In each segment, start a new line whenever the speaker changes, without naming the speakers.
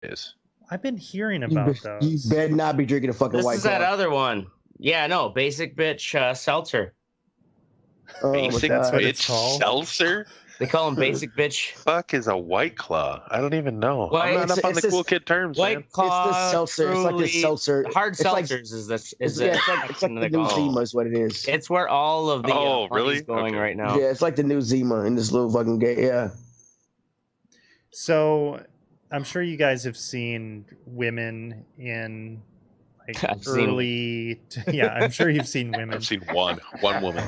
is.
I've been hearing
You,
about
you
those.
better not be drinking a fucking
This
White
is that
Claw.
other one. Yeah, no, basic bitch seltzer.
Oh my
Basic
That's what
god.
it's
bitch
called?
seltzer?
They call them basic bitch.
Fuck is a White Claw? I don't even know.
Well,
I'm not
it's-
up on
it's
the cool
this
kid terms, man.
White Claw,
It's the seltzer. It's like the
Truly,
seltzer.
hard
It's like
seltzers is this
it's,
is
yeah,
the
it's like
section
the
they
new
call it.
Zima is what it is.
It's where all of the
Oh, really?
money's going
Okay.
right now.
Yeah, it's like the new Zima in this little fucking game. Yeah.
So I'm sure you guys have seen women in like
I've seen
early. Yeah, I'm sure you've seen women.
I've seen one woman.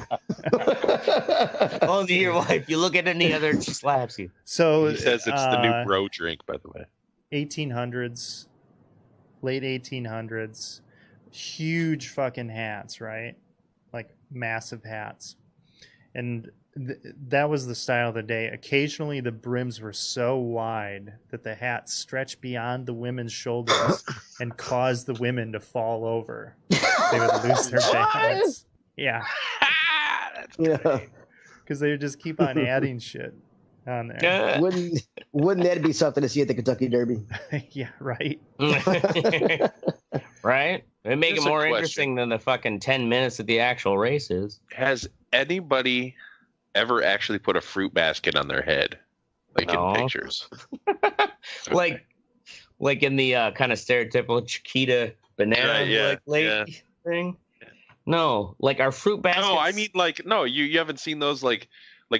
Only your wife. You look at any other, she slaps you.
So
He says it's the new bro drink, by the way.
1800s, late 1800s, huge fucking hats, right? Like massive hats. And that was the style of the day. Occasionally the brims were so wide that the hat stretched beyond the women's shoulders and caused the women to fall over. They would lose their balance. Yeah.
That's
Yeah.
Because they would just keep on adding shit on there.
Wouldn't that be something to see at the Kentucky Derby?
Yeah, right.
Right? It make
Here's
it
a
more
question.
interesting than the fucking 10 minutes that the actual race is.
Has anybody ever actually put a fruit basket on their head, like
No.
in pictures?
Like in the kind of stereotypical Chiquita banana thing. No, like our fruit baskets.
No, I mean no. You haven't seen those like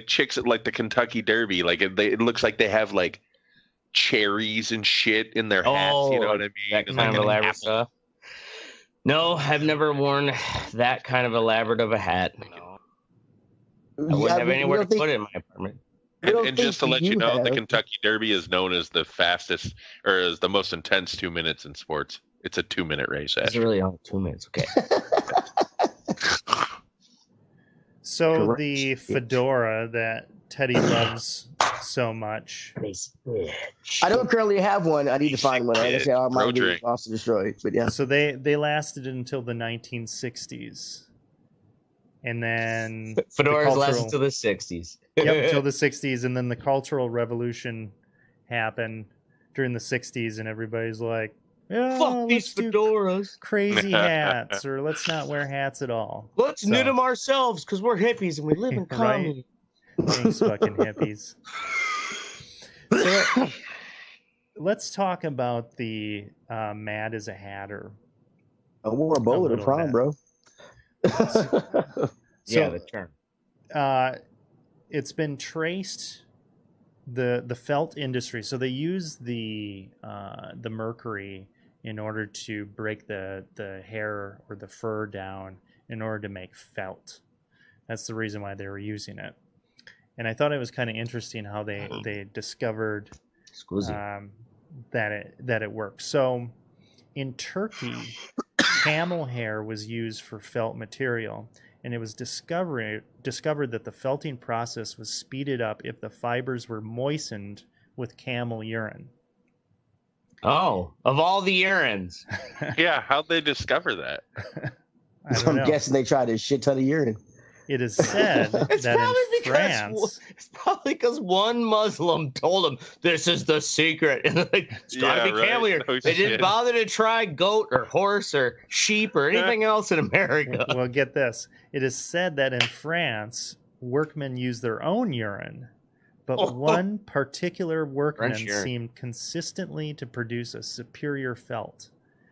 chicks at like the Kentucky Derby. Like it looks like they have like cherries and shit in their hats. You know what I mean?
That
And,
kind
like,
of
an
elaborate
apple.
stuff. No, I've never worn that kind of elaborate of a hat. No. I wouldn't have anywhere to put it in my apartment.
And just to let you know, the
have.
Kentucky Derby is known as the fastest or as the most intense 2 minutes in sports. It's a 2-minute race.
It's
Actually.
really only 2 minutes. Okay.
So
Correct.
the fedora that Teddy loves so much.
I don't currently have one. I need to find one. Like I said, I
Bro
might be
drink.
lost and destroyed. But yeah.
So they lasted until the 1960s. And then
Fedoras lasted to the 60s.
Yep, until the 60s, and then the Cultural Revolution happened during the 60s, and everybody's like, yeah,
Fuck these
let's do
fedoras.
crazy hats, or let's not wear hats at all.
Let's
So-
knit them ourselves because we're hippies and we live in
Right.
comedy.
Thanks, fucking hippies. So let's talk about the Mad as a Hatter.
I wore a bowl at a
little
prom,
bit.
bro.
Yeah,
So,
the term.
it's been traced, the felt industry. So they use the mercury in order to break the hair or the fur down in order to make felt. That's the reason why they were using it. And I thought it was kind of interesting how they discovered that it works. So in Turkey, camel hair was used for felt material, and it was discovered that the felting process was speeded up if the fibers were moistened with camel urine.
Oh, of all the urines.
Yeah, how'd they discover that?
I don't
I'm
know.
guessing they tried a shit ton of urine.
It is said
It's
that in France,
it's probably because one Muslim told them this is the secret, and like it's gotta
Yeah,
be
right.
camel urine.
No
They
shit.
didn't bother to try goat or horse or sheep or anything else in America.
well, get this. It is said that in France, workmen use their own urine, but
Oh.
one particular workman
French urine.
seemed consistently to produce a superior felt.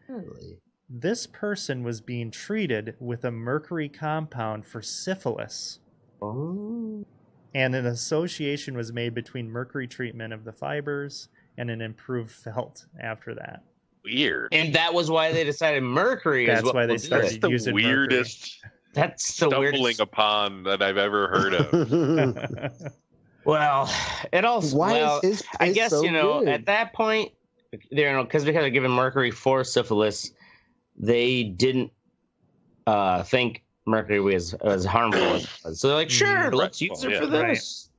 Really?
This person was being treated with a mercury compound for syphilis,
Oh.
and an association was made between mercury treatment of the fibers and an improved felt after that.
Weird.
And that was why they decided mercury is
That's
what
why they
will do
started
it.
That's the
using
weirdest
That's the
stumbling
weirdest.
upon that I've ever heard of.
Well, it also.
Why
well,
is his
I
piss
guess
so
at
good?
that point, because they're giving mercury for syphilis, they didn't think mercury was as harmful as it was. So they're like, sure, let's use it for
Right.
this.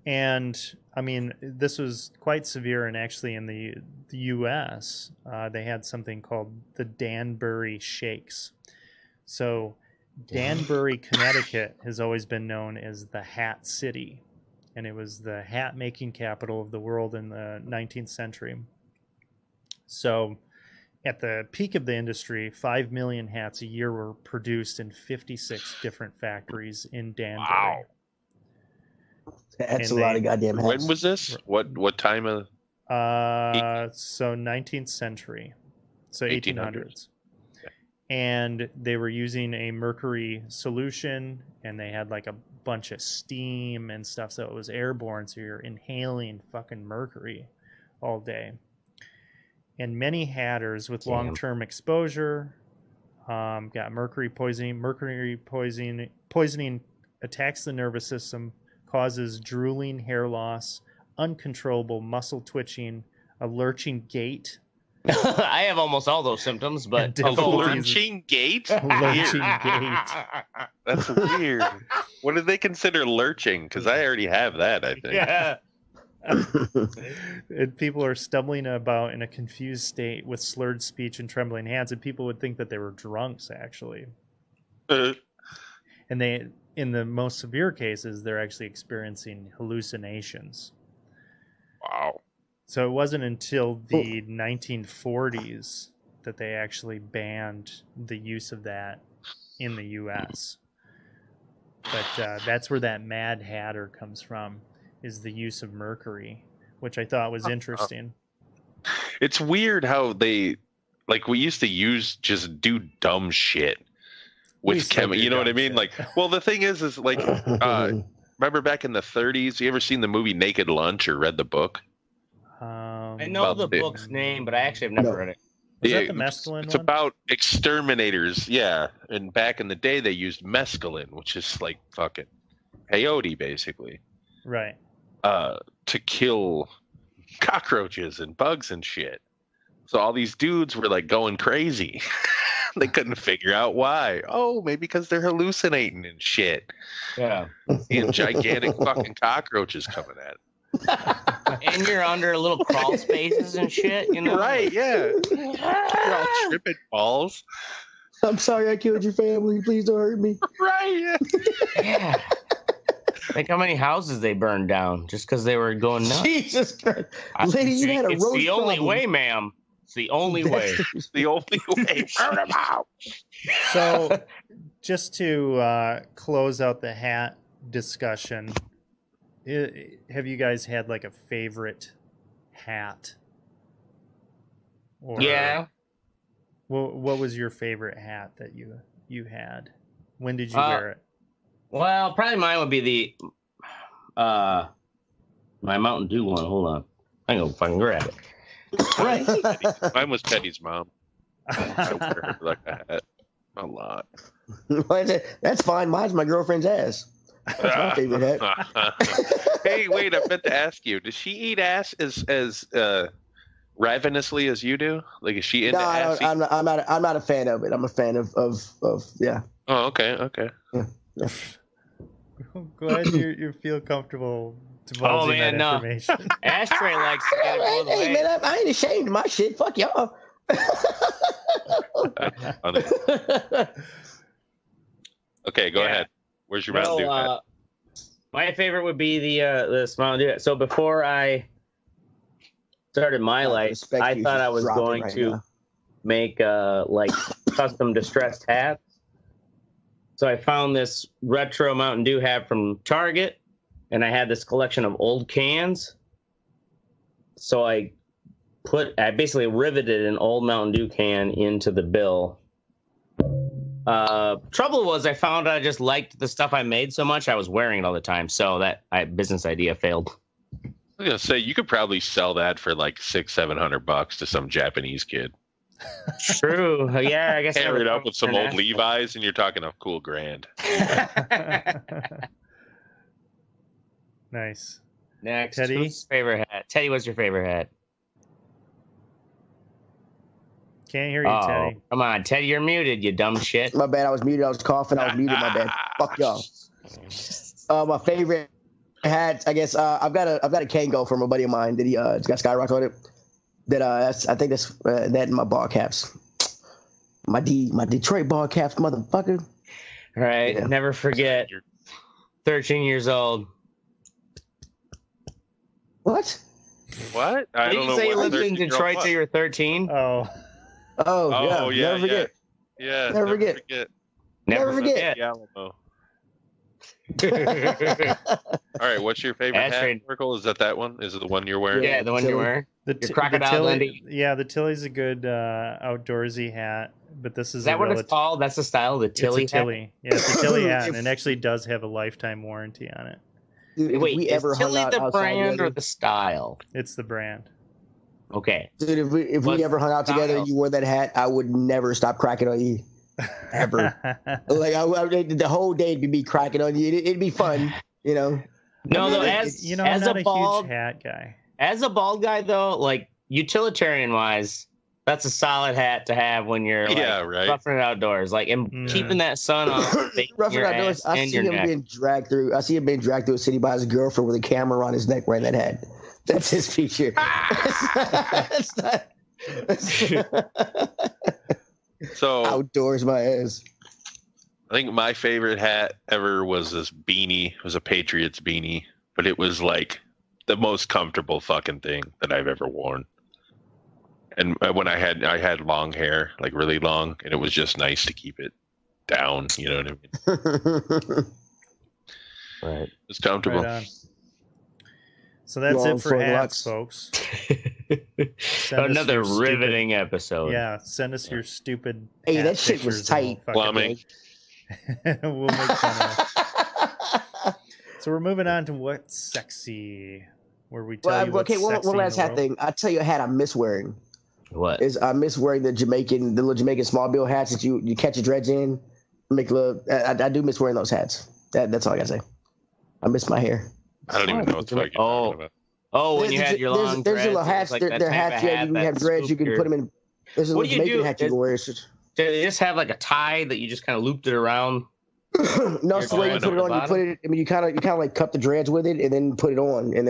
And I mean, this was quite severe, and actually in the U.S., they had something called the Danbury Shakes. So Danbury, Connecticut has always been known as the Hat City, and it was the hat making capital of the world in the 19th century. So at the peak of the industry, 5 million hats a year were produced in 56 different factories in Danbury.
Wow.
That's
And
a lot
they-
of goddamn hats.
When was this? What time of?
So 19th century, so 1800s.
Yeah.
And they were using a mercury solution, and they had like a bunch of steam and stuff, so it was airborne, so you're inhaling fucking mercury all day. And many hatters with long-term exposure got mercury poisoning. Mercury poisoning attacks the nervous system, causes drooling, hair loss, uncontrollable muscle twitching, a lurching gait.
I have almost all those symptoms, but
Lurching gait?
Lurching gait.
That's weird. What do they consider lurching? Because I already have that, I think.
Yeah.
And people are stumbling about in a confused state with slurred speech and trembling hands, and people would think that they were drunks, actually. And they, in the most severe cases, they're actually experiencing hallucinations.
Wow.
So it wasn't until the 1940s that they actually banned the use of that in the U.S. But that's where that Mad Hatter comes from, is the use of mercury, which I thought was interesting.
It's weird how they, like, we used to just do dumb shit with chemicals. You know what I mean?
Shit.
Like, well, the thing is like, remember back in the 30s? You ever seen the movie Naked Lunch or read the book?
I know the book's name, but I actually have never read it.
Was that the mescaline
It's
one?
about exterminators, yeah. And back in the day, they used mescaline, which is like fucking peyote, basically.
Right.
To kill cockroaches and bugs and shit. So all these dudes were like going crazy. They couldn't figure out why. Oh, maybe because they're hallucinating and shit.
Yeah.
And gigantic fucking cockroaches coming at it.
And you're under little crawl spaces and shit, you know?
Right, yeah. You're all tripping balls.
I'm sorry I killed your family. Please don't hurt me.
Right, yeah.
Yeah. Think how many houses they burned down just because they were going nuts.
Jesus Christ. Lady, you had a
It's
roast
the only
problem.
way, ma'am. It's the only way.
It's the only way. Burn them out.
So, just to close out the hat discussion, have you guys had like a favorite hat? Or,
Yeah.
What was your favorite hat that you had? When did you wear it?
Well, probably mine would be the my Mountain Dew one. Hold on. I'm gonna fucking grab it.
Right.
Mine was Teddy's mom. I wear her like a hat a lot.
That's fine. Mine's my girlfriend's ass. That's my favorite hat.
Hey, wait! I meant to ask you. Does she eat ass as ravenously as you do? Like, is she into ass?
I'm not a fan of it. I'm a fan of yeah.
Oh, okay.
Yeah.
Go ahead. You feel comfortable divulging that information.
Ashtray likes to get it both
Hey,
ways.
man, I ain't ashamed of my shit. Fuck y'all.
Okay, go ahead. Where's your Mountain Dew hat?
My favorite would be the Mountain Dew. So before I started my life, I thought I was going to make like custom distressed hats. So I found this retro Mountain Dew hat from Target, and I had this collection of old cans. So I basically riveted an old Mountain Dew can into the bill. Trouble was I found I just liked the stuff I made so much I was wearing it all the time. So that business idea failed.
I was gonna say you could probably sell that for like $600-700 to some Japanese kid.
True. Yeah, I guess.
Pair it up with some old Levi's, and you're talking a cool grand.
Nice.
Next,
Teddy?
who's favorite hat? Teddy, what's your favorite hat?
Can't hear you, Teddy.
Come on, Teddy, you're muted, you dumb shit.
My bad. I was muted. I was coughing. I was muted. My bad. Fuck y'all. My favorite hat, I guess. I've got a Kango from a buddy of mine that it's got Skyrock on it. That I think that's that and my ball caps. My Detroit ball caps, motherfucker.
Right. Yeah. Never forget. 13 years old.
What?
What? I
Did
don't
you
know
say you
what
lived in
13-year-old
Detroit
was.
till you were 13?
Oh,
Oh, yeah. Never forget.
Yeah.
Never forget. Never forget.
The Alamo. All right, what's your favorite hat,
Ashford.
Oracle? Is that one? Is it the one you're wearing?
Yeah, the one you're wearing. Your crocodile Dundee.
Yeah, the Tilly's a good outdoorsy hat, but this is
Is that what it's called? That's the style, the Tilly
It's a Tilly.
hat?
Yeah, it's a Tilly hat, and it actually does have a lifetime warranty on it.
Dude, if
Wait,
we
is
ever hung
Tilly
out
the
outside
brand
together,
or the style?
It's the brand.
Okay.
dude, if we
What's
ever hung out
the
together
style?
and you wore that hat, I would never stop cracking on you. Ever. Like the whole day would be cracking on you. It'd be fun, you know.
No, though,
I'm
as
not
a
a
bald
huge hat guy.
As a bald guy, though, like utilitarian wise, that's a solid hat to have when you're like
right.
roughing it outdoors, like and keeping that sun off.
Roughing outdoors. I see him being dragged through. I see him being dragged through a city by his girlfriend with a camera around his neck wearing that hat. That's his feature. It's not.
So
outdoors, my ass.
I think my favorite hat ever was this beanie. It was a Patriots beanie, but it was like the most comfortable fucking thing that I've ever worn. And when I had long hair, like really long, and it was just nice to keep it down. You know what I mean?
Right.
It's comfortable.
Right on. So that's
Long
it for
for
hats,
Lux.
folks. Send us
Another
your
riveting episode.
Yeah, send us your stupid.
Hey,
hat
that shit was
pictures and
tight.
Plumbing.
We'll make fun of it. So we're moving on to what's sexy, where we tell you what's
okay, one
sexy
last
in the
hat
world.
thing. I'll tell you a hat I miss wearing.
What?
I miss wearing the little Jamaican small bill hats that you catch your dreads in. I do miss wearing those hats. That's all I gotta say. I miss my hair.
I don't even know what the fuck you're talking about.
Oh, when you had your long
there's
dreads.
little hats.
Like
They're hats. Yeah, you can have dreads. You can put them in. There's a
What
little
do you
Jamaican
do?
hat you can wear. It's just,
Do they just have like a tie that you just kind of looped it around?
no, it's the way you put it on. You put it. I mean, you kind of like cut the dreads with it and then put it on, and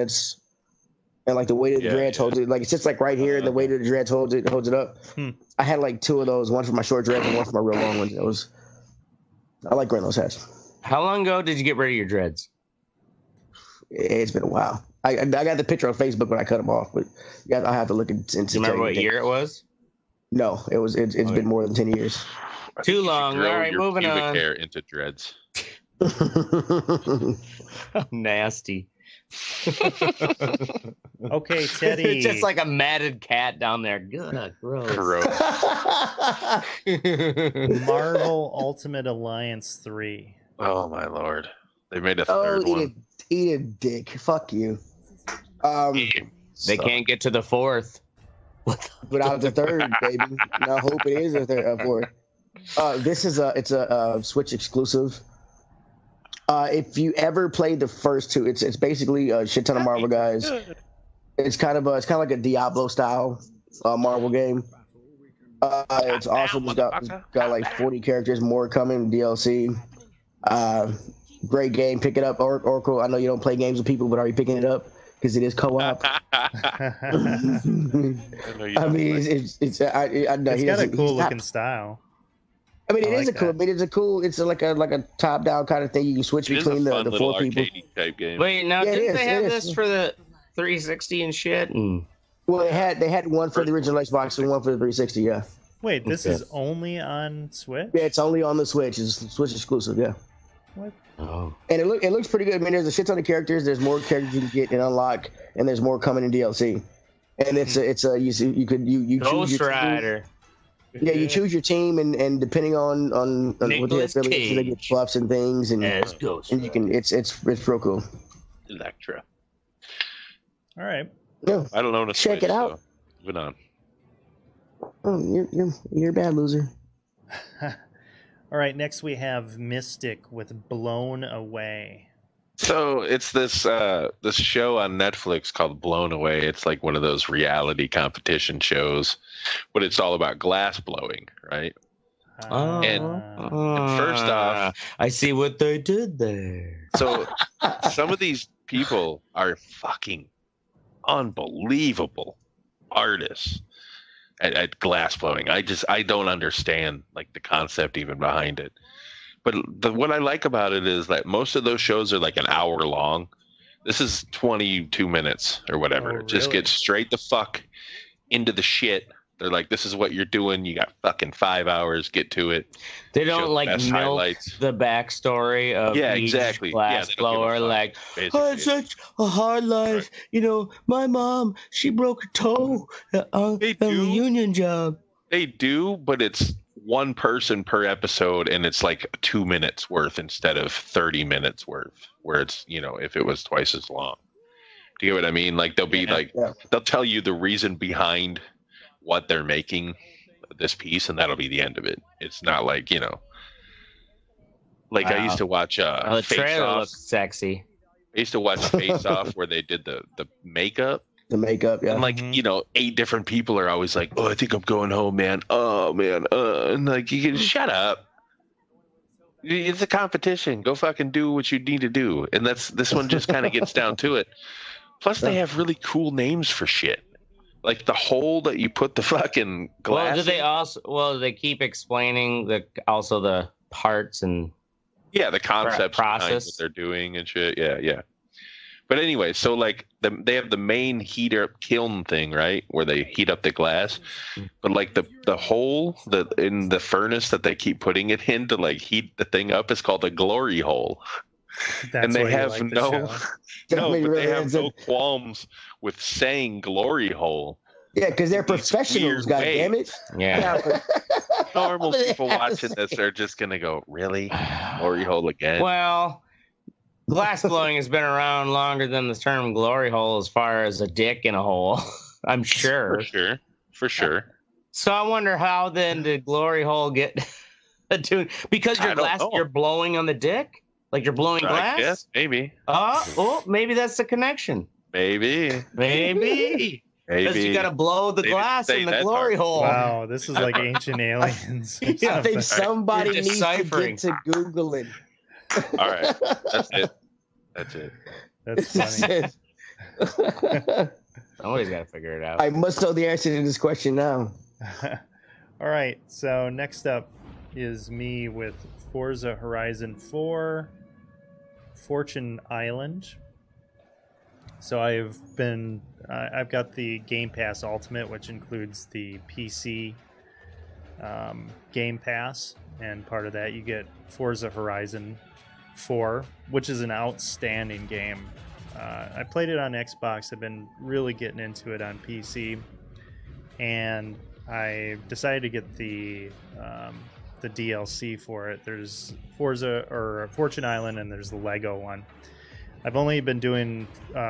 like the weight of the dreads holds it. Like it sits like right here, and the weight of the dreads holds it up. I had like two of those, one for my short dreads and one for my real long ones. I like wearing those hats.
How long ago did you get rid of your dreads?
It's been a while. I got the picture on Facebook when I cut them off, but I have to look into.
Do you remember what year it was?
No, it's been more than 10 years.
Too long. All right, moving on.
Hair into dreads.
Nasty.
Okay, Teddy.
Just like a matted cat down there. Good, gross.
Marvel Ultimate Alliance 3.
Oh my lord! They made a third one.
Eat a dick. Fuck you.
They can't get to the fourth
without the third, baby. And I hope it is a fourth. It's a Switch exclusive. If you ever played the first two, it's basically a shit ton of Marvel guys. It's kind of like a Diablo style Marvel game. It's awesome. It's got like 40 characters, more coming DLC. Great game. Pick it up, Oracle. I know you don't play games with people, but are you picking it up? Because it is co-op.
I
mean, it's
got a cool looking style.
I mean, it's like a top down kind of thing. You can switch between the four people.
Type game.
Wait, now didn't they have this for the 360 and shit?
Well, they had one for the original Xbox and one for the 360. Yeah.
Wait, this is only on Switch?
Yeah, it's only on the Switch. It's Switch exclusive. Yeah.
What?
Oh. And it looks pretty good. I mean, there's a shit ton of characters. There's more characters you can get and unlock, and there's more coming in DLC. And you
Ghost Rider.
Yeah, you choose your team, and depending on what they have, they get buffs and things, and you can. It's real cool.
Electra.
All right.
Yeah.
I don't know.
Check it out.
So moving on.
Oh, you're a bad loser.
All right. Next we have Mystic with Blown Away.
So it's this show on Netflix called Blown Away. It's like one of those reality competition shows, but it's all about glass blowing, right? And first off,
I see what they did there.
So some of these people are fucking unbelievable artists at glass blowing. I don't understand like the concept even behind it. But what I like about it is that most of those shows are like an hour long. This is 22 minutes or whatever.
Oh, really?
Just get straight the fuck into the shit. They're like, this is what you're doing. You got fucking 5 hours. Get to it.
They don't like milk
highlights.
The backstory of each glass blower. Like, I had such a hard life. Right. You know, my mom, she broke her toe on a union job.
They do, but it's one person per episode, and it's like 2 minutes worth instead of 30 minutes worth. Where it's, you know, if it was twice as long. Do you get what I mean? Like they'll be they'll tell you the reason behind what they're making this piece, and that'll be the end of it. It's not like, you know, like I used to watch
the trailer looks sexy.
I used to watch Face Off where they did the makeup.
The makeup, yeah.
And like, you know, 8 different people are always like, oh, I think I'm going home, man. Oh man, and like you can shut up. It's a competition. Go fucking do what you need to do. And this one just kind of gets down to it. Plus they have really cool names for shit. Like the hole that you put the fucking glass.
Well, do they also? Well, they keep explaining the parts and
the concepts
process
what they're doing and shit. Yeah. But anyway, so like they have the main heater kiln thing, right, where they heat up the glass. But like the hole that in the furnace that they keep putting it in to like heat the thing up is called a glory hole. And they have no qualms with saying glory hole.
Yeah, because they're professionals, goddammit.
Yeah.
Normal people watching this are just gonna go, really? Glory hole again?
Well, glass blowing has been around longer than the term glory hole as far as a dick in a hole. I'm sure.
For sure.
So I wonder how then did glory hole get attuned? Because you're blowing on the dick? Like you're blowing glass?
Yes, maybe.
Maybe that's the connection.
Maybe.
Because you got to blow the glass in the glory hole.
Wow, this is like Ancient Aliens.
I think somebody needs to get to Googling.
All right, that's it.
That's funny.
Somebody's got to figure it out.
I must know the answer to this question now.
All right, so next up is me with Forza Horizon 4, Fortune Island. So I've got the Game Pass Ultimate, which includes the PC Game Pass, and part of that you get Forza Horizon 4, which is an outstanding game. I played it on Xbox. I've been really getting into it on PC, and I decided to get the DLC for it. There's Fortune Island, and there's the Lego one. I've only been doing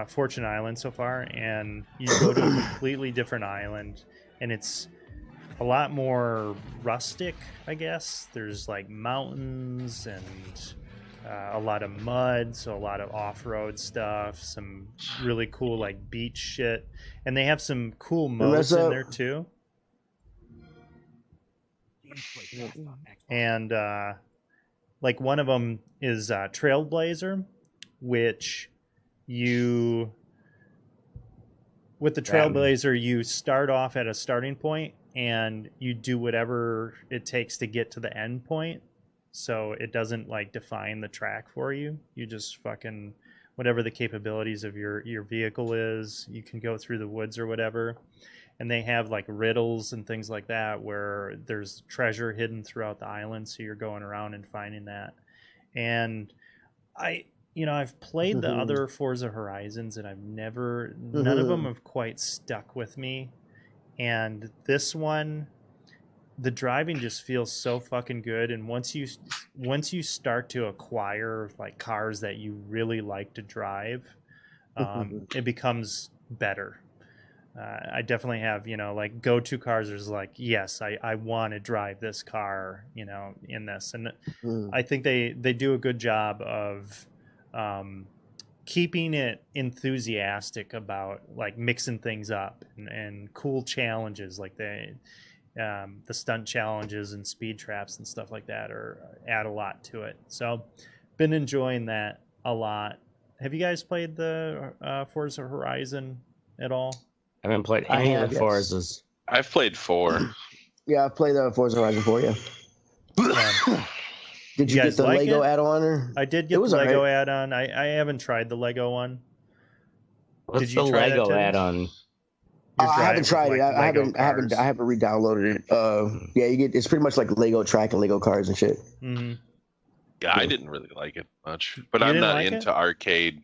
Fortune Island so far, and you go to a completely different island, and it's a lot more rustic, I guess. There's like mountains and a lot of mud, so a lot of off-road stuff, some really cool like beach shit, and they have some cool modes in there too. And like one of them is Trailblazer, which with the Trailblazer you start off at a starting point and you do whatever it takes to get to the end point, so it doesn't like define the track for you. You just fucking whatever the capabilities of your vehicle is, you can go through the woods or whatever. And they have like riddles and things like that where there's treasure hidden throughout the island, so you're going around and finding that. And I've played the other Forza Horizons, and none of them have quite stuck with me. And this one, the driving just feels so fucking good. And once you start to acquire like cars that you really like to drive, it becomes better. I definitely have, like go-to cars. There's like, yes, I want to drive this car, in this. And I think they do a good job of keeping it enthusiastic about like mixing things up and cool challenges, like the stunt challenges and speed traps and stuff like that add a lot to it. So been enjoying that a lot. Have you guys played the Forza Horizon at all?
I haven't played any of the Forzas.
I've played 4.
Yeah, I've played the Forza Horizon 4, yeah. Did you get the Lego add-on?
I did get the Lego add-on. I haven't tried the Lego one.
What's the Lego add-on?
I haven't tried it. I haven't re-downloaded it. Yeah, you get it's pretty much like Lego track and Lego cars and shit.
Mm-hmm.
Yeah, I didn't really like it much, but I'm not into arcade.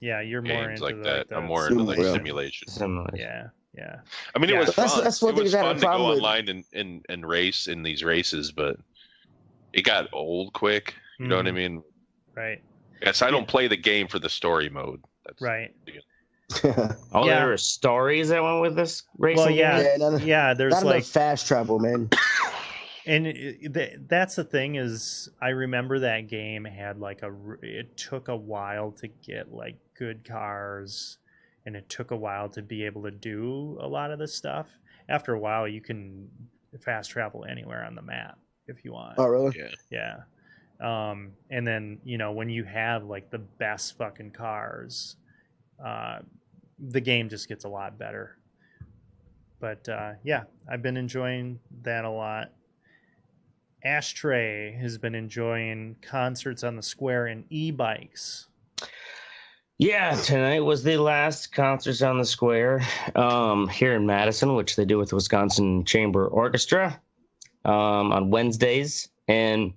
Yeah, you're more into
like that. I'm more into like simulation.
Yeah.
I mean, it was fun.
That's one thing
it was fun to go
with...
online and race in these races, but it got old quick. You know what I mean?
Right.
Yes, I don't play the game for the story mode. That's
right.
There were stories that went with this racing.
Well, there's like
fast travel, man.
And that's the thing is, I remember that game had like it took a while to get like good cars, and it took a while to be able to do a lot of this stuff. After a while, you can fast travel anywhere on the map if you want.
Oh, really?
Yeah. And then, when you have like the best fucking cars, the game just gets a lot better. But I've been enjoying that a lot. Ashtray has been enjoying concerts on the square and e-bikes.
Yeah, tonight was the last concerts on the square here in Madison, which they do with the Wisconsin Chamber Orchestra on Wednesdays. And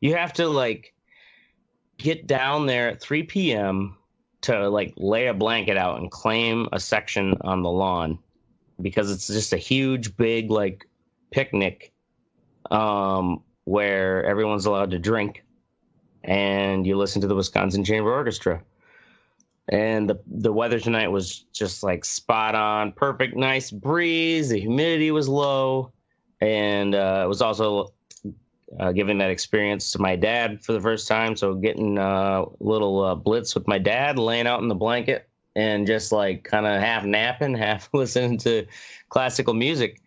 you have to like get down there at 3 p.m. to like lay a blanket out and claim a section on the lawn, because it's just a huge, big like picnic where everyone's allowed to drink and you listen to the Wisconsin Chamber Orchestra. And the weather tonight was just like spot on, perfect, nice breeze. The humidity was low, and it was also giving that experience to my dad for the first time. So getting a little blitz with my dad, laying out in the blanket and just like kind of half napping, half listening to classical music.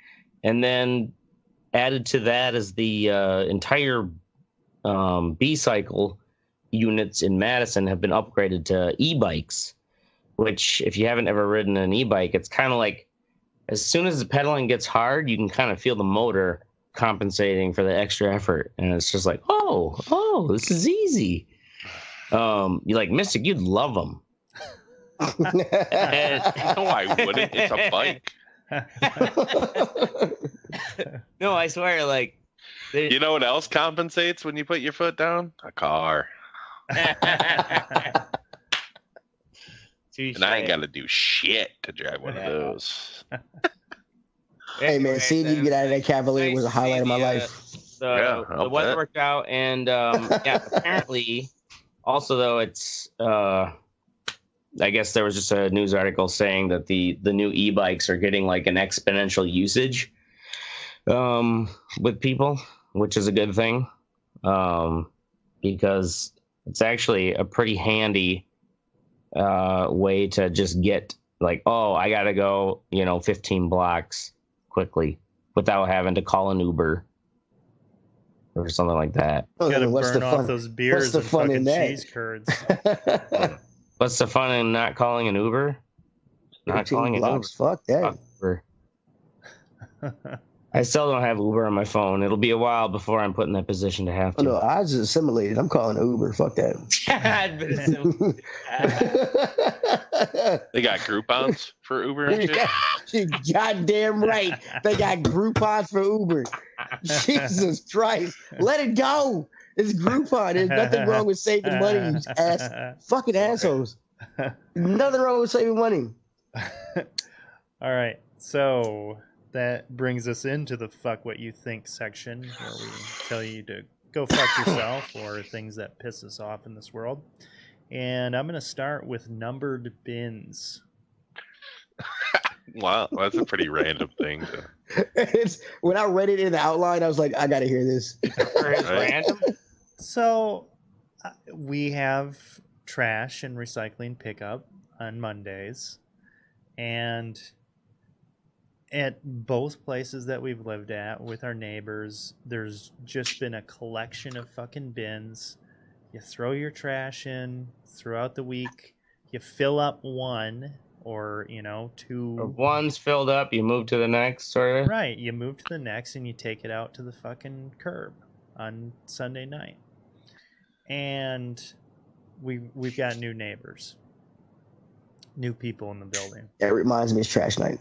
And then added to that is the entire B-cycle units in Madison have been upgraded to e-bikes, which if you haven't ever ridden an e-bike, it's kind of like as soon as the pedaling gets hard, you can kind of feel the motor compensating for the extra effort. And it's just like, oh, this is easy. You like Mystic, you'd love them.
No, I wouldn't. It's a bike.
No, I swear, like,
you know what else compensates when you put your foot down? A car. And I ain't got to do shit to drive one of those.
Hey man, seeing you get out of that Cavalier was a highlight of my life.
So the weather worked out, and apparently, also though, it's I guess there was just a news article saying that the new e-bikes are getting like an exponential usage with people, which is a good thing, because it's actually a pretty handy way to just get like, oh, I gotta go, 15 blocks quickly without having to call an Uber or something like that.
You gotta burn off those beers and fucking cheese curds.
What's the fun in not calling an Uber? Not calling an Uber.
Fuck that.
Uber. I still don't have Uber on my phone. It'll be a while before I'm put in that position to have to.
Oh, no, I was assimilated. I'm calling Uber. Fuck that.
They got Groupons for Uber and shit?
Goddamn right. They got Groupons for Uber. Jesus Christ. Let it go. It's Groupon. There's nothing wrong with saving money, you fucking assholes. Nothing wrong with saving money.
All right. So that brings us into the fuck what you think section, where we tell you to go fuck yourself or things that piss us off in this world. And I'm going to start with numbered bins.
Wow, that's a pretty random thing.
It's when I read it in the outline, I was like, I got to hear this.
Random?
So we have trash and recycling pickup on Mondays. And at both places that we've lived at with our neighbors, there's just been a collection of fucking bins. You throw your trash in throughout the week. You fill up one or, two.
Or one's filled up, you move to the next, sort of.
Right. You move to the next and you take it out to the fucking curb on Sunday night. And we've got new neighbors. New people in the building.
That reminds me of trash night.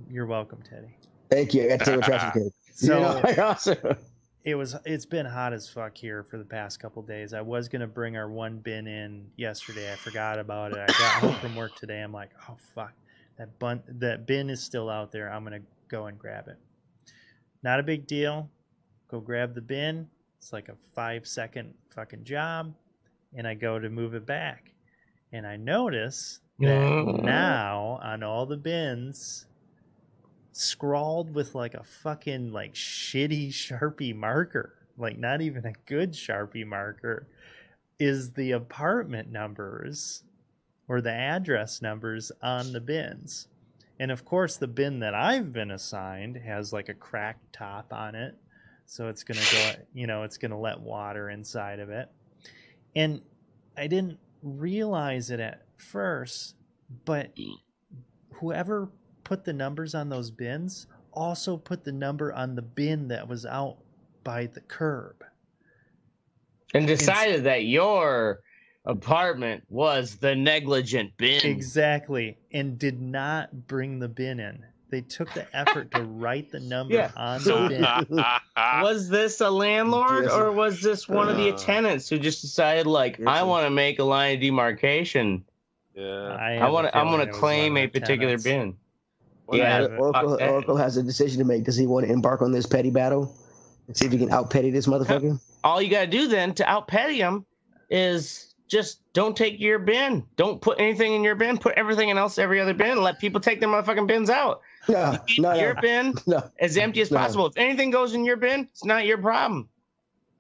You're welcome, Teddy.
Thank you. I got to take my trash kid.
So
awesome.
It's been hot as fuck here for the past couple days. I was gonna bring our one bin in yesterday. I forgot about it. I got home from work today. I'm like, oh fuck, that bin is still out there. I'm gonna go and grab it. Not a big deal. Go grab the bin. It's like a 5-second fucking job, and I go to move it back, and I notice that now on all the bins, scrawled with like a fucking like shitty Sharpie marker, like not even a good Sharpie marker, is the apartment numbers or the address numbers on the bins. And of course the bin that I've been assigned has like a cracked top on it, so it's gonna go, it's gonna let water inside of it. And I didn't realize it at first, but whoever put the numbers on those bins also put the number on the bin that was out by the curb
and decided that your apartment was the negligent bin.
Exactly. And did not bring the bin in. They took the effort to write the number on the bin.
Was this a landlord or was this one of the tenants who just decided, like, I want to make a line of demarcation?
Yeah,
I'm gonna claim a particular bin.
Oracle has a decision to make. Does he want to embark on this petty battle and see if he can out petty this motherfucker?
All you gotta do then to out petty him is just don't take your bin. Don't put anything in your bin. Put everything else every other bin. And let people take their motherfucking bins out. Your bin as empty as possible. If anything goes in your bin, it's not your problem.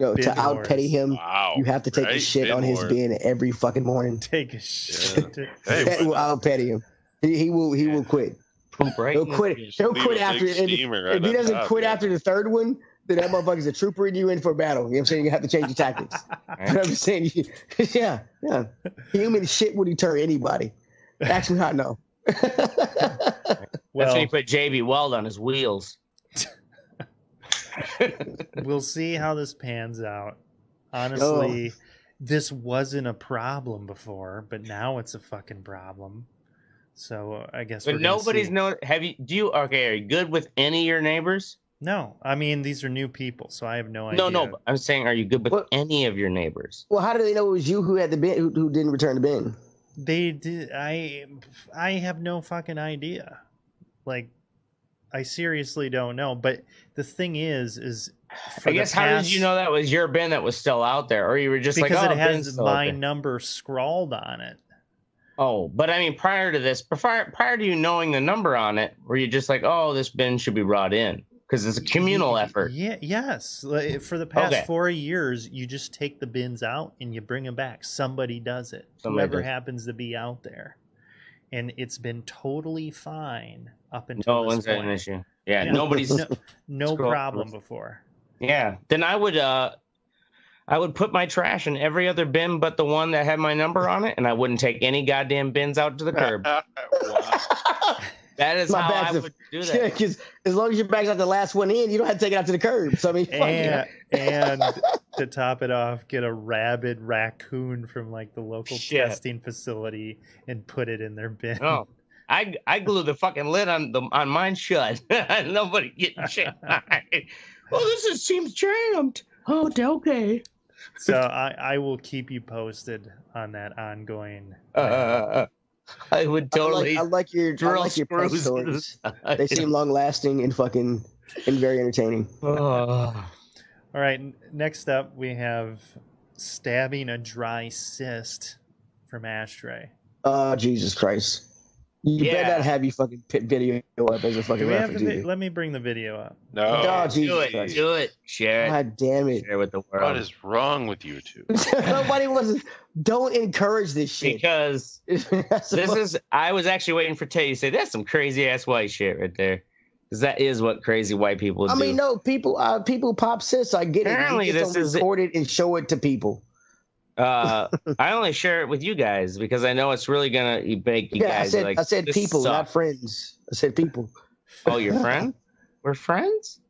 To out petty him, you have to take a shit on his bin every fucking morning.
Take a shit.
That will out petty him. He will quit. He'll quit. He'll quit after. If he doesn't quit after the third one, then that motherfucker's a trooper and you in for a battle. You know what I'm saying? You have to change your tactics. But I'm just saying, yeah. Human shit would deter anybody. Actually, I know.
That's when he put JB Weld on his wheels.
We'll see how this pans out. Honestly, this wasn't a problem before, but now it's a fucking problem. So I guess.
But nobody's known. Are you good with any of your neighbors?
No, I mean these are new people, so I have no idea.
No. I'm saying, are you good with any of your neighbors?
Well, how do they know it was you who had the bin, who didn't return the bin?
They did. I have no fucking idea. Like, I seriously don't know. But the thing is.
I guess how did you know that was your bin that was still out there, or you were just
because it has my number scrawled on it.
Oh, but I mean, prior to this, prior to you knowing the number on it, were you just like, oh, this bin should be brought in? Because it's a communal effort.
Yeah, yes. For the past 4 years, you just take the bins out and you bring them back. Somebody does it. Whoever happens to be out there. And it's been totally fine up until this point. No one's had an issue.
Yeah, nobody's...
no problem before.
Yeah. Then I would put my trash in every other bin but the one that had my number on it, and I wouldn't take any goddamn bins out to the curb. That is how I would do that.
Yeah, because as long as your bag's not the last one in, you don't have to take it out to the curb. So I mean,
and to top it off, get a rabid raccoon from like the local testing facility and put it in their bin.
Oh, I glue the fucking lid on mine shut. Nobody getting shit. Well, seems jammed. Oh, okay.
So I will keep you posted on that ongoing.
I would totally.
I like your pet stories. They seem long lasting and very entertaining.
All right. Next up, we have stabbing a dry cyst from Ashtray.
Oh, Jesus Christ! You better not have you fucking pit video up as a fucking reference.
Let me bring the video up.
No,
do
it. Share it.
God damn it!
Share with the world.
What is wrong with you two?
Nobody wants. Don't encourage this shit.
Because I was actually waiting for Tay to say that's some crazy ass white shit right there. Because that is what crazy white people do.
I mean, no, people pop cysts. I get
Apparently,
it. Apparently, this is record it and show it to people.
I only share it with you guys because I know it's really gonna make you guys.
I said people, not friends. I said people.
Oh, you're friends? We're friends?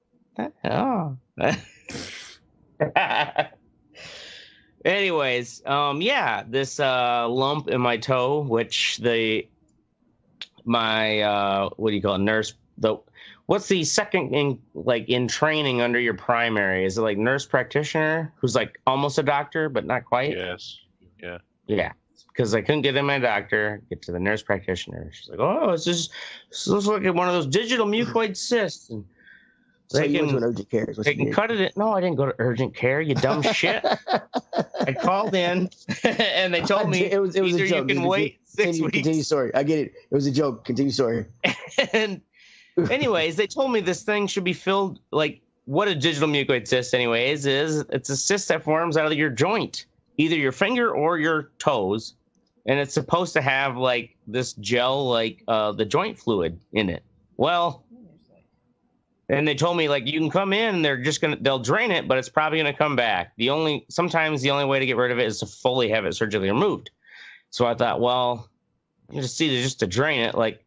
Oh. Anyways, this lump in my toe, which my what do you call it, nurse? What's the second in training under your primary? Is it like nurse practitioner, who's like almost a doctor but not quite?
Yes. Yeah.
Yeah. Because I couldn't get in my doctor, get to the nurse practitioner. She's like, "Oh, this looks like one of those digital mucoid cysts." And
so you went to an urgent care.
They can cut it in. No, I didn't go to urgent care, you dumb shit. I called in, and they told me
it was a joke.
You can wait 6 weeks.
Continue story. I get it. It was a joke. Continue story.
And anyways, they told me this thing should be filled, like, what a digital mucoid cyst anyways is. It's a cyst that forms out of your joint, either your finger or your toes, and it's supposed to have like this gel, like the joint fluid in it. Well, and they told me, like, you can come in and they'll drain it, but it's probably gonna come back. Sometimes the only way to get rid of it is to fully have it surgically removed. So I thought, well, just to drain it. Like,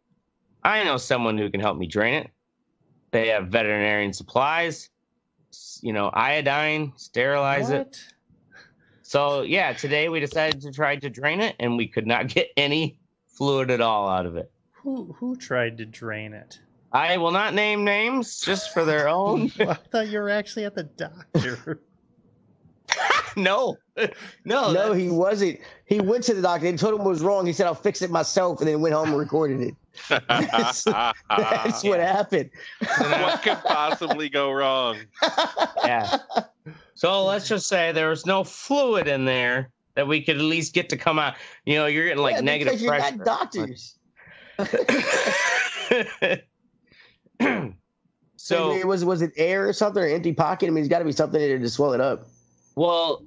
I know someone who can help me drain it. They have veterinarian supplies, iodine, sterilize it. So yeah, today we decided to try to drain it, and we could not get any fluid at all out of it.
Who tried to drain it?
I will not name names, just for their own.
I thought you were actually at the doctor.
No,
he wasn't. He went to the doctor and told him what was wrong. He said, "I'll fix it myself," and then went home and recorded it. That's what happened.
What could possibly go wrong?
Yeah. So let's just say there was no fluid in there that we could at least get to come out. You're getting like negative
you're
pressure.
Not doctors.
So
was it air or something, or empty pocket? I mean, it's got to be something in there to swell it up.
Well,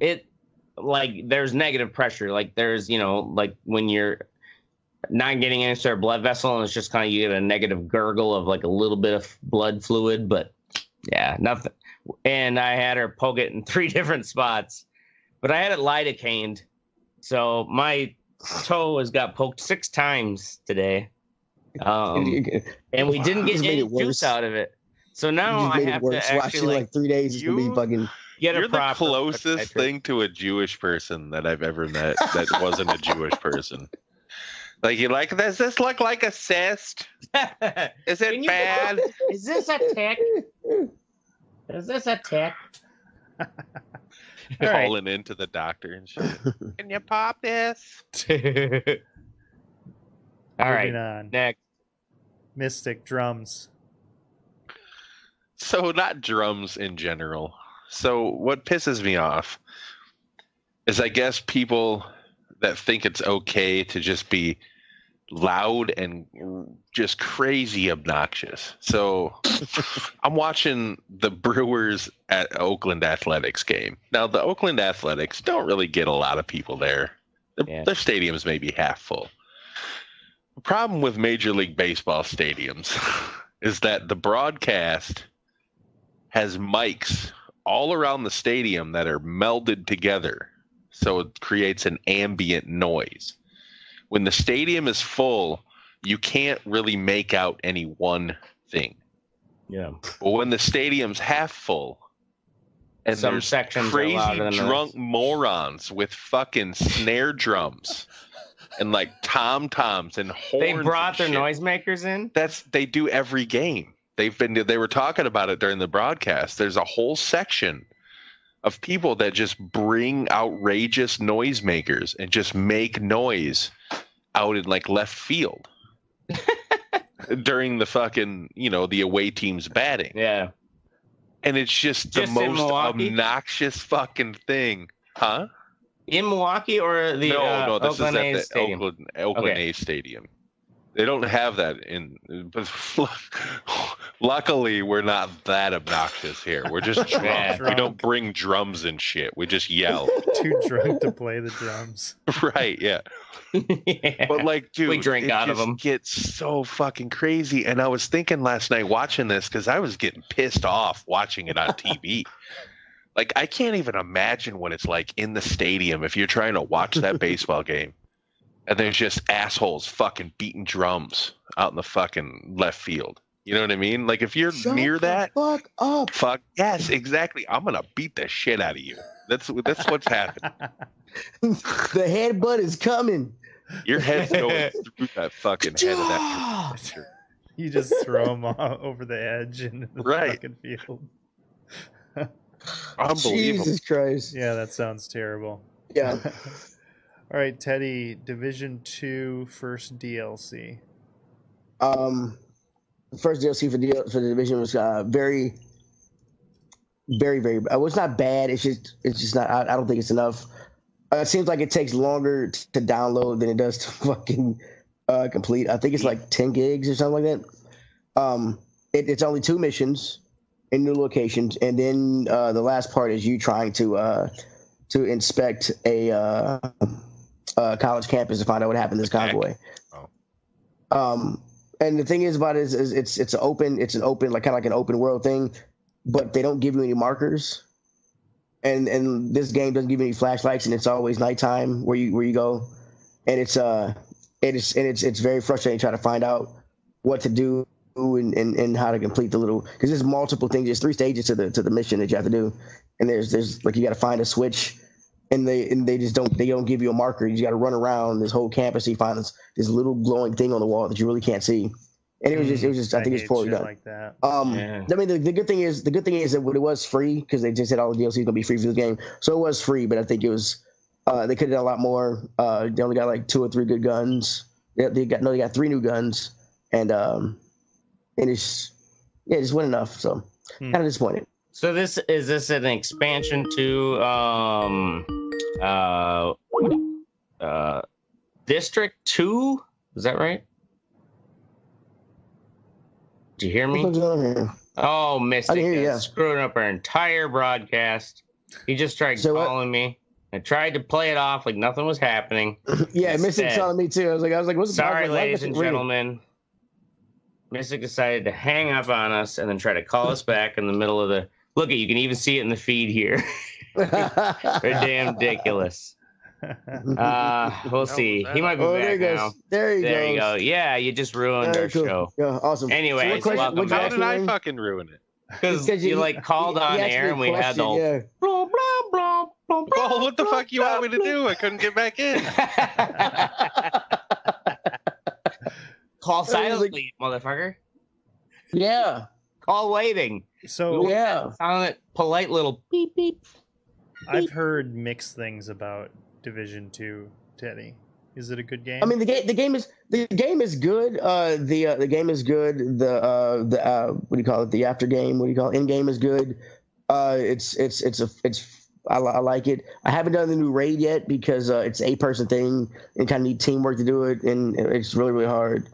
there's negative pressure. Like there's, like when you're not getting any sort of blood vessel, and it's just kind of, you get a negative gurgle of like a little bit of blood fluid, but yeah, nothing. And I had her poke it in 3 different spots, but I had it lidocained. So my toe has got poked 6 times today. And we didn't get any juice out of it. So now I have to actually
like 3 days. It's gonna be fucking.
You're the closest thing to a Jewish person that I've ever met that wasn't a Jewish person. Like, does this look like a cyst? Is it bad?
Is this a tick? Is this a tick?
Calling into the doctor and shit. Can you pop this?
All right.
On.
Next.
Mystic drums.
So not drums in general. So what pisses me off is, I guess, people that think it's okay to just be loud and just crazy obnoxious. So I'm watching the Brewers at Oakland Athletics game. Now, the Oakland Athletics don't really get a lot of people there. Their stadium's maybe half full. The problem with Major League Baseball stadiums is that the broadcast has mics all around the stadium that are melded together, so it creates an ambient noise. When the stadium is full, you can't really make out any one thing.
Yeah.
But when the stadium's half full, and
some
there's
sections
crazy drunk morons with fucking snare drums and like tom-toms and horns.
They brought their
shit.
Noisemakers in?
They do every game. They were talking about it during the broadcast. There's a whole section of people that just bring outrageous noisemakers and just make noise out in like left field during the fucking, the away team's batting.
Yeah.
And it's just the most obnoxious fucking thing. Huh?
In Milwaukee or the
No, this
Oakland
is at
A's
the
Stadium?
Oakland A's Stadium. They don't have that but luckily we're not that obnoxious here. We're just drunk. We don't bring drums and shit. We just yell.
Too drunk to play the drums.
Right, yeah. But like, dude,
we drink out of them.
It gets so fucking crazy. And I was thinking last night watching this, because I was getting pissed off watching it on TV. Like, I can't even imagine what it's like in the stadium if you're trying to watch that baseball game. And there's just assholes fucking beating drums out in the fucking left field. You know what I mean? Like, if you're near that,
fuck up.
Fuck yes, exactly. I'm gonna beat the shit out of you. That's what's happening.
The headbutt is coming.
Your head's going through that fucking head of that creature.
You just throw him over the edge into the fucking field.
Unbelievable.
Jesus Christ.
Yeah, that sounds terrible.
Yeah.
All right, Teddy, Division 2 first DLC.
The first DLC for the Division was very, very, very. It was not bad. It's just not. I don't think it's enough. It seems like it takes longer to download than it does to fucking complete. I think it's like 10 gigs or something like that. It's only 2 missions in new locations, and then the last part is you trying to inspect a college campus to find out what happened to this convoy. And the thing is about it is it's an open like kind of like an open world thing, but they don't give you any markers, and this game doesn't give you any flashlights, and it's always nighttime where you go, and it's very frustrating trying to find out what to do and how to complete the little, because there's multiple things. There's 3 stages to the mission that you have to do, and there's like you got to find a switch. And they just don't give you a marker. You just got to run around this whole campus. You find this little glowing thing on the wall that you really can't see. And it was just I think it's poorly done.
Like that.
I mean the good thing is that when it was free, because they just said all the DLC is gonna be free for the game, so it was free. But I think it was they could have done a lot more. They only got like 2 or 3 good guns. They got 3 new guns, and it just wasn't enough. So kind of disappointed.
So is this an expansion to District 2? Is that right? Did you hear me? Oh, Mystic screwing up our entire broadcast. He just tried calling me. I tried to play it off like nothing was happening.
Yeah, Mystic calling me too. I was like, what's the
sorry, ladies and gentlemen. Mystic decided to hang up on us and then try to call us back in the middle of the. Look, you can even see it in the feed here. They're damn ridiculous. We'll see. He might be back now.
There you go.
Yeah, you just ruined our show.
Yeah, awesome.
Anyways, welcome
How
back.
did I fucking ruin it?
Because you like called on air and we had the whole blah, blah, blah, blah, blah,
well, what the fuck you want me to do? I couldn't get back in.
Call silently, motherfucker.
Yeah.
Call waiting.
So
yeah,
silent, polite little beep beep.
I've heard mixed things about Division 2, Teddy. Is it a good game?
I mean, the game is good. The game is good. The what do you call it? The after game. What do you call it? In game is good. I like it. I haven't done the new raid yet because it's an 8-person thing and kind of need teamwork to do it, and it's really, really hard.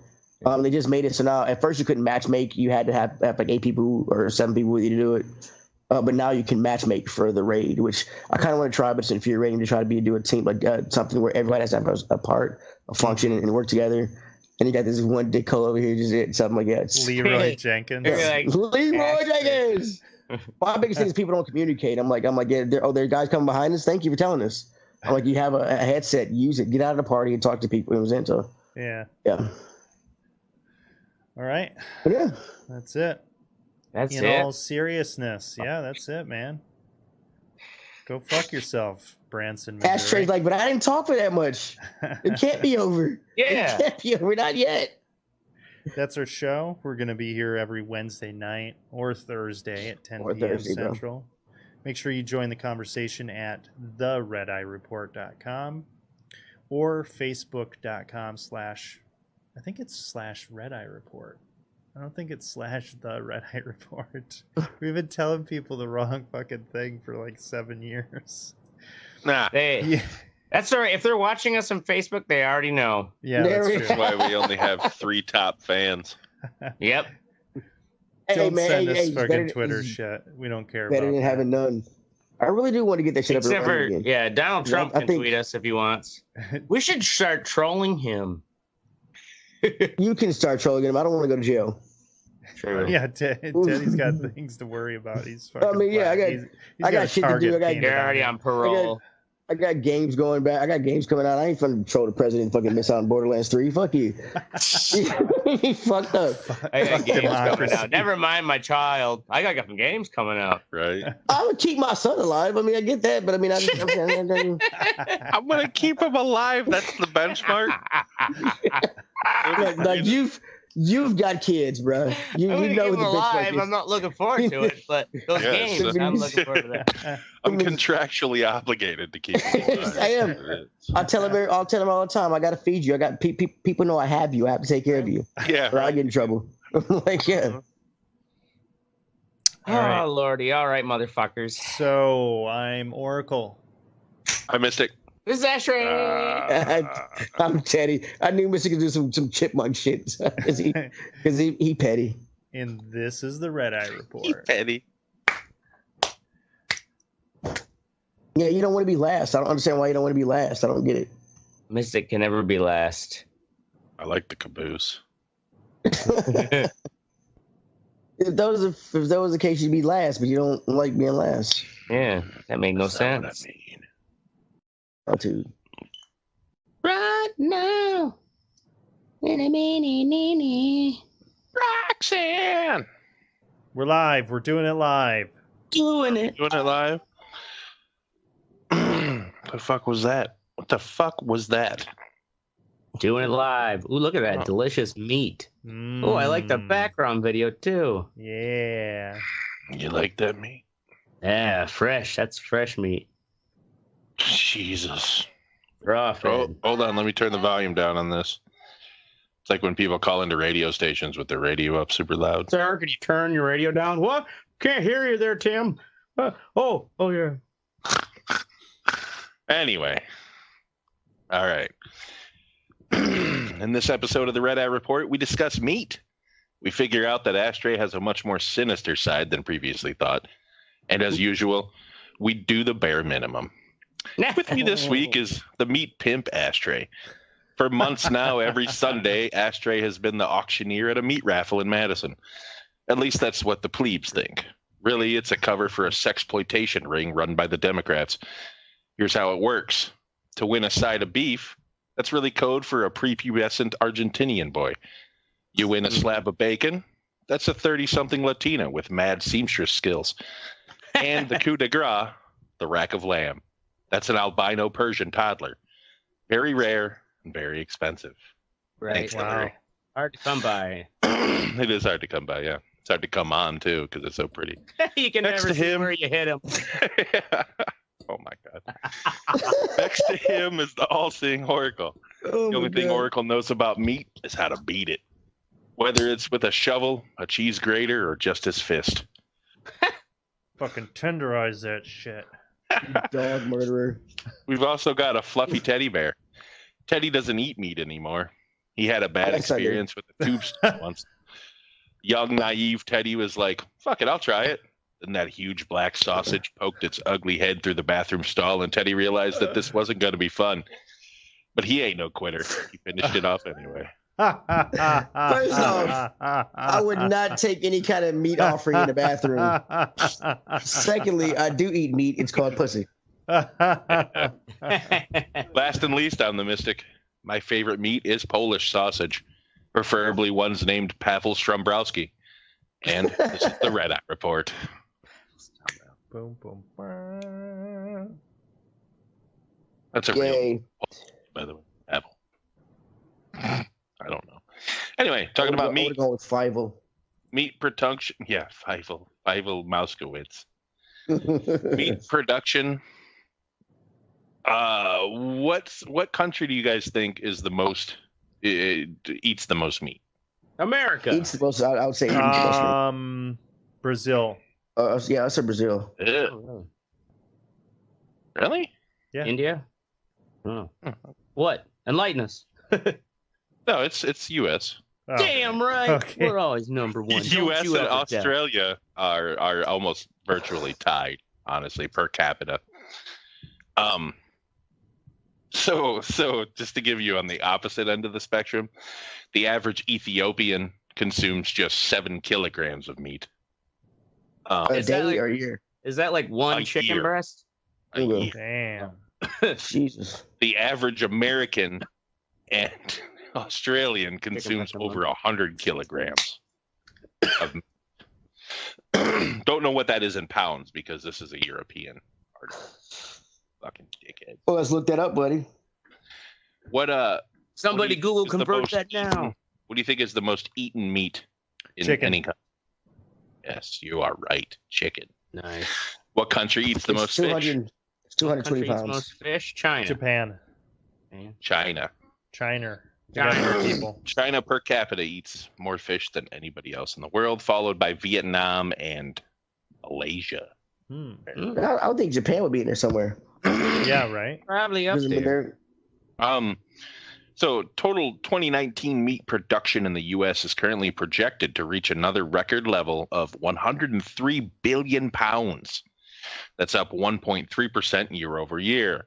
They just made it so now at first you couldn't match make. You had to have like 8 people or 7 people with you to do it. But now you can match make for the raid, which I kind of want to try, but it's infuriating to try to do a team like something where everybody has to have a part, a function, and work together. And you got this one dickhole over here just did something like that.
Leroy Jenkins.
Leroy Jenkins. My biggest thing is people don't communicate. I'm like, yeah, there are guys coming behind us. Thank you for telling us. I'm like, you have a headset, use it, get out of the party and talk to people. It was into.
Yeah. All right.
But yeah.
That's it.
That's
In
it.
all seriousness. Yeah, that's it, man. Go fuck yourself, Branson.
Ashtray's like, but I didn't talk for that much. It can't be over.
Yeah.
It can't be over. Not yet.
That's our show. We're going to be here every Wednesday night or Thursday at 10 p.m. Central. Bro. Make sure you join the conversation at theredeyereport.com or facebook.com/ I think it's /Red-Eye Report. I don't think it's /The Red-Eye Report. We've been telling people the wrong fucking thing for like 7 years.
Nah.
That's all right. If they're watching us on Facebook, they already know.
Yeah, that's true.
That's why we only have 3 top fans.
Yep.
Don't send us fucking Twitter shit. We don't care about
better than having none. I really do want to get that shit
Except
up and
for, yeah, Donald Trump can tweet us if he wants. We should start trolling him.
You can start trolling him. I don't want to go to jail.
True.
Yeah, Teddy's got things to worry about. He's fucking
I mean, yeah, I got shit to do.
You're already on parole.
I got games going back. I got games coming out. I ain't finna troll the president and fucking miss out on Borderlands 3. Fuck you. He fucked up.
I got games coming out. Never mind my child. I got some games coming out.
Right.
I'm gonna keep my son alive. I mean, I get that, but I mean,
I'm gonna keep him alive. That's the benchmark.
like you've got kids, bro. You know
the
benchmark is.
I'm not looking forward to it, but those games, I'm looking forward to that.
I'm contractually obligated to keep him alive.
I am. I'll tell him all the time. I gotta feed you. I got people know I have you. I have to take care of you.
Yeah.
Or I get in trouble. Like, yeah.
All right.
Oh lordy! All right, motherfuckers.
So I'm Oracle.
I missed it.
This is Ashtray.
I'm Teddy. I knew Mr. could do some chipmunk shit because he petty.
And this is the Red Eye Report.
He petty.
Yeah, you don't want to be last. I don't understand why you don't want to be last. I don't get it.
Mystic can never be last.
I like the caboose.
If that was the case, you'd be last, but you don't like being last.
Yeah, that made no
That's not
sense.
what I mean.
Oh, dude.
Right now.
Roxanne!
We're live. We're doing it live.
Doing it.
Doing it live? The fuck was that? What the fuck was that?
Doing it live. Ooh, look at that delicious meat. Oh, I like the background video too.
Yeah.
You like that meat?
Yeah, fresh. That's fresh meat.
Jesus.
Raw
Oh,
fed.
hold on. Let me turn the volume down on this. It's like when people call into radio stations with their radio up super loud.
Sir, can you turn your radio down? What? Can't hear you there, Tim. Oh, yeah.
Anyway. All right. In this episode of the Red Eye Report, we discuss meat. We figure out that Ashtray has a much more sinister side than previously thought. And as usual, we do the bare minimum. With me this week is the meat pimp Ashtray. For months now, every Sunday, Ashtray has been the auctioneer at a meat raffle in Madison. At least that's what the plebes think. Really, it's a cover for a sexploitation ring run by the Democrats. Here's how it works. To win a side of beef, that's really code for a prepubescent Argentinian boy. You win a slab of bacon, that's a 30-something Latina with mad seamstress skills. And the coup de grace, the rack of lamb. That's an albino Persian toddler. Very rare and very expensive.
Right.
Thanks, Hillary.
Hard to come by.
It is hard to come by, yeah. It's hard to come on, too, because it's so pretty.
You can
Next
never
to
see
him-
where you hit him.
Oh, my God. Next to him is the all-seeing Oracle.
Oh,
The only thing Oracle knows about meat is how to beat it. Whether it's with a shovel, a cheese grater, or just his fist.
Fucking tenderize that shit.
Dog murderer.
We've also got a fluffy teddy bear. Teddy doesn't eat meat anymore. He had a bad
Yes, I do.
experience with the tubes once. Young, naive Teddy was like, fuck it, I'll try it. Then that huge black sausage poked its ugly head through the bathroom stall, and Teddy realized that this wasn't going to be fun. But he ain't no quitter. He finished it off anyway.
First off, I would not take any kind of meat offering in the bathroom. Secondly, I do eat meat. It's called pussy.
Last and least, I'm the mystic. My favorite meat is Polish sausage, preferably ones named Pavel Strombrowski. And this is the Red Eye Report.
Boom, boom, boom.
That's a real,
Yay.
by the way. Pavel. I don't know. Anyway, talking about
I
meat.
would go with Fievel.
Meat production. Yeah, Fievel Mauskowitz. Meat production. What country do you guys think is the most eats the most meat?
America.
Eats the most. I would say eats the most meat.
Brazil.
Yeah, I said Brazil.
Ew. Really?
Yeah.
India? Oh. What? Enlighten us.
No, it's U.S.
Oh,
Damn right.
Okay.
We're always number one. Don't
U.S.
you
and
ever doubt.
Australia are almost virtually tied, honestly, per capita. So just to give you on the opposite end of the spectrum, the average Ethiopian consumes just 7 kilograms of meat.
A
Is that
day
like-
or a year?
Is that like one
A
chicken
year.
breast?
A year.
Damn.
Jesus.
The average American and Australian consumes over 100 kilograms of meat. Don't know what that is in pounds because this is a European article. Fucking dickhead.
Well, let's look that up, buddy.
What
Somebody Google convert that now.
What do you think is the most eaten meat in
Chicken.
any country? Yes, you are right. Chicken.
Nice.
What country eats the most fish?
It's 220
Country eats
pounds.
most fish? China.
Japan.
China.
China.
China.
People.
China per capita eats more fish than anybody else in the world, followed by Vietnam and Malaysia.
I would think Japan would be in there somewhere.
Yeah, right.
Probably up there.
So total 2019 meat production in the U.S. is currently projected to reach another record level of 103 billion pounds. That's up 1.3% year over year.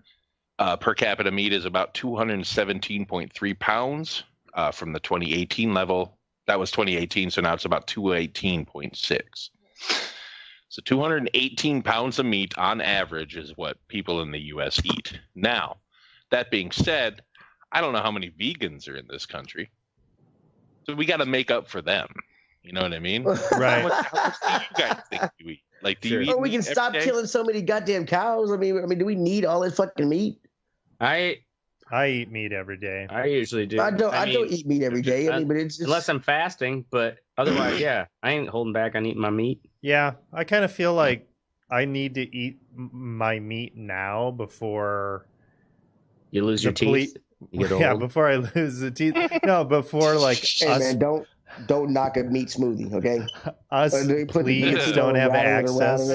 Per capita meat is about 217.3 pounds from the 2018 level. That was 2018, so now it's about 218.6. So 218 pounds of meat on average is what people in the U.S. eat. Now, that being said, I don't know how many vegans are in this country. So we got to make up for them. You know what I mean?
Right.
How much do you guys think you eat? Like, do you eat
Or we can
meat every
stop
day?
killing so many goddamn cows. I mean, do we need all this fucking meat?
I eat meat every day.
I usually do.
I don't eat meat every day. I mean, but it's just...
unless I'm fasting, but otherwise, yeah, I ain't holding back on eating my meat.
Yeah, I kind of feel like I need to eat my meat now before
You lose your teeth. You get old.
Yeah, before I lose the teeth. No, before like
Hey
us,
man, don't knock a meat smoothie, okay?
us please don't have
access.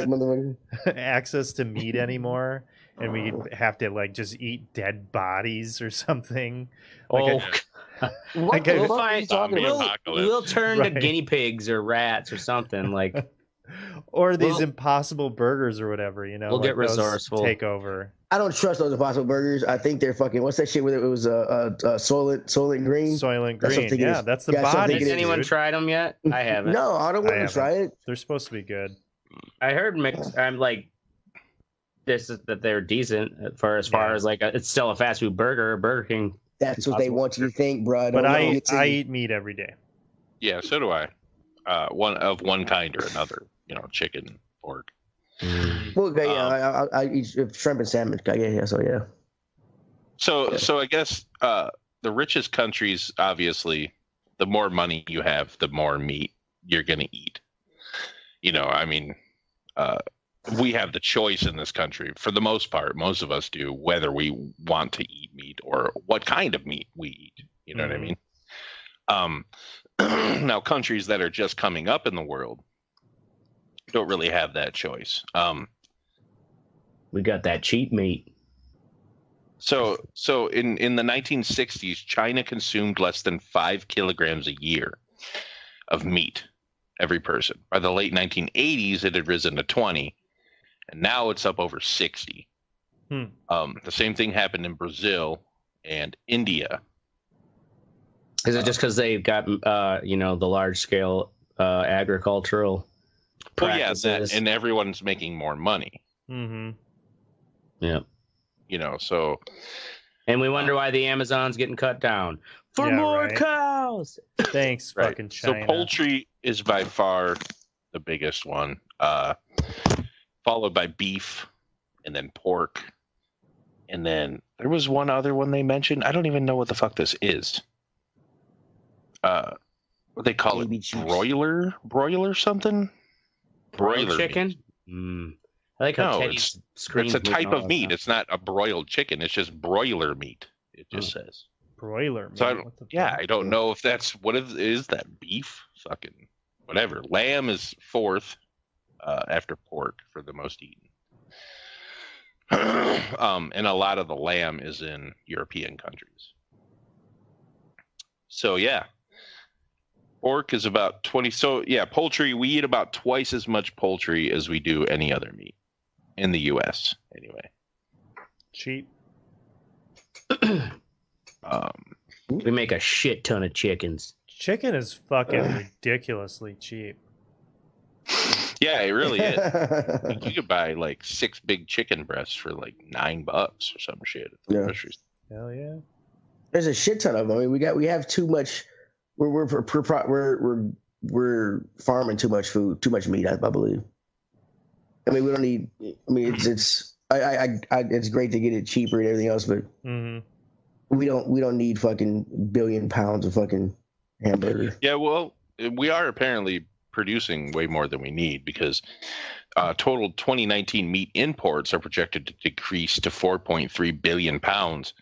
access to meat anymore, and we have to like just eat dead bodies or something. Like
What
Okay.
the fuck are you talking about?
We'll turn to
Right.
guinea pigs or rats or something like.
or these impossible burgers or whatever, you know.
We'll get
those
resourceful.
Take over.
I don't trust those Impossible Burgers. I think they're fucking. What's that shit? Where it was Soylent Green.
Soylent
That's what
Green.
I'm thinking
Yeah,
is-
that's the
yeah, that's what I'm
body.
thinking
Has
is,
anyone
dude.
tried them yet? I haven't.
No, I don't
I
want to
haven't.
try it.
They're supposed to be good.
I heard mixed. I'm like, that they're decent for as far as like it's still a fast food burger. Burger King.
That's what they want you to think, bro.
But I eat meat every day.
Yeah, so do I. One kind or another. You know, chicken, pork.
Well, okay, yeah, I eat shrimp and salmon. Yeah, so yeah.
So I guess the richest countries, obviously, the more money you have, the more meat you're going to eat. You know, I mean, we have the choice in this country, for the most part, most of us do, whether we want to eat meat or what kind of meat we eat. You know what I mean? Now, countries that are just coming up in the world don't really have that choice.
We got that cheap meat.
So in the 1960s, China consumed less than 5 kilograms a year of meat, every person. By the late 1980s, it had risen to 20, and now it's up over 60. The same thing happened in Brazil and India.
Is it just because they've got the large scale agricultural practices?
Well, yeah, and everyone's making more money.
Mm-hmm.
Yeah.
You know, so.
And we wonder why the Amazon's getting cut down for more cows.
Thanks, fucking China.
So poultry is by far the biggest one, followed by beef, and then pork, and then there was one other one they mentioned. I don't even know what the fuck this is. What they call it? Broiler something?
Broiler chicken. I like how
it's a type of meat. It's not a broiled chicken. It's just broiler meat. It just says
broiler meat.
So I don't know if that's what is that beef. Fucking whatever. Lamb is fourth after pork for the most eaten. And a lot of the lamb is in European countries. So yeah. Pork is about 20. So yeah, poultry, we eat about twice as much poultry as we do any other meat in the U.S. anyway.
Cheap.
We make a shit ton of chickens.
Chicken is fucking ridiculously cheap.
Yeah, it really is. Like, you could buy like 6 big chicken breasts for like $9 or some shit.
Yeah.
Hell yeah.
There's a shit ton of them. I mean, we have too much. We're farming too much food, too much meat. I believe. I mean, we don't need. I mean, it's great to get it cheaper and everything else, but we don't need fucking billion pounds of fucking hamburger.
Yeah, well, we are apparently producing way more than we need because total 2019 meat imports are projected to decrease to 4.3 billion pounds,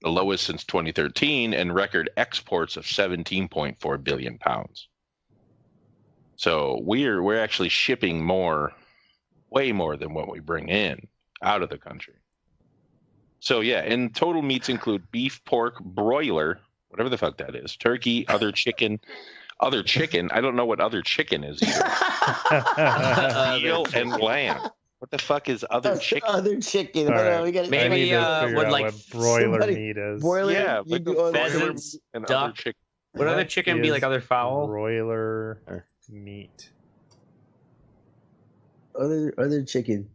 the lowest since 2013, and record exports of 17.4 billion pounds. So we're actually shipping more, way more than what we bring in out of the country. So yeah, and total meats include beef, pork, broiler, whatever the fuck that is, turkey, other chicken. I don't know what other chicken is either. Veal and lamb. What the fuck is other chicken?
Other chicken.
Right.
Maybe
what broiler meat is.
Broiler,
yeah, like the
pheasants,
and
duck.
other chicken.
Would other chicken be like other fowl?
Broiler meat.
Other chicken.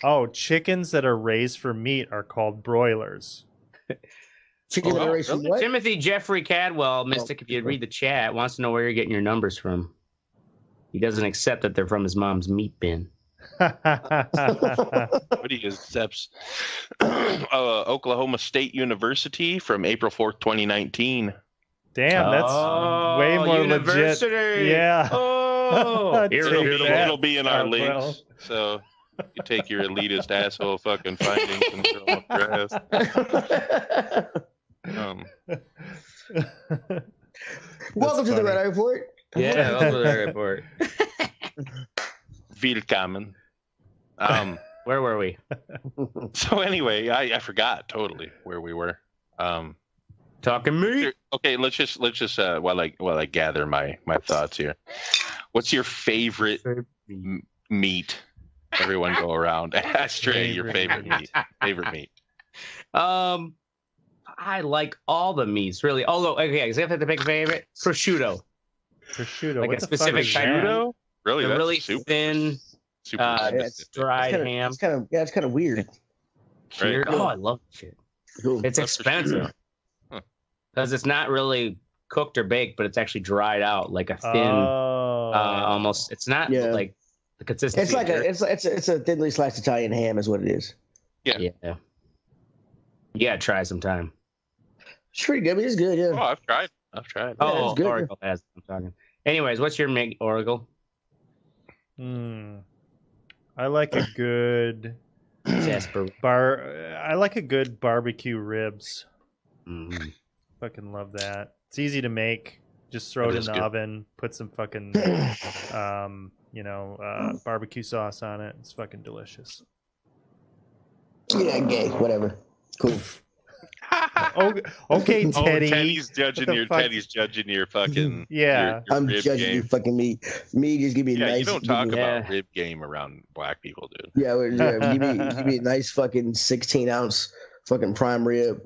Oh, chickens that are raised for meat are called broilers.
Chicken that are raised from what?
Timothy Jeffrey Cadwell, Mystic, if you read the chat, wants to know where you're getting your numbers from. He doesn't accept that they're from his mom's meat bin.
What he accepts Oklahoma State University from April 4th, 2019.
Damn, that's way more
university.
legit. Yeah.
Oh,
it'll be in our links. So you take your elitist asshole fucking findings and throw them up your ass.
Welcome to the Red Eye Report.
Yeah, welcome to the Red Eye Report.
Willkommen.
Where were we?
So anyway, I forgot totally where we were.
Talking meat.
Okay, let's just while I gather my thoughts here. What's your favorite meat? Everyone go around. Ask Trey your favorite meat. Favorite meat.
I like all the meats, really. Although, okay, because I have to pick a favorite. Prosciutto.
Like
a specific kind of
Really,
the really thin,
super
dried ham.
It's kind of weird.
Right.
Oh, I love that shit.
Cool.
It's expensive because it's not really cooked or baked, but it's actually dried out like a thin, almost. It's not like the consistency.
It's like it's a thinly sliced Italian ham, is what it is.
Yeah.
You gotta try sometime.
It's pretty good. I mean, it's good. Yeah.
Oh, I've tried.
Oh,
it's good.
Oracle has. I'm talking. Anyways, what's your Oracle?
I like a good I like a good barbecue ribs. Fucking love that. It's easy to make. Just throw it in the oven. Put some fucking barbecue sauce on it. It's fucking delicious.
Yeah, gay. Whatever. Cool.
Okay, Teddy.
Teddy's judging your fucking
I'm judging
game.
you fucking meat. Me just give me a nice.
You don't talk about rib game around black people, dude.
Yeah, give me a nice fucking 16-ounce fucking prime rib,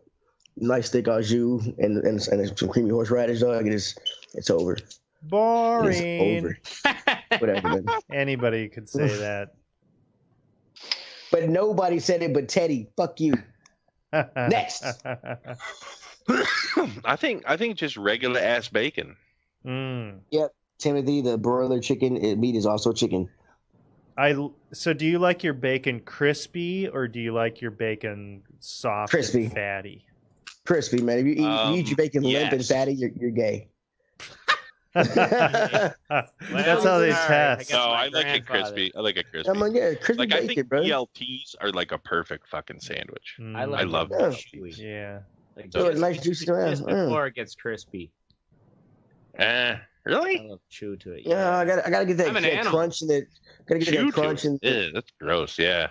nice thick au jus, and some creamy horseradish, dog. It's over.
Boring.
It's over. Whatever. Man.
Anybody could say that.
But nobody said it but Teddy. Fuck you. Next.
I think just regular ass bacon.
Yep, Timothy, the broiler chicken meat is also chicken.
So do you like your bacon crispy or do you like your bacon soft
crispy
and fatty?
Crispy, man. If you eat your bacon limp and fatty, you're gay.
That's how they test.
No, I like it crispy.
I'm like, crispy bacon,
I think
bro.
BLTs are like a perfect fucking sandwich.
I
love
BLTs.
Yeah.
Like
nice juicy around.
Just before it gets crispy.
Really?
I love chew to it.
Yeah, I gotta get that crunch in it. Gotta get that crunch in it.
That's gross. Yeah,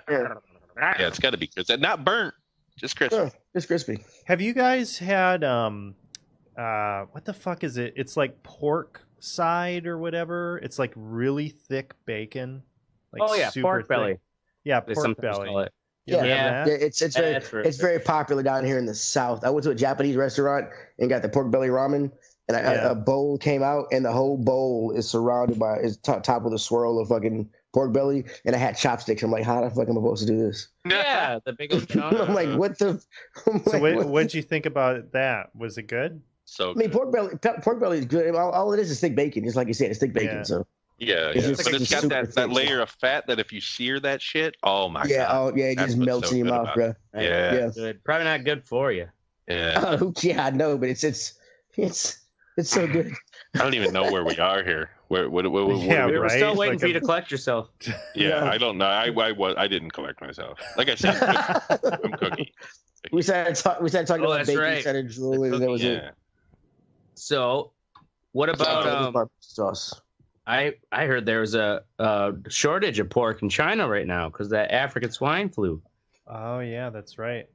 it's got to be crispy. Not burnt, just crispy.
Yeah, just crispy.
Have you guys had what the fuck is it? It's like pork side or whatever. It's like really thick bacon. Like
pork belly.
Yeah, pork belly.
Yeah, it's very popular down here in the South. I went to a Japanese restaurant and got the pork belly ramen, and a bowl came out, and the whole bowl is surrounded by top with a swirl of fucking pork belly, and I had chopsticks. I'm like, how the fuck am I supposed to do this?
Yeah, the big old chunk.
I'm like, what the?
So what'd you think about that? Was it good?
So
I mean, pork belly is good. All it is thick bacon. Just like you said, it's thick bacon.
Yeah.
So
yeah,
It's
yeah.
just
But it's got
super
that
thick,
layer of fat that if you sear that shit, oh my god.
oh yeah, it
That's
just
what's
melts
so
in your
good
mouth,
about
bro.
Yeah.
Yeah.
Good. Probably not good for you.
Yeah.
Yeah, I know, but it's so good.
I don't even know where we are here. What
Yeah,
We were
right?
still waiting
Like
for you to collect yourself.
Yeah, I don't know. I didn't collect myself. Like I said, I'm cooking.
We started talking about
that's
bacon,
right.
started drooling, and that was it.
Yeah.
So, what about
Barbecue sauce.
I heard there was a shortage of pork in China right now because that African swine flu.
Oh yeah, that's right.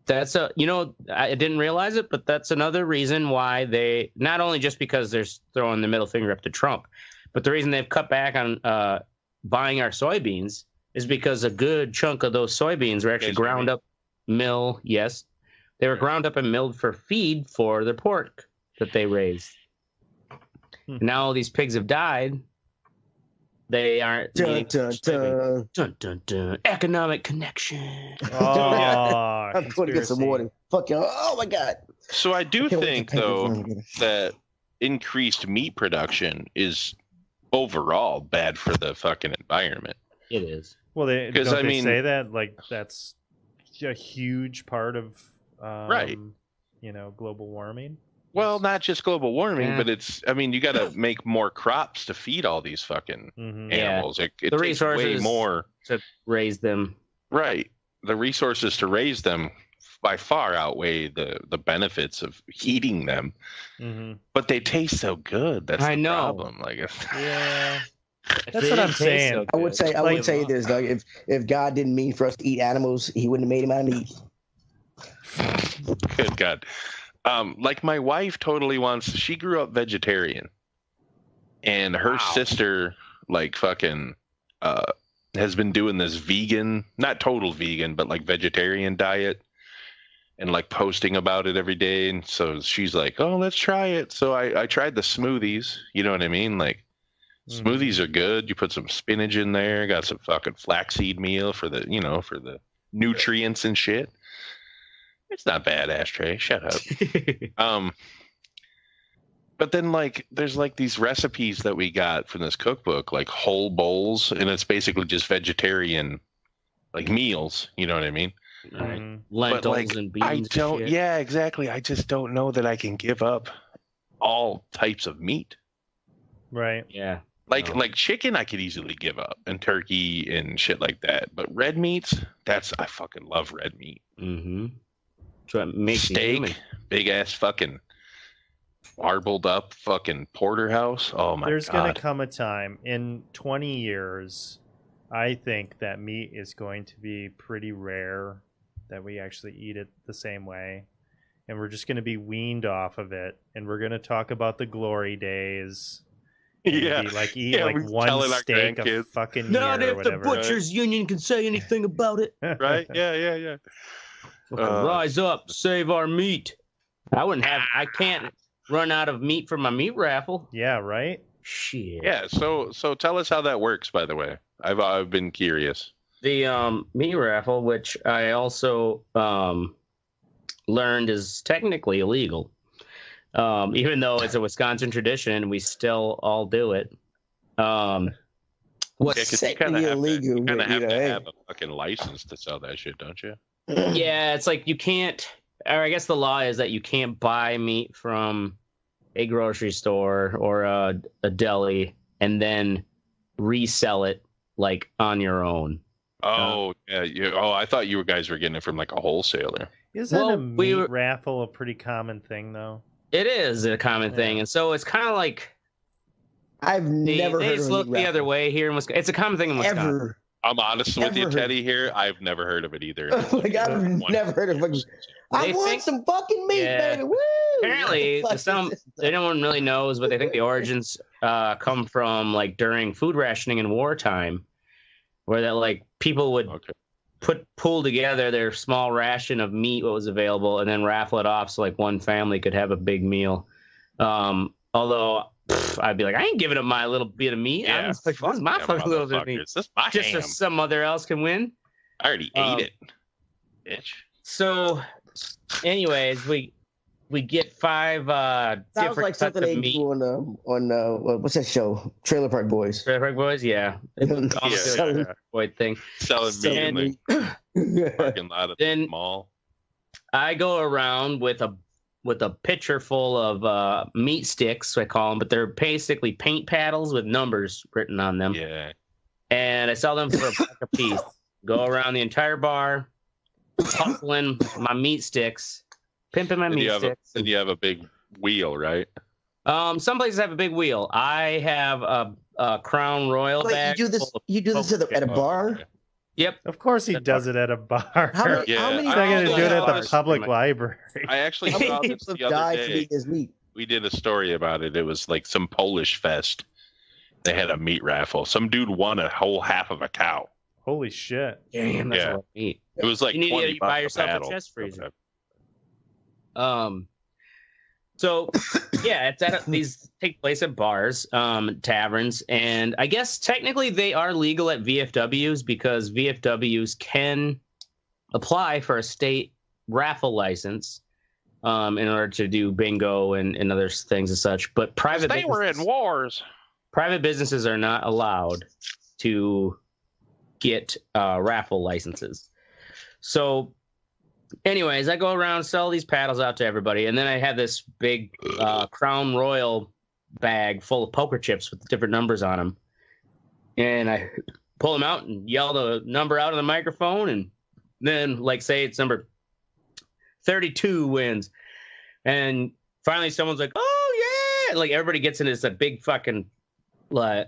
That's I didn't realize it, but that's another reason why they, not only just because they're throwing the middle finger up to Trump, but the reason they've cut back on buying our soybeans is because a good chunk of those soybeans were actually ground up mill. Yes, they were ground up and milled for feed for their pork that they raised. Now all these pigs have died. They aren't.
Dun, dun, dun.
Dun, dun, dun. Economic connection.
Oh,
I'm going to get some water. Fuck you. Oh my god.
So I do
Can't wait to
think
paint
though
this one.
that increased meat production is overall bad for the fucking environment.
It is.
Well, they
'Cause,
don't
I
they
mean-
say that like that's a huge part of
Right.
global warming.
Well, not just global warming,
Yeah.
but you got to make more crops to feed all these fucking
Mm-hmm.
animals. It
The
takes way
resources-
more.
To raise them.
Right. The resources to raise them by far outweigh the benefits of eating them,
Mm-hmm.
but they taste so good. That's
I
the
know.
problem. Like,
Yeah,
They
that's what I'm
didn't taste
saying.
so
I would
good.
say
Like-
this, Doug. If God didn't mean for us to eat animals, He wouldn't have made him out of meat.
good God. Like my wife totally wants. She grew up vegetarian, and her sister like fucking has been doing this vegan, not total vegan, but like vegetarian diet, and like posting about it every day. And so she's like, "Oh, let's try it." So I tried the smoothies. You know what I mean? Like smoothies are good. You put some spinach in there. Got some fucking flaxseed meal for the for the nutrients and shit. It's not bad, Ashtray. Shut up. But then like there's like these recipes that we got from this cookbook, like whole bowls, and it's basically just vegetarian like meals. You know what I mean?
Right.
Mhm.
Lentils
But like
and beans.
I
and
don't.
shit.
Yeah, exactly. I just don't know that I can give up all types of meat.
Right.
Yeah.
Like
No.
like chicken, I could easily give up, and turkey and shit like that. But red meats, I fucking love red meat.
Mm-hmm. So it makes you human.
Steak, big ass fucking marbled up fucking porterhouse. Oh my
There's
god.
going to come a time in 20 years, I think that meat is going to be pretty rare that we actually eat it the same way. And we're just going to be weaned off of it. And we're going to talk about the glory days. And
Yeah.
be like eat
Yeah,
like
we're
one
telling our
steak a
grandkids.
fucking
Not
year or
if the
whatever.
butchers union can say anything about it.
Right? Yeah.
Rise up, save our meat. I can't run out of meat for my meat raffle.
Yeah, right?
Shit.
Yeah, so tell us how that works, by the way. I've been curious.
The meat raffle, which I also learned is technically illegal. Even though it's a Wisconsin tradition, we still all do it.
What's
Yeah, 'cause you kind of have
illegal?
to
but,
have a fucking license to sell that shit, don't you?
Yeah, it's like you can't, or I guess the law is that you can't buy meat from a grocery store or a deli and then resell it like on your own.
Oh, yeah. I thought you guys were getting it from like a wholesaler.
Isn't
Well,
a
we
meat
were-
raffle a pretty common thing, though?
It is a common thing,
Yeah.
and so it's kind of like
I've
they
never heard
just
of a
look
meat
the
raffle.
other way here in Wisconsin. It's a common thing in Wisconsin.
Ever.
I'm honest with you,
Never heard.
Teddy. Here, I've never heard of it either.
Like I've never heard of fucking. I
They
want
think-
some fucking meat,
Yeah.
baby. Woo!
Apparently,
Fuck
some
this.
no one really knows, but they think the origins come from like during food rationing in wartime, where that like people would
Okay.
pull together their small ration of meat, what was available, and then raffle it off so like one family could have a big meal. Although I'd be like, I ain't giving up my little bit of meat.
Yeah,
This is my fucking little bit of meat.
This is my
Just
ham.
so some other else can win.
I already ate it, bitch.
So, anyways, we get 5
Sounds
different
like something
cuts
they
of meat.
do on what's that show? Trailer Park Boys.
Trailer Park Boys, yeah. Boy thing.
Selling meat in the parking lot of the mall.
I go around with a pitcher full of meat sticks, I call them, but they're basically paint paddles with numbers written on them.
Yeah.
And I sell them for $1 a piece. Go around the entire bar, hustling my meat sticks, pimping my meat sticks.
And you have a big wheel, right?
Some places have a big wheel. I have a Crown Royal bag.
You do this at a bar?
Okay.
Yep.
Of course he does it at a bar.
How many
He's not going to do it at the public library.
I actually saw this the other day. We did a story about it. It was like some Polish fest. They had a meat raffle. Some dude won a whole half of a cow.
Holy shit.
Damn, that's a lot of meat.
It was like
you buy yourself a chest freezer. So yeah, these take place at bars, taverns, and I guess technically they are legal at VFWs because VFWs can apply for a state raffle license in order to do bingo and other things and such. But
they were in wars.
Private businesses are not allowed to get raffle licenses. So anyways, I go around, sell these paddles out to everybody, and then I have this big Crown Royal bag full of poker chips with different numbers on them. And I pull them out and yell the number out on the microphone, and then, like, say it's number 32 wins. And finally someone's like, oh, yeah! Like, everybody gets into this big fucking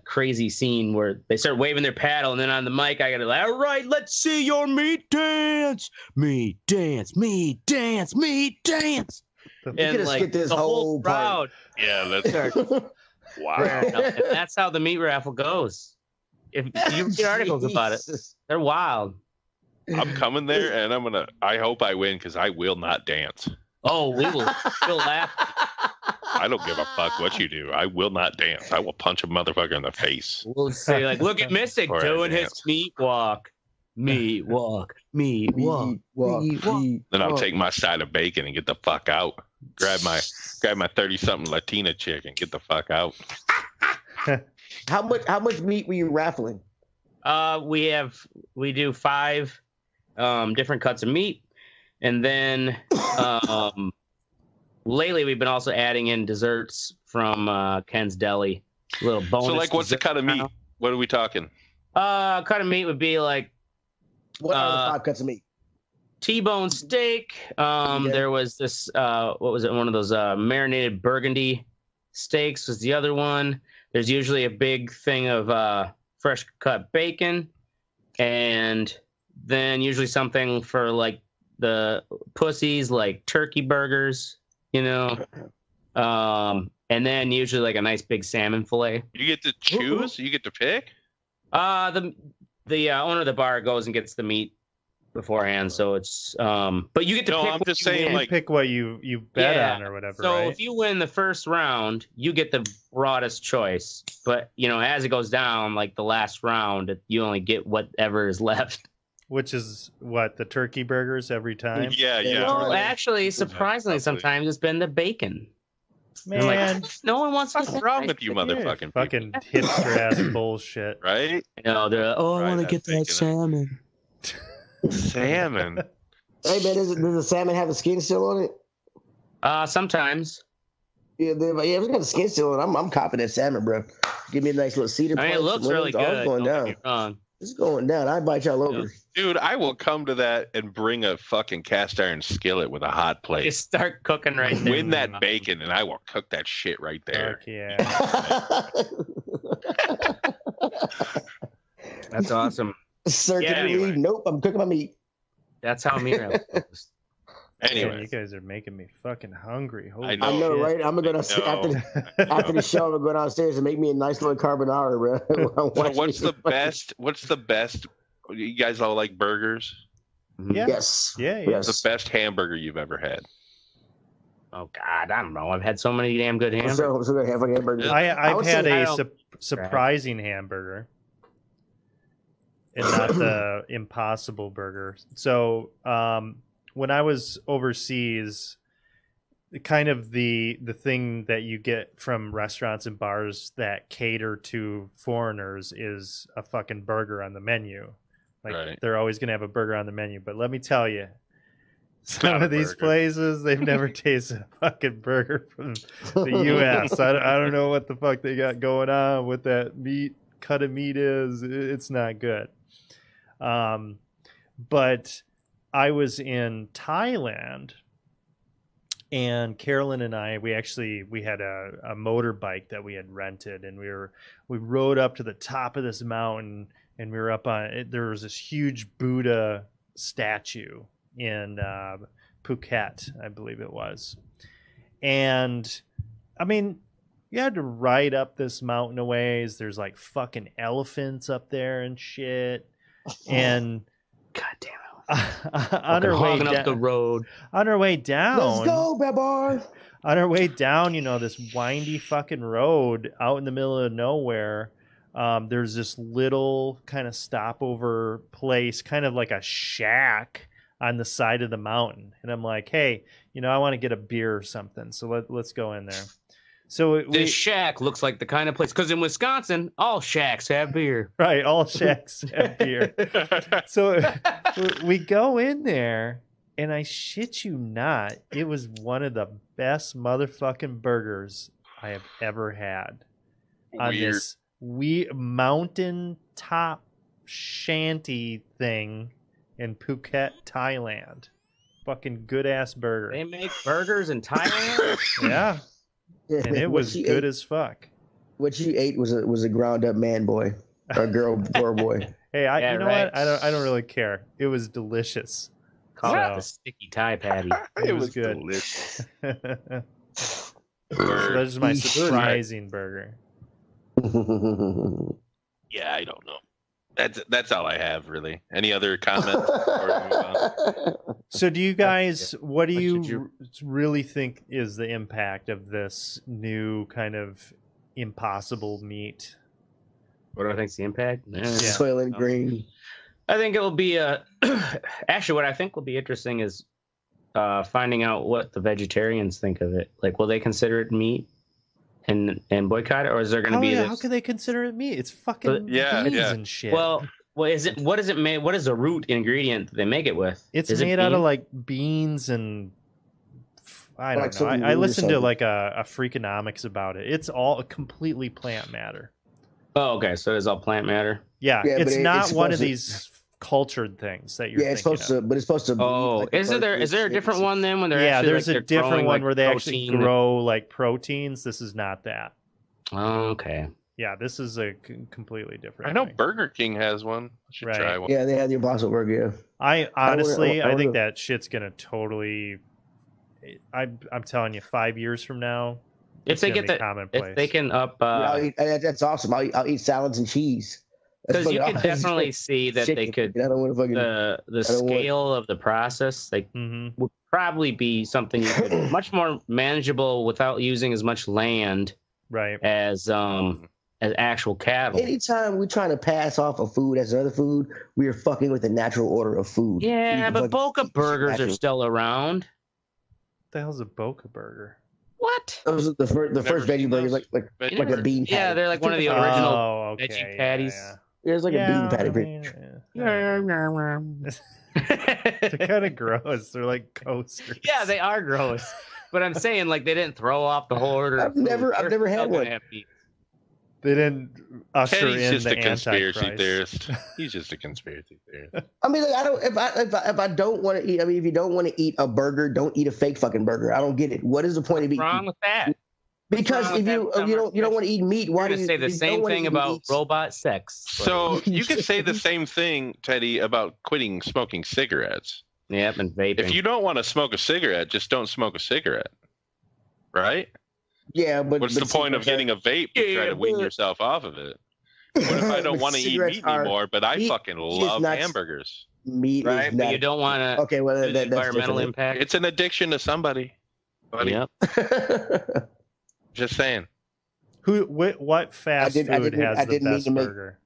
crazy scene where they start waving their paddle, and then on the mic I gotta like, all right, let's see your meat dance, meat dance, meat dance, meat dance.
And like this
the whole crowd.
Yeah, that's wow.
And that's how the meat raffle goes. If you read articles about it, they're wild.
I'm coming there, and I hope I win because I will not dance.
Oh, we'll laugh.
I don't give a fuck what you do. I will not dance. I will punch a motherfucker in the face.
We'll say, like, look at Mystic doing his meat walk. Meat walk. Meat walk. Meat walk.
Then I'll take my side of bacon and get the fuck out. Grab my 30-something Latina chick and get the fuck out.
How much meat were you raffling?
We do 5 different cuts of meat, and then lately we've been also adding in desserts from Ken's Deli. A little bonus.
So, like, what's the cut of meat? What are we talking?
Cut of meat would be like.
What are the 5 cuts of meat?
T-bone steak. There was this. What was it? One of those marinated burgundy steaks was the other one. There's usually a big thing of fresh cut bacon, and then usually something for like the pussies, like turkey burgers, you know. And then usually like a nice big salmon fillet.
You get to choose. You get to pick.
The owner of the bar goes and gets the meat beforehand, so it's but you get to pick.
I'm just saying, like,
pick what you bet on or whatever.
So
right?
if you win the first round, you get the broadest choice. But you know, as it goes down, like the last round, you only get whatever is left.
Which is what, the turkey burgers every time?
Yeah.
Well, actually, surprisingly, sometimes it's been the bacon.
Man,
like, no one wants to.
What's wrong with you, motherfucking
fucking hipster ass bullshit,
right?
No, they're I want to get that salmon.
Salmon.
Hey man, does the salmon have the skin still on it?
Sometimes.
Yeah, if it's got the skin still on it, I'm copping that salmon, bro. Give me a nice little cedar.
I mean, it looks really good.
It's going down. It's going down. I invite y'all over.
Dude, I will come to that and bring a fucking cast iron skillet with a hot plate.
Just start cooking right there.
Win that bacon, and I will cook that shit right there.
Fuck yeah.
That's awesome.
Anyway. Nope, I'm cooking my meat.
That's how meat goes.
Anyway,
man, you guys are making me fucking hungry.
I know, right? I'm gonna after the show, I'm gonna go downstairs and make me a nice little carbonara, bro.
So what's the best? What's the best? You guys all like burgers?
Yeah.
Yes.
Yeah.
Yes.
The best hamburger you've ever had?
Oh God, I don't know. I've had so many damn good hamburgers.
So have a hamburger.
I've had a surprising hamburger, and not the Impossible Burger. So when I was overseas, kind of the thing that you get from restaurants and bars that cater to foreigners is a fucking burger on the menu. Like they're always gonna have a burger on the menu. But let me tell you, some of these places, they've never tasted a fucking burger from the U.S. I don't know what the fuck they got going on with that cut of meat is. It's not good. But I was in Thailand, and Carolyn and I, we had a motorbike that we had rented, and we rode up to the top of this mountain, and we were up on it. There was this huge Buddha statue in Phuket, I believe it was. And I mean, you had to ride up this mountain a ways. There's like fucking elephants up there and shit. And
God damn it.
On our way
up the road.
On our way down.
Let's go, baby.
On our way down, this windy fucking road out in the middle of nowhere. There's this little kind of stopover place, kind of like a shack on the side of the mountain. And I'm like, hey, I want to get a beer or something. So let's go in there. So
this shack looks like the kind of place, because in Wisconsin, all shacks have beer.
Right, all shacks have beer. So we go in there, and I shit you not, it was one of the best motherfucking burgers I have ever had. On this mountain top shanty thing in Phuket, Thailand. Fucking good ass burger.
They make burgers in Thailand?
Yeah. And it was good as fuck.
What you ate was a ground up man boy or girl boy.
Hey, you know what? I don't really care. It was delicious.
Call it the sticky Thai patty.
It was good.
Delicious.
So that's my surprising burger.
Yeah, I don't know. That's all I have, really. Any other comments before we move on?
So do you guys, what do you really think is the impact of this new kind of impossible meat?
What do I think's the impact?
Yeah. Soylent Green.
I think it will be actually what I think will be interesting is finding out what the vegetarians think of it. Like, will they consider it meat and boycott it, or is there going to be
how can they consider it meat? It's fucking beans and shit.
Well, what is it? What is it made? What is the root ingredient that they make it with?
It's made out of like beans and I don't know. I listened to like a Freakonomics about it. It's all completely plant matter.
Oh, okay. So it's all plant matter.
Yeah, it's not one of these cultured things that you're.
Yeah, it's supposed to, but it's supposed to.
Oh, like is there a different one then when they're actually
there's a different one where they actually grow like proteins. This is not that.
Oh, okay.
Yeah, this is a completely different.
I know
thing.
Burger King has one. I should try one.
Yeah, they have the Impossible Burger. Yeah.
I honestly, I think that shit's gonna totally. I'm telling you, 5 years from now,
if they get that, if they can up,
that's awesome. I'll eat salads and cheese.
Because you could definitely see that they could.
I don't want to fucking.
The scale of the process, would probably be something you could much more manageable without using as much land,
right?
As actual cattle.
Anytime we're trying to pass off a food as another food, we are fucking with the natural order of food.
Yeah, but Boca burgers are still around.
What the hell's a Boca burger?
What?
Those are the first veggie burgers, like a bean patty.
Yeah, they're like one of the original veggie patties.
Yeah, it's like a bean patty.
They're kind of gross. They're like coasters.
Yeah, they are gross. But I'm saying, like, they didn't throw off the whole order.
I've never had one.
They didn't usher
Teddy's
in
just
the
a conspiracy
Antichrist.
theorist. He's just a conspiracy theorist.
I mean, like, I don't. If I don't want to eat, I mean, if you don't want to eat a burger, don't eat a fake fucking burger. I don't get it. What is the point of eating?
What's wrong with that?
Because if you don't want to eat meat, why do you
say the same thing about robot sex?
So you could say the same thing, Teddy, about quitting smoking cigarettes.
Yep, and vaping.
If you don't want to smoke a cigarette, just don't smoke a cigarette, right?
Yeah, but
what's the point of getting a vape to try to wean yourself off of it? What if I don't want to eat meat anymore, but I fucking love hamburgers?
Meat,
right? But you don't want to.
Okay, well,
that's environmental impact.
It's an addiction to somebody. buddy.
Yep.
Just saying.
What fast food has the best burger?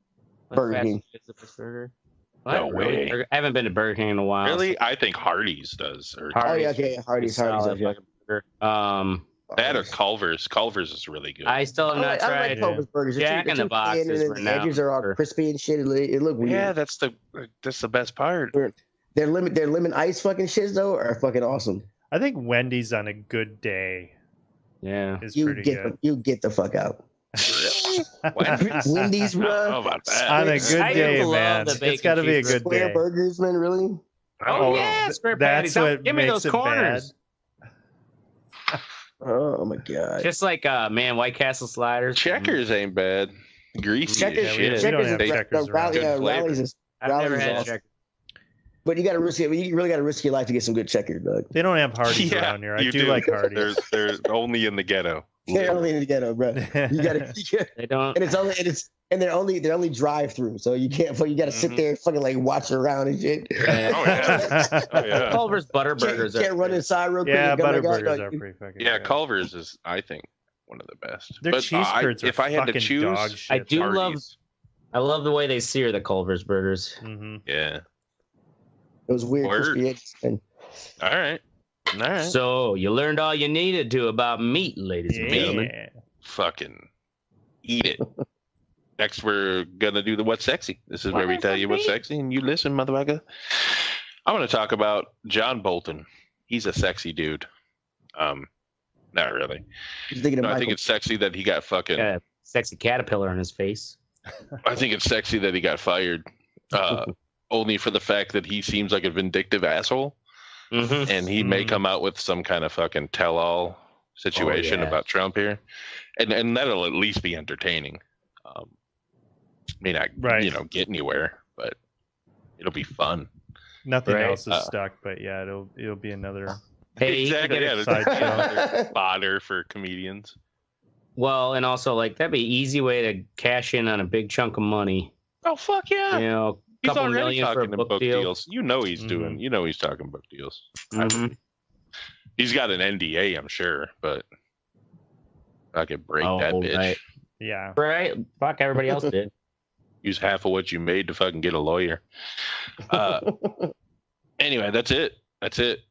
Burger King.
No way.
I haven't been to Burger King in a while.
Really? I think Hardee's does. Or
Hardee's. Oh, yeah, okay. Hardee's.
That or Culver's. Culver's is really good.
I still have not tried.
I like Culver's burgers.
Jack in the Box is
renowned. The edges are all crispy and shit. It look weird.
Yeah, that's the best part.
Their lemon ice fucking shits though are fucking awesome.
I think Wendy's on a good day.
Yeah,
is pretty good.
You get the fuck out. Wendy's, bro.
I don't know about that.
On a good day, man. It's got to be a good
Square
day.
burgers, man. Really?
Oh yeah, square patties. Give me those corners.
Oh my god!
Just like White Castle sliders.
Checkers ain't bad. Greasy
Checkers,
shit.
We don't have Checkers around.
I've never had Checkers.
But you got to risk it. You really got to risk your life to get some good Checkers, Doug.
They don't have Hardee's around here. I do like Hardee's.
They're only in the ghetto.
They're only in the ghetto, bro. You got to.
They don't.
And they're only drive through, so you can't. You got to sit there, fucking like watch around and shit.
Yeah.
Culver's butter burgers
can't run inside real quick.
Yeah, butter burgers are pretty fucking.
Yeah,
good.
Culver's is, I think, one of the best.
Their cheese curds are
if I had to choose,
dog shit.
I do
Hardee's.
I love the way they sear the Culver's burgers.
Mm-hmm.
Yeah.
Those weird crispy eggs.
All right.
So you learned all you needed to about meat, ladies and gentlemen.
Fucking eat it. Next, we're gonna do the What's Sexy. This is where we tell you what's sexy, and you listen, motherfucker. I want to talk about John Bolton. He's a sexy dude. Not really. I think it's sexy that he got fucking
got a sexy caterpillar on his face.
I think it's sexy that he got fired. Only for the fact that he seems like a vindictive asshole.
Mm-hmm.
And he may come out with some kind of fucking tell-all situation about Trump here. And that'll at least be entertaining. May not, get anywhere, but it'll be fun.
Nothing else is stuck, but yeah, it'll be another.
Hey,
exactly. Yeah, fodder for comedians.
Well, and also that'd be an easy way to cash in on a big chunk of money.
Oh fuck yeah!
He's already talking
book deals. You know he's doing. You know he's talking book deals.
Mm-hmm.
He's got an NDA, I'm sure, but I could break that bitch.
Right.
Yeah.
Right. Fuck, everybody else did.
Use half of what you made to fucking get a lawyer. Anyway, that's it.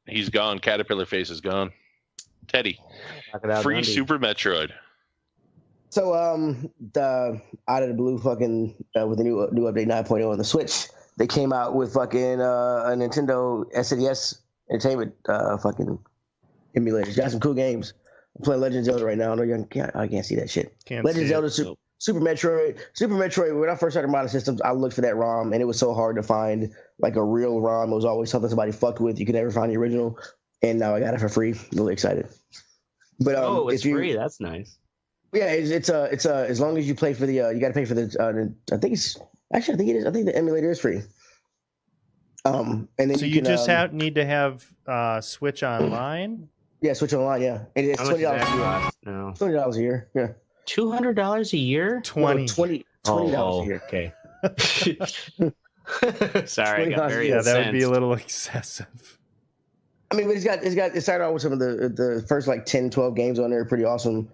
He's gone. Caterpillar Face is gone. Teddy, free Super Metroid.
So the out of the blue, fucking with the new update 9.0 on the Switch, they came out with fucking a Nintendo SNES Entertainment fucking emulators. Got some cool games. I'm playing Legend of Zelda right now. I can't see that shit. Legend of Zelda, Super Metroid. When I first started modern systems, I looked for that ROM, and it was so hard to find like a real ROM. It was always something somebody fucked with. You could never find the original, and now I got it for free. Really excited. But
it's free. That's nice.
Yeah, it's as long as you play for the you got to pay for the I think it is. I think the emulator is free. And then
so you just need to have Switch Online.
Yeah, Switch Online. Yeah, and it's $20 a year.
No,
$20 a year. Yeah,
$200 a year.
$20 a year.
Okay. Sorry, I got very
incensed. That would be a little excessive.
I mean, but it started out with some of the first 10, 12 games on there. Pretty awesome.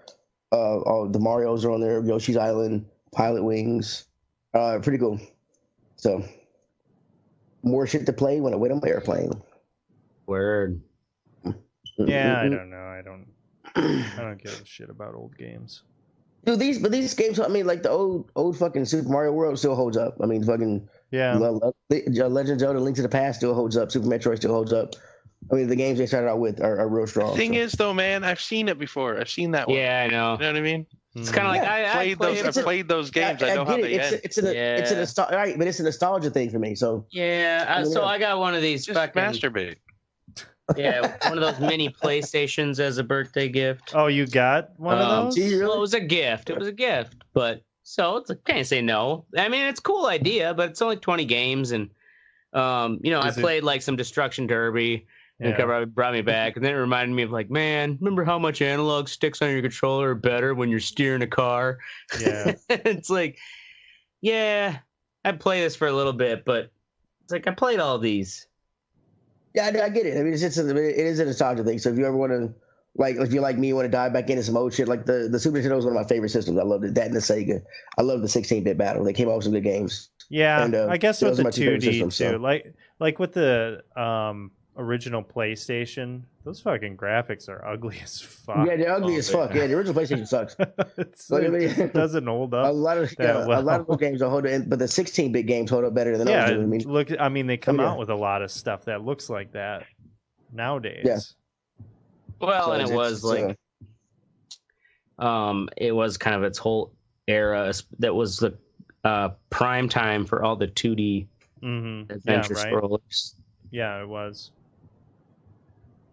All the Marios are on there. Yoshi's Island, Pilot Wings, pretty cool. So more shit to play when I'm airplane.
Word.
Yeah, I don't know. I don't give a shit about old games.
Dude, these games. I mean, the old fucking Super Mario World still holds up. I mean, fucking Legend of Zelda: Link to the Past still holds up. Super Metroid still holds up. I mean, the games they started out with are real strong.
The thing is, though, man, I've seen it before. I've seen that one.
Yeah, I know.
You know what I mean?
It's kind of like I
played those games. I know how they end.
It's a nostalgia, right? But it's a nostalgia thing for me. So
I got one of these.
Just masturbate.
Yeah, one of those mini PlayStations as a birthday gift.
Oh, you got one of those?
Well, it was a gift. But so can't say no. I mean, it's a cool idea, but it's only 20 games, and I played some Destruction Derby. And it brought me back, and then it reminded me of man, remember how much analog sticks on your controller are better when you're steering a car?
Yeah,
it's I play this for a little bit, but it's I played all these.
Yeah, I get it. I mean, it is a nostalgia thing. So if you ever want to Like if you're like me, you want to dive back into some old shit. Like the Super Nintendo was one of my favorite systems. I loved it. That and the Sega. I love the 16-bit battle. They came out with some good games.
Yeah,
and,
I guess with the 2D
systems,
too.
So.
Like with the original PlayStation, those fucking graphics are ugly as fuck.
Yeah, they're ugly as fuck. Yeah, the original PlayStation sucks.
It doesn't hold up.
A lot of those games don't hold up, but the 16-bit games hold up better than those do.
I mean, they come out with a lot of stuff that looks like that nowadays.
Yeah.
Well, so and it was like, it was kind of its whole era. That was the prime time for all the 2D adventure scrollers.
Yeah, it was.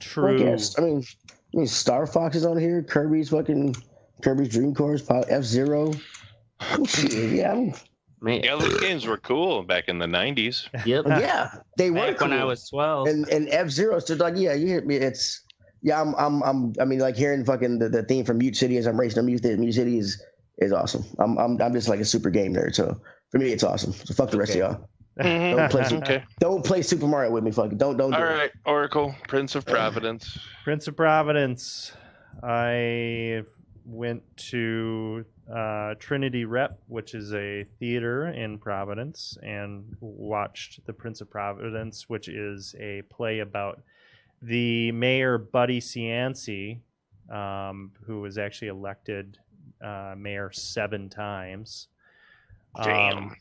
True.
I mean, Star Fox is on here. Kirby's Dream Course, F-Zero. Yeah.
Man, those games were cool back in the 90s.
Yep.
Yeah, they were
back
cool.
when I was 12.
And F-Zero stood like, yeah, you hear me. It's I mean, like hearing fucking the theme from Mute City as I'm racing Mute City is awesome. I'm just like a super game nerd, so for me it's awesome. So fuck the rest of y'all. Don't play Super Mario with me. Fucking don't. All
right, Oracle, Prince of Providence.
Prince of Providence. I went to Trinity Rep, which is a theater in Providence, and watched The Prince of Providence, which is a play about the mayor Buddy Cianci, who was actually elected mayor 7 times.
Damn.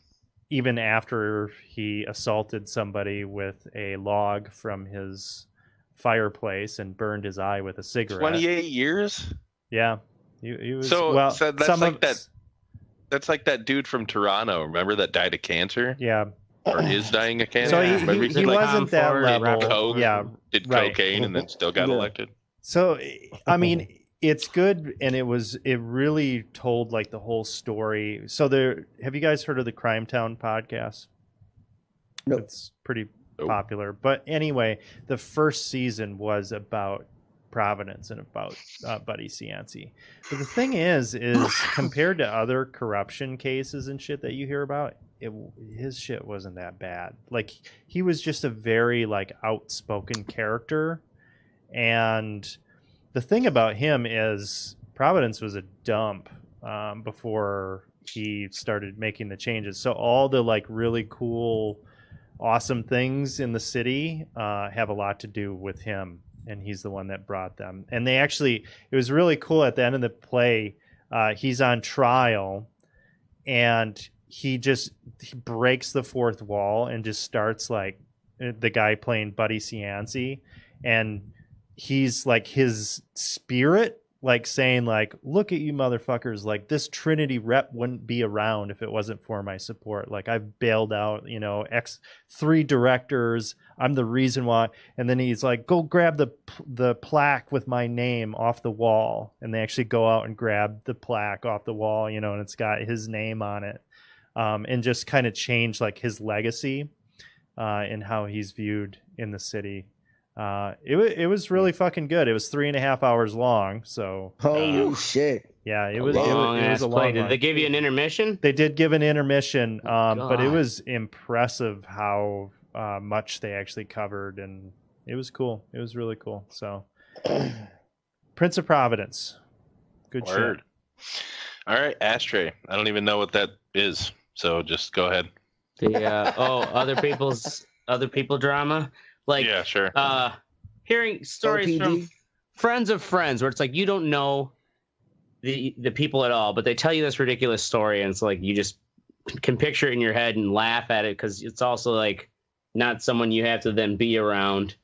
Even after he assaulted somebody with a log from his fireplace and burned his eye with a cigarette.
28 years?
Yeah. He was,
so that's like that. That's like that dude from Toronto. Remember that died of cancer?
Yeah.
Or is dying of cancer?
So he wasn't that level.
Coke, did cocaine and then still got elected.
So I mean, it's good, and it really told like the whole story. So have you guys heard of the Crime Town podcast?
Nope.
It's pretty popular. But anyway, the first season was about Providence and about Buddy Cianci. But the thing is compared to other corruption cases and shit that you hear about, his shit wasn't that bad. Like he was just a very like outspoken character, and the thing about him is Providence was a dump before he started making the changes. So all the like really cool, awesome things in the city have a lot to do with him, and he's the one that brought them. And it was really cool at the end of the play. He's on trial, and he breaks the fourth wall and just starts like the guy playing Buddy Cianci, and he's like his spirit, like saying like, look at you motherfuckers, like this Trinity Rep wouldn't be around if it wasn't for my support. Like I've bailed out, 3 directors. I'm the reason why. And then he's like, go grab the plaque with my name off the wall. And they actually go out and grab the plaque off the wall, and it's got his name on it. And just kind of change like his legacy and how he's viewed in the city. It was really fucking good. It was 3.5 hours long. So
holy shit.
Yeah, it was a long
play. Did they give you an intermission?
They did give an intermission, but it was impressive how much they actually covered, and it was cool. It was really cool. So Prince of Providence. Good
Word. Shit. All right, Ashtray. I don't even know what that is. So just go ahead.
The other people drama. Like,
yeah, sure.
Hearing stories from friends of friends where it's like you don't know the people at all, but they tell you this ridiculous story, and it's like you just can picture it in your head and laugh at it because it's also like not someone you have to then be around.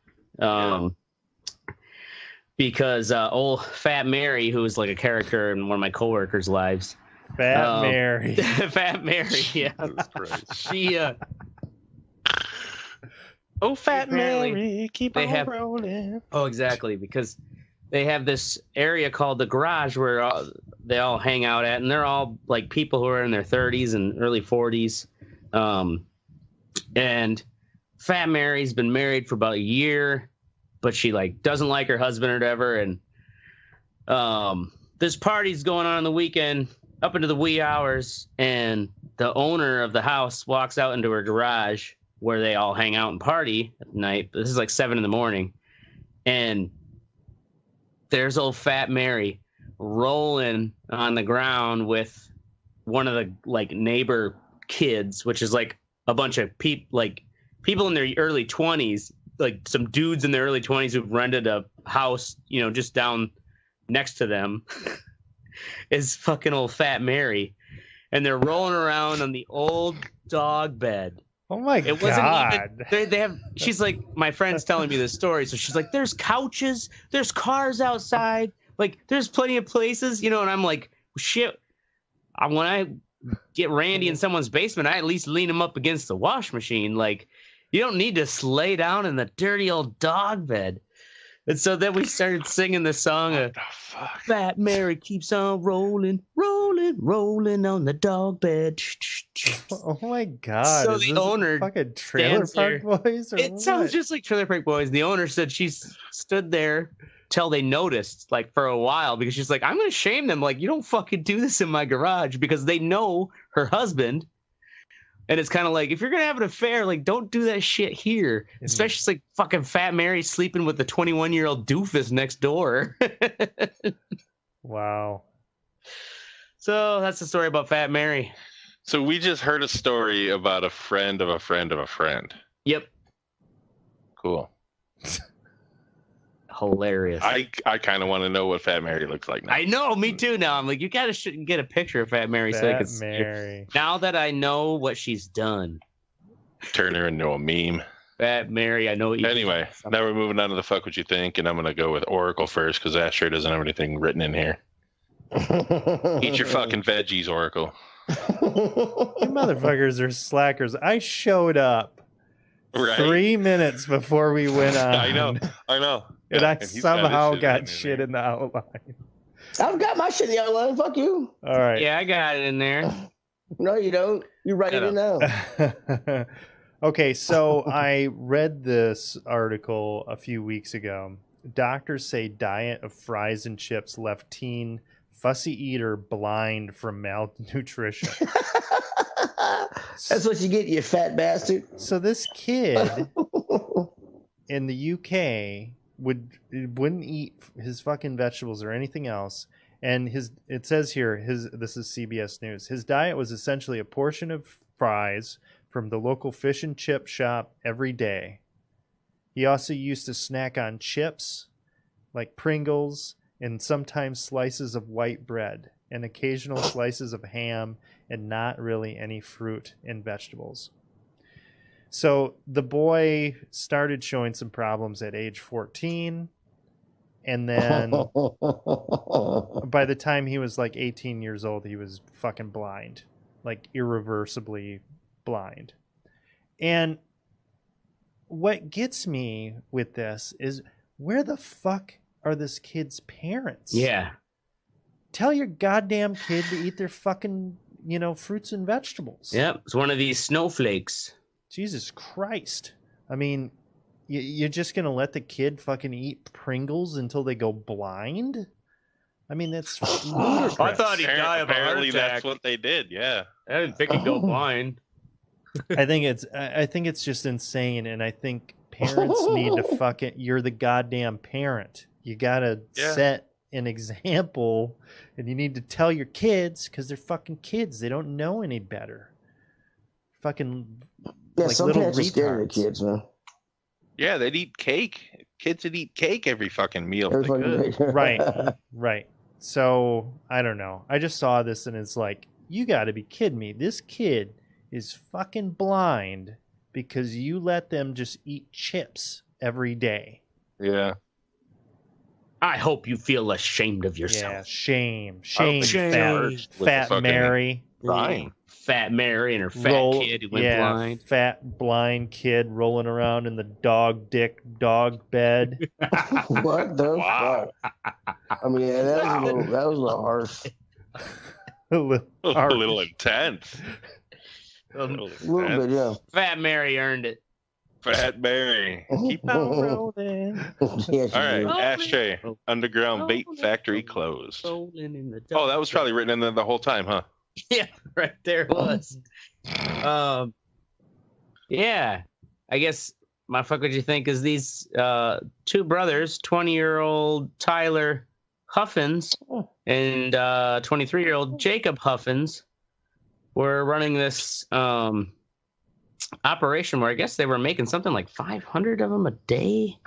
Because old Fat Mary, who is like a character in one of my coworkers' lives.
Fat Mary.
Fat Mary, yeah. She
oh, Fat Mary, keep on rolling.
Oh, exactly, because they have this area called the garage where they all hang out at, and they're all like people who are in their 30s and early 40s. And Fat Mary's been married for about a year, but she like doesn't like her husband or whatever. And this party's going on the weekend up into the wee hours, and the owner of the house walks out into her garage where they all hang out and party at night. This is like 7 a.m, and there's old Fat Mary rolling on the ground with one of the like neighbor kids, which is like a bunch of people in their early 20s, like some dudes in their early 20s who've rented a house, just down next to them. Is fucking old Fat Mary, and they're rolling around on the old dog bed.
Oh my God.
Wasn't even, they have, she's like, my friend's telling me this story. So she's like, there's couches, there's cars outside. Like, there's plenty of places, and I'm like, shit. When I get Randy in someone's basement, I at least lean him up against the wash machine. Like, you don't need to lay down in the dirty old dog bed. And so then we started singing the song of Fat Mary keeps on rolling, rolling, rolling on the dog bed.
Oh my God.
So
is
the
this
owner
fucking Trailer Park Boys? Or
it
what?
sounds just like Trailer Park Boys. The owner said she stood there till they noticed, like, for a while, because she's like, I'm going to shame them. Like, you don't fucking do this in my garage, because they know her husband. And it's kind of like, if you're going to have an affair, like, don't do that shit here. Especially like fucking Fat Mary sleeping with the 21-year-old doofus next door.
Wow.
So that's the story about Fat Mary.
So we just heard a story about a friend of a friend of a friend.
Yep.
Cool.
Hilarious.
I kind of want to know what Fat Mary looks like now.
I know, me too. Now I'm like, you gotta get a picture of Fat Mary so I can see her. Now that I know what she's done,
turn her into a meme.
Fat Mary, I know. What you
anyway, now we're moving on to the fuck what you think, and I'm gonna go with Oracle first because that sure doesn't have anything written in here. Eat your fucking veggies, Oracle.
You motherfuckers are slackers. I showed up 3 minutes before we went on.
I know.
And I somehow got shit in the outline.
I've got my shit in the outline. Fuck you.
All right.
Yeah, I got it in there.
No, you don't. You write it in now.
Okay, so I read this article a few weeks ago. Doctors say diet of fries and chips left teen fussy eater blind from malnutrition.
That's what you get, you fat bastard.
So this kid in the UK wouldn't eat his fucking vegetables or anything else, and it says here this is CBS News. His diet was essentially a portion of fries from the local fish and chip shop every day. He also used to snack on chips like Pringles and sometimes slices of white bread and occasional slices of ham and not really any fruit and vegetables. So the boy started showing some problems at age 14. And then by the time he was like 18 years old, he was fucking blind, like irreversibly blind. And what gets me with this is, where the fuck are this kid's parents?
Yeah.
Tell your goddamn kid to eat their fucking, fruits and vegetables.
Yep. It's one of these snowflakes.
Jesus Christ. I mean, you're just going to let the kid fucking eat Pringles until they go blind? I mean, that's ludicrous.
I thought he'd die of a heart
Apparently
attack.
that's what they did, yeah.
I didn't think he'd go blind.
I think it's just insane, and I think parents need to fucking, you're the goddamn parent. You got to set an example, and you need to tell your kids, because they're fucking kids. They don't know any better. Fucking like
some
little
parents are scared of their
retards.
kids, man.
Yeah, they'd eat cake. Kids would eat cake every fucking meal.
Every fucking day.
Right. So, I don't know. I just saw this, and it's like, you got to be kidding me. This kid is fucking blind because you let them just eat chips every day.
Yeah.
I hope you feel ashamed of yourself.
Yeah, shame, Fat Mary.
Fine.
Fat Mary and her fat kid who went blind.
Fat blind kid rolling around in the dog bed.
What the fuck? I mean, that was a little harsh.
A
little intense.
A little bit, yeah.
Fat Mary earned it.
Fat Mary. Keep on rolling.
Yes,
all right,
do.
Ashtray. Underground bait factory closed. Oh, that was probably written in there the whole time, huh?
Yeah, right there it was. Yeah, I guess my fuck, what you think is these two brothers, 20-year-old Tyler Huffins and 23-year-old Jacob Huffins, were running this operation where I guess they were making something like 500 of them a day.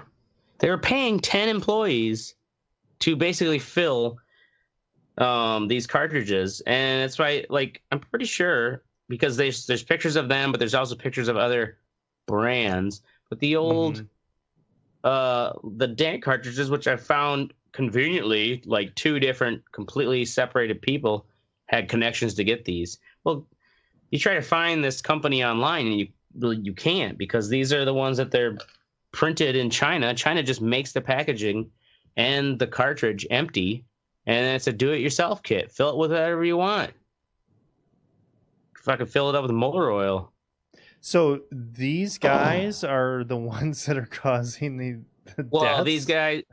They were paying 10 employees to basically fill these cartridges, and that's why, like, I'm pretty sure, because there's pictures of them, but there's also pictures of other brands. But the old the dent cartridges, which I found conveniently, like two different completely separated people had connections to get these. Well, you try to find this company online and you can't, because these are the ones that they're printed in China. China just makes the packaging and the cartridge empty, and it's a do-it-yourself kit. Fill it with whatever you want. If I could fill it up with motor oil.
So these guys are the ones that are causing the
well,
deaths?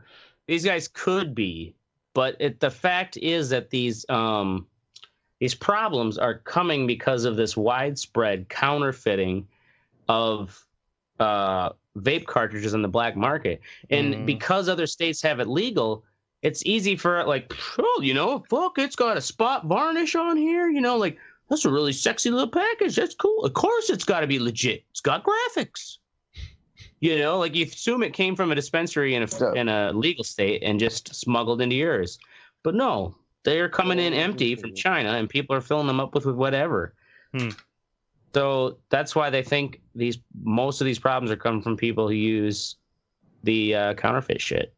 these guys could be, but the fact is that these problems are coming because of this widespread counterfeiting of vape cartridges in the black market. And because other states have it legal, it's easy for, like, oh, you know, fuck, it's got a spot varnish on here, you know, like, that's a really sexy little package. That's cool. Of course it's got to be legit. It's got graphics. You know, like, you assume it came from a dispensary in a legal state and just smuggled into yours. But no, they're coming in empty from China, and people are filling them up with whatever. So that's why they think most of these problems are coming from people who use the counterfeit shit.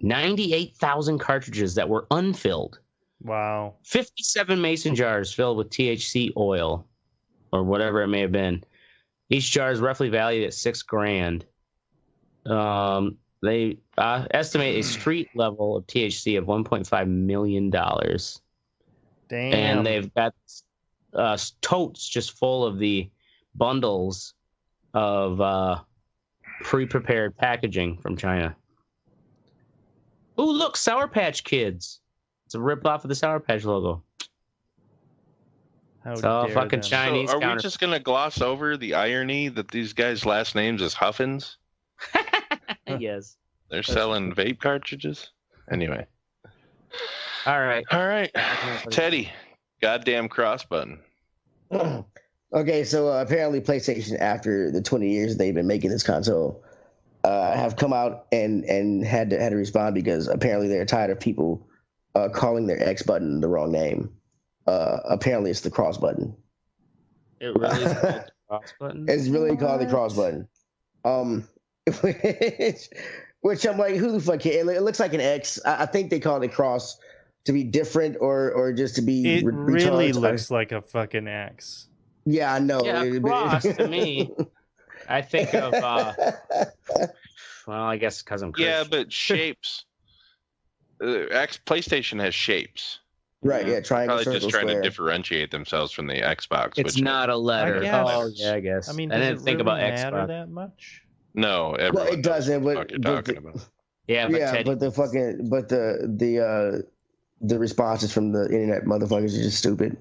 98,000 cartridges that were unfilled.
Wow. 57
mason jars filled with THC oil, or whatever it may have been. Each jar is roughly valued at $6,000. They estimate a street level of THC of $1.5 million. Damn. And they've got totes just full of the bundles of pre-prepared packaging from China. Ooh, look, Sour Patch Kids. It's a rip-off of the Sour Patch logo.
How
it's all fucking
them.
Chinese.
So are we just going to gloss over the irony that these guys' last names is Huffins?
Yes.
They're selling vape cartridges? Anyway.
All right.
Teddy, goddamn cross button.
Okay, so apparently PlayStation, after the 20 years they've been making this console, have come out and had to respond, because apparently they're tired of people calling their X button the wrong name. Apparently it's the cross button.
It really is called the cross button?
It's really called the cross button. Which I'm like, who the fuck cares? It looks like an X. I think they call it cross to be different, or just to be.
It really looks like a fucking X.
Yeah, I know.
Yeah, cross to me. I think of. Well, I guess because I'm Christian.
Yeah, but shapes. PlayStation has shapes.
Right, yeah, triangle,
probably
circle,
just trying
square.
to differentiate themselves from the Xbox.
It's not a letter.
Oh,
yeah, I guess.
I mean,
I didn't think about
matter
Xbox
that much?
No,
well, it doesn't.
What you're talking about?
Yeah,
but the responses from the internet motherfuckers are just stupid.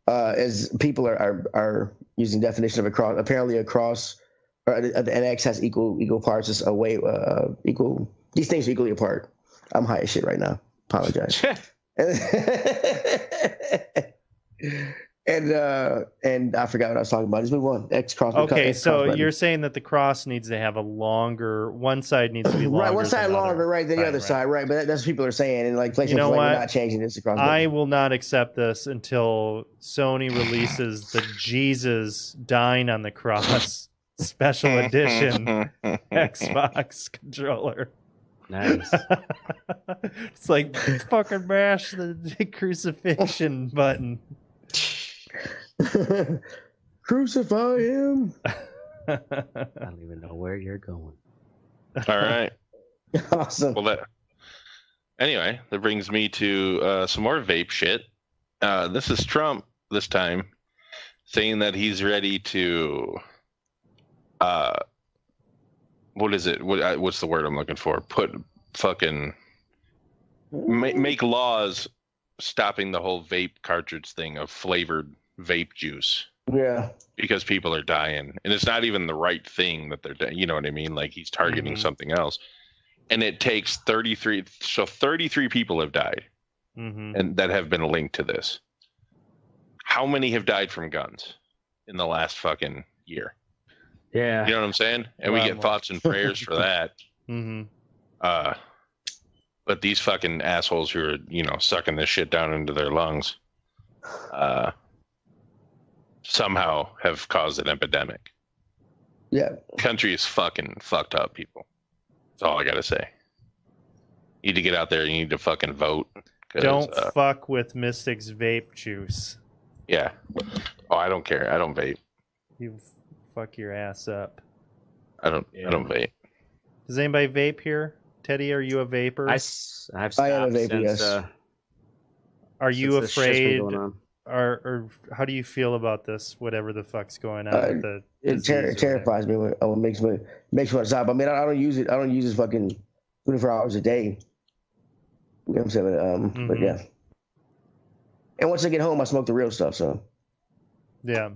As people are using definition of a cross, apparently a cross or an X has equal parts. Is equal. These things are equally apart. I'm high as shit right now. Apologize. And I forgot what I was talking about. Let's move on. X cross.
Okay,
X
so
cross
you're saying that the cross needs to have a longer. One side needs to be longer.
Right, one side longer, right, than the other side, right. But that's what people are saying, and like PlayStation's
you know
like,
what?
we're not changing this across.
I will not accept this until Sony releases the Jesus dying on the cross special edition Xbox controller.
Nice.
It's like fucking mash the crucifixion button.
Crucify him.
I don't even know where you're going.
All right.
Awesome.
Well, anyway, that brings me to some more vape shit. This is Trump this time saying that he's ready to what is it? What's the word I'm looking for? Make laws stopping the whole vape cartridge thing of flavored vape juice.
Yeah.
Because people are dying, and it's not even the right thing that they're dying. You know what I mean? Like he's targeting something else, and it takes 33. So 33 people have died, and that have been linked to this. How many have died from guns in the last fucking year?
Yeah.
You know what I'm saying? And we get thoughts and prayers for that. But these fucking assholes who are, you know, sucking this shit down into their lungs, somehow have caused an epidemic.
Yeah.
Country is fucking fucked up, people. That's all I gotta say. You need to get out there. You need to fucking vote.
Don't fuck with Mystic's vape juice.
Yeah. Oh, I don't care. I don't vape.
You fuck your ass up.
I don't vape.
Does anybody vape here? Teddy, are you a vapor?
I've stopped
I am a vapor,
since,
yes.
Are you afraid, or how do you feel about this? Whatever the fuck's going on with
it terrifies me. It makes me want to stop. I mean, I don't use it. I don't use it fucking 24 hours a day. You know what I'm saying? But yeah. And once I get home, I smoke the real stuff. So
yeah.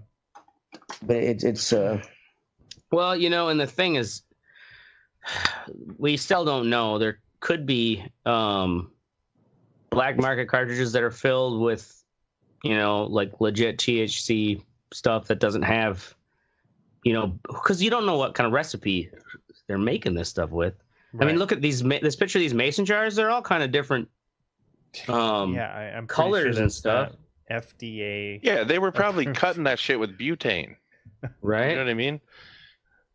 But it's
well, you know, and the thing is, we still don't know. There could be black market cartridges that are filled with, you know, like legit THC stuff that doesn't have, you know, because you don't know what kind of recipe they're making this stuff with. Right. I mean, look at this picture of these mason jars. They're all kind of different
I'm
colors
sure
and stuff.
FDA.
Yeah, they were probably cutting that shit with butane.
Right.
You know what I mean?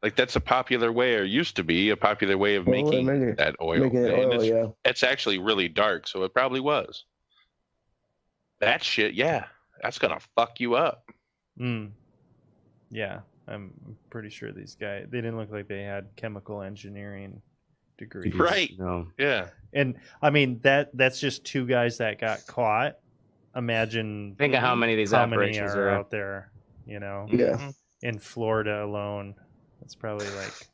Like that's a popular way, or used to be a popular way of making that oil. It's actually really dark, so it probably was. That shit, yeah, that's gonna fuck you up.
Yeah, I'm pretty sure these guys, they didn't look like they had chemical engineering degrees.
Right.
No.
Yeah.
And I mean that's just 2 guys that got caught. Imagine
think of how many of these operations are
out there, you know.
Yeah.
In Florida alone. It's probably like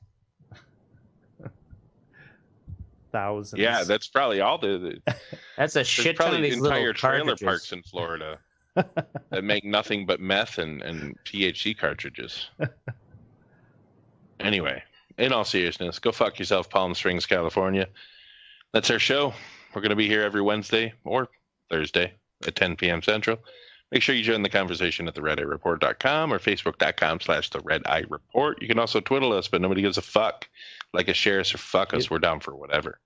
thousands.
Yeah, that's probably all the
that's a shit ton of these
entire
little
trailer parks in Florida that make nothing but meth and THC cartridges. Anyway, in all seriousness, go fuck yourself, Palm Springs, California. That's our show. We're going to be here every Wednesday or Thursday at 10 p.m. Central. Make sure you join the conversation at theredeyereport.com or facebook.com/theredeyereport. You can also twiddle us, but nobody gives a fuck. Like us, share us, or fuck us. We're down for whatever.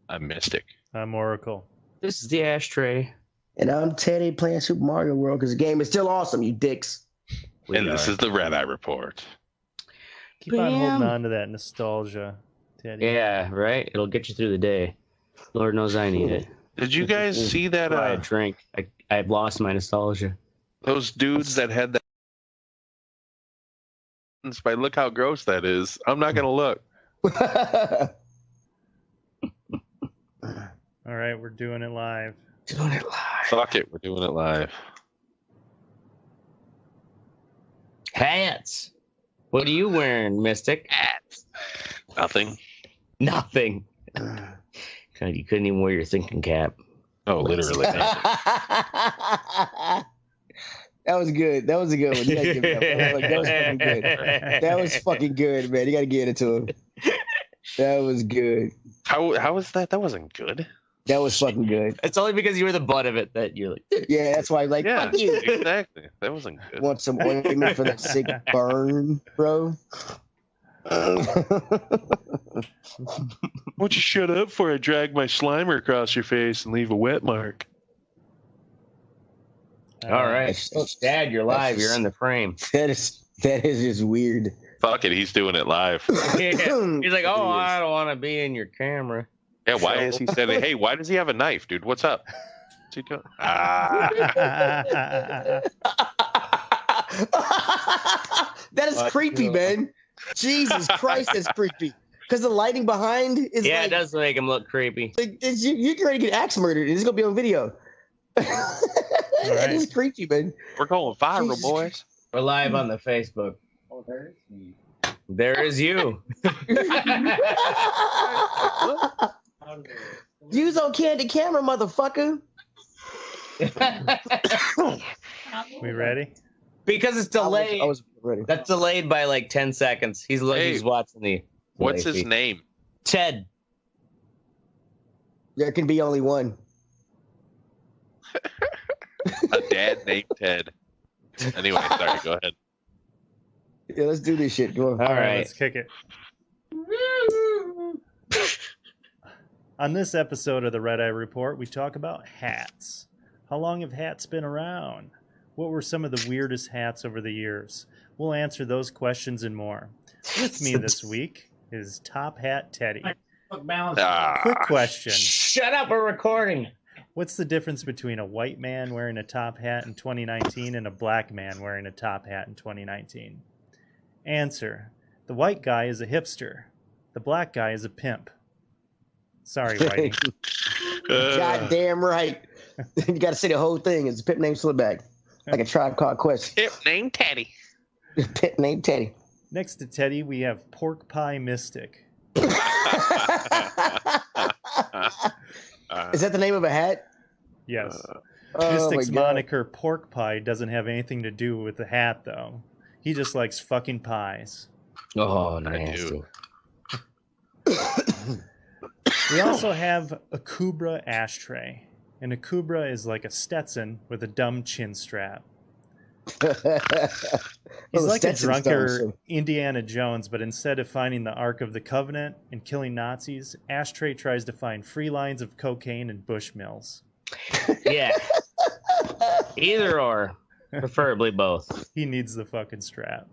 I'm Mystic.
I'm Oracle.
This is the Ashtray.
And I'm Teddy playing Super Mario World because the game is still awesome, you dicks.
This is the Red Eye Report.
Keep on holding on to that nostalgia, Teddy.
Yeah, right? It'll get you through the day. Lord knows I need it.
Did you guys see that?
I drink. I've lost my nostalgia.
Those dudes that had that. But look how gross that is. I'm not gonna look.
All right, we're doing it live.
Doing it live.
Fuck it, we're doing it live.
Hats. What are you wearing, Mystic?
Hats. Nothing.
Nothing. God, you couldn't even wear your thinking cap.
Oh, literally.
That was good. That was a good one. You gotta give it up. That was fucking good. That was fucking good, man. You gotta give it to him. That was good.
How was that? That wasn't good.
That was fucking good.
It's only because you were the butt of it that you're like.
Yeah, that's why. Like,
yeah,
fuck you.
Exactly. That wasn't good.
Want some ointment for that sick burn, bro?
Won't you shut up before I drag my Slimer across your face and leave a wet mark?
All right, Dad, you're live. You're in the frame.
That is just weird.
Fuck it, he's doing it live.
Yeah. He's like, oh, I don't want to be in your camera.
Yeah, why is he saying, hey, why does he have a knife, dude? What's up? What's he doing?
That is creepy, man. Jesus Christ, that's creepy. Because the lighting behind is
it does make him look creepy.
Like, you're ready to get axe murdered, and it's gonna be on video. That is creepy, man.
We're going viral, boys.
We're live on the Facebook. Oh, there is me. There is you.
Use on candy camera, motherfucker.
We ready?
Because it's delayed.
I was ready.
That's delayed by like 10 seconds. He's watching the.
What's his name?
Ted.
There can be only one.
A dad named Ted. Anyway, sorry. Go ahead.
Yeah, let's do this shit. Go on.
All right, let's kick it. On this episode of the Red Eye Report, we talk about hats. How long have hats been around? What were some of the weirdest hats over the years? We'll answer those questions and more. With me this week is Top Hat Teddy. Quick question.
Shut up, we're recording.
What's the difference between a white man wearing a top hat in 2019 and a black man wearing a top hat in 2019? Answer. The white guy is a hipster. The black guy is a pimp. Sorry, Whitey.
Goddamn right. You got to say the whole thing. It's a pimp named Slipback. Like a Tribe Called Quest.
Pimp named Teddy.
Pimp named Teddy.
Next to Teddy, we have Pork Pie Mystic.
Is that the name of a hat?
Yes.
Oh
Mystic's
my God.
moniker Pork Pie doesn't have anything to do with the hat, though. He just likes fucking pies.
Oh,
nasty.
We also have a Kubra ashtray. And a Kubra is like a Stetson with a dumb chin strap. He's like a drunker Indiana Jones, but instead of finding the Ark of the Covenant and killing Nazis, Ashtray tries to find free lines of cocaine and Bushmills.
Yeah. Either or. Preferably both.
He needs the fucking strap.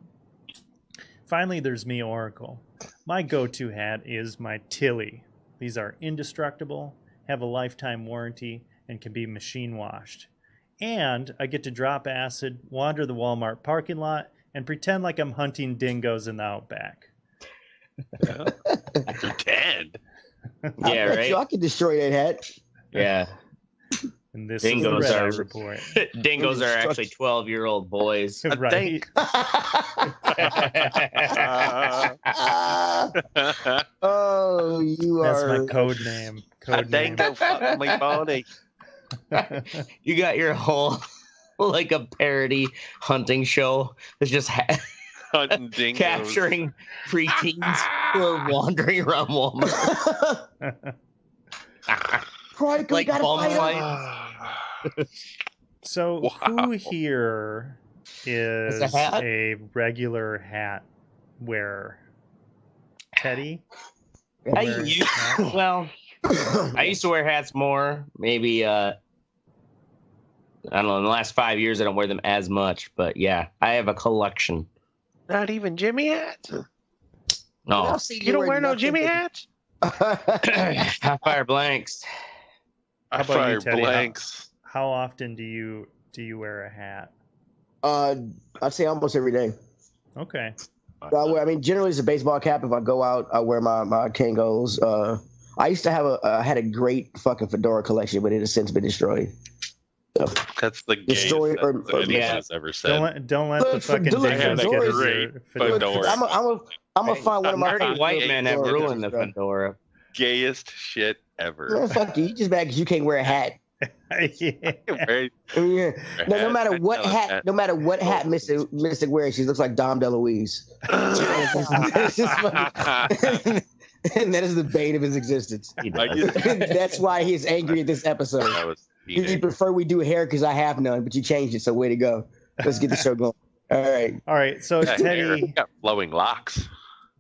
Finally, there's me, Oracle. My go-to hat is my Tilly. These are indestructible, have a lifetime warranty, and can be machine washed. And I get to drop acid, wander the Walmart parking lot, and pretend like I'm hunting dingoes in the outback.
Pretend.
Yeah, right?
I can destroy that hat.
Yeah.
And this
Dingoes
is the Red Eye
are-
Report.
Dingoes are actually 12-year-old boys.
Right.
Oh, you
That's
are.
my code name.
A
Code name.
dingo fucked my body.
You got your whole, like a parody hunting show that's just
Hunting dingoes.
capturing preteens who are wandering around Walmart.
Pride, we
Like
gotta
bum
fight him.
fight.
So
Wow.
who here is
It's a hat?
a regular hat wearer? Teddy?
I
Wearing
used,
hats?
well, I used to wear hats more. Maybe, I don't know, in the last 5 years, I don't wear them as much. But yeah, I have a collection.
Not even Jimmy hats.
No.
I'll see
You don't wear no
nothing
Jimmy
but-
hats?
Hot fire blanks.
I
How about you,
fire
Teddy?
blanks.
How often do you wear a hat?
I'd say almost every day.
Okay.
I mean, generally it's a baseball cap. If I go out, I wear my Kangos. I used to have I had a great fucking fedora collection, but it has since been destroyed. So,
That's the gayest
Destroy or-
sentence anyone
yeah.
has ever said.
Don't let the
Look,
fucking
look,
dingoes
fedora
get
is
your
great,
fedora.
fedora.
I'm gonna find one of my
nerdy
favorite
White men have
fedora
ruined the
pieces, bro.
fedora.
Gayest shit ever.
Man, fuck you. You just mad because you can't wear a hat.
Yeah.
Right?
I mean, yeah. No
Hat,
matter what
I
hat,
hat.
no matter what hat Mystic wears, she looks like Dom DeLuise. It's just funny. And that is the bane of his existence.
He
I
does.
get-
That's why he's angry at this episode.
I was
He
eating.
prefer we do hair because I have none, but you changed it, so way to go. Let's get the show going. All right.
All right. So
Got hair.
Teddy,
Got flowing locks.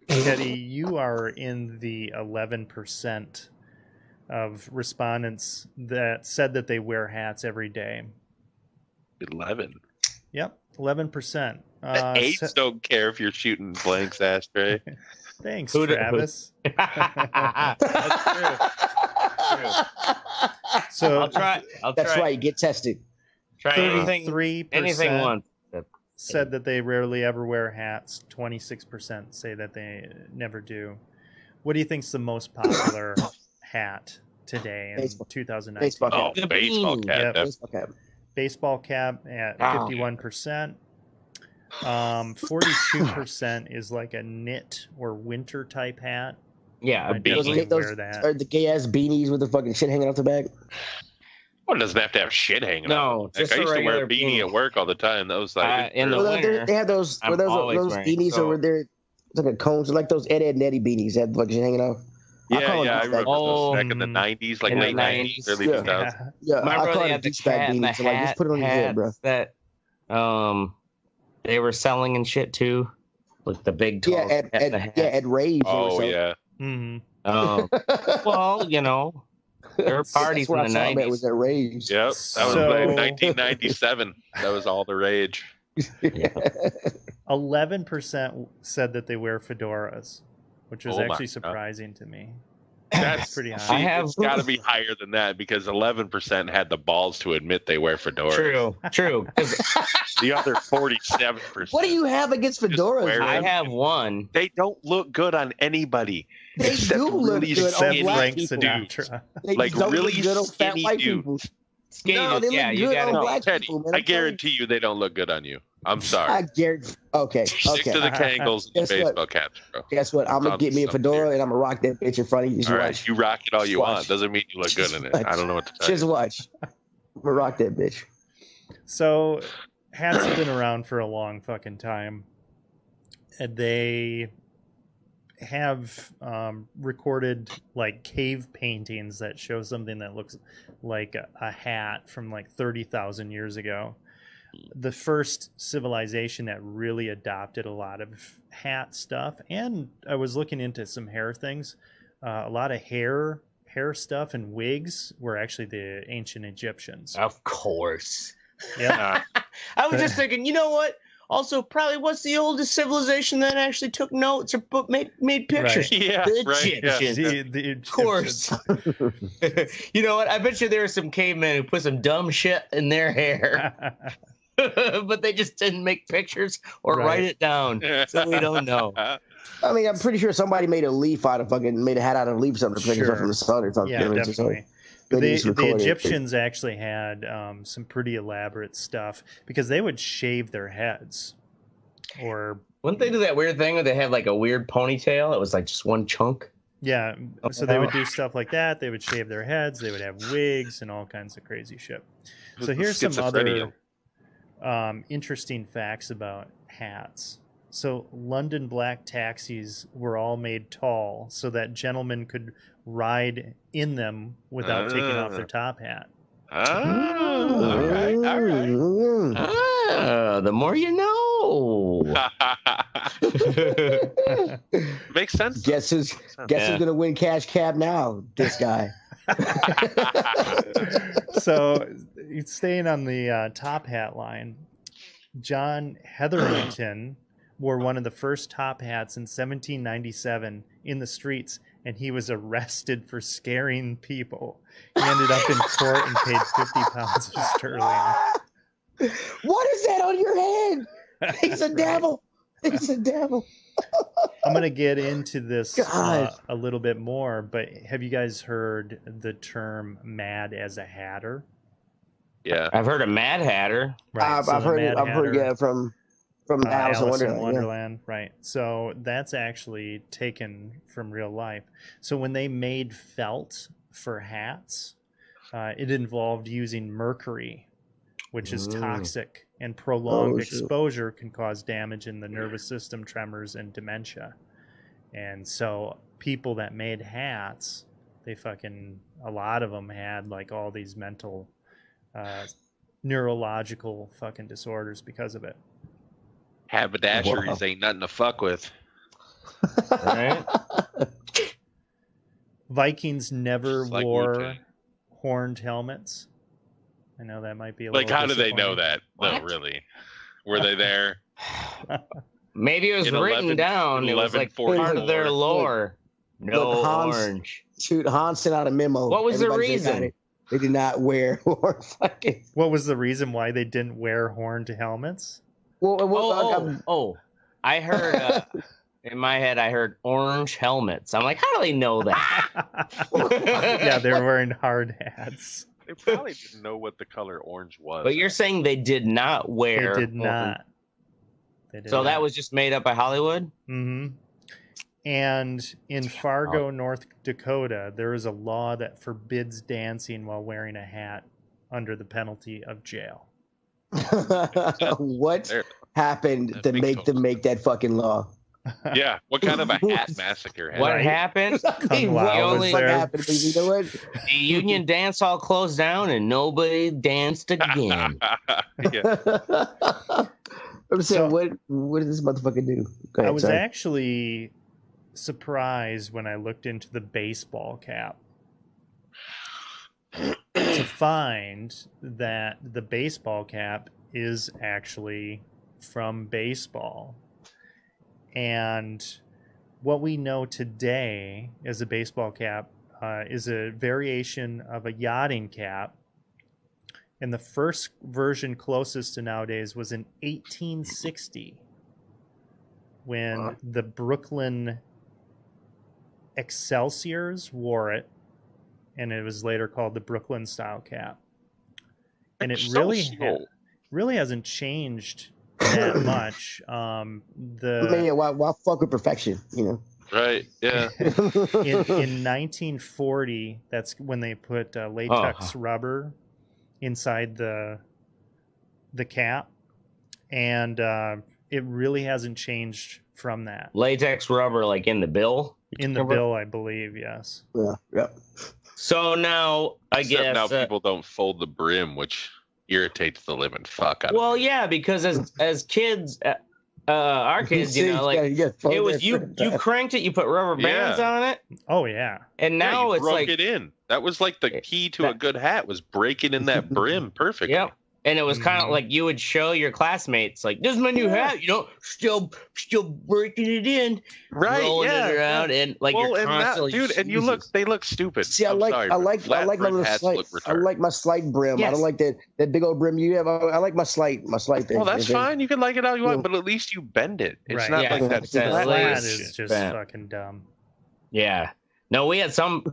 Teddy, you are in the 11% of respondents that said that they wear hats every day.
11.
Yep, 11%.
The AIDS don't care if you're shooting blanks, Ashtray.
Thanks,
Who
Travis.
That's true.
So
I'll try.
That's right. Get tested.
Try anything
33%
once.
said that they rarely ever wear hats. 26% say that they never do. What do you think's the most popular hat today in
Baseball.
2019?
Baseball
Oh,
cap.
baseball
beanie.
cap.
Yep.
Def-
Baseball cap.
Baseball cap at
Wow.
51%. 42% is like a knit or winter type hat.
Yeah,
I
a
definitely
beanie.
Those
wear that.
are the gay ass beanies with the fucking shit hanging off the back.
Well, it doesn't have to have shit hanging
No,
out.
just
Like, I
a
used to wear a
regular
beanie at work all the time. That was like
in the
Well,
winter,
they have those
I'm always
those
wearing,
beanies
so-
over there. It's like a cones, like those Ed Netty beanies that like just hanging out. I call them
I
douchebag.
remember those back in the
Mm.
90s, like
In the
late 90s,
90s.
early
Yeah.
2000s.
Yeah,
My
I
brother
call it
had the
douchebag
cat and the
beanies. So like, just put it on your head, bro.
that they were selling and shit too, like the big tall
At raves.
Oh yeah.
Mhm.
Well, you know, there were parties
That's where
in the
I saw 'em at, was
90s.
at raves.
Yep. That was
So-
like 1997. That was all the rage.
11% said that they wear fedoras, which was
Oh my
actually
God.
surprising to me.
That's
pretty high.
See,
I have-
it's got to be higher than that because 11% had the balls to admit they wear fedoras.
True. 'Cause
The other 47%.
What do you have against fedoras?
wear
man?
I have one.
They don't look good on anybody.
They
except
do look
really
good on
Except
skinny
black
Frank
people.
Sinatra.
They
Like,
don't
really
look good on fat
skinny
white
dudes.
people.
Skinny
No, they
dudes,
look
you
good
gotta
on
be.
black
Teddy,
people, man.
I guarantee you they don't look good on you. I'm
I
sorry.
guarantee. Okay.
Stick to
Okay.
the Kangles and
Guess what?
baseball caps, bro.
Guess what? I'm gonna
Sounds
get me a
something
fedora
weird.
and I'm gonna rock that bitch in front of you. Just
All
watch.
right, you rock it all you
Watch.
want. Doesn't mean you look good in it. I don't know what to tell
Just
you.
watch. I'm gonna rock that bitch.
So hats have been around for a long fucking time. And they have recorded like cave paintings that show something that looks like a hat from like 30,000 years ago. The first civilization that really adopted a lot of hat stuff, and I was looking into some hair things. A lot of hair stuff and wigs were actually the ancient Egyptians.
Of course.
Yeah.
I was just thinking, you know what? Also, probably what's the oldest civilization that actually took notes or made pictures?
Yeah,
The
right. Yeah.
Egyptians.
The
Of course. You know what? I bet you there were some cavemen who put some dumb shit in their hair, but they just didn't make pictures or
Right.
write it down, so we don't know.
I mean, I'm pretty sure somebody made a a hat out of a leaf or something to protect
Sure.
yourself from the sun or something.
Yeah,
I mean, it's just
definitely.
like, they
The
just recorded it.
Egyptians actually had some pretty elaborate stuff because they would shave their heads, or
Wouldn't they do that weird thing where they have like a weird ponytail? It was like just one chunk.
yeah. So they would do stuff like that. They would shave their heads. They would have wigs and all kinds of crazy shit. So here's some other interesting facts about hats. So London black taxis were all made tall so that gentlemen could ride in them without taking off their top hat.
Oh, all right, all right.
Mm.
The more you know.
Makes sense.
Guess who's gonna win cash cab now? This guy.
So staying on the top hat line, John Hetherington wore one of the first top hats in 1797 in the streets, and he was arrested for scaring people. He ended up in court and paid 50 pounds of sterling.
What is that on your head? He's a
Right.
devil. He's a devil.
I'm going to get into this
God.
a little bit more, but have you guys heard the term mad as a hatter?
Yeah.
I've heard of Mad Hatter.
I've
so the
heard it.
Mad
I've heard
Hatter,
from Alice in Wonderland.
Wonderland, right. So that's actually taken from real life. So when they made felt for hats, it involved using mercury, which is toxic, and prolonged exposure can cause damage in the nervous system, tremors, and dementia. And so people that made hats, a lot of them had like all these mental, neurological fucking disorders because of it.
Haberdasheries ain't nothing to fuck with.
Right?
Vikings never
Just like
wore
Wu-Tang.
horned helmets. I know that might be a
Like,
little
how do they know
disappointing.
that? No, really. Were they there?
Maybe it was
In
written
11
down. It was like part of
1144.
their lore. No
Look, Hans-
orange.
Shoot, Hans sent out a memo.
What was the
Everybody just got
reason?
it. They did not wear or fucking.
What was the reason why they didn't wear horned helmets?
I heard in my head. I heard orange helmets. I'm like, how do they know that?
Yeah, they're wearing hard hats.
They probably didn't know what the color orange was.
But you're saying they did not wear.
They did not.
So that was just made up by Hollywood?
Mm-hmm. And in Fargo, North Dakota, there is a law that forbids dancing while wearing a hat under the penalty of jail.
What happened to make them make that fucking law?
Yeah, what kind of a hat massacre?
What happened?
Kung Lao was there.
You know what?
The union dance hall closed down and nobody danced again.
I'm saying, what did this motherfucker do? Go ahead,
I was
sorry.
actually surprised when I looked into the baseball cap to find that the baseball cap is actually from baseball. And what we know today as a baseball cap is a variation of a yachting cap. And the first version closest to nowadays was in 1860 when the Brooklyn Excelsiors wore it, and it was later called the Brooklyn style cap. And it really hasn't changed that much.
Why fuck with perfection, you know?
Right, yeah.
In 1940, that's when they put latex rubber inside the cap, and it really hasn't changed from that.
Latex rubber, like in the bill?
In the bill, I believe, yes.
Yeah.
So now, I guess...
now people don't fold the brim, which irritates the living fuck out of me.
Well, yeah, because as kids... our kids, you know, like it was you cranked it, you put rubber bands on it.
Oh yeah.
And now it's
broke
like
it in. That was like the key to a good hat, was breaking in that brim perfectly.
Yep. And it was kind of like you would show your classmates, like, this is my new hat, you know, still breaking it in, rolling it around, and like you're constantly,
and you they look stupid.
See, I like my little slight. I like my slight brim. Yes. I don't like that big old brim you have. I like my slight thing.
Well, that's fine. You can like it how you want, but at least you bend it. It's not like that.
That is just fucking dumb.
Yeah. No, we had some.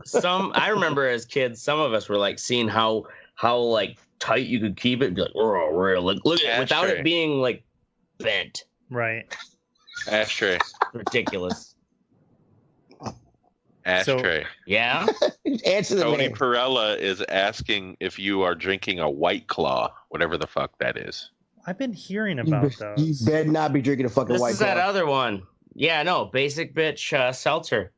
I remember as kids, some of us were like seeing how like tight you could keep it, and be like, oh, real, like look at it without it being like bent.
Right.
Ashtray.
Ridiculous.
Ashtray.
So, yeah.
Answer the
Tony
man.
Perella is asking if you are drinking a White Claw, whatever the fuck that is.
I've been hearing about those.
You better not be drinking a fucking White Claw.
This is that other one. Yeah, no, basic bitch seltzer.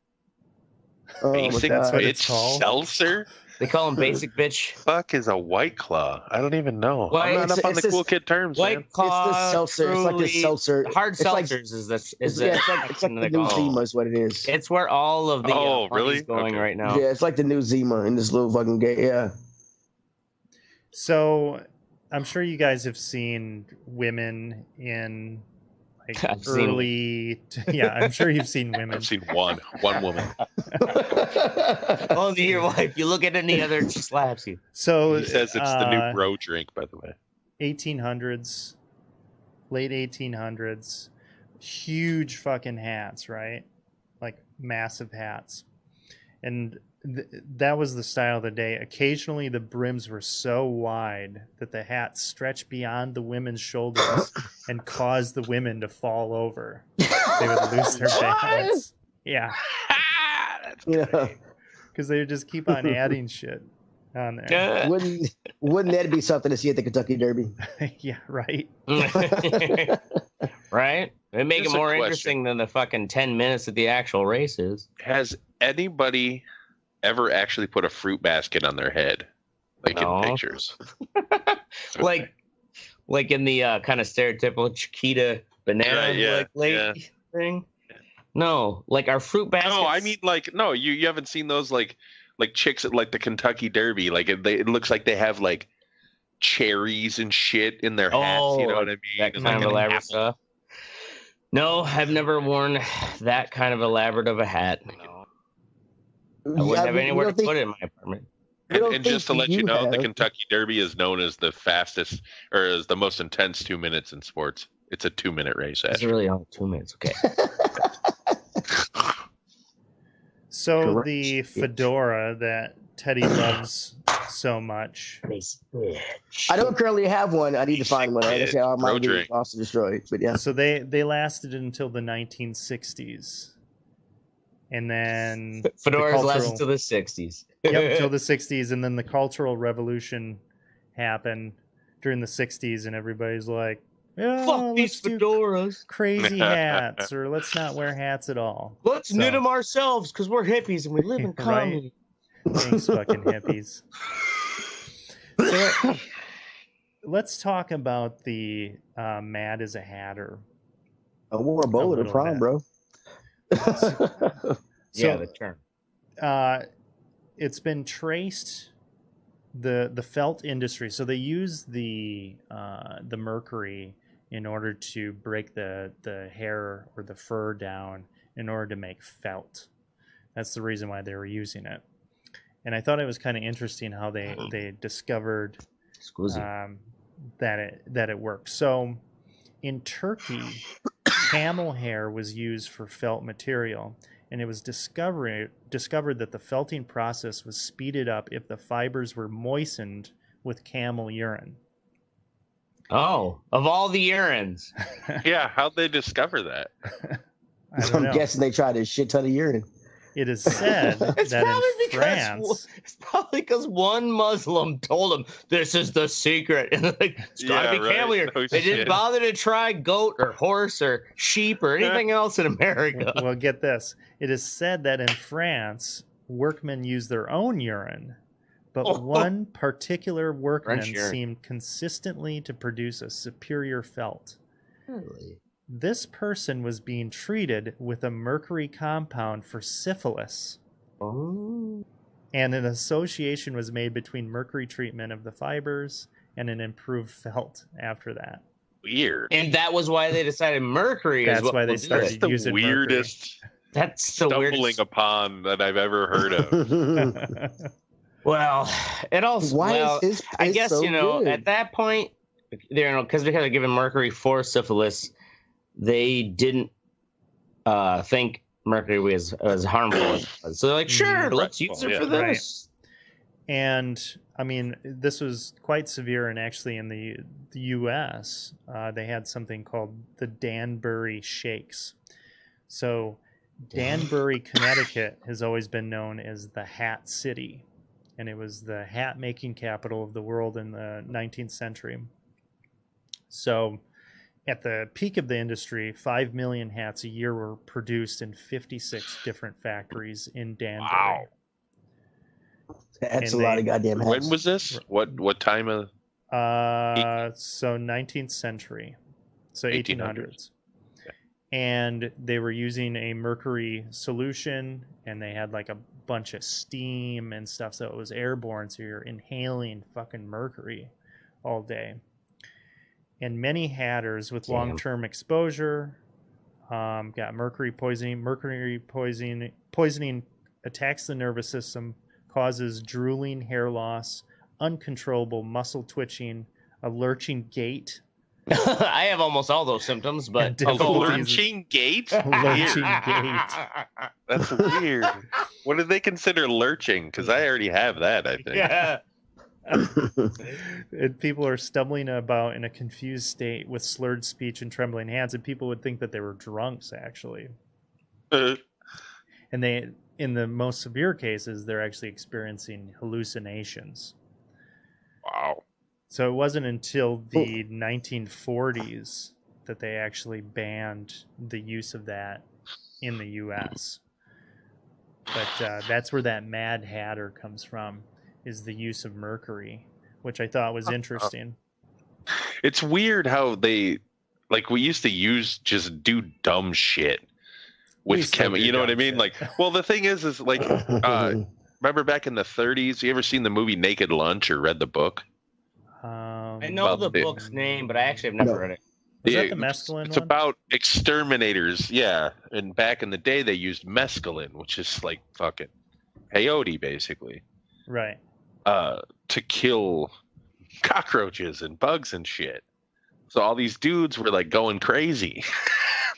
Basic bitch seltzer?
They call them basic bitch.
Fuck is a White Claw? I don't even know. I'm not up on the cool kid terms.
White Claw.
It's the seltzer. It's like the seltzer.
Hard seltzers is this.
It's like the new Zima is what it is.
It's where all of the
really
going right now.
Yeah, it's like the new Zima in this little fucking game. Yeah.
So, I'm sure you guys have seen women in like I'm sure you've seen women.
I've seen one woman.
Only your wife. You look at any other, she slaps you.
So
he says it's the new bro drink, by the way.
1800s, late 1800s, huge fucking hats, right? Like massive hats, and that was the style of the day. Occasionally, the brims were so wide that the hat stretched beyond the women's shoulders and caused the women to fall over. They would lose their balance. Yeah.
That's great.
Because they would just keep on adding shit on there.
Wouldn't that be something to see at the Kentucky Derby?
Yeah, right.
Right? It'd make it more interesting than the fucking 10 minutes that the actual race is.
Has anybody ever actually put a fruit basket on their head, like in pictures?
like in the kind of stereotypical Chiquita banana thing. No, like our fruit baskets.
No, I mean you haven't seen those like chicks at like the Kentucky Derby. Like it looks like they have like cherries and shit in their hats. You know what I mean?
That kind of elaborate stuff. No, I've never worn that kind of elaborate of a hat. No. I wouldn't have anywhere to put it in my apartment.
And just to let you know, the Kentucky Derby is known as the fastest or as the most intense 2 minutes in sports. It's a 2-minute race.
It's really only 2 minutes. Okay.
So the fedora that Teddy loves so much.
I don't currently have one. I need to find one. I guess I might be lost and destroyed. But yeah.
So they lasted until the 1960s. And then
fedoras lasted until the 60s.
Yep, until the 60s, and then the Cultural Revolution happen during the 60s, and everybody's like, yeah,
Fuck these fedoras.
Crazy hats, or let's not wear hats at all.
Let's knit them ourselves because we're hippies and we live in comedy.
Thanks, fucking hippies. So let's talk about the Mad as a Hatter.
I wore a bowler to prom, bro.
Yeah, the term.
It's been traced, the felt industry. So they use the mercury in order to break the hair or the fur down in order to make felt. That's the reason why they were using it. And I thought it was kind of interesting how they discovered that it worked. So in Turkey, camel hair was used for felt material, and it was discovered that the felting process was speeded up if the fibers were moistened with camel urine.
Oh, of all the urines.
Yeah, how'd they discover that?
I'm guessing they tried a shit ton of urine.
It is said that in France...
It's probably because one Muslim told them, this is the secret. And like, it's got to be camel urine. No they didn't bother to try goat or horse or sheep or anything else in America.
Well, get this. It is said that in France, workmen use their own urine, but one particular workman seemed consistently to produce a superior felt.
Really?
This person was being treated with a mercury compound for syphilis.
Oh.
And an association was made between mercury treatment of the fibers and an improved felt after that.
Weird.
And that was why they decided mercury is what
why they started using
mercury. Weirdest
That's the
stumbling upon that I've ever heard of.
Well, it also I guess so good. At that point, because they're giving mercury for syphilis, they didn't think mercury was as harmful as it was. So they're like, sure, let's use it for this.
Right. And I mean, this was quite severe, and actually in the U.S., they had something called the Danbury Shakes. So Danbury, Connecticut has always been known as the Hat City, and it was the hat-making capital of the world in the 19th century. So at the peak of the industry, 5 million hats a year were produced in 56 different factories in Danbury.
Wow.
That's a lot of goddamn hats.
When was this? What time of?
So 19th century. So 1800s.
Yeah.
And they were using a mercury solution, and they had like a bunch of steam and stuff, so it was airborne, so you're inhaling fucking mercury all day. And many hatters with long-term exposure got mercury poisoning. Mercury poisoning attacks the nervous system, causes drooling, hair loss, uncontrollable muscle twitching, a lurching gait.
I have almost all those symptoms, but
lurching gait?
Lurching gait.
That's weird. What do they consider lurching? Because I already have that, I think.
Yeah.
And people are stumbling about in a confused state with slurred speech and trembling hands, and people would think that they were drunks, actually. And they, in the most severe cases, they're actually experiencing hallucinations.
Wow.
So it wasn't until the 1940s that they actually banned the use of that in the U.S. But that's where that Mad Hatter comes from, is the use of mercury, which I thought was interesting.
It's weird how they, like, we used to just do dumb shit with chemicals. You know what I mean? Shit. Like, well, the thing is like, remember back in the 30s, you ever seen the movie Naked Lunch or read the book?
I know the book's name, but I actually have never read it.
Is that the mescaline
It's about exterminators, yeah. And back in the day, they used mescaline, which is like fucking peyote, basically.
Right.
To kill cockroaches and bugs and shit. So all these dudes were like going crazy.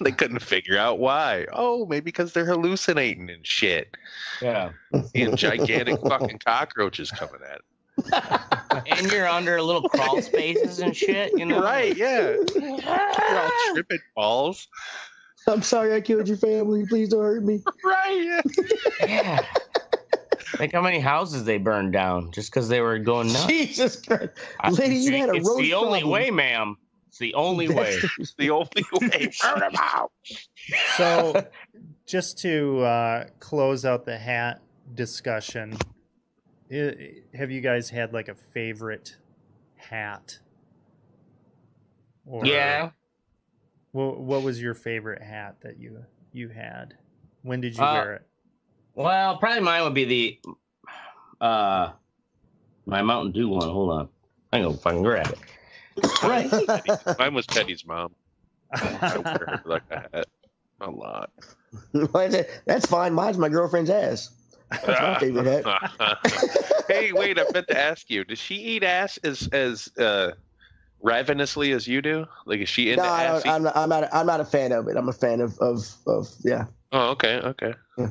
They couldn't figure out why. Oh, maybe because they're hallucinating and shit.
Yeah.
And gigantic fucking cockroaches coming at it.
And you're under little crawl spaces and shit, you know?
Right, yeah. You're all tripping balls.
I'm sorry I killed your family. Please don't hurt me.
Right, yeah.
Think how many houses they burned down just because they were going nuts.
Jesus Christ. Lady, you had a roast
It's the only
problem.
way, ma'am. It's the only way.
It's the only way. Burn them out.
So, just to close out the hat discussion, have you guys had like a favorite hat? Or
Yeah.
What was your favorite hat that you had? When did you wear it?
Well, probably mine would be the my Mountain Dew one. Hold on, I'm gonna fucking grab it.
Mine was Teddy's mom. I wear her like a hat a lot.
That's fine. Mine's my girlfriend's ass. That's my favorite hat.
Hey, wait! I meant to ask you. Does she eat ass as ravenously as you do? Like, is she into ass?
I'm not a fan of it. I'm a fan of yeah.
Oh, okay.
Yeah.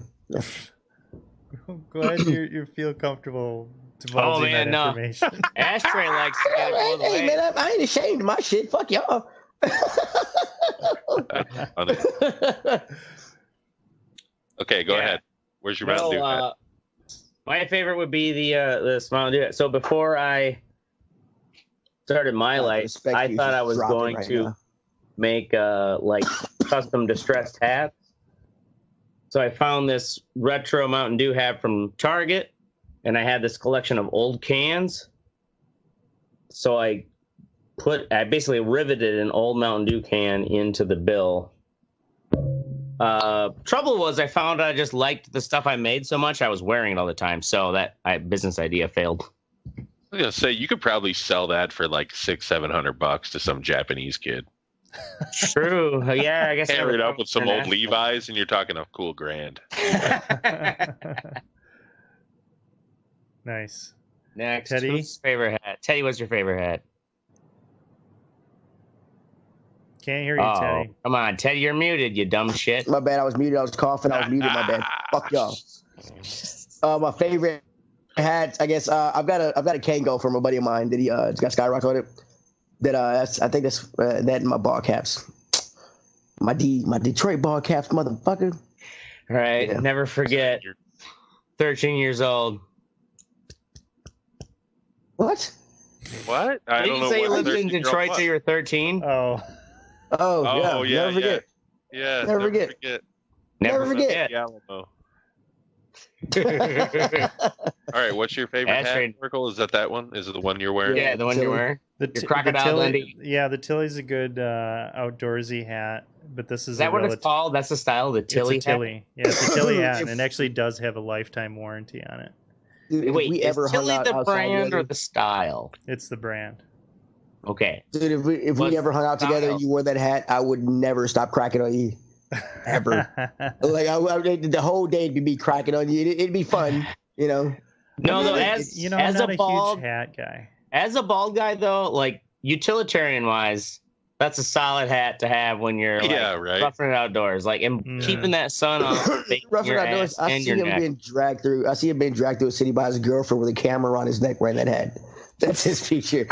I'm glad you feel comfortable divulging that information.
Ashtray likes to get it both ways.
Hey, man, I ain't ashamed of my shit. Fuck y'all.
Okay, go ahead. Where's your Mountain Dew hat?
My favorite would be the Mountain Dew. So before I started my life, I thought I was going to make like custom distressed hats. So I found this retro Mountain Dew hat from Target, and I had this collection of old cans. So I basically riveted an old Mountain Dew can into the bill. Trouble was I found I just liked the stuff I made so much I was wearing it all the time. So that business idea failed.
I was gonna say you could probably sell that for like $600-700 to some Japanese kid.
True. Yeah, I guess.
Pair it up with some old Levi's, and you're talking a cool grand.
Nice.
Next,
Teddy?
who's favorite hat? Teddy, what's your favorite hat?
Can't hear you, Teddy.
Come on, Teddy, you're muted, you dumb shit.
My bad. I was muted. I was coughing. I was muted. My bad. Fuck y'all. My favorite hat, I guess. I've got a Kango from a buddy of mine that it's got Skyrock on it. That I think that's that and my ball caps. My Detroit ball caps, motherfucker.
Right. Yeah. Never forget. 13 years old.
What?
What? I
Did you say you lived in Detroit till you were 13?
Oh,
yeah. Never forget.
Yeah.
Never forget. Never forget.
All right, what's your favorite hat, Merkel? Is that one? Is it the one you're wearing?
Yeah, the one you're wearing. Your crocodile Dundee.
Yeah, the Tilly's a good outdoorsy hat, but this is
that what it's called? That's the style, the Tilly
it's a Tilly. Hat? Yeah, it's a Tilly hat, and it actually does have a lifetime warranty on it.
Dude,
wait, is Tilly the brand or the style?
It's the brand.
Okay.
Dude, if we ever hung out together and you wore that hat, I would never stop cracking on you. Ever. Like the whole day would be cracking on you. It'd be fun, you know.
No, though,
I'm not a huge hat guy.
As a bald guy, though, like utilitarian wise, that's a solid hat to have when you're roughing it outdoors, like and keeping that sun off.
Roughing it outdoors. I see him being dragged through a city by his girlfriend with a camera around his neck wearing that hat. That's his feature.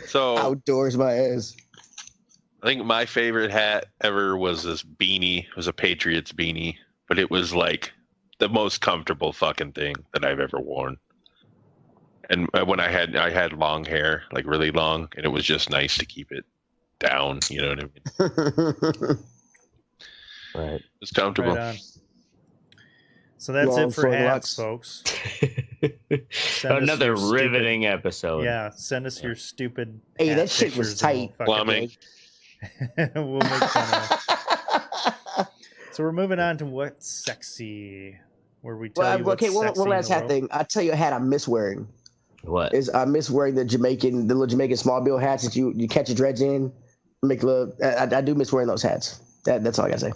So
outdoors, my ass.
I think my favorite hat ever was this beanie. It was a Patriots beanie, but it was like the most comfortable fucking thing that I've ever worn. And when I had long hair, like really long, and it was just nice to keep it down. You know what I mean?
Right.
It's comfortable.
Right. So that's it for hats, folks.
Another riveting episode.
Yeah, send us your stupid.
Hey, that shit was tight.
Plumbing.
We'll make fun of. So we're moving on to what's sexy, where we tell you what's sexy.
One last hat thing. I'll tell you a hat I miss wearing.
What?
I miss wearing the little Jamaican small bill hats that you catch your dreads in. I do miss wearing those hats. That's all I gotta say.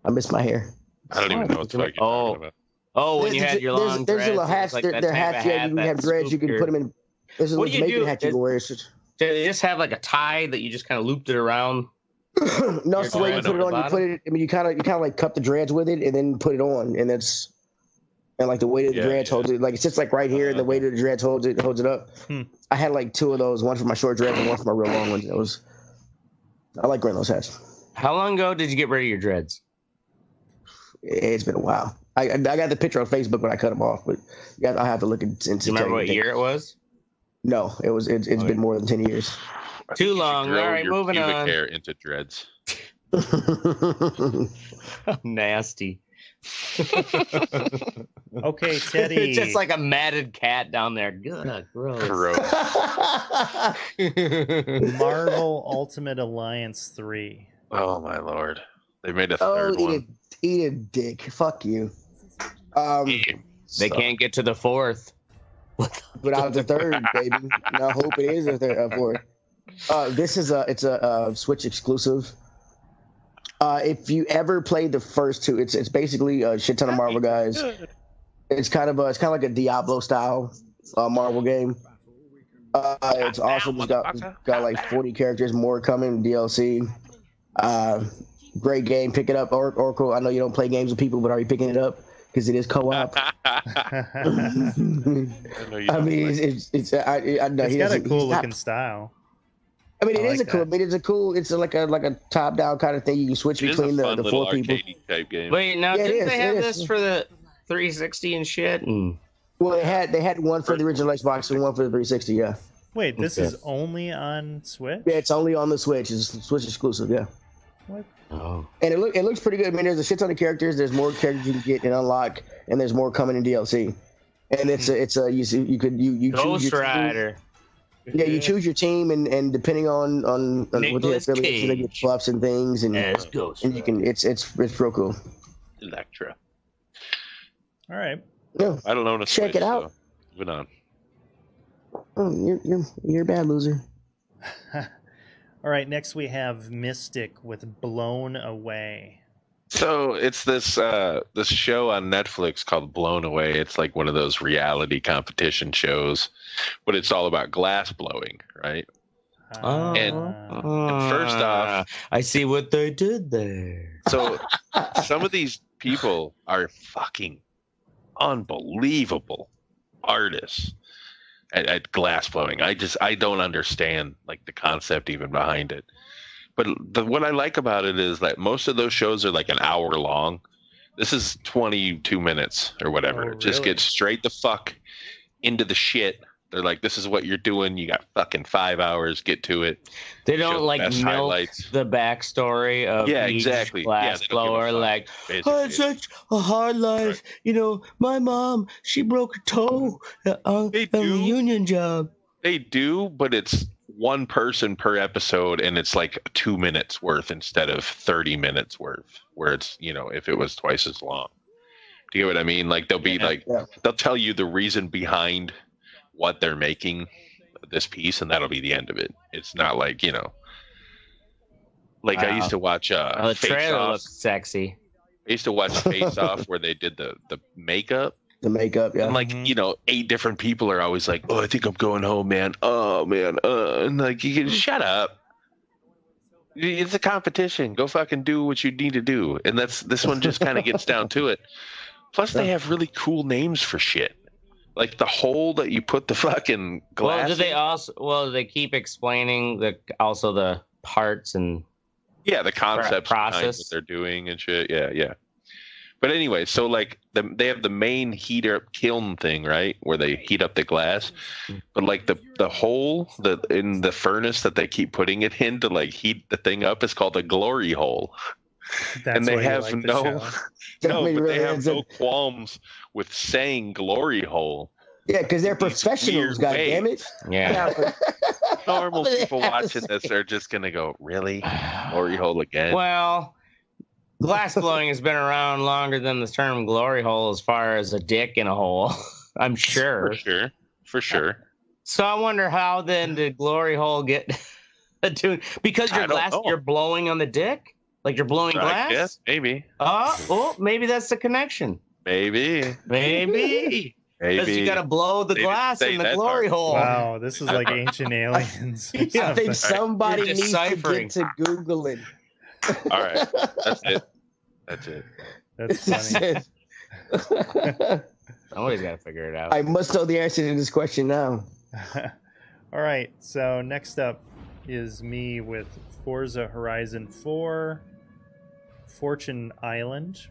I miss my hair.
I don't even know what the fuck you're talking about.
Oh, when you had your long dreads.
There's little hats. Like they're hats. Yeah, you can have dreads. You can put them in. There's a little Jamaican hat you can wear.
Do they just have like a tie that you just kind of looped it around?
No, it's the way you put it on. You put it. I mean, you kind of like cut the dreads with it and then put it on, and like the weight of the dreads holds it. Like it sits like right here, and the weight of the dreads holds it up. I had like two of those, one for my short dreads and one for my real long ones. I like wearing those hats.
How long ago did you get rid of your dreads?
It's been a while. I got the picture on Facebook when I cut them off, but I have to look into.
Do you remember what year it was?
No, it's been more than 10 years.
Too long. All right, moving on.
Hair into dreads.
Nasty.
Okay, Teddy.
Just like a matted cat down there. Good, gross.
Marvel Ultimate Alliance 3.
Oh my lord. They made a third one.
Eat a dick. Fuck you.
They can't get to the fourth.
Without the third, baby. And I hope it is a fourth. It's a Switch exclusive. If you ever played the first two, it's basically a shit ton of Marvel guys. It's kind of like a Diablo style Marvel game. It's also just got like 40 characters more coming DLC. Great game. Pick it up, Oracle. I know you don't play games with people, but are you picking it up? Because it is co-op. I mean, it's
got a cool looking style.
I mean, it's like a top-down kind of thing. You can switch between the four people.
Type game.
Wait, now didn't they have this for the 360 and shit?
Well, they had one for the original Xbox and one for the 360. Yeah.
Wait, this is only on Switch?
Yeah, it's only on the Switch. It's Switch exclusive. Yeah.
What?
Oh.
And it looks pretty good. I mean, there's a shit ton of characters. There's more characters you can get and unlock, and there's more coming in DLC. And you
Ghost Rider.
Yeah, you choose your team, and depending on what they affiliate, they get buffs and things, and you can. It's real cool.
Electra.
All right.
Yeah.
I don't know.
Check it out.
So moving on.
Oh, you're a bad loser.
All right, next we have Mystic with Blown Away.
So it's this show on Netflix called Blown Away. It's like one of those reality competition shows, but it's all about glass blowing, right? And first off,
I see what they did there.
So some of these people are fucking unbelievable artists at glass blowing. I don't understand like the concept even behind it. But what I like about it is that most of those shows are like an hour long. This is 22 minutes or whatever.
Oh, really?
Just get straight the fuck into the shit. They're like, this is what you're doing. You got fucking 5 hours. Get to it.
They don't like milk highlights. The backstory of each glass blower. Like, I had such a hard life. Right. You know, my mom, she broke her toe on a union job.
They do, but it's one person per episode, and it's like 2 minutes worth instead of 30 minutes worth, where it's, you know, if it was twice as long. Do you get what I mean? Like they'll be they'll tell you the reason behind what they're making this piece, and that'll be the end of it. It's not like, you know, like I used to watch
the trailer looks sexy.
I used to watch Face Off where they did the makeup.
The makeup, yeah.
And like, you know, 8 different people are always like, oh, I think I'm going home, man. Oh, man. And like, you can shut up. It's a competition. Go fucking do what you need to do. And this one just kind of gets down to it. Plus, they have really cool names for shit. Like the hole that you put the fucking glass.
Well, they keep explaining the parts and
the concepts behind what they're doing and shit. Yeah. But anyway, so like they have the main kiln thing, right, where they heat up the glass. But like the hole in the furnace that they keep putting it in to like heat the thing up is called a glory hole. And they have no qualms with saying glory hole.
Yeah, because they're professionals, goddammit.
Yeah.
Normal people watching this are just gonna go, really? Glory hole again?
Well, glass blowing has been around longer than the term glory hole as far as a dick in a hole. I'm sure.
For sure.
So I wonder how then did glory hole get attuned? Because you're blowing on the dick? Like you're blowing glass?
Yes, maybe.
Maybe that's the connection.
Maybe.
Because you got to blow the glass in the glory hole.
Wow, this is like Ancient Aliens.
I think somebody needs to get to Googling.
All right, that's it.
That's funny.
Somebody's got to figure it out.
I must know the answer to this question now.
All right, so next up is me with Forza Horizon 4, Fortune Island.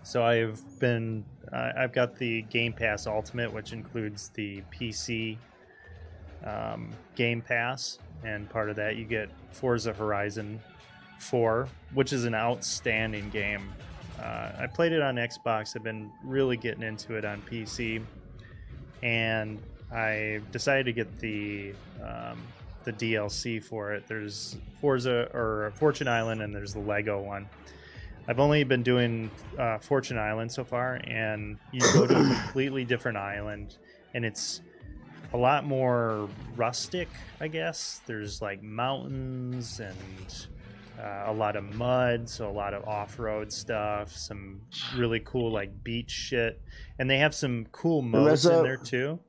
So I've got the Game Pass Ultimate, which includes the PC Game Pass, and part of that you get Forza Horizon 4, which is an outstanding game. I played it on Xbox. I've been really getting into it on PC, and I decided to get the DLC for it. There's Forza or Fortune Island, and there's the Lego one. I've only been doing Fortune Island so far, and you go to a completely different island, and it's a lot more rustic, I guess. There's like mountains and a lot of mud, so a lot of off-road stuff, some really cool like beach shit, and they have some cool modes in there too.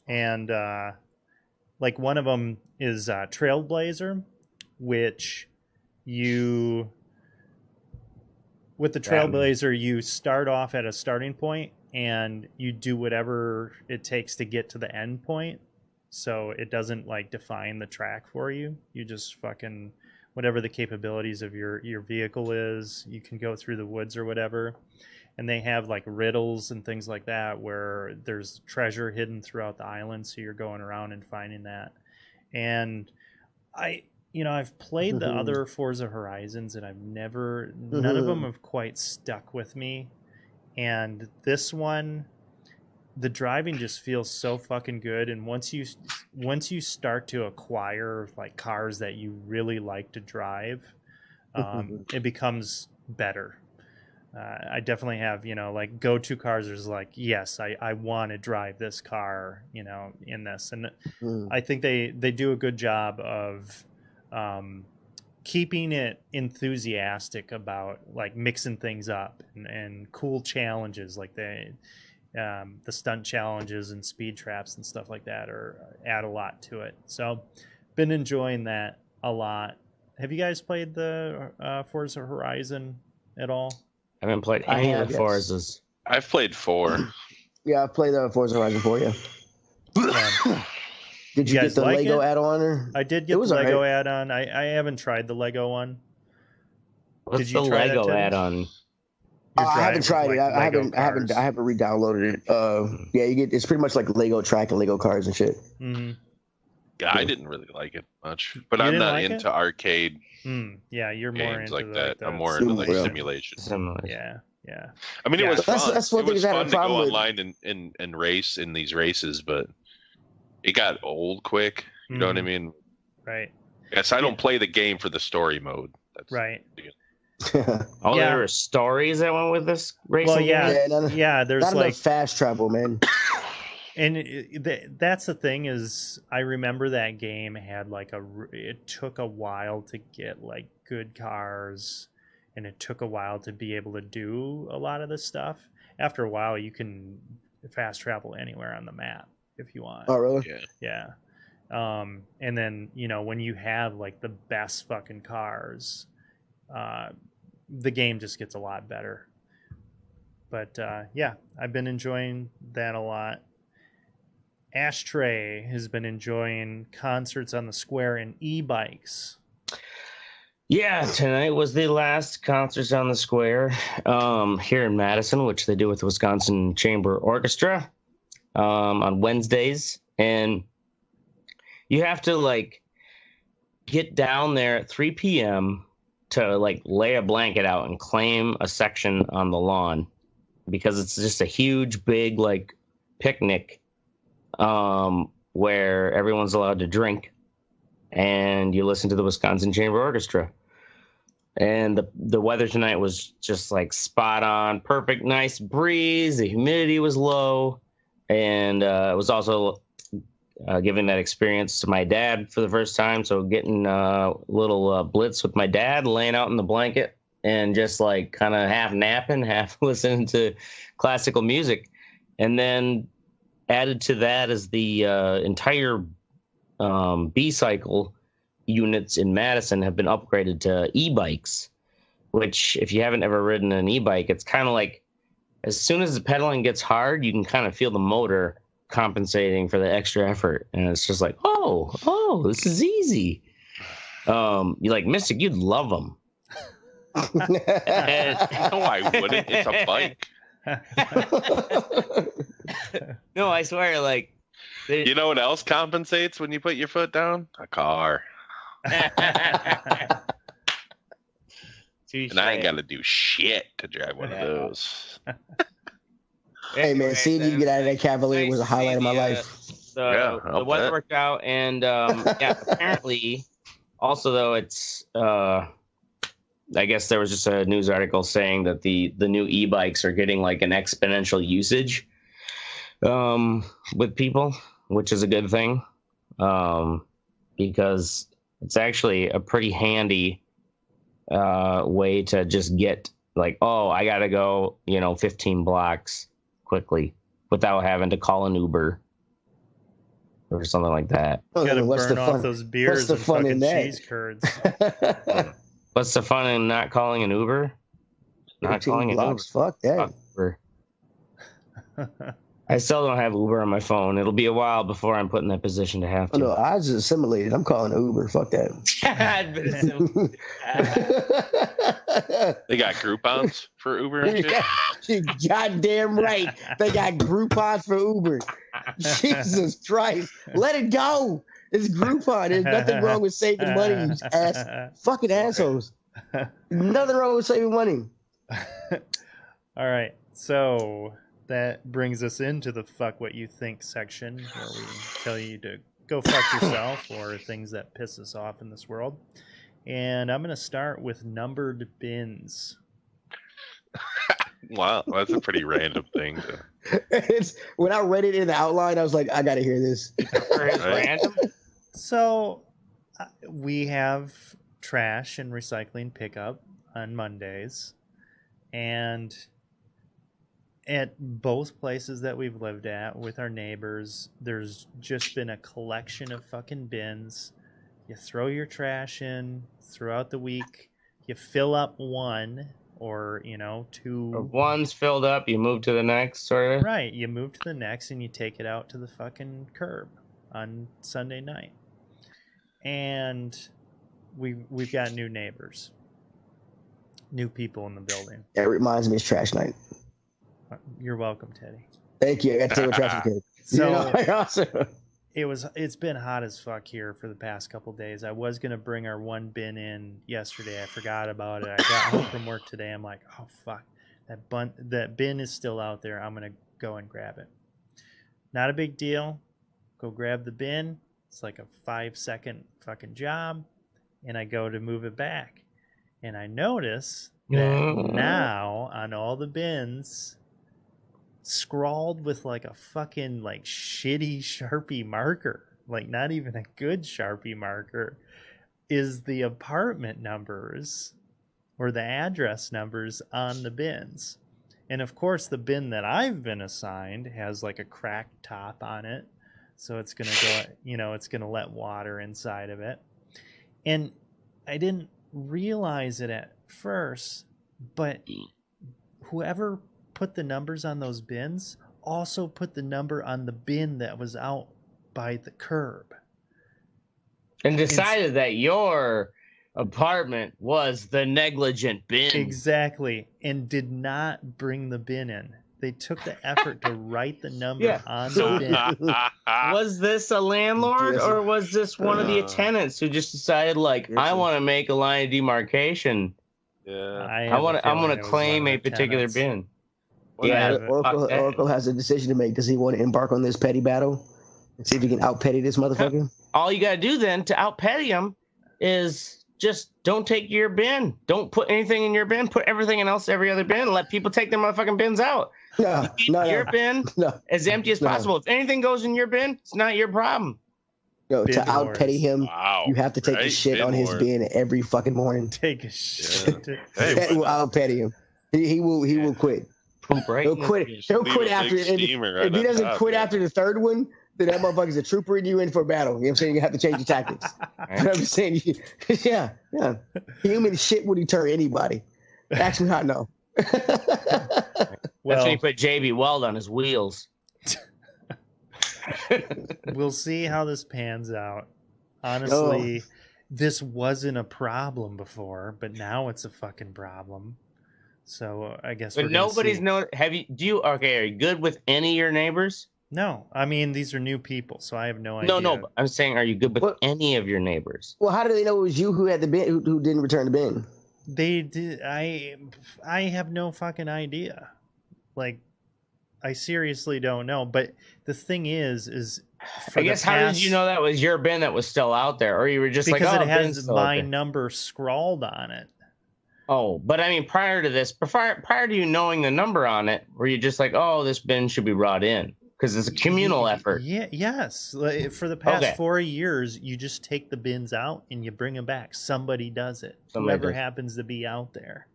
And like one of them is Trailblazer, which with the Trailblazer you start off at a starting point and you do whatever it takes to get to the end point, so it doesn't like define the track for you. You just fucking whatever the capabilities of your vehicle is, you can go through the woods or whatever. And they have like riddles and things like that where there's treasure hidden throughout the island, so you're going around and finding that. And I've played the other Forza Horizons, and none of them have quite stuck with me. And this one, the driving just feels so fucking good. And once you start to acquire like cars that you really like to drive, it becomes better. I definitely have, like go-to cars. There's like, yes, I want to drive this car, in this. And I think they do a good job of keeping it enthusiastic about like mixing things up and cool challenges, like the stunt challenges and speed traps and stuff like that add a lot to it. So been enjoying that a lot. Have you guys played the Forza Horizon at all?
I haven't played any of the Forzas.
I've played 4.
Yeah, I've played the Forza Horizon 4, yeah. Did you get the
like
Lego add-on? Or?
I did get the Lego add-on. I haven't tried the Lego one.
What's the Lego add-on?
I haven't tried it. I haven't re-downloaded it. Yeah, it's pretty much like Lego track and Lego cars and shit.
Mm-hmm.
Yeah, I didn't really like it much, but I'm not into arcade.
Yeah, you're more into
like that. I'm more into like simulation.
Yeah.
I mean, it was fun.
That's one thing
it was fun to go
with...
online and race in these races, but it got old quick. You know what I mean?
Right.
Yes, I don't play the game for the story mode. That's
right.
There were stories that went with this racing.
Well, there's
not
like
fast travel, man.
And that's the thing is, I remember that game had like it took a while to get like good cars, and it took a while to be able to do a lot of this stuff. After a while, you can fast travel anywhere on the map if you want.
Oh, really?
Yeah. And then, when you have like the best fucking cars, the game just gets a lot better. But I've been enjoying that a lot. Ashtray has been enjoying concerts on the square and e-bikes.
Yeah, tonight was the last concerts on the square here in Madison, which they do with the Wisconsin Chamber Orchestra on Wednesdays. And you have to like get down there at 3 p.m. to like lay a blanket out and claim a section on the lawn, because it's just a huge, big like picnic where everyone's allowed to drink and you listen to the Wisconsin Chamber Orchestra. And the weather tonight was just like spot on, perfect, nice breeze. The humidity was low, and it was also giving that experience to my dad for the first time. So getting a little blitz with my dad, laying out in the blanket and just like kind of half napping, half listening to classical music. And then added to that is the entire B-cycle units in Madison have been upgraded to e-bikes, which if you haven't ever ridden an e-bike, it's kind of like as soon as the pedaling gets hard, you can kind of feel the motor compensating for the extra effort. And it's just like, oh, this is easy. You like Mystic, you'd love them.
No, I wouldn't. It's a bike.
No, I swear, like.
You know what else compensates when you put your foot down? A car. And I ain't got to do shit to drive one of those.
Hey, man, seeing you get out of that Cavalier was a highlight of my life.
So the weather worked out, and apparently, also though, it's I guess there was just a news article saying that the new e-bikes are getting like an exponential usage with people, which is a good thing, because it's actually a pretty handy way to just get like, oh, I gotta go, 15 blocks quickly without having to call an Uber or something like that.
You gotta burn off those beers and fucking cheese curds.
What's the fun in not calling an Uber? Not calling an Uber.
Fuck that.
Uber. I still don't have Uber on my phone. It'll be a while before I'm put in that position to have to.
Oh, no, I was assimilated. I'm calling Uber. Fuck that.
They got Groupons for Uber and shit?
You're goddamn right. They got Groupons for Uber. Jesus Christ. Let it go. It's Groupon. There's nothing wrong with saving money, you fucking assholes. Nothing wrong with saving money.
All right. So that brings us into the fuck what you think section, where we tell you to go fuck yourself or things that piss us off in this world. And I'm going to start with numbered bins.
Wow, that's a pretty random thing.
When I read it in the outline, I was like, I got to hear this.
Random?
So we have trash and recycling pickup on Mondays. And at both places that we've lived at with our neighbors, there's just been a collection of fucking bins. You throw your trash in throughout the week. You fill up one or, two.
If one's filled up, you move to the next, sort of?
Right. You move to the next and you take it out to the fucking curb on Sunday night. And we've got new neighbors. New people in the building.
That reminds me of trash night.
You're welcome, Teddy.
Thank you. I got to say what trash is.
So it's been hot as fuck here for the past couple days. I was gonna bring our one bin in yesterday. I forgot about it. I got home from work today. I'm like, oh fuck, that bin is still out there. I'm gonna go and grab it. Not a big deal. Go grab the bin. It's like a 5-second fucking job, and I go to move it back, and I notice that now on all the bins, scrawled with like a fucking like shitty Sharpie marker, like not even a good Sharpie marker, is the apartment numbers or the address numbers on the bins. And of course the bin that I've been assigned has like a cracked top on it, so it's gonna go, it's gonna let water inside of it. And I didn't realize it at first, but whoever put the numbers on those bins also put the number on the bin that was out by the curb
and decided that your apartment was the negligent bin.
Exactly. And did not bring the bin in. They took the effort to write the number on the bin.
Was this a landlord or was this one of the tenants who just decided, like, I want to make a line of demarcation?
Yeah,
I'm gonna claim a particular bin.
Oracle has a decision to make. Does he want to embark on this petty battle and see if he can out petty this motherfucker?
All you gotta do then to out petty him is just don't take your bin. Don't put anything in your bin. Put everything else every other bin and let people take their motherfucking bins out. Your bin as empty as possible. If anything goes in your bin, it's not your problem.
Yo, to out petty him, you have to take a shit on his bin every fucking morning.
Take a shit.
That will out petty him. He will quit. He'll quit. He'll quit after. If he doesn't quit after the third one, then that motherfucker's a trooper and you in for a battle. You know what I'm saying? You have to change your tactics. You know what I'm saying? Yeah. Human shit would deter anybody. Actually, I know.
That's when he put JB Weld on his wheels.
We'll see how this pans out. Honestly, this wasn't a problem before, but now it's a fucking problem. So I guess.
But nobody's know. Are you good with any of your neighbors?
No, I mean these are new people, so I have no idea.
No. I'm saying, are you good with any of your neighbors?
Well, how do they know it was you who had the bin, who didn't return the bin?
They did. I have no fucking idea. Like, I seriously don't know. But the thing is,
I guess how did you know that was your bin that was still out there, or you were just
because it has my number scrawled on it.
Oh, but I mean, prior to this, prior to you knowing the number on it, were you just like, oh, this bin should be brought in? Because it's a communal effort.
Yeah, yes. For the past 4 years, you just take the bins out and you bring them back. Somebody does it. Whoever happens to be out there.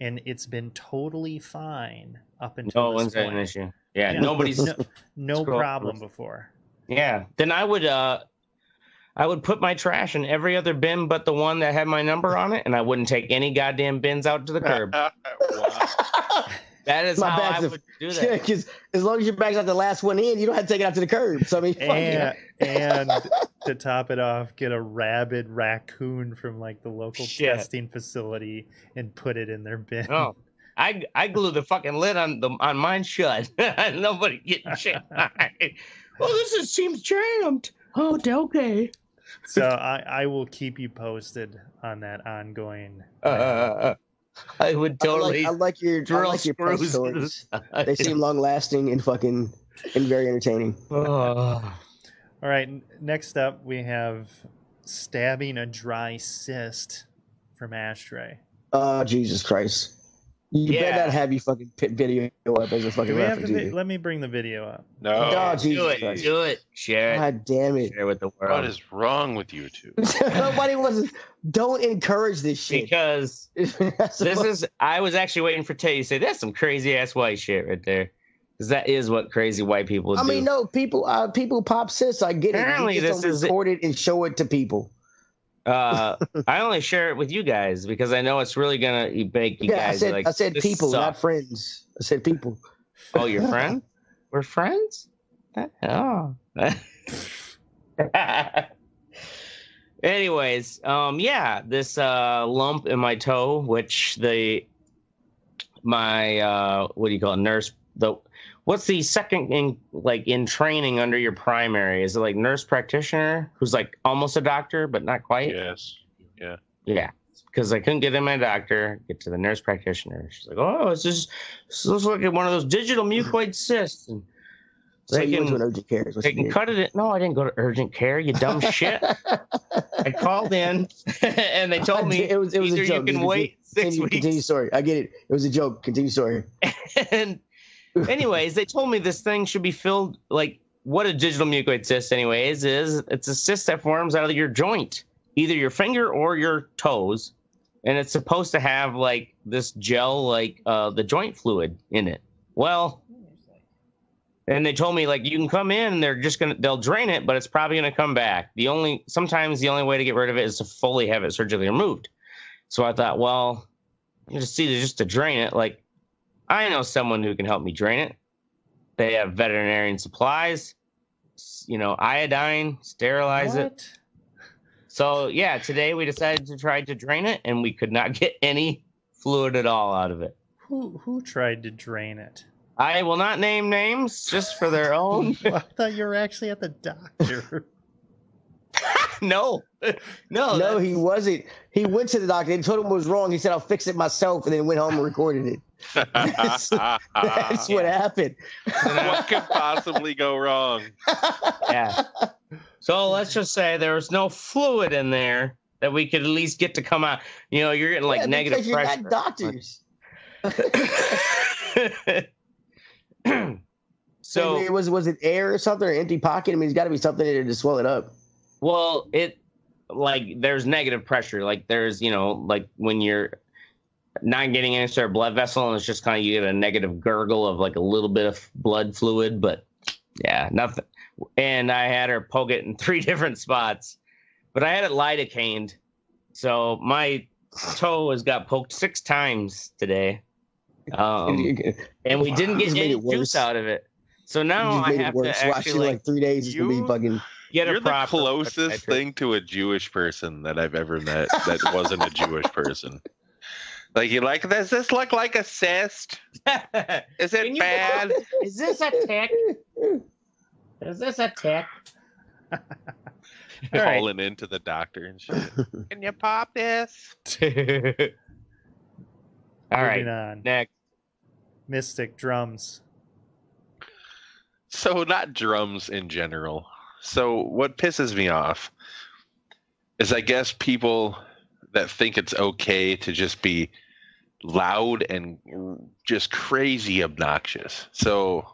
And it's been totally fine up until this point.
An issue. Yeah, nobody's
no problem before.
Yeah, then I would put my trash in every other bin but the one that had my number on it, and I wouldn't take any goddamn bins out to the curb.
Wow.
That is how I would do that.
Yeah, because as long as your bag's not the last one in, you don't have to take it out to the curb. So I mean,
and to top it off, get a rabid raccoon from like the local testing facility and put it in their bin.
Oh, I glue the fucking lid on mine shut. Nobody getting shit. Well, seems jammed. Oh, okay.
So I will keep you posted on that ongoing.
I would totally.
I like your pet stories. They seem long lasting and very entertaining.
All right. Next up, we have stabbing a dry cyst from Ashtray.
Oh, Jesus Christ! You better not have you fucking video up as a fucking reference.
Let me bring the video up.
No,
Jesus
Christ. Do it. Share it.
God damn it!
Share with the world.
What is wrong with you two?
Nobody wants to. Don't encourage this shit.
Because I was actually waiting for Tay to say that's some crazy ass white shit right there. Because that is what crazy white people do.
I mean, no, people pop cysts. I get it.
Apparently,
this is record it and show it to people.
I only share it with you guys because I know it's really gonna make you guys.
I said people, not friends. I said people.
Oh, you're friends? We're friends? Oh. Anyways, this lump in my toe, which what do you call it, nurse? What's the second in training under your primary? Is it like nurse practitioner, who's like almost a doctor but not quite?
Yes. Yeah.
Yeah. Because I couldn't get in my doctor, get to the nurse practitioner. She's like, "Oh, this looks like one of those digital mucoid cysts." And
so you went to an urgent care.
They can cut it. No, I didn't go to urgent care. You dumb shit. I called in, and they told me
it was a joke.
You can wait 6 weeks.
Continue story. I get it. It was a joke. Continue story.
And anyways, they told me this thing should be filled like what a digital mucoid cyst anyways is. It's a cyst that forms out of your joint, either your finger or your toes, and it's supposed to have like this gel, like the joint fluid in it. Well, and they told me like you can come in and they'll drain it, but it's probably gonna come back. Sometimes the only way to get rid of it is to fully have it surgically removed. So I thought, well, just to drain it, like I know someone who can help me drain it. They have veterinarian supplies, iodine, sterilize it. So yeah, today we decided to try to drain it, and we could not get any fluid at all out of it.
Who tried to drain it?
I will not name names, just for their own.
I thought you were actually at the doctor.
No,
he wasn't. He went to the doctor and told him it was wrong. He said, "I'll fix it myself," and then went home and recorded it. That's what happened.
What could possibly go wrong?
Yeah. So let's just say there was no fluid in there that we could at least get to come out. You're getting like negative
you're
pressure.
Not doctors.
So
was it air or something, or empty pocket? I mean, there's got to be something in there to swell it up.
Well, there's negative pressure. Like there's, like when you're not getting any sort of blood vessel and it's just kind of, you get a negative gurgle of like a little bit of blood fluid, but yeah, nothing. And I had her poke it in 3 different spots, but I had it lidocained. So my toe got poked 6 times today. And we didn't get any juice out of it. So now I have to actually
like 3 days. It's gonna be fucking.
You're the closest thing to a Jewish person that I've ever met that wasn't a Jewish person. Like, you like, does this look like a cyst? Is it bad?
Is this a tick? Is this a tick?
Calling into the doctor and shit. Can you pop this?
All right, next.
Mystic drums.
So, not drums in general. So, what pisses me off is, I guess, people that think it's okay to just be loud and just crazy obnoxious. So,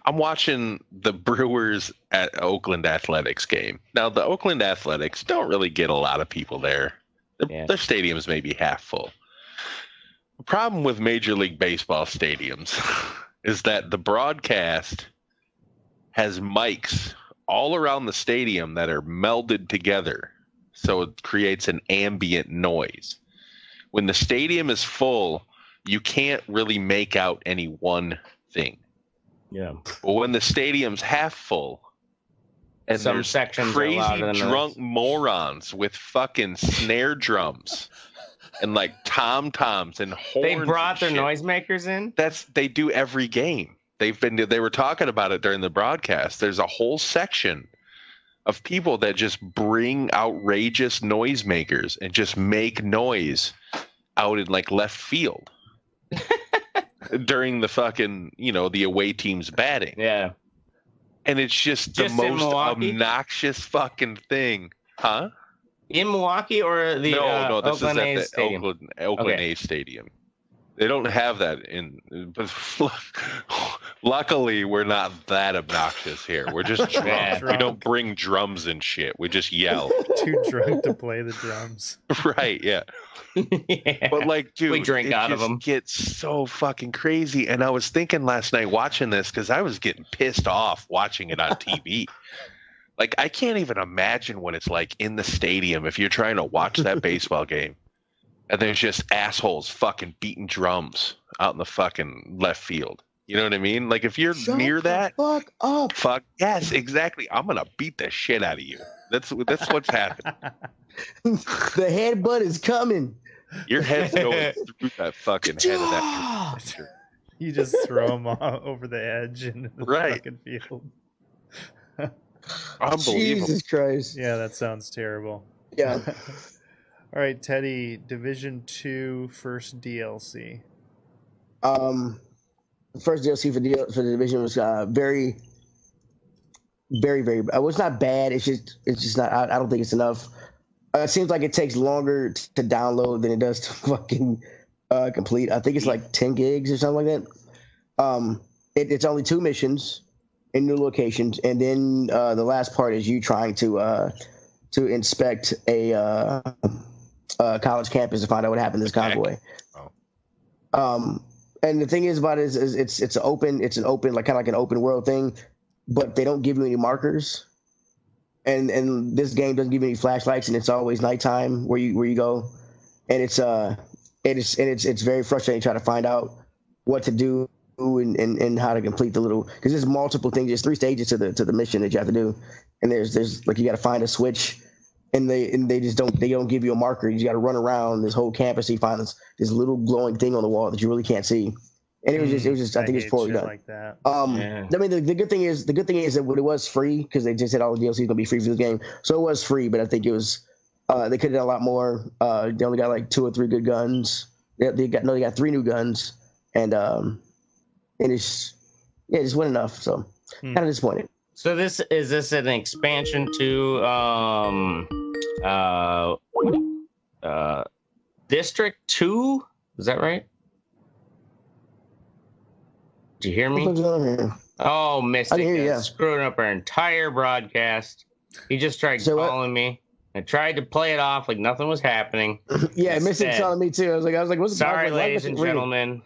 I'm watching the Brewers at Oakland Athletics game. Now, the Oakland Athletics don't really get a lot of people there. Their stadium's maybe half full. The problem with Major League Baseball stadiums is that the broadcast has mics all around the stadium that are melded together, so it creates an ambient noise. When the stadium is full, you can't really make out any one thing.
Yeah.
But when the stadium's half full, and
some
there's
sections
crazy drunk morons with fucking snare drums and like tom-toms and horns.
They brought their noisemakers in?
They do every game. They were talking about it during the broadcast. There's a whole section of people that just bring outrageous noisemakers and just make noise out in like left field during the fucking, the away team's batting.
Yeah.
And it's just the most obnoxious fucking thing. Huh?
In Milwaukee or the
No, this
Oakland
is at
A's stadium?
Oakland A's stadium. They don't have that but luckily we're not that obnoxious here. We're just drunk. We don't bring drums and shit. We just yell.
Too drunk to play the drums.
Right, yeah. But like, dude,
we drink out of them.
It gets so fucking crazy. And I was thinking last night watching this because I was getting pissed off watching it on TV. Like, I can't even imagine what it's like in the stadium if you're trying to watch that baseball game. And there's just assholes fucking beating drums out in the fucking left field. You know what I mean? Like, if you're near that,
fuck up.
Fuck yes, exactly. I'm gonna beat the shit out of you. That's what's happening.
The headbutt is coming.
Your head's going through that fucking head of that.
You just throw them over the edge into the fucking field.
Unbelievable.
Jesus Christ.
Yeah, that sounds terrible.
Yeah.
All right, Teddy, Division 2 first DLC.
First DLC for the division was very, very, very. It was not bad. It's just not. I don't think it's enough. It seems like it takes longer to download than it does to fucking complete. I think it's like 10 gigs or something like that. It's only 2 missions in new locations, and then the last part is you trying to inspect a college campus to find out what happened to this convoy. And the thing is about it is it's an open like kind of like an open world thing, but they don't give you any markers, and this game doesn't give you any flashlights, and it's always nighttime where you go, and it's very frustrating trying to find out what to do and how to complete the little, because there's multiple things. There's 3 stages to the mission that you have to do, and there's like you got to find a switch. And they just don't give you a marker. You got to run around this whole campus. You find this little glowing thing on the wall that you really can't see. And it was just I think it's poorly done.
Like that.
I mean the good thing is that when it was free, because they just said all the DLC is gonna be free for this game, so it was free. But I think it was they could have done a lot more. They only got like 2 or 3 good guns. They got 3 new guns, and it just wasn't enough. So kind of disappointed.
So is this an expansion to District 2? Is that right? Did you hear me? Oh, Mystic screwing up our entire broadcast. He just tried calling me. I tried to play it off like nothing was happening.
Yeah, Mystic calling me too. I was like, what's the
sorry, ladies and gentlemen.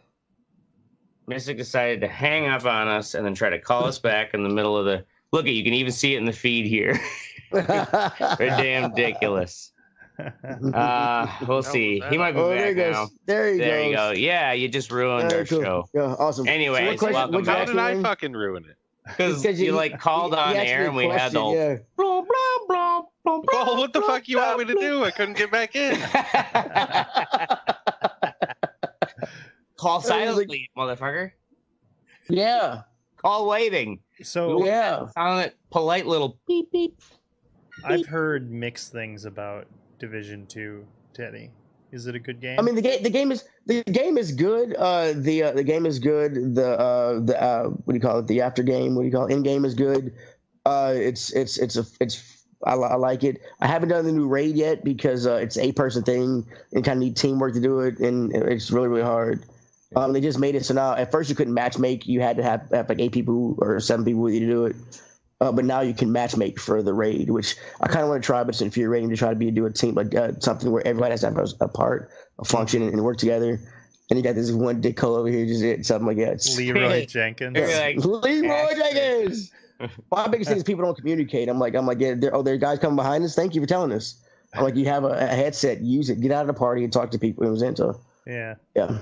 Mystic decided to hang up on us and then try to call us back in the middle of the. Look, you can even see it in the feed here. They're damn ridiculous. We'll see. He might be back now.
There
you go. Yeah, you just ruined our show.
Yeah, awesome.
Anyway,
how did I fucking ruin it?
Because you like called on air and we had the whole blah, blah, blah, blah, blah,
Well, what the fuck you want me to do? I couldn't get back in.
Call silently, motherfucker.
Yeah.
Call waiting.
So
yeah,
silent, polite little beep beep.
I've heard mixed things about Division 2, Teddy. Is it a good game?
I mean, the game is good. The game is good. The what do you call it? The after game. What do you call it? In game is good. I like it. I haven't done the new raid yet because it's an 8-person thing and kind of need teamwork to do it, and it's really really hard. They just made it so now at first you couldn't match make. You had to have like 8 people or 7 people with you to do it. But now you can match make for the raid, which I kind of want to try, but it's infuriating to try to do a team like something where everybody has to have a part, a function, and work together. And you got this one dickhole over here just did something like that.
Leroy Jenkins.
Leroy Jenkins. My biggest thing is people don't communicate. I'm like, yeah, there are guys coming behind us. Thank you for telling us. I'm like, you have a headset, use it, get out of the party and talk to people. It was into.
Yeah.
Yeah.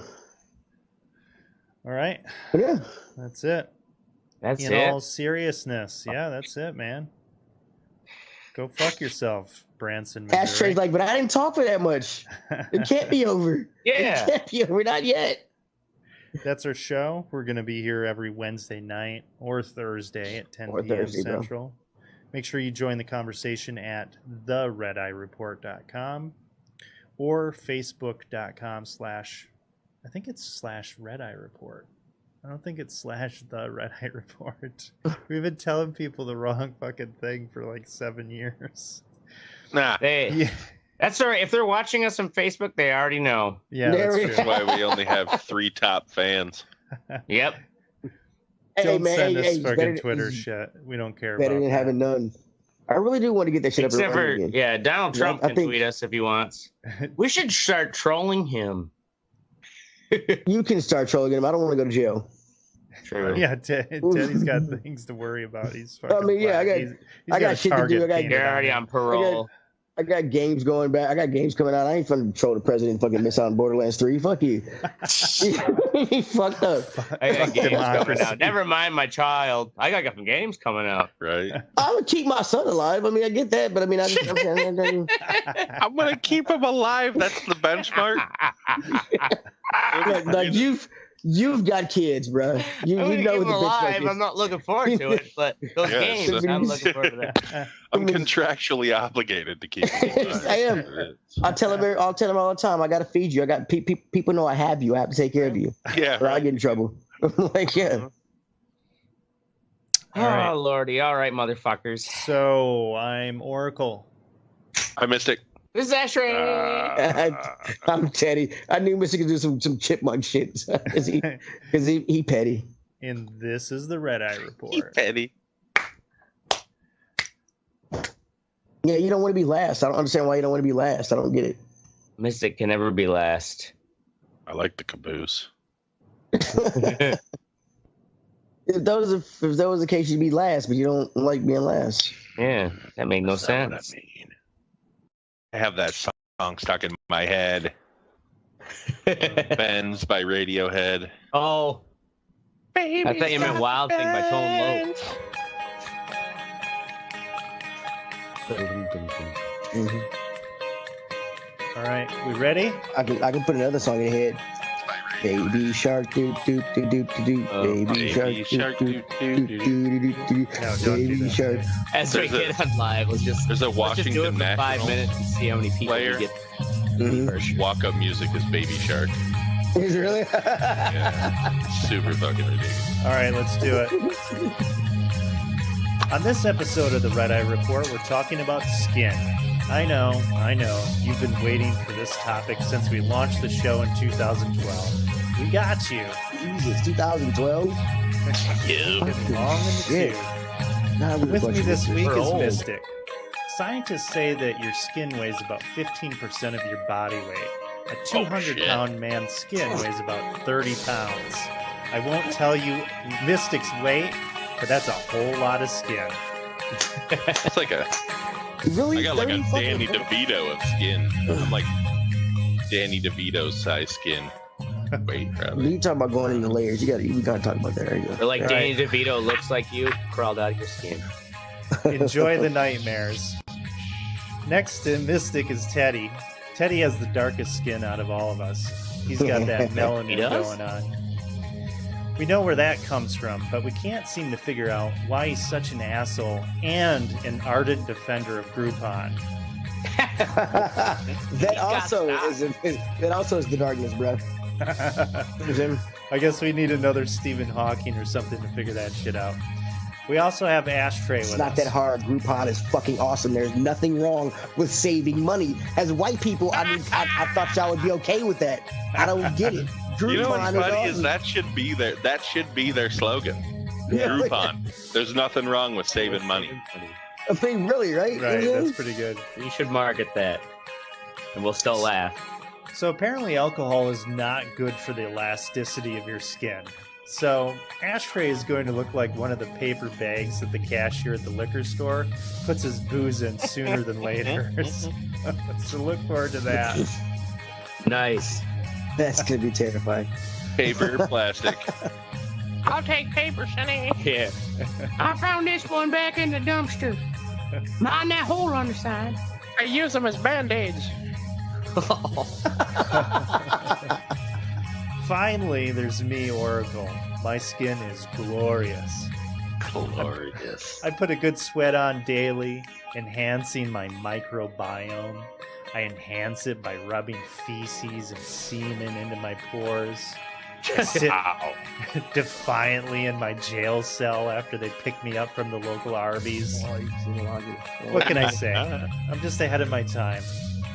All right.
But yeah.
That's it.
That's
In all seriousness. Yeah, that's it, man. Go fuck yourself, Branson, Missouri.
Ashtray's like, but I didn't talk for that much. It can't be over.
Yeah.
It can't be over. Not yet.
That's our show. We're going to be here every Wednesday night or Thursday at 10 p.m. Central. Bro. Make sure you join the conversation at theredeyereport.com or facebook.com/ I think it's /Red-Eye Report. I don't think it's /The Red-Eye Report. We've been telling people the wrong fucking thing for like 7 years.
Nah.
That's all right. If they're watching us on Facebook, they already know.
Yeah, that's
why we only have 3 top fans.
Yep.
Don't send us fucking Twitter shit. We don't care about
better than having none. I really do want to get that shit
Except
up and
for, yeah, Donald Trump can tweet us if he wants. We should start trolling him.
You can start trolling him. I don't want to go to jail.
True.
Yeah, Teddy's got things to worry about. He's fucking.
I mean, yeah, I got shit to do.
You're already on parole.
I got games going back. I got games coming out. I ain't finna troll the president and fucking miss out on Borderlands 3. Fuck you. He fucked up.
I got games coming out. Never mind my child. I got some games coming out.
Right.
I'm gonna keep my son alive. I mean, I get that, but I mean,
I'm gonna keep him alive. That's the benchmark.
like you've got kids, bro. You know the
alive. I'm not looking forward to it, but those games, I'm looking forward to that.
I'm contractually obligated to keep him alive.
I am. I'll tell him all the time. I got to feed you. I got people know I have you. I have to take care of you.
Yeah.
Or I get in trouble. Like, yeah.
All right. Oh, Lordy. All right, motherfuckers.
So I'm Oracle.
I'm Mystic.
This is Ashray.
I'm Teddy. I knew Mystic could do some chipmunk shit because he petty.
And this is the Red-Eye Report.
He petty.
Yeah, you don't want to be last. I don't understand why you don't want to be last. I don't get it.
Mystic can never be last.
I like the caboose.
If that was the case, you'd be last, but you don't like being last.
Yeah, that made no sense.
What I mean. I have that song stuck in my head. Benz by Radiohead.
Oh. Baby, I thought you meant Wild Thing by Tone Loc.
Mm-hmm.
All right, we ready?
I can put another song in your head. Baby shark do do do do do do. Baby shark do do do do do. Baby shark.
As we get on live,
there's a Washington
National 5 minutes and see how many people we get.
Walk-up music is Baby Shark.
Is it really?
Yeah, super fucking ridiculous.
All right, let's do it. On this episode of the Red-Eye Report, we're talking about skin. I know. You've been waiting for this topic since we launched the show in 2012. We got you.
Jesus, 2012?
Been long in the tooth. With me this week is Mystic. Scientists say that your skin weighs about 15% of your body weight. A 200-pound man's skin weighs about 30 pounds. I won't tell you Mystic's weight, but that's a whole lot of skin.
It's like a...
Really?
I got like a Danny DeVito of skin. I'm like Danny DeVito's size skin. Wait,
You talk about going into layers. We gotta talk about that. Right?
Or like Danny DeVito looks like you, crawled out of your skin.
Enjoy the nightmares. Next in Mystic is Teddy. Teddy has the darkest skin out of all of us. He's got that melanin going on. We know where that comes from, but we can't seem to figure out why he's such an asshole and an ardent defender of Groupon.
that also is the darkness, bro.
I guess we need another Stephen Hawking or something to figure that shit out. We also have Ashtray with us.
It's not that hard. Groupon is fucking awesome. There's nothing wrong with saving money. As white people, I thought y'all would be okay with that. I don't get it. Groupon,
you know what's funny
awesome.
is that should be their slogan.
Yeah.
Groupon. There's nothing wrong with saving money.
I mean, really, right?
Right,
Mm-hmm.
that's pretty good.
You should market that, and we'll still laugh.
So apparently alcohol is not good for the elasticity of your skin. So Ashtray is going to look like one of the paper bags that the cashier at the liquor store puts his booze in sooner than later. So look forward to that.
Nice.
That's gonna be terrifying.
Paper, plastic.
I'll take paper, Sonny.
Yeah.
I found this one back in the dumpster. Mind that hole on the side. I use them as band-aids.
Finally, there's me, Oracle. My skin is glorious.
Glorious.
I put a good sweat on daily, enhancing my microbiome. I enhance it by rubbing feces and semen into my pores. I sit defiantly in my jail cell after they pick me up from the local Arby's. What can I say? I'm just ahead of my time.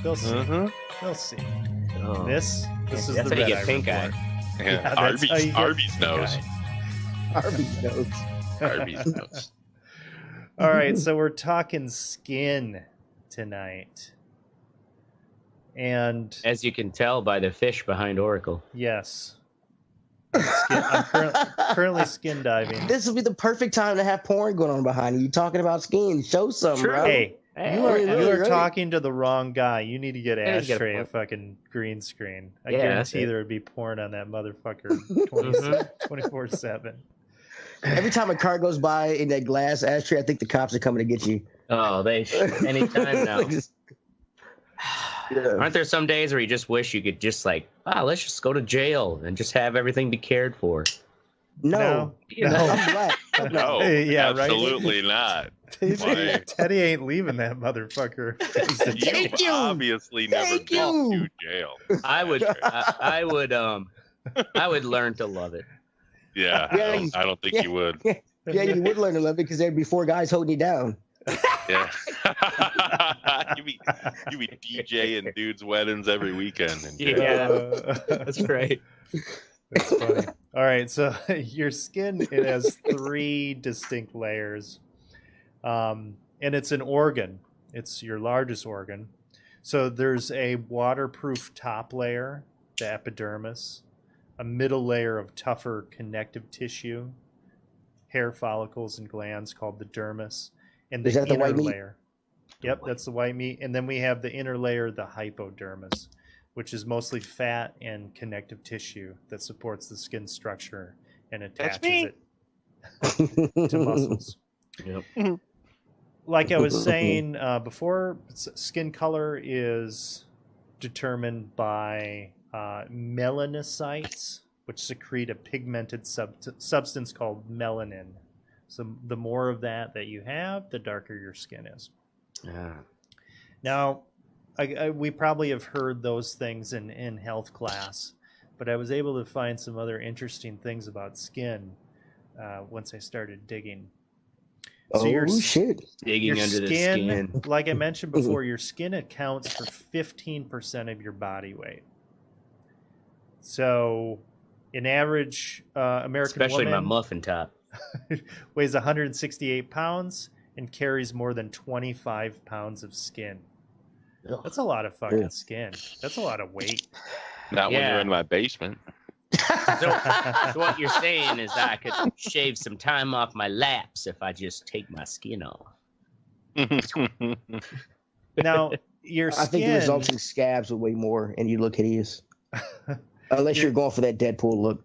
They'll see. They'll see.
Oh.
This is
That's
the
how you
Red
get
Eye
pink
Report.
eye.
Yeah,
that's how you get
Arby's
pink
knows.
eye.
Arby's knows.
Arby's knows.
All right, so we're talking skin tonight. And
As you can tell by the fish behind Oracle.
yes, I'm currently skin diving.
This would be the perfect time to have porn going on behind you. You talking about skin? Show some, bro.
Hey, you are
right.
talking to the wrong guy. You need to get
Yeah, you get a
Ashtray a
point.
fucking green screen. I
Yeah, that's
guarantee
it.
there would be porn on that motherfucker 24/7.
Every time a car goes by in that glass ashtray, I think the cops are coming to get you.
Oh, anytime now.
Yeah.
Aren't there some days where you just wish you could just like, let's just go to jail and just have everything be cared for?
No.
No.
I'm black.
No,
Yeah, right.
absolutely not. Why?
Teddy ain't leaving that motherfucker.
Thank you.
Obviously never
Thank
been
you.
to jail.
I would learn to love it.
Yeah,
Yeah,
I don't think you would.
Yeah, you would learn to love it because there'd be 4 guys holding you down.
Yeah. you be DJing dudes' weddings every weekend. And
Yeah. That's right.
That's funny. All right, so your skin, it has 3 distinct layers, and it's an organ. It's your largest organ. So there's a waterproof top layer, the epidermis, a middle layer of tougher connective tissue, hair follicles and glands called the dermis, and the
Is that the
inner
white meat?
layer. Yep, that's the white meat. And then we have the inner layer, the hypodermis, which is mostly fat and connective tissue that supports the skin structure and attaches it to muscles.
Yep.
Like I was saying before, skin color is determined by melanocytes, which secrete a pigmented substance called melanin. So the more of that you have, the darker your skin is.
Yeah.
Now, we probably have heard those things in health class, but I was able to find some other interesting things about skin once I started digging. So
Shit.
Digging under the skin.
like I mentioned before, your skin accounts for 15% of your body weight. So, an average American
Especially
woman
my muffin top.
weighs 168 pounds and carries more than 25 pounds of skin. That's a lot of fucking skin. That's a lot of weight.
Not when
Yeah.
you're in my basement.
So what you're saying is I could shave some time off my laps if I just take my skin off.
Now, your skin...
I think the resulting scabs would weigh more, and you look hideous. Unless you're going for that Deadpool look.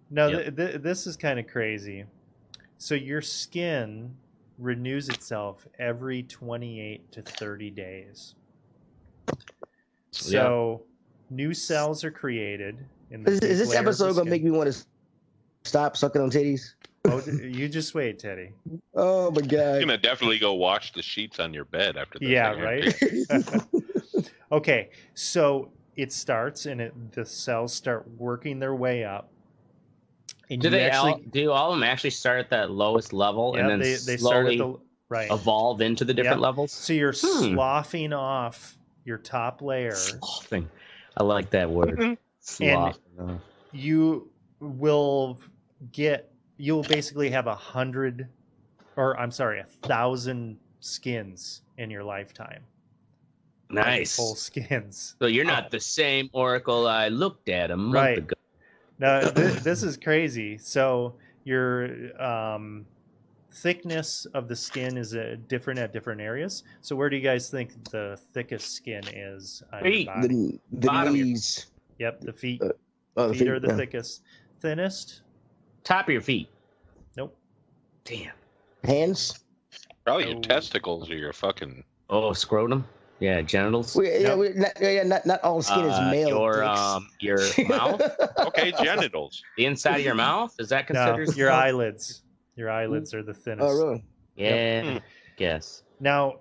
No, this is kind of crazy. So your skin renews itself every 28 to 30 days. So new cells are created.
Is this episode going to make me want to stop sucking on titties?
Oh, you just wait, Teddy.
Oh, my God.
You're going to definitely go wash the sheets on your bed after this.
Yeah, right? Okay, so it starts and the cells start working their way up. And
do all of them actually start at that lowest level and then
they
slowly
start at
evolve into the different levels?
So you're sloughing off your top layer.
Sloughing. I like that word.
And you'll basically have 1,000 skins in your lifetime.
Nice.
Full skins.
So you're not the same Oracle I looked at a month ago.
Now, this is crazy. So your thickness of the skin is different at different areas. So where do you guys think the thickest skin is on your body?
The knees.
Yep, the feet. Feet are the thickest. Thinnest?
Top of your feet.
Nope.
Damn.
Hands?
Probably your testicles or your fucking...
Oh, scrotum? Yeah, genitals.
Not all skin is male.
Your mouth.
Okay, genitals.
The inside of your mouth, is that considered?
No, your eyelids. Your eyelids are the thinnest.
Oh, really?
Yeah. Guess.
Now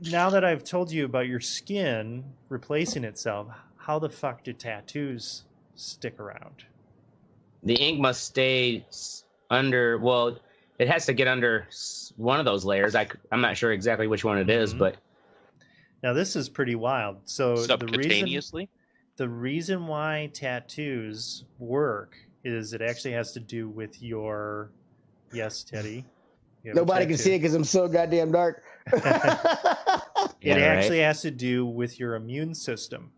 that I've told you about your skin replacing itself, how the fuck do tattoos stick around?
The ink must stay under. Well, it has to get under one of those layers. I'm not sure exactly which one it is, but.
Now this is pretty wild. So
subcutaneously,
the reason why tattoos work is it actually has to do with your. Yes, Teddy.
Nobody can see it because I'm so goddamn dark.
It actually has to do with your immune system.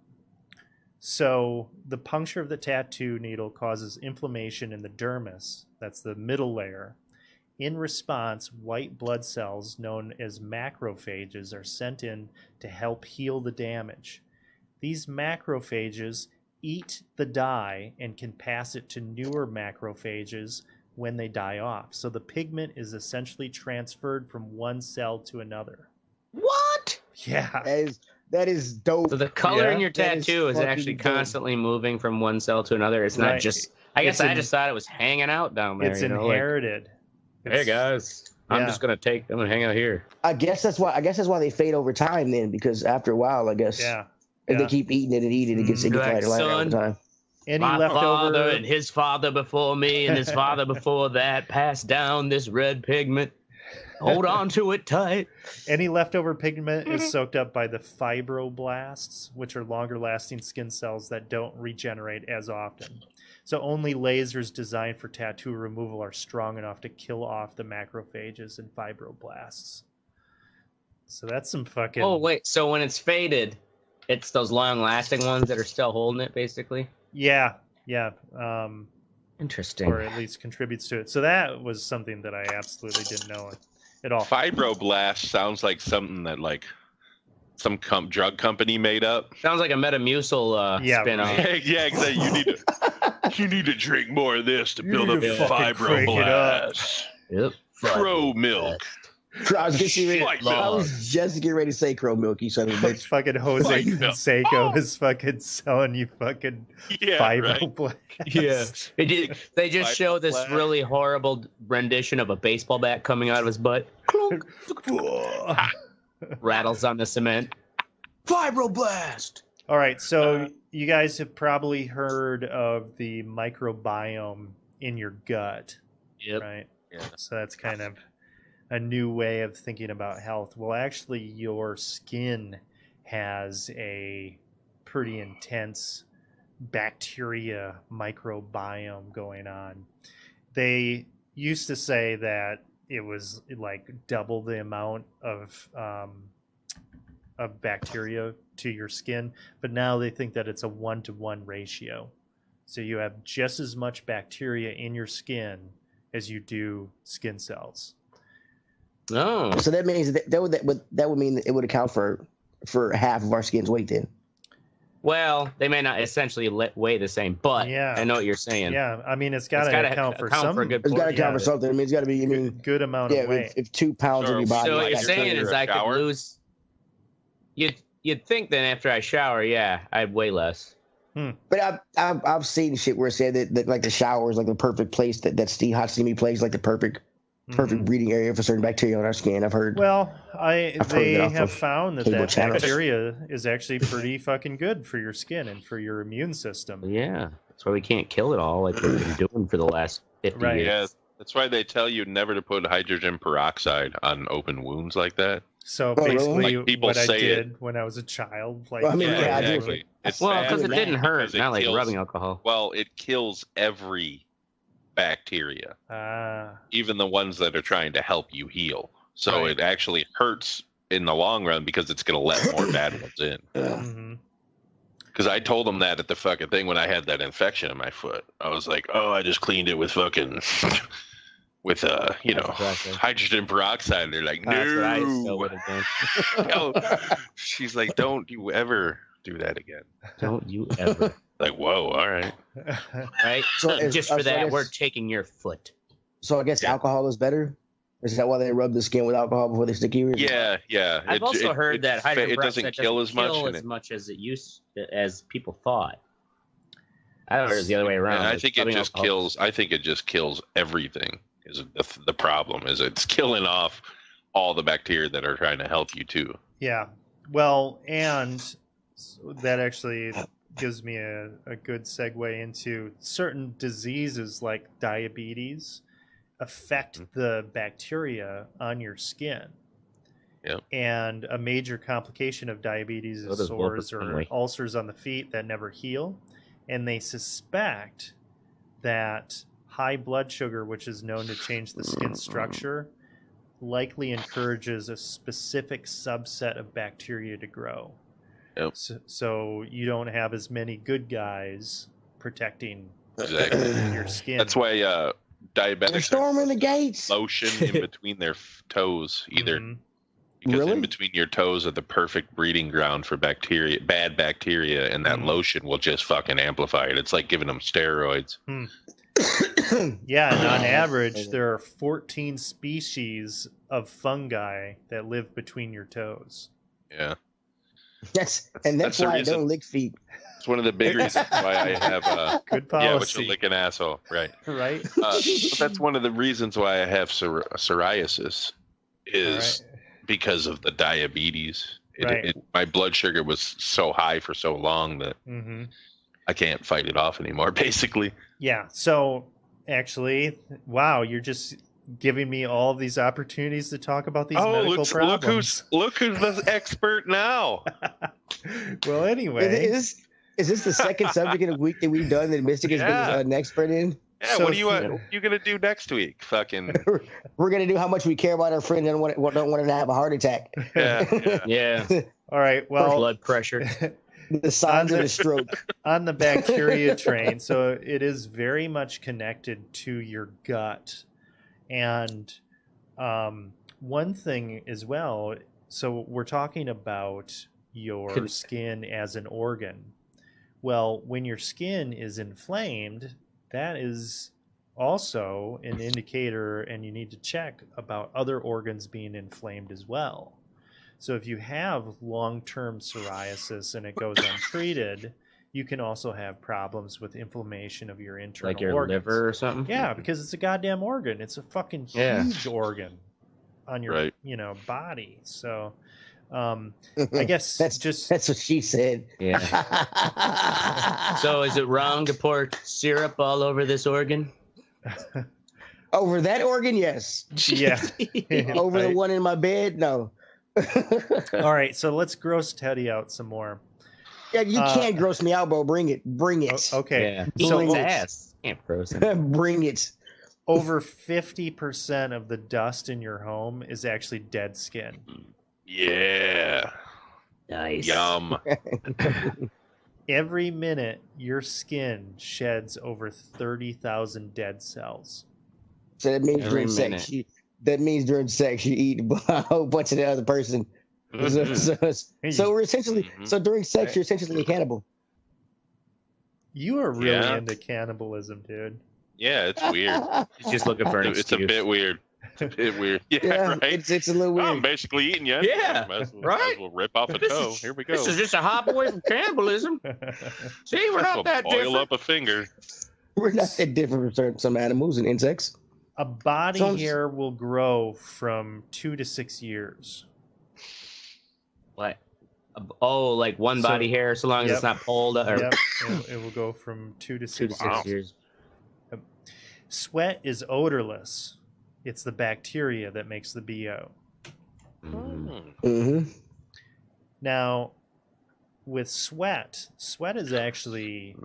So the puncture of the tattoo needle causes inflammation in the dermis. That's the middle layer. In response, white blood cells known as macrophages are sent in to help heal the damage. These macrophages eat the dye and can pass it to newer macrophages when they die off. So the pigment is essentially transferred from one cell to another.
What?
Yeah.
That is dope.
So the color in your tattoo is actually constantly moving from one cell to another. It's not just... I guess I just thought it was hanging out down there.
It's inherited.
Hey guys, I'm just gonna hang out here.
I guess that's why they fade over time then, because after a while, I guess if they keep eating it and eating it, it gets lighter over time.
My father and his father before me and his father before that passed down this red pigment. Hold on to it tight.
Any leftover pigment is soaked up by the fibroblasts, which are longer lasting skin cells that don't regenerate as often. So only lasers designed for tattoo removal are strong enough to kill off the macrophages and fibroblasts. So that's some fucking...
Oh, wait. So when it's faded, it's those long-lasting ones that are still holding it, basically?
Yeah.
Interesting.
Or at least contributes to it. So that was something that I absolutely didn't know at all.
Fibroblast sounds like something that, like, some drug company made up.
Sounds like a Metamucil spin-off.
Yeah, exactly. You need to drink more of this to build up fibroblast.
Yep.
Crow milk.
I was just getting ready to say crow milk, you son of a bitch.
Fucking Jose Canseco is fucking selling you fucking fibroblast.
Yeah. They just show this really horrible rendition of a baseball bat coming out of his butt. Rattles on the cement. Fibroblast!
All right, so you guys have probably heard of the microbiome in your gut, right?
Yeah.
So that's kind of a new way of thinking about health. Well, actually, your skin has a pretty intense bacteria microbiome going on. They used to say that it was like double the amount of bacteria to your skin, but now they think that it's a 1-to-1 ratio. So you have just as much bacteria in your skin as you do skin cells.
Oh,
so that means that would mean that it would account for half of our skin's weight then.
Well, they may not essentially weigh the same, but
Yeah.
I know what you're saying.
Yeah, I mean, it's got to account for
a good.
It's got to account for something. I mean, it's got to be. I mean,
good amount of weight.
If 2 pounds of your body.
So what you're saying is I could lose. You'd think that after I shower, yeah, I'd weigh less.
But I've seen shit where it said that like the shower is like the perfect place that hot steamy place, like the perfect breeding area for certain bacteria on our skin. I've heard.
Well, they have found that bacteria is actually pretty fucking good for your skin and for your immune system.
Yeah, that's why we can't kill it all like we've been doing for the last 50 years.
Yeah, that's why they tell you never to put hydrogen peroxide on open wounds like that.
So basically, like what I did when I was a child, like
exactly.
Well, because it didn't hurt, not like rubbing alcohol.
Well, it kills every bacteria, even the ones that are trying to help you heal. So it actually hurts in the long run because it's going to let more bad ones in. Because I told them that at the fucking thing when I had that infection in my foot. I was like, oh, I just cleaned it with fucking... with hydrogen peroxide. They're like, no.
That's what I still would have done.
No. She's like, don't you ever do that again.
Don't you ever.
Like, whoa, all right.
Right? So just for that, we're taking your foot.
So I guess alcohol is better? Is that why they rub the skin with alcohol before they stick you?
Yeah.
I've also heard that hydrogen peroxide
doesn't kill as much
as people thought. I heard it was the other way around.
I think it just kills. I think it just kills everything. Is the problem is it's killing off all the bacteria that are trying to help you too.
Yeah. Well, and that actually gives me a good segue into certain diseases like diabetes affect the bacteria on your skin.
Yep.
And a major complication of diabetes is sores or ulcers on the feet that never heal. And they suspect that high blood sugar, which is known to change the skin structure, likely encourages a specific subset of bacteria to grow.
Yep.
So you don't have as many good guys protecting your skin.
That's why diabetics
storming the gates.
Lotion in between their toes, either because in between your toes are the perfect breeding ground for bacteria, bad bacteria, and that lotion will just fucking amplify it. It's like giving them steroids.
Yeah, and on average, there are 14 species of fungi that live between your toes.
Yeah.
That's why I don't lick feet.
It's one of the big reasons why I have
good policy.
Yeah, but you lick an asshole, right?
Right.
But that's one of the reasons why I have psoriasis is because of the diabetes. My blood sugar was so high for so long that I can't fight it off anymore, basically.
Yeah. So actually, wow, you're just giving me all of these opportunities to talk about these medical problems.
Look who's the expert now.
Well, anyway.
Is this the second subject in a week that we've done that Mystic has been an expert in?
Yeah, so what are you going to do next week? Fucking.
We're going to do how much we care about our friend and don't want him to have a heart attack.
Yeah.
All right. Well,
blood pressure.
The signs of a stroke.
On the bacteria train, so it is very much connected to your gut. And one thing as well, so we're talking about your skin as an organ. Well, when your skin is inflamed, that is also an indicator, and you need to check about other organs being inflamed as well. So if you have long-term psoriasis and it goes untreated, you can also have problems with inflammation of your internal organs.
Like your liver or something?
Yeah, because it's a goddamn organ. It's a fucking huge organ on your body. So I guess
that's what she said.
Yeah. So is it wrong to pour syrup all over this organ?
Over that organ, yes.
Yeah.
Over the one in my bed, no.
All right, so let's gross Teddy out some more.
Yeah, you can't gross me out, bro. Bring it.
Okay.
Yeah. So ass. Can't gross him.
Bring it.
Over 50% of the dust in your home is actually dead skin.
Yeah.
Nice.
Yum.
Every minute, your skin sheds over 30,000 dead cells.
So that means during sex, you eat a whole bunch of the other person. So we're essentially so during sex you're essentially a cannibal.
You are really into cannibalism, dude.
Yeah, it's weird.
He's just looking for an excuse.
It's a bit weird. It's a bit weird. Yeah, right.
It's a little weird.
I'm basically eating you.
Yeah,
right. We'll rip off a toe. Here we go.
This is just a hop away from cannibalism. See, we're not that different.
Boil up a finger.
We're not that different from some animals and insects.
A body hair will grow from 2 to 6 years.
What? Oh, like one body hair, so long as it's not pulled.
Yep. It will go from 2 to 6
years.
Sweat is odorless. It's the bacteria that makes the BO.
Mm-hmm.
Now, with sweat is actually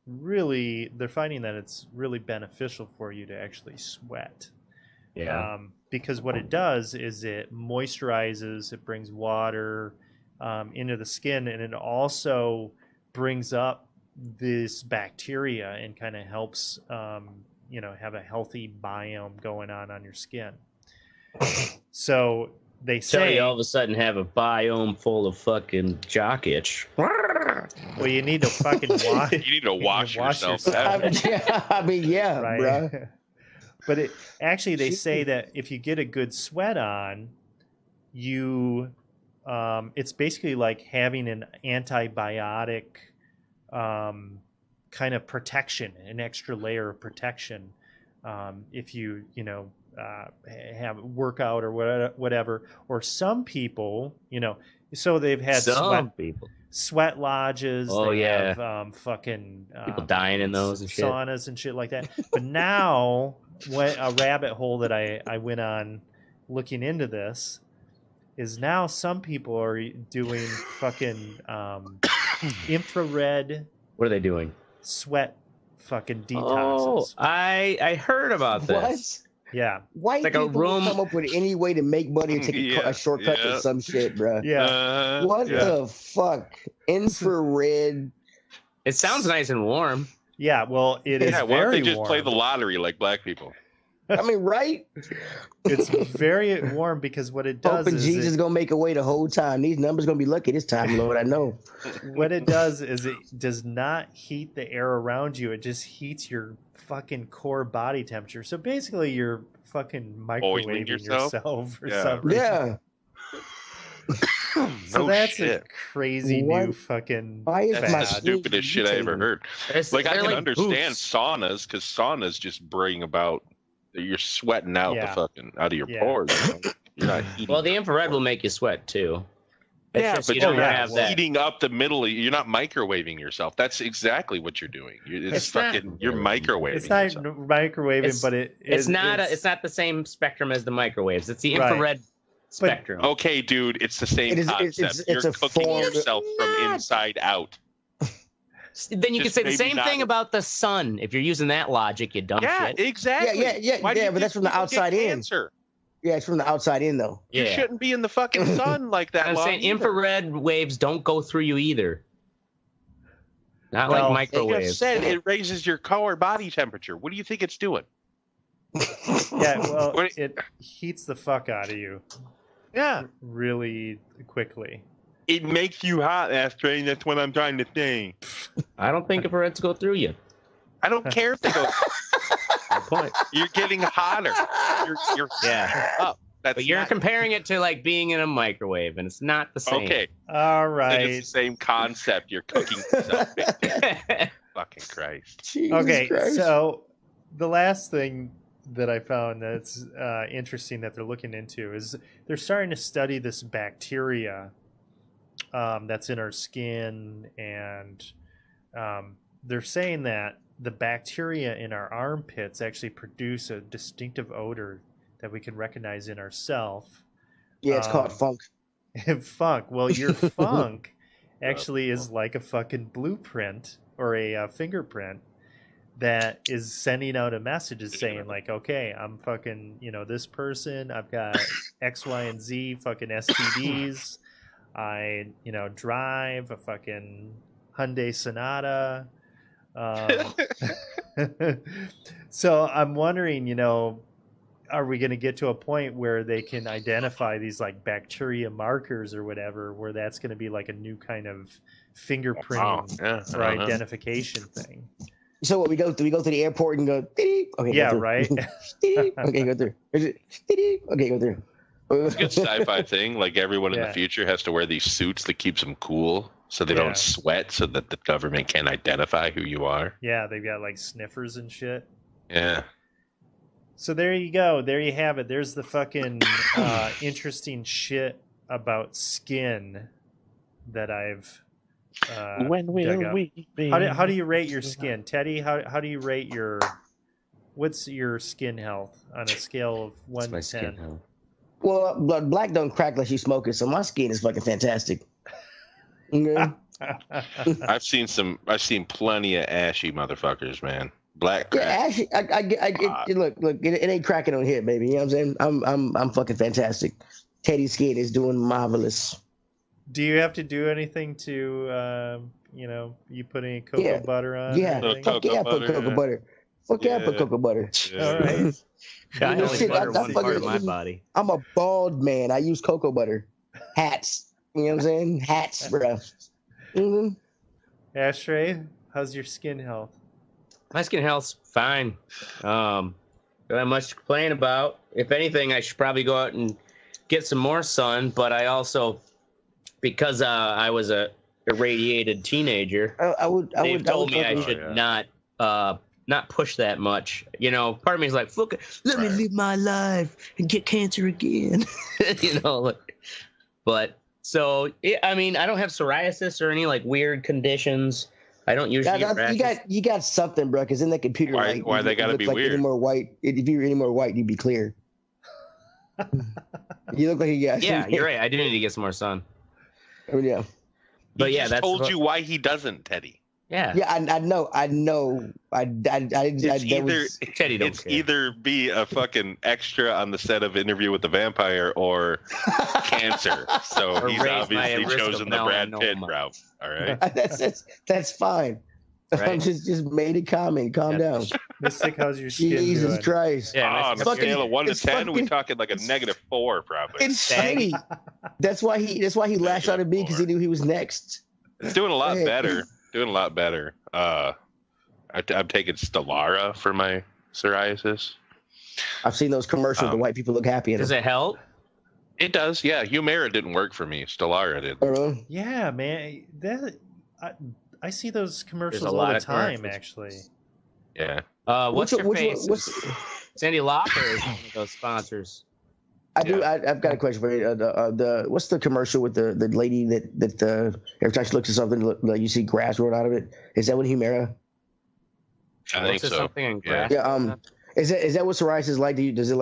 really, they're finding that it's really beneficial for you to actually sweat.
Yeah.
Because what it does is it moisturizes, it brings water into the skin, and it also brings up this bacteria and kind of helps, have a healthy biome going on your skin. So they say
you all of a sudden have a biome full of fucking jock itch.
Well, you need to fucking wash.
You need to wash yourself.
I mean, yeah,
right.
Bro.
But they say that if you get a good sweat on, it's basically like having an antibiotic kind of protection, an extra layer of protection. If you have a workout or whatever, or some people, so they've had sweat lodges.
Oh,
they
yeah.
have fucking
people dying in those and shit.
Saunas and shit like that. But now, a rabbit hole that I went on looking into this is now some people are doing fucking infrared.
What are they doing?
Sweat fucking detoxes.
Oh, I heard about this.
What?
Yeah.
White people come up with any way to make money and take a shortcut to some shit, bro.
Yeah.
What the fuck? Infrared.
It sounds nice and warm.
Yeah, well, it is very warm.
Why don't they just play the lottery like black people?
I mean, right?
It's very warm because what it does is
Jesus is going to make a way the whole time. These numbers going to be lucky this time, Lord, I know.
What it does is it does not heat the air around you. It just heats your fucking core body temperature. So basically you're fucking microwaving yourself for some reason.
Yeah.
So that's a crazy new fucking
that's the stupidest shit I ever heard. I can understand saunas, because saunas just bring about you're sweating out the fucking out of your pores. You're not heating.
Well, the infrared will make you sweat too.
But you don't have that heating up the middle. You're not microwaving yourself. That's exactly what you're doing. You're microwaving.
It's not microwaving, but
it's not the same spectrum as the microwaves. It's the infrared spectrum.
Okay, dude, it's the same concept. You're cooking yourself from inside out.
Then you can say the same thing about the sun. If you're using that logic, you dumb shit.
Yeah, exactly.
Yeah, but that's from the outside in. Yeah, it's from the outside in, though.
You shouldn't be in the fucking sun like that.
I'm saying infrared waves don't go through you either. Not like microwaves.
They just said it raises your core body temperature. What do you think it's doing?
Yeah, well, it heats the fuck out of you.
Yeah.
Really quickly.
It makes you hot, Astray. That's what I'm trying to say.
I don't think infrareds go through you.
I don't care if they go. Point. You're getting hotter. You're up.
But you're comparing it to like being in a microwave, and it's not the same.
Okay.
All right.
It's the same concept. You're cooking yourself. Fucking Christ.
Jesus Christ. So the last thing that I found that's interesting that they're looking into is they're starting to study this bacteria that's in our skin, and they're saying that the bacteria in our armpits actually produce a distinctive odor that we can recognize in ourselves.
Yeah, it's called funk.
Funk. Well, your funk actually is like a fucking blueprint or a fingerprint that is sending out a message saying like, okay, I'm fucking, this person, I've got X, Y, and Z fucking STDs. I, drive a fucking Hyundai Sonata. So I'm wondering, are we going to get to a point where they can identify these like bacteria markers or whatever, where that's going to be like a new kind of fingerprinting or identification thing?
So what we go through the airport and go, okay,
yeah,
go through.
right.
Okay, go through. Okay, go through.
It's a good sci-fi thing. Like everyone in the future has to wear these suits that keeps them cool, so they don't sweat, so that the government can't identify who you are.
Yeah, they've got like sniffers and shit.
Yeah.
So there you go. There you have it. There's the fucking interesting shit about skin that I've
when will we be?
How do you rate your skin, Teddy? How do you rate what's your skin health on a scale of 1 to 10?
Well, black don't crack unless you smoke it, so my skin is fucking fantastic. Okay.
I've seen plenty of ashy motherfuckers, man. Black crack.
Yeah, actually, look, it ain't cracking on here, baby. You know what I'm saying? I'm fucking fantastic. Teddy's skin is doing marvelous.
Do you have to do anything to, you put any cocoa butter on?
Yeah, fuck yeah, I put cocoa butter. Fuck yeah, I put cocoa butter.
All right.
I only butter one part of my body.
I'm a bald man. I use cocoa butter. Hats. You know what I'm saying? Hats, bro. Mm-hmm.
Ashtray, how's your skin health?
My skin health's fine. Don't have much to complain about. If anything, I should probably go out and get some more sun. But I also, because I was a irradiated teenager, they told me I should not push that much. You know, part of me is like, look, let me live my life and get cancer again. But so I mean, I don't have psoriasis or any like weird conditions. I don't usually get rashes.
You got something, bro. Because in that computer,
why they gotta be
like
weird?
Any more white? If you were any more white, you'd be clear. You look like you got.
Yeah, you're right. I do need to get some more sun.
Oh, yeah.
But that's told you why he doesn't, Teddy.
Yeah.
Yeah, I know.
It's either be a fucking extra on the set of Interview with the Vampire or cancer. So
or
he's obviously chosen the Brad Pitt route. All right.
That's fine. Right. I'm just made a comment. Calm down.
Mystic, how's your skin
Jesus
doing?
Christ.
Yeah, on a scale of 1 to 10, we're talking like a -4 probably.
It's shitty. That's why he lashed out at me because he knew he was next.
It's doing a lot better. I'm taking Stellara for my psoriasis.
I've seen those commercials. The white people look happy.
Does it help?
It does. Yeah, Humira didn't work for me. Stellara did.
Yeah, man. I see those commercials all the time. Actually.
Yeah.
What's your face? Sandy Lauper is one of those sponsors.
I've got a question for you. What's the commercial with the lady that every time she looks at something, you see grass growing out of it? Is that what Humira?
I think so.
Something in grass.
Yeah. Is that what psoriasis is like? Does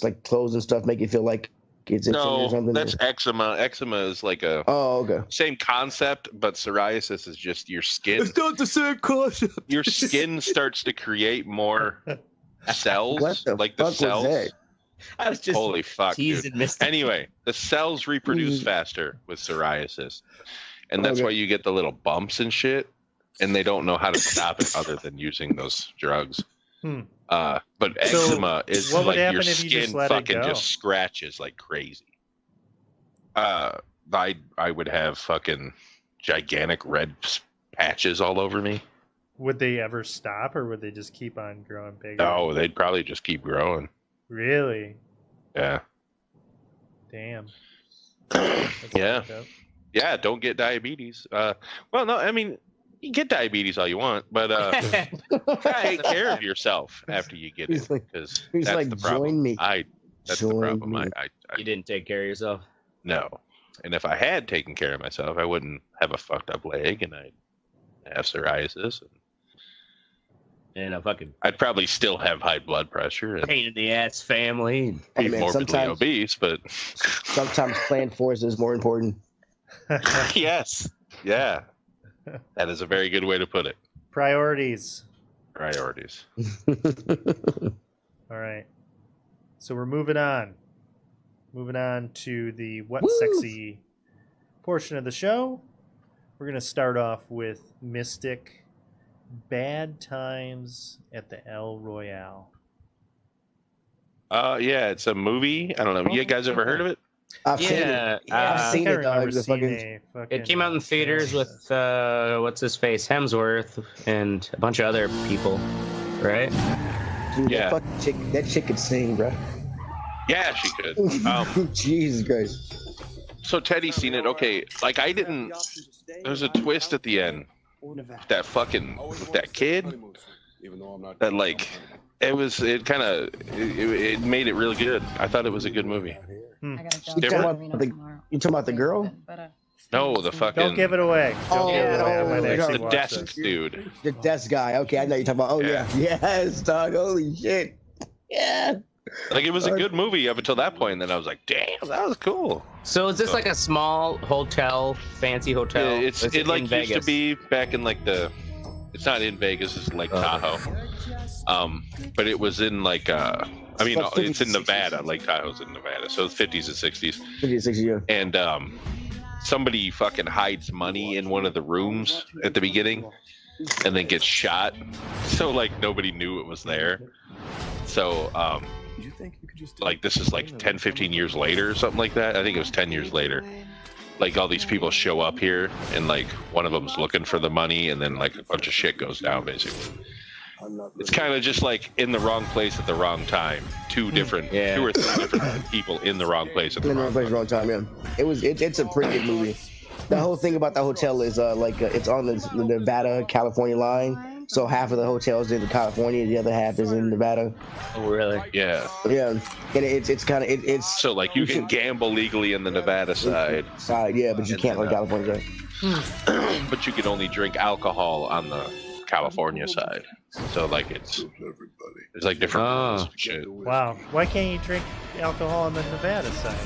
like clothes and stuff make you feel like it's itching or something?
That's eczema. Eczema is like a same concept, but psoriasis is just your skin.
It's not the same concept.
Your skin starts to create more cells, like the cells.
Was that?
I was just
holy fuck, dude. Anyway, the cells reproduce faster with psoriasis, and that's why you get the little bumps and shit. And they don't know how to stop it other than using those drugs. But eczema is like your skin fucking just scratches like crazy. I would have fucking gigantic red patches all over me.
Would they ever stop, or would they just keep on growing bigger?
No, they'd probably just keep growing.
Really?
Yeah.
Damn.
Yeah. Yeah, don't get diabetes. Well, no, I mean, you can get diabetes all you want, but take care of yourself after you get it, because that's
like,
the problem.
Join me.
That's the problem.
You didn't take care of yourself?
No. And if I had taken care of myself, I wouldn't have a fucked up leg, and I'd have psoriasis.
And
I'd probably still have high blood pressure. And
pain in the ass family.
Be morbidly obese, but
sometimes planned for is more important.
Yes. Yeah. That is a very good way to put it.
Priorities. All right. So we're moving on. Moving on to the sexy portion of the show. We're going to start off with Mystic. Bad times at the El Royale.
Yeah, it's a movie. I don't know. You guys ever heard of it?
I've seen it. I've seen it, dog.
It came out in theaters with what's his face, Hemsworth, and a bunch of other people, right?
Dude,
Yeah.
That chick could sing, bro.
Yeah, she could.
Jesus Christ.
So Teddy's seen it. Okay, like I didn't. There's a twist at the end. That fucking that kid. That like. It kind of it made it really good. I thought it was a good movie.
You talking about the girl?
No, the fucking.
Don't give it away.
The desk dude.
The desk guy. Okay, I know you're talking about. Oh yeah. Yes, dog. Holy shit. Yeah.
Like it was a good movie up until that point, and then I was like, damn, that was cool.
So is this like a small hotel, fancy hotel?
Yeah, it like used to be back in like the. It's not in Vegas. It's like Tahoe. But it was in like I mean, it's in Nevada. Lake Tahoe's in Nevada, so it's 50s and 60s.
50s, 60s, yeah.
And somebody fucking hides money in one of the rooms at the beginning, and then gets shot. So like nobody knew it was there. So like this is like 10, 15 years later or something like that. I think it was 10 years later. Like all these people show up here, and like one of them's looking for the money, and then like a bunch of shit goes down. Basically, it's kind of just like in the wrong place at the wrong time. Two or three different people in the wrong place at the wrong time.
Yeah, it's a pretty good movie. The whole thing about the hotel is it's on the Nevada California line. So half of the hotels in California, the other half is in Nevada.
Oh, really?
Yeah.
Yeah, and it's kind of it's.
So like you can gamble legally in the Nevada side.
Yeah, but you can't on California side.
But you can only drink alcohol on the California side. So like it's like different shit.
Wow. Why can't you drink alcohol on the Nevada side?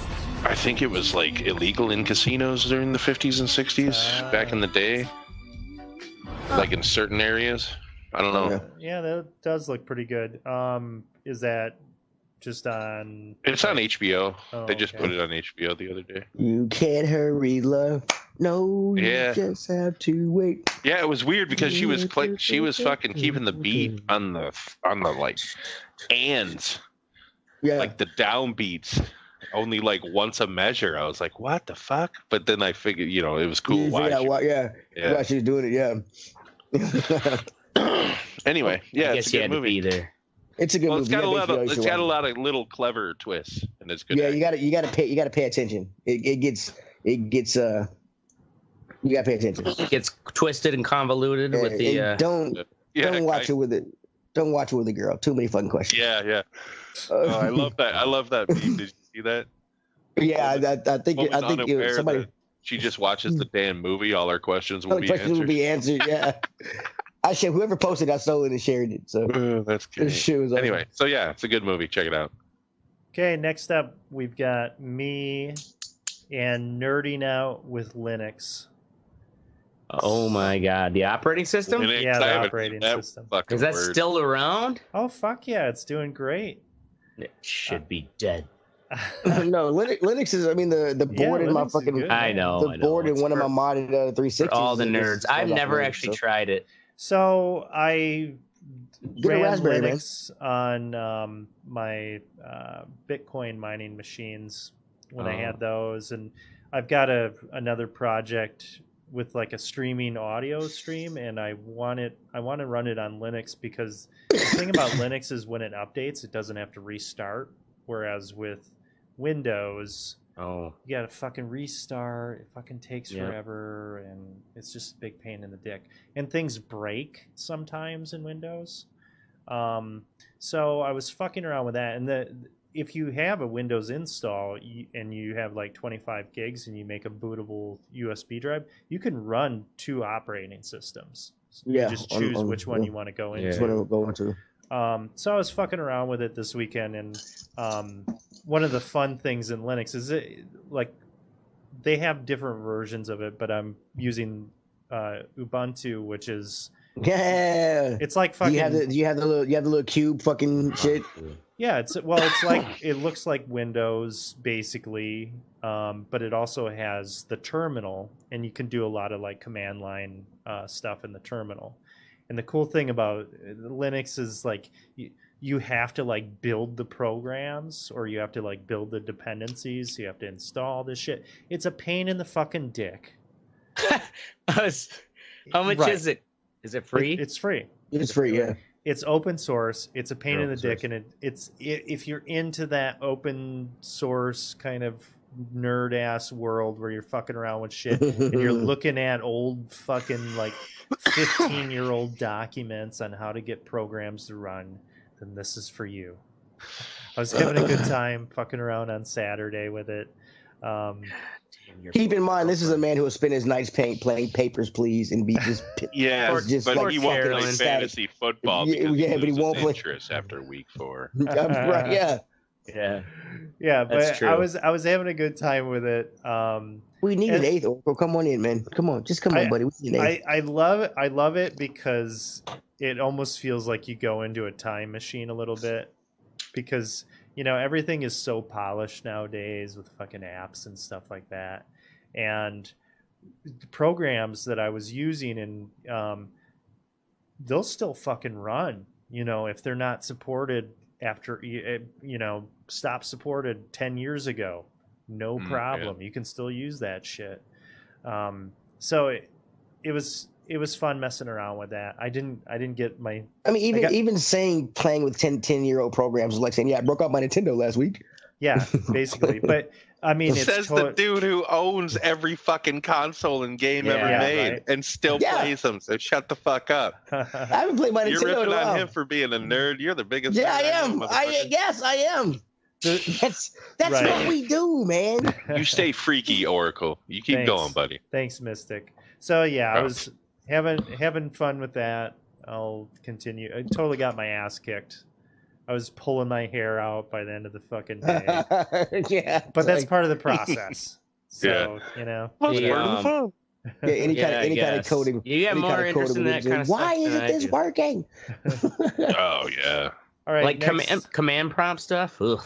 I think it was like illegal in casinos during the 50s and 60s back in the day. Like in certain areas. I don't know.
Yeah, that does look pretty good. Is that just on...
It's on HBO.
Oh,
they just put it on HBO the other day.
You can't hurry, love. No, you just have to wait.
Yeah, it was weird because she was fucking keeping the beat on the like ands.
Yeah.
Like the downbeats. Only like once a measure. I was like, what the fuck? But then I figured, it was cool. Why
she was doing it, yeah.
Anyway, yeah,
I guess
it's a good movie.
It's a good movie.
It's got a lot of little clever twists, and it's good.
Yeah, you gotta pay attention. It gets you gotta pay attention.
It gets twisted and convoluted with the.
Don't watch it with it. Don't watch it with a girl. Too many fucking questions.
Yeah. I love that. I love that meme. Did you see that?
Yeah, I think it was somebody.
She just watches the damn movie. All her questions will be answered.
Yeah. Whoever posted, I stole it and shared it. So
that's good. Anyway, so yeah, it's a good movie. Check it out.
Okay, next up we've got me and nerding out with Linux.
Oh my God, the operating system?
Linux,
yeah, the operating system.
Is that still around?
Oh fuck yeah, it's doing great.
It should be dead.
No, Linux is. I mean, the board in my fucking.
Good,
I know.
The board in one of my modded 360s.
All the nerds. I've never actually tried it.
So I ran
Raspberry,
Linux on my Bitcoin mining machines when I had those, and I've got another project with like a streaming audio stream, and I want to run it on Linux because the thing about Linux is when it updates, it doesn't have to restart. Whereas with Windows, you gotta fucking restart. It fucking takes forever, and it's just a big pain in the dick. And things break sometimes in Windows. So I was fucking around with that. And if you have a Windows install and you have like 25 gigs and you make a bootable USB drive, you can run 2 operating systems. You just choose which one you want to go into.
Which one to go into.
So I was fucking around with it this weekend, and one of the fun things in Linux is they have different versions of it, but I'm using Ubuntu, which is it's like fucking.
You have the little cube fucking shit.
Yeah, it's like it looks like Windows basically, but it also has the terminal, and you can do a lot of like command line stuff in the terminal. And the cool thing about Linux is like you have to like build the programs, or you have to like build the dependencies. So you have to install this shit. It's a pain in the fucking dick.
How much is it? Is it free?
It's free.
It's free, yeah.
It's open source. It's a pain in the dick, and it's if you're into that open source kind of nerd ass world where you're fucking around with shit and you're looking at old fucking like 15-year-old documents on how to get programs to run, then this is for you. I was having a good time fucking around on Saturday with it.
Keep in mind, this is a man who will spend his nights playing Papers, Please, and be just
but
like,
he won't play fantasy football because
but he won't play
interest after week 4.
Right?
Yeah. But I was having a good time with it.
We need an 8th, Oracle. Come on in, man. Come on, just come on, buddy. We need an 8th.
I love it because it almost feels like you go into a time machine a little bit, because everything is so polished nowadays with fucking apps and stuff like that. And the programs that I was using, and they'll still fucking run, if they're not supported after, stop supported 10 years ago. No problem. Yeah. You can still use that shit. So it was fun messing around with that. I didn't get my. I mean,
even saying playing with 10-year-old programs is like saying, I broke out my Nintendo last week.
Yeah, basically. But I mean, it
says the dude who owns every fucking console and game ever made, and still plays them. So shut the fuck up.
I haven't played my Nintendo.
You're ripping on him for being a nerd. You're the biggest.
Yeah, I am. Yes, I am. That's what we do, man.
You stay freaky, Oracle. You keep going, buddy.
Thanks, Mystic. So yeah, I was having fun with that. I'll continue. I totally got my ass kicked. I was pulling my hair out by the end of the fucking day.
Yeah,
but that's part of the process. So
fun. Yeah, any kind of coding.
You get more interest in that kind of stuff.
Why isn't this working?
Oh yeah.
All right,
like command prompt stuff. Ugh.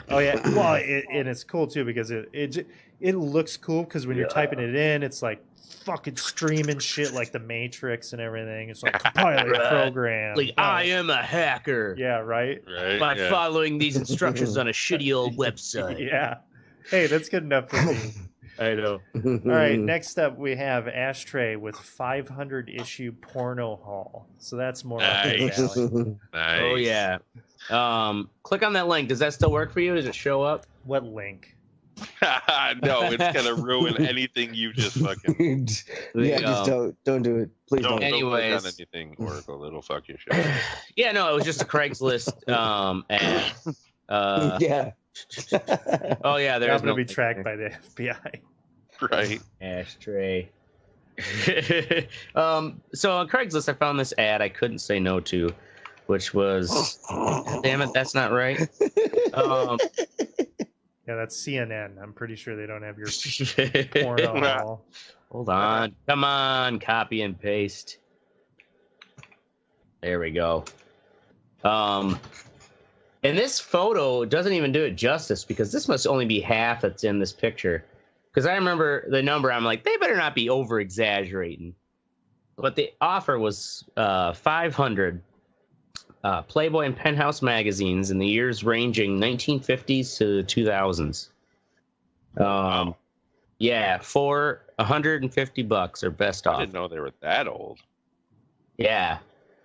Oh yeah, well, and it's cool too because it looks cool because when you're typing it in, it's like fucking streaming shit like the Matrix and everything. It's like compiling program.
Like I am a hacker.
Yeah, right.
By following these instructions on a shitty old website.
Yeah. Hey, that's good enough for me.
I know.
All right, next up we have Ashtray with 500 issue porno haul. So that's more up his alley.
Nice.
Oh yeah. Click on that link. Does that still work for you? Does it show up?
What link?
No, it's gonna ruin anything you just fucking.
Just don't do it, please. Don't
Anyways,
don't click on anything, Oracle. It'll fuck your shit.
Yeah, no, it was just a Craigslist ad.
Yeah.
Oh yeah, there's
going to be tracked by the FBI.
Right.
Ashtray. So on Craigslist, I found this ad I couldn't say no to, which was, damn it, that's not right.
Yeah, that's CNN. I'm pretty sure they don't have your porno haul.
Hold on. Come on, copy and paste. There we go. And this photo doesn't even do it justice because this must only be half that's in this picture. Because I remember the number, I'm like, they better not be over exaggerating. But the offer was 500 Playboy and Penthouse magazines in the years ranging 1950s to 2000s. Yeah, for $150 or best off.
I didn't know they were that old.
Yeah,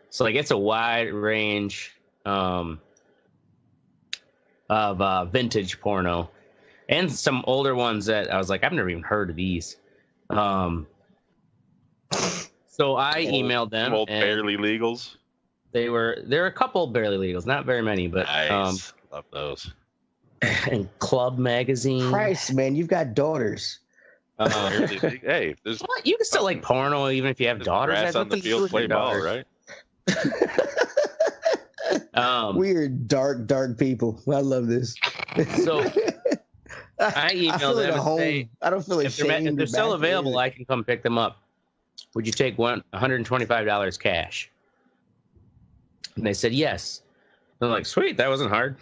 so like it's a wide range of vintage porno, and some older ones that I was like, I've never even heard of these. So I emailed them.
Old barely legals.
There were a couple barely legals, not very many, but
nice. Love those.
And Club magazine.
Christ, man, you've got daughters.
Hey,
what? You can still like porno even if you have daughters.
Grass on the field, play ball, right?
Weird, dark people. I love this.
So I emailed them and say,
I don't feel ashamed.
If they're still available, I can come pick them up. Would you take $125 cash? And they said yes. I'm like, sweet, that wasn't hard.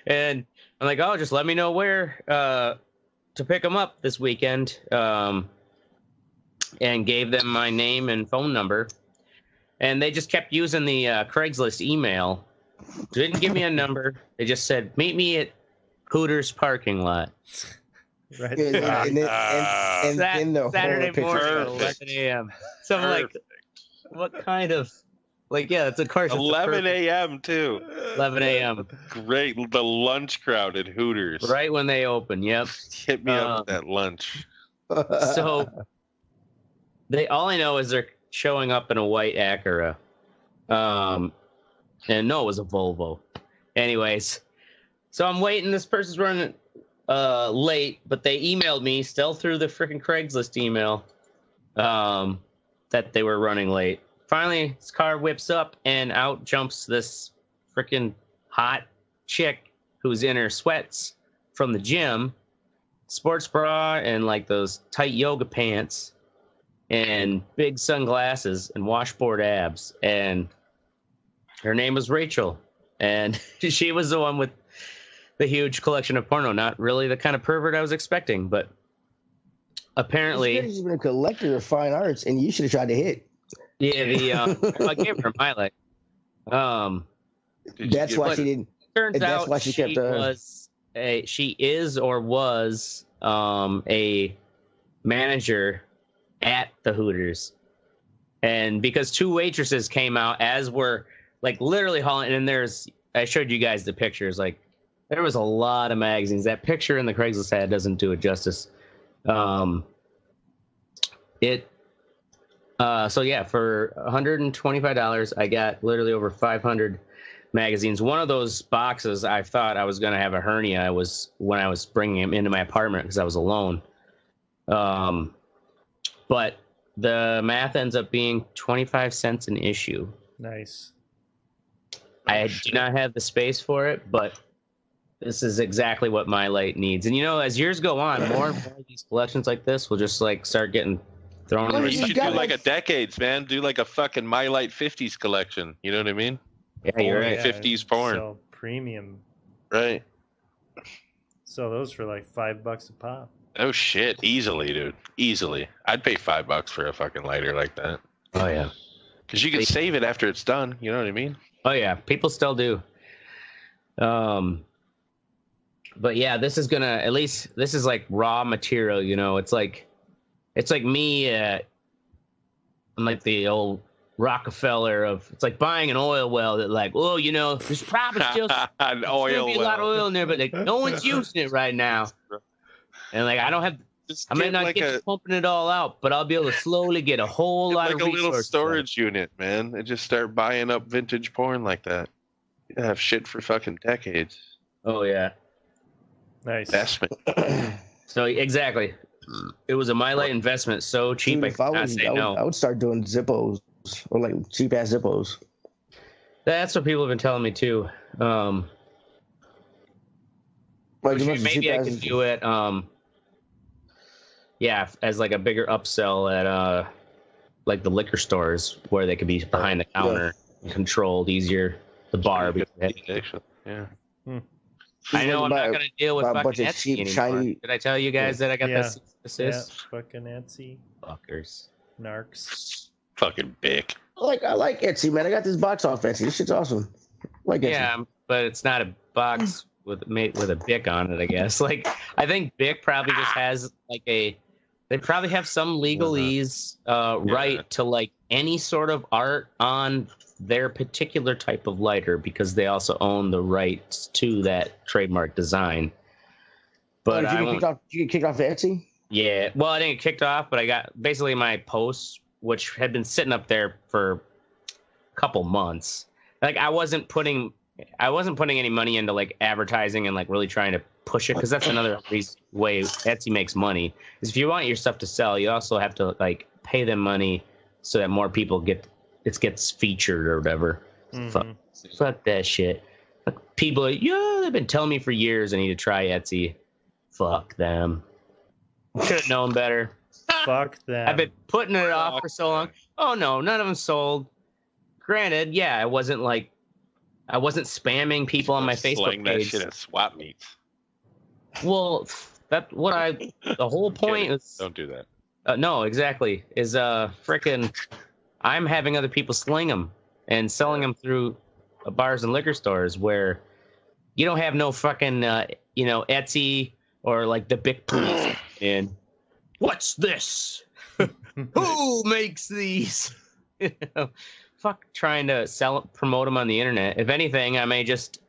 And I'm like, oh, just let me know where to pick them up this weekend. And gave them my name and phone number. And they just kept using the Craigslist email Didn't give me a number. They just said, meet me at Hooters parking lot.
Right.
And then the
Saturday morning at
Perfect.
11 a.m. So I'm like, what kind of, like, yeah, it's of course.
11 a.m. too.
11 a.m.
Great. The lunch crowd at Hooters.
Right when they open. Yep.
Hit me up with that lunch.
So all I know is they're showing up in a white Acura. And no, it was a Volvo. Anyways, so I'm waiting. This person's running late, but they emailed me still through the freaking Craigslist email that they were running late. Finally, this car whips up and out jumps this freaking hot chick who's in her sweats from the gym, sports bra and like those tight yoga pants and big sunglasses and washboard abs. And her name was Rachel. And she was the one with the huge collection of porno. Not really the kind of pervert I was expecting, but apparently
she's been a collector of fine arts, and you should have tried to hit.
Yeah, I gave her my like.
That's why she didn't.
Turns
that's
out
why she kept.
She is or was a manager at the Hooters, and because two waitresses came out as were like literally hauling, and I showed you guys the pictures. Like there was a lot of magazines. That picture in the Craigslist ad doesn't do it justice. So yeah, for $125, I got literally over 500 magazines. One of those boxes, I thought I was going to have a hernia. When I was bringing him into my apartment because I was alone. But the math ends up being 25 cents an issue.
Nice.
I do not have the space for it, but this is exactly what My Light needs. And as years go on, more and more of these collections like this will just like start getting thrown in.
You should do like a decades, man. Do like a fucking My Light 50s collection. You know what I mean?
Yeah, you're right.
50s porn.
So premium.
Right.
So those for like $5 a pop.
Oh shit! Easily, dude. Easily. I'd pay $5 for a fucking lighter like that.
Oh yeah.
Because you can save it after it's done. You know what I mean?
Oh yeah, people still do. But yeah, this is gonna this is like raw material. It's like me. I'm like the old Rockefeller it's like buying an oil well that like, there's probably still
an
be
oil
a lot of oil in there, but like no one's using it right now. And like I don't have. I might not get pumping it all out, but I'll be able to slowly get a whole lot of resources.
Like a little storage unit, man. And just start buying up vintage porn like that. You have shit for fucking decades.
Oh yeah.
Nice.
Investment.
So exactly. It was a My Light investment. So cheap.
Dude, I would start doing Zippos or like cheap ass Zippos.
That's what people have been telling me too. Maybe I could do it. Yeah, as like a bigger upsell at like the liquor stores where they could be behind the counter, controlled easier. The bar.
Yeah.
I know I'm not gonna deal with fucking Etsy
cheap,
anymore.
shiny.
Did I tell you guys that I got this?
Yeah, fucking Etsy.
Fuckers.
Narcs.
Fucking Bic.
I like Etsy, man. I got this box off Etsy. This shit's awesome. Etsy.
Yeah, but it's not a box with a Bic on it, I guess. Like I think Bic probably just has like they probably have some legalese right to like any sort of art on their particular type of lighter because they also own the rights to that trademark design. But
did you get kicked off Etsy?
Yeah, well, I didn't get kicked off, but I got basically my posts, which had been sitting up there for a couple months. Like I wasn't putting any money into like advertising and like really trying to push it because that's another way Etsy makes money. Is if you want your stuff to sell, you also have to like pay them money so that more people gets featured or whatever.
Mm-hmm.
Fuck that shit. Like, people are, they've been telling me for years I need to try Etsy. Fuck them. Should have known better.
Fuck them.
I've been putting it off for so long. Oh no, none of them sold. Granted, yeah, I wasn't spamming people on my Facebook
that
page.
shit at swap meets.
Well, the whole point is
don't do that.
No, exactly. Is frickin' I'm having other people sling them and selling them through bars and liquor stores where you don't have no fucking Etsy or like the big police and what's this? Who makes these? Fuck trying to promote them on the internet. If anything, I may just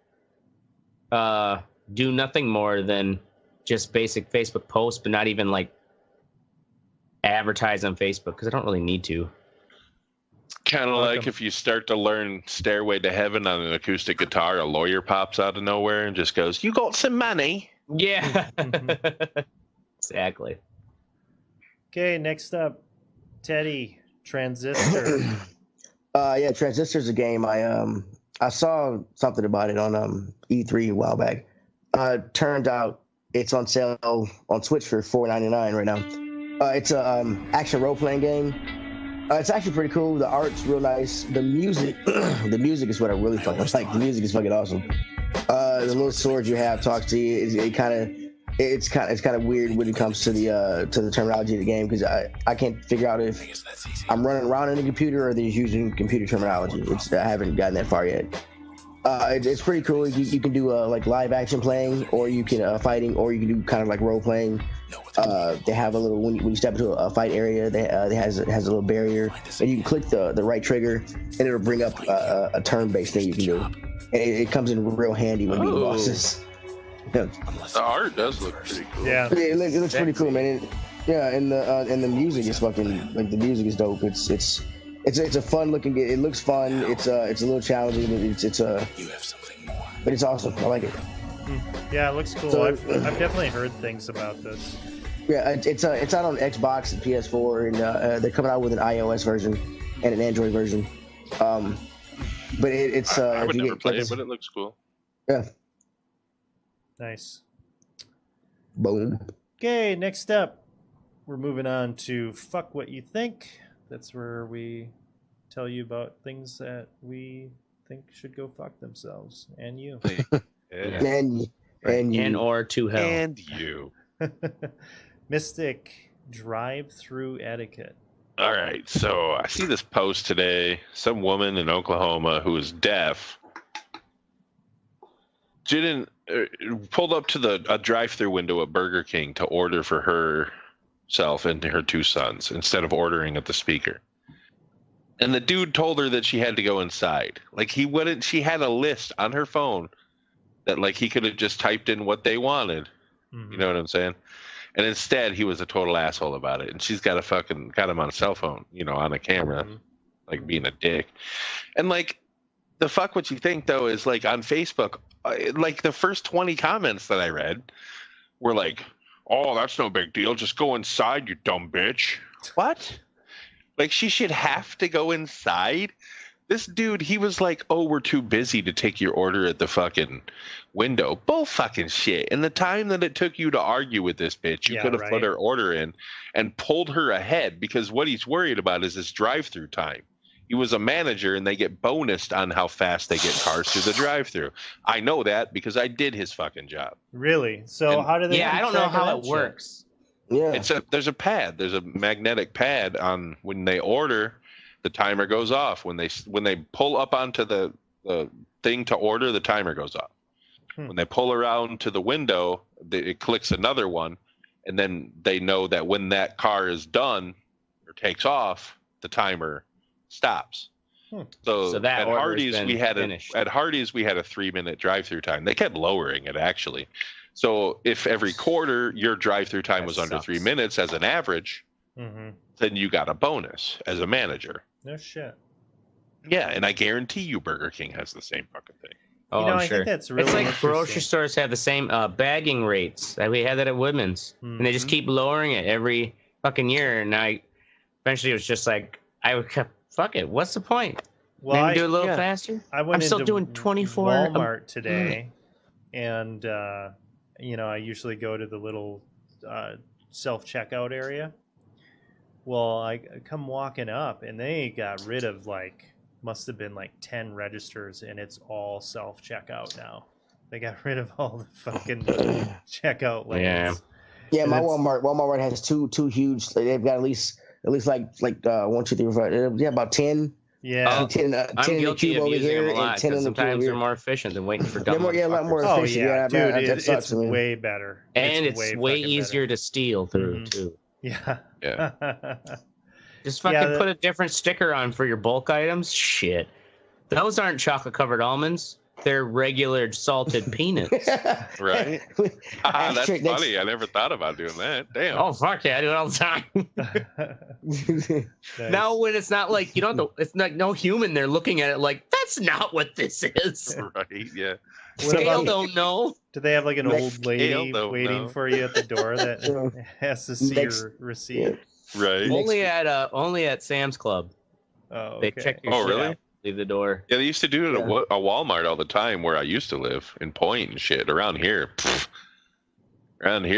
do nothing more than just basic Facebook posts, but not even like advertise on Facebook because I don't really need to.
Kind of like if you start to learn Stairway to Heaven on an acoustic guitar, a lawyer pops out of nowhere and just goes, "You got some money?"
Yeah. Exactly.
Okay, next up, Teddy, Transistor.
Yeah, Transistor's a game. I saw something about it on E3 a while back. Turned out it's on sale on Switch for $4.99 right now. It's a action role-playing game. It's actually pretty cool. The art's real nice. The music, the music is what I really fucking like. The music is fucking awesome. The little sword you have talks to you. It's kind of weird when it comes to the terminology of the game because I can't figure out if I'm running around in a computer or they're using computer terminology. I haven't gotten that far yet. It's pretty cool. You can do like live action playing, or you can fighting, or you can do kind of like role playing. They have a little when you step into a fight area, it has a little barrier, and you can click the right trigger, and it'll bring up a turn-based thing you can do, and it comes in real handy when beating bosses.
The art does look pretty cool.
Yeah,
it looks pretty cool, man. And the music is fucking like the music is dope. It's a fun looking game. It looks fun. It's a little challenging. But it's awesome. I like it.
Yeah, it looks cool.
So,
I've definitely heard things about this.
Yeah, it's out on Xbox and PS4, and they're coming out with an iOS version and an Android version. But it's
I would never play it, but it looks cool.
Yeah.
Nice.
Boom.
Okay, next up, we're moving on to Fuck What You Think. That's where we tell you about things that we think should go fuck themselves, and you.
Yeah.
And
or to hell.
And you.
Mystic drive-through etiquette.
All right, so I see this post today. Some woman in Oklahoma who is deaf pulled up to a drive-through window at Burger King to order for herself and her two sons instead of ordering at the speaker. And the dude told her that she had to go inside. Like she had a list on her phone that like he could have just typed in what they wanted. Mm-hmm. You know what I'm saying? And instead he was a total asshole about it. And she's got him on a cell phone, on a camera, like being a dick. And like the fuck what you think though is like on Facebook, like the first 20 comments that I read were like, "Oh, that's no big deal. Just go inside, you dumb bitch." What? Like she should have to go inside? This dude, he was like, "Oh, we're too busy to take your order at the fucking window." Bull fucking shit. And the time that it took you to argue with this bitch, you could have put her order in and pulled her ahead, because what he's worried about is his drive-through time. He was a manager and they get bonused on how fast they get cars through the drive-through. I know that because I did his fucking job.
Really? So how do they?
Yeah, I don't know how it works.
Yeah,
there's a pad. There's a magnetic pad on when they order. The timer goes off when they pull up onto the thing to order. The timer goes off. When they pull around to the window, it clicks another one, and then they know that when that car is done or takes off, the timer stops. So
that
at Hardee's we had a 3-minute drive-through time. They kept lowering it actually. So if every quarter your drive-through time was under 3 minutes as an average, then you got a bonus as a manager.
No shit.
Yeah, and I guarantee you Burger King has the same fucking thing.
Oh,
I'm
sure.
I think that's really
it's like grocery stores have the same bagging rates. We had that at Woodman's, and they just keep lowering it every fucking year. And I eventually was just like, fuck it. What's the point?
Well,
Maybe do a little faster.
I'm
still doing 24.
Walmart today, and I usually go to the little self-checkout area. Well, I come walking up, and they got rid of must have been 10 registers, and it's all self-checkout now. They got rid of all the fucking checkout lanes.
Yeah, and my Walmart has two huge. They've got at least like 1, 2, 3, 4, 5. Yeah, about 10
Yeah.
10
I'm
in the
guilty
cube
of
over
using
here
them a
and
lot
10
because
in the cube over
sometimes they're
here.
more efficient than waiting for
They're
dumb
more, a lot more
Oh
efficient.
yeah, dude,
that sucks.
it's way better.
And it's way
fucking
easier
better.
to steal through too.
Yeah.
Yeah.
Just fucking put a different sticker on for your bulk items. Shit, those aren't chocolate covered almonds. They're regular salted peanuts.
Right? That's funny. I never thought about doing that. Damn.
Oh fuck yeah, I do it all the time.
Nice.
Now when it's not like you don't have to, it's like no human there looking at it like that's not what this is.
Right? Yeah.
Scale don't know.
Do they have like an old lady
don't
waiting
know.
for you at the door that has to see your receipt?
Right.
Only at Sam's Club.
Oh,
They
okay.
check your shit out. Leave the door.
Yeah, they used to do it at a Walmart all the time where I used to live in Point and shit. Around here,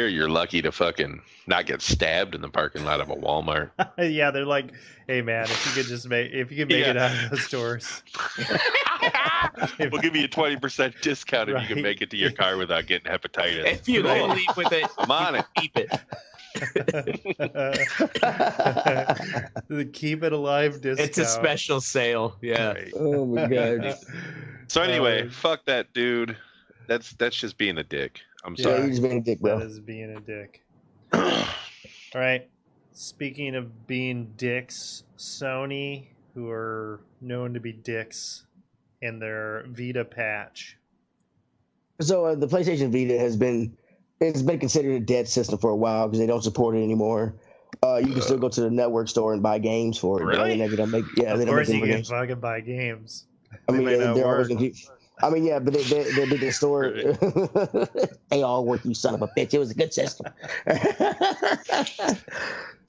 you're lucky to fucking not get stabbed in the parking lot of a Walmart.
Yeah, they're like, hey man, if you could make it out of those stores,
we'll give you a 20% discount if you can
Right.
make it to your car without getting hepatitis.
If you don't leave with it,
I'm on it.
keep it.
The keep it alive discount.
It's a special sale. Yeah.
Right.
Oh my god.
So anyway, fuck that dude. That's just being a dick. I'm
Yeah,
sorry.
you just being a dick, bro.
That is being a dick. All right. Speaking of being dicks, Sony, who are known to be dicks, in their Vita patch.
So the PlayStation Vita has been considered a dead system for a while because they don't support it anymore. You can still go to the network store and buy games for it.
Really?
They're gonna make,
Of
they don't
course,
make
you
any
can
games.
fucking buy games.
I mean,
They might not
they're always
work.
gonna keep. I mean, yeah, but they're big in store. They all work, you son of a bitch. It was a good system.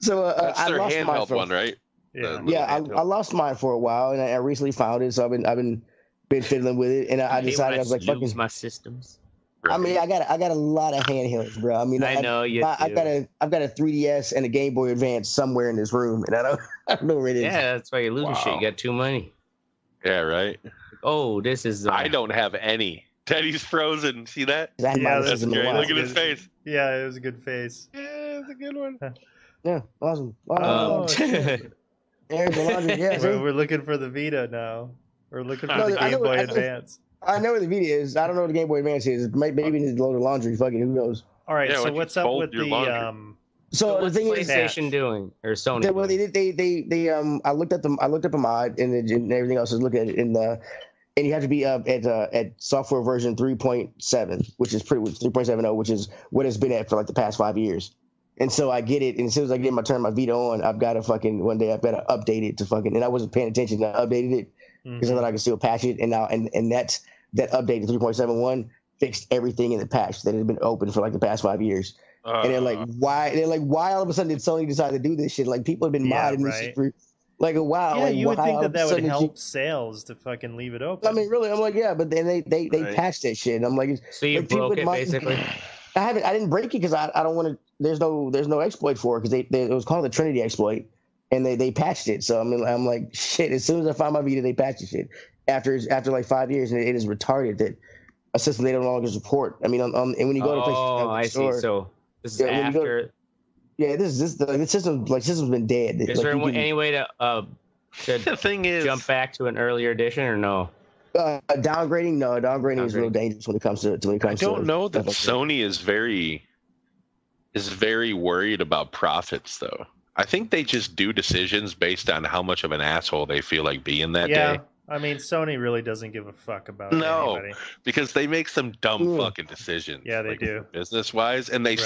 So
That's
I
their
lost mine
handheld
for
one, right?
Yeah.
Yeah, I lost mine for a while, and I recently found it. So I've been fiddling with it, and I decided I was like,
lose
fucking.
my systems.
I mean, I got a lot of handhelds, bro. I mean,
I know you
I've got a 3DS and a Game Boy Advance somewhere in this room, and I don't know where it is.
Yeah, that's why you're losing shit. You got too many.
Yeah, right.
Oh, this is.
I don't have any. Teddy's frozen. See that?
I haven't
Yeah,
bought a
That's
system in a
great.
while.
Look at his face.
Yeah, it was a good face.
Yeah, it's a good one.
Yeah, awesome.
Oh,
There's the laundry. Yeah, see?
We're looking for the Vita now. We're looking for
No,
the
I
Game
know-
Boy
I know-
Advance.
I know where the Vita is. I don't know what the Game Boy Advance is. Maybe it needs to load of laundry. Fucking who knows?
All right,
Yeah,
so
why don't you
what's up
fold
with
your
the
laundry?
So the
what's
thing is,
PlayStation doing or Sony?
well,
doing?
they I looked up a mod and everything else. Is look at it in the. And you have to be at software version 3.7, which is 3.70, which is what it's been at for like the past 5 years. And so I get it, and as soon as I get turn my Vita on, I've got to one day I've got to update it to fucking. And I wasn't paying attention. I updated it because I thought I could still patch it, and now and that update to 3.71 fixed everything in the patch that had been open for like the past 5 years. And they're like, why? They're like, why all of a sudden did Sony decide to do this shit? Like people have been modding this shit for like a while.
Yeah,
like,
you would
why
think
all of a
that would
sudden
help sales to fucking leave it open.
I mean, really, I'm like, yeah, but then they
Right.
patched that shit. And I'm like,
So you
like, people
broke it
might-
basically.
I didn't break it because I don't want to. There's no exploit for it because it was called the Trinity exploit, and they patched it. So I mean, I'm like, shit. As soon as I find my Vita, they patched the shit. After like 5 years, and it is retarded that a system they don't longer support. I mean, and when you go to
Oh,
PlayStation
I see.
store,
So this is
Yeah, when you go-
after.
yeah, the system's been dead.
Is
Like,
there
you can-
any way to
The thing is,
jump back to an earlier edition or no?
downgrading? No, downgrading is real dangerous when it comes to
I don't know that Sony is very worried about profits, though. I think they just do decisions based on how much of an asshole they feel like being that day.
I mean, Sony really doesn't give a fuck about
No.
anybody.
Because they make some dumb fucking decisions.
Yeah, they do.
Business wise, and they're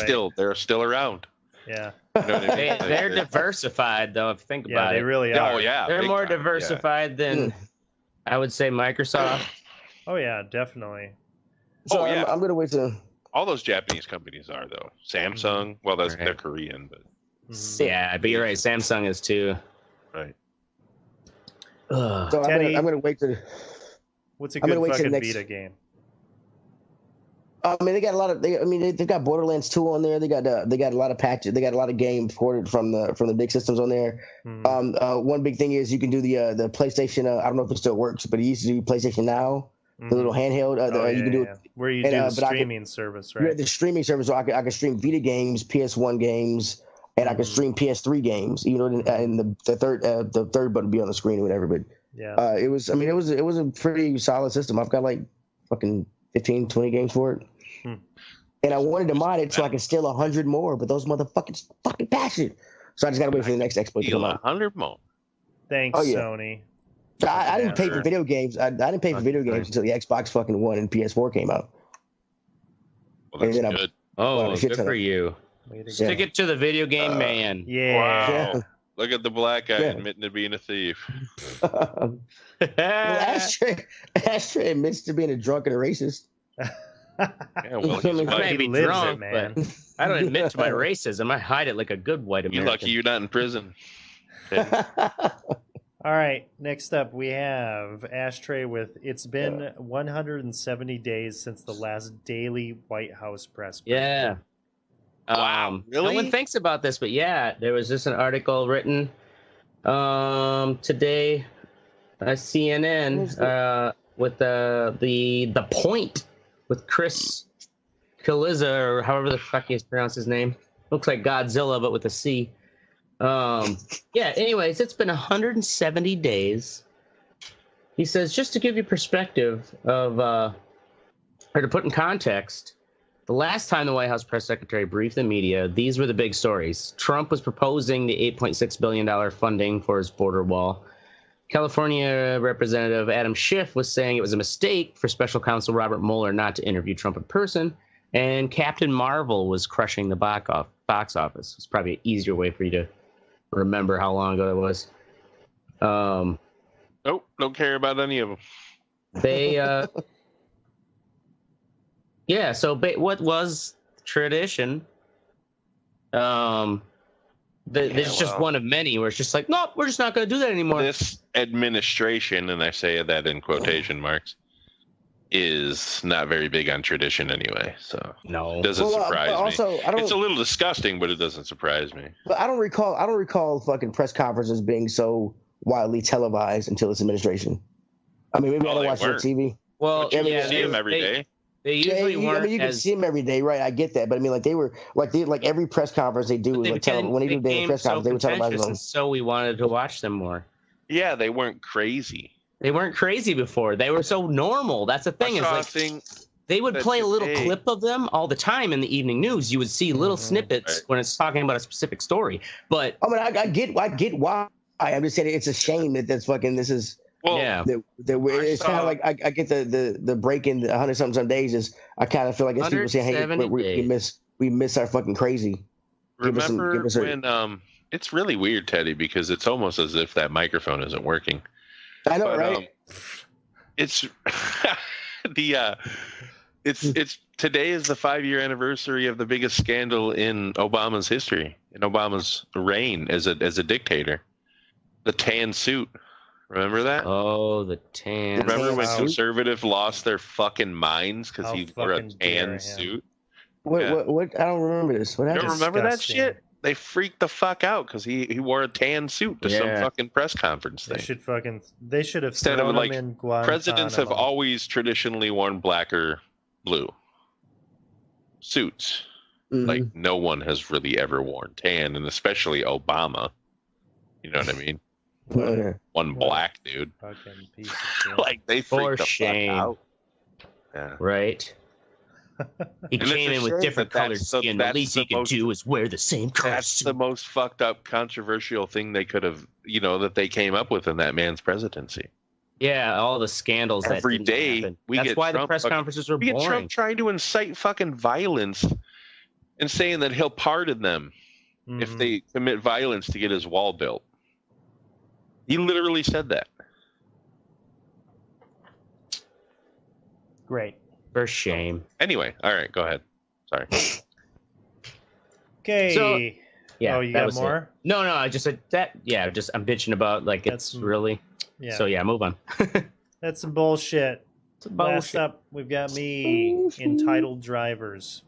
still around.
Yeah,
You know what I mean?
They're diversified though. If you think
yeah,
about
they
it,
really are.
Oh yeah,
they're
big
more
time,
diversified than I would say Microsoft.
Oh yeah, definitely.
So
Oh, yeah.
I'm gonna wait to.
Yeah. All those Japanese companies are though. Samsung, well,
Right.
they're Korean, but
Yeah, but you're right. Samsung is too.
right.
Ugh.
So
Teddy,
I'm gonna wait to.
What's a
I'm
good
gonna wait till
fucking
next-
Vita game?
I mean, they got a lot of. They've got Borderlands 2 on there. They got a lot of patches. They got a lot of games ported from the big systems on there. One big thing is you can do the PlayStation. I don't know if it still works, but it used to do PlayStation Now, the little handheld. You can do it.
Where you
and,
do the
but I could-
streaming service,
You have
right?
the streaming service, so I could stream Vita games, PS1 games, and I could stream PS3 games. Even though in the third button would be on the screen or whatever. But
Yeah.
It was a pretty solid system. I've got like fucking 15, 20 games for it. And I wanted to mod it so I could steal 100 more, but those motherfuckers fucking passionate. So I just gotta wait for the next exploit to come out.
100 more.
Thanks, Sony.
I didn't pay for video games. I didn't pay for video games until the Xbox fucking One and PS4 came out.
Well, that's good.
Good for you. Stick it to the video game man.
Yeah.
Wow. Look at the black guy admitting to being a thief.
Ashtray admits to being a drunk and a racist.
Yeah, well,
I may be drunk,
man.
but I don't admit to my racism. I hide it like a good white American.
You're lucky you're not in prison.
All right, next up we have Ashtray with it's been 170 days since the last daily White House press briefing.
Yeah.
Wow, really?
No one thinks about this, but yeah, there was just an article written today at CNN with the point with Chris Kaliza, or however the fuck you pronounce his name. Looks like Godzilla, but with a C. Anyways, it's been 170 days. He says, just to give you perspective of, or to put in context, the last time the White House press secretary briefed the media, these were the big stories. Trump was proposing the $8.6 billion funding for his border wall. California Representative Adam Schiff was saying it was a mistake for special counsel Robert Mueller not to interview Trump in person. And Captain Marvel was crushing the box office. It's probably an easier way for you to remember how long ago it was.
Nope, don't care about any of them.
They, so what was tradition? There's just one of many where it's just like, nope, we're just not going to do that anymore.
This administration, and I say that in quotation marks, is not very big on tradition anyway. So
no,
it doesn't surprise me.
Also,
it's a little disgusting, but it doesn't surprise me.
But I don't recall fucking press conferences being so widely televised until this administration. I mean, maybe I don't watch it on TV.
Well,
you see them every day.
They usually weren't.
I mean, you can see them every day, right? I get that, but I mean, like every press conference they do, when they do their press conference, they would televise them.
So we wanted to watch them more.
Yeah, they weren't crazy.
They weren't crazy before. They were so normal. That's the thing. They would play a little clip of them all the time in the evening news. You would see little snippets when it's talking about a specific story. But
I mean, I get why. I'm just saying it's a shame that that's fucking. This is.
Well,
it's kind of like I get the break in the 100-something days. Is I kind of feel like it's people saying, "Hey, we miss our fucking crazy."
Remember when it's really weird, Teddy, because it's almost as if that microphone isn't working.
I know, right?
It's it's today is the 5-year anniversary of the biggest scandal in Obama's history, in Obama's reign as a dictator, the tan suit. Remember that?
Oh, the tan.
Remember when conservatives lost their fucking minds because he wore a tan suit?
What? I don't remember this. What happened?
You don't remember that shit? They freaked the fuck out because he wore a tan suit to some fucking press conference thing.
They should have
instead of like
in Guantanamo.
Presidents have always traditionally worn black or blue suits. Mm-hmm. Like no one has really ever worn tan, and especially Obama. You know what I mean? One black dude.
Fucking piece of shit.
Like they freaked the fuck out.
Yeah. Right. He came in with different colored skin. The least he could do is wear the same color
That's
suit.
the most fucked up, controversial thing they could have, that they came up with in that man's presidency.
Yeah, all the scandals
every
that
day
happen.
we
That's
get
why
Trump,
the press conferences are
we
boring.
get Trump trying to incite fucking violence and saying that he'll pardon them if they commit violence to get his wall built. He literally said that.
Great.
For shame.
Anyway, all right, go ahead. Sorry.
Okay.
So, yeah.
Oh, you got more?
It. No, I just said that. Yeah, I'm bitching about it's really. Yeah. So yeah, move on.
That's some bullshit. Last up, we've got me, Entitled Drivers.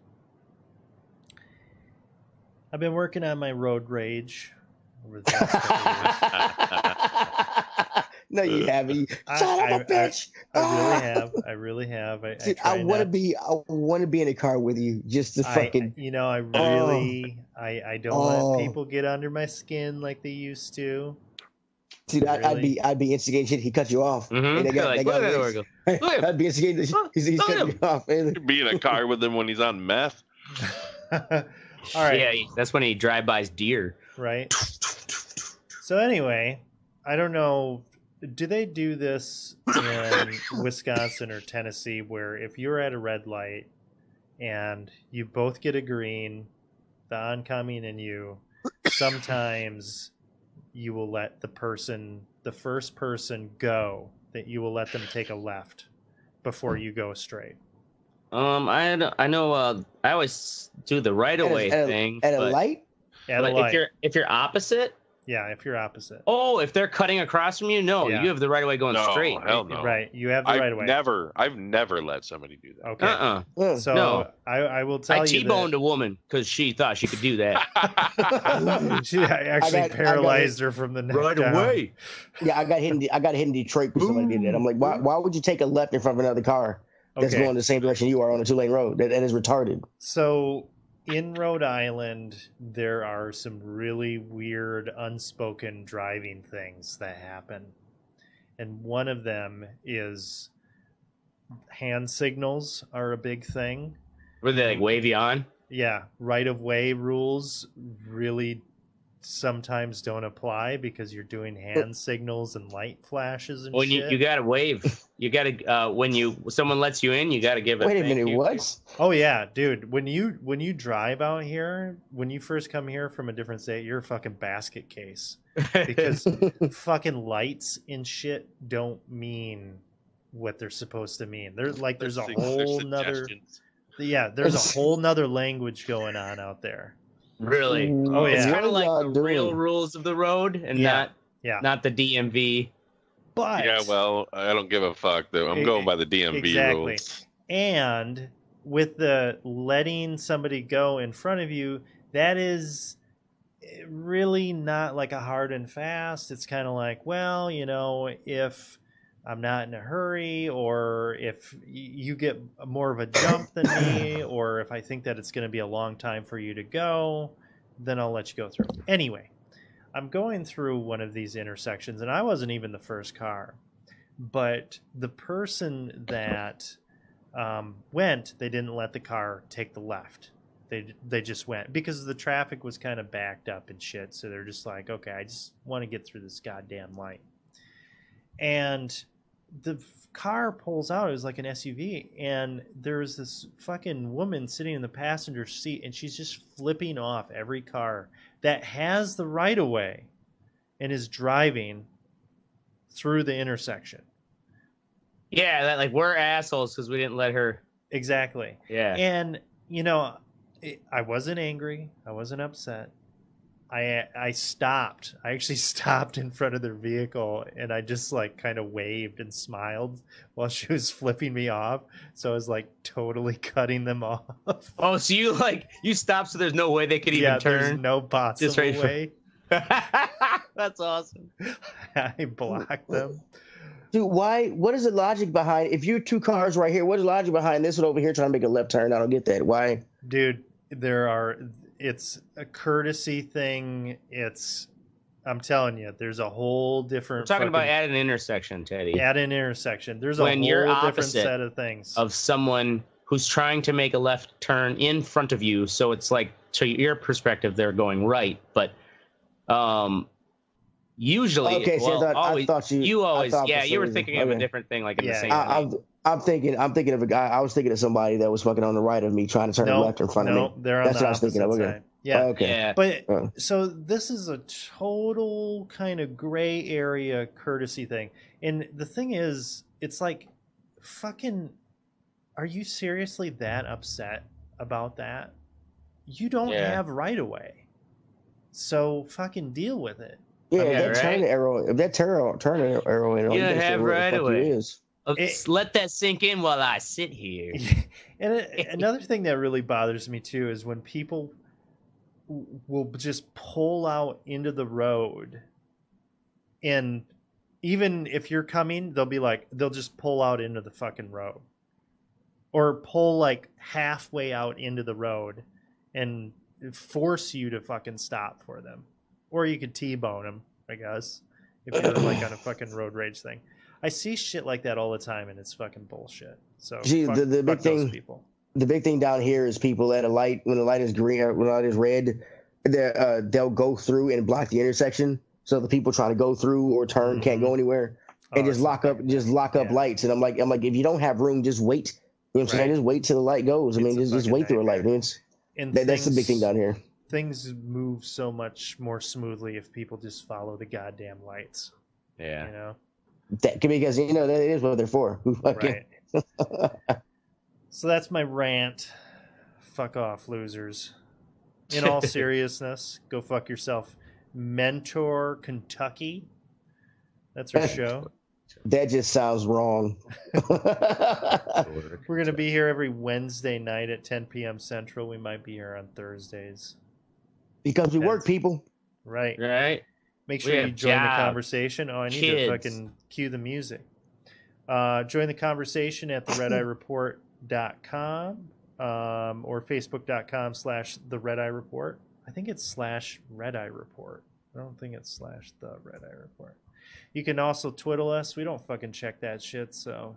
I've been working on my road rage over the past couple years.
No, you haven't. Son of a bitch!
I really have.
I want to be in a car with you, just to fucking.
I don't let people get under my skin like they used to.
See, I'd be instigating shit. He cut you off.
Mm-hmm.
And
Like, look at that Oregon.
I'd be instigating. He's cutting you off.
Be in a car with him when he's on meth.
All right.
Yeah, that's when he drive-bys deer.
Right. So anyway, I don't know. Do they do this in Wisconsin or Tennessee where if you're at a red light and you both get a green, the oncoming and you, sometimes you will let the first person go, that you will let them take a left before you go straight?
I know. I always do the right of way thing.
At a light?
At a light.
If you're opposite.
Yeah, if you're opposite.
Oh, if they're cutting across from you, no, you have the right of way going straight.
Hell no.
Right, you have the right of way.
I've never let somebody do that.
Okay. So
no.
I will tell you.
I T-boned a woman because she thought she could do that.
She actually paralyzed her from the neck
right
down.
away.
Yeah, I got hit in Detroit because somebody did that. I'm like, why would you take a left in front of another car that's going the same direction you are on a 2-lane road? That is retarded.
So in Rhode Island, there are some really weird unspoken driving things that happen. And one of them is hand signals are a big thing.
Were they like wave you on?
Yeah, right-of-way rules really sometimes don't apply because you're doing hand signals and light flashes and shit.
You gotta wave. You gotta when someone lets you in, you gotta give it.
Wait a minute, what?
Oh yeah, dude. When you drive out here, when you first come here from a different state, you're a fucking basket case because fucking lights and shit don't mean what they're supposed to mean. There's a whole nother. Yeah, there's a whole nother language going on out there.
Really?
Oh yeah.
It's kind of like the real rules of the road and not the DMV.
But
yeah, well, I don't give a fuck though. I'm going by the DMV rules.
And with the letting somebody go in front of you, that is really not like a hard and fast. It's kind of like, well, if I'm not in a hurry, or if you get more of a jump than me, or if I think that it's going to be a long time for you to go, then I'll let you go through. Anyway, I'm going through one of these intersections, and I wasn't even the first car. But the person that went, they didn't let the car take the left. They just went because the traffic was kind of backed up and shit. So they're just like, okay, I just want to get through this goddamn light. And the car pulls out. It was like an SUV, and there's this fucking woman sitting in the passenger seat, and she's just flipping off every car that has the right of way and is driving through the intersection.
Yeah, that like we're assholes because we didn't let her.
Exactly.
Yeah.
And I wasn't angry. I wasn't upset. I stopped. I actually stopped in front of their vehicle, and I just like kind of waved and smiled while she was flipping me off. So I was like totally cutting them off.
Oh, so you stopped so there's no way they could even turn?
There's no possible way.
That's awesome.
I blocked them.
Dude, what is the logic behind, if you're two cars right here, what is the logic behind this one over here trying to make a left turn? I don't get that. Why?
Dude, it's a courtesy thing. I'm telling you, there's a whole different.
We're talking about at an intersection, Teddy.
At an intersection, there's a
when
whole
you're
different set of things.
Of someone who's trying to make a left turn in front of you, so it's like to your perspective, they're going right, but usually,
okay. So
always,
I thought you
were thinking of a different thing, like in the same.
I'm thinking of a guy. I was thinking of somebody that was fucking on the right of me, trying to turn left in front of me.
No, they're on the opposite side. Okay. Yeah.
Okay.
Yeah.
But so this is a total kind of gray area courtesy thing. And the thing is, it's like, fucking, are you seriously that upset about that? You don't have right of way. So fucking deal with it.
Yeah, turn arrow, if that turn arrow in,
you don't have right of way.
Let
that sink in while I sit here.
And another thing that really bothers me too is when people will just pull out into the road, and even if you're coming, they'll just pull out into the fucking road, or pull like halfway out into the road and force you to fucking stop for them. Or you could T-bone them, I guess. if you're like on a fucking road rage thing. I see shit like that all the time, and it's fucking bullshit. So
the big thing,
people.
The big thing down here is people at a light, when the light is green or when the light is red, they'll go through and block the intersection, so the people trying to go through or turn can't go anywhere, and just lock up lights. And I'm like, if you don't have room, just wait. You know what I'm saying? Just wait till the light goes. I mean, just wait through a light. That's the big thing down here.
Things move so much more smoothly if people just follow the goddamn lights.
Yeah.
You know?
Because, you know, that is what they're for.
Right. So that's my rant. Fuck off, losers. In all seriousness, go fuck yourself. Mentor Kentucky. That's our show.
That just sounds wrong.
We're going to be here every Wednesday night at 10 p.m. Central. We might be here on Thursdays.
Because we work, people.
Right.
Right.
Make sure you join the conversation. Oh, I need to fucking cue the music. Join the conversation at theredeyereport.com or facebook.com/theredeyereport. I think it's /redeyereport. I don't think it's /the-redeyereport. You can also twiddle us. We don't fucking check that shit, so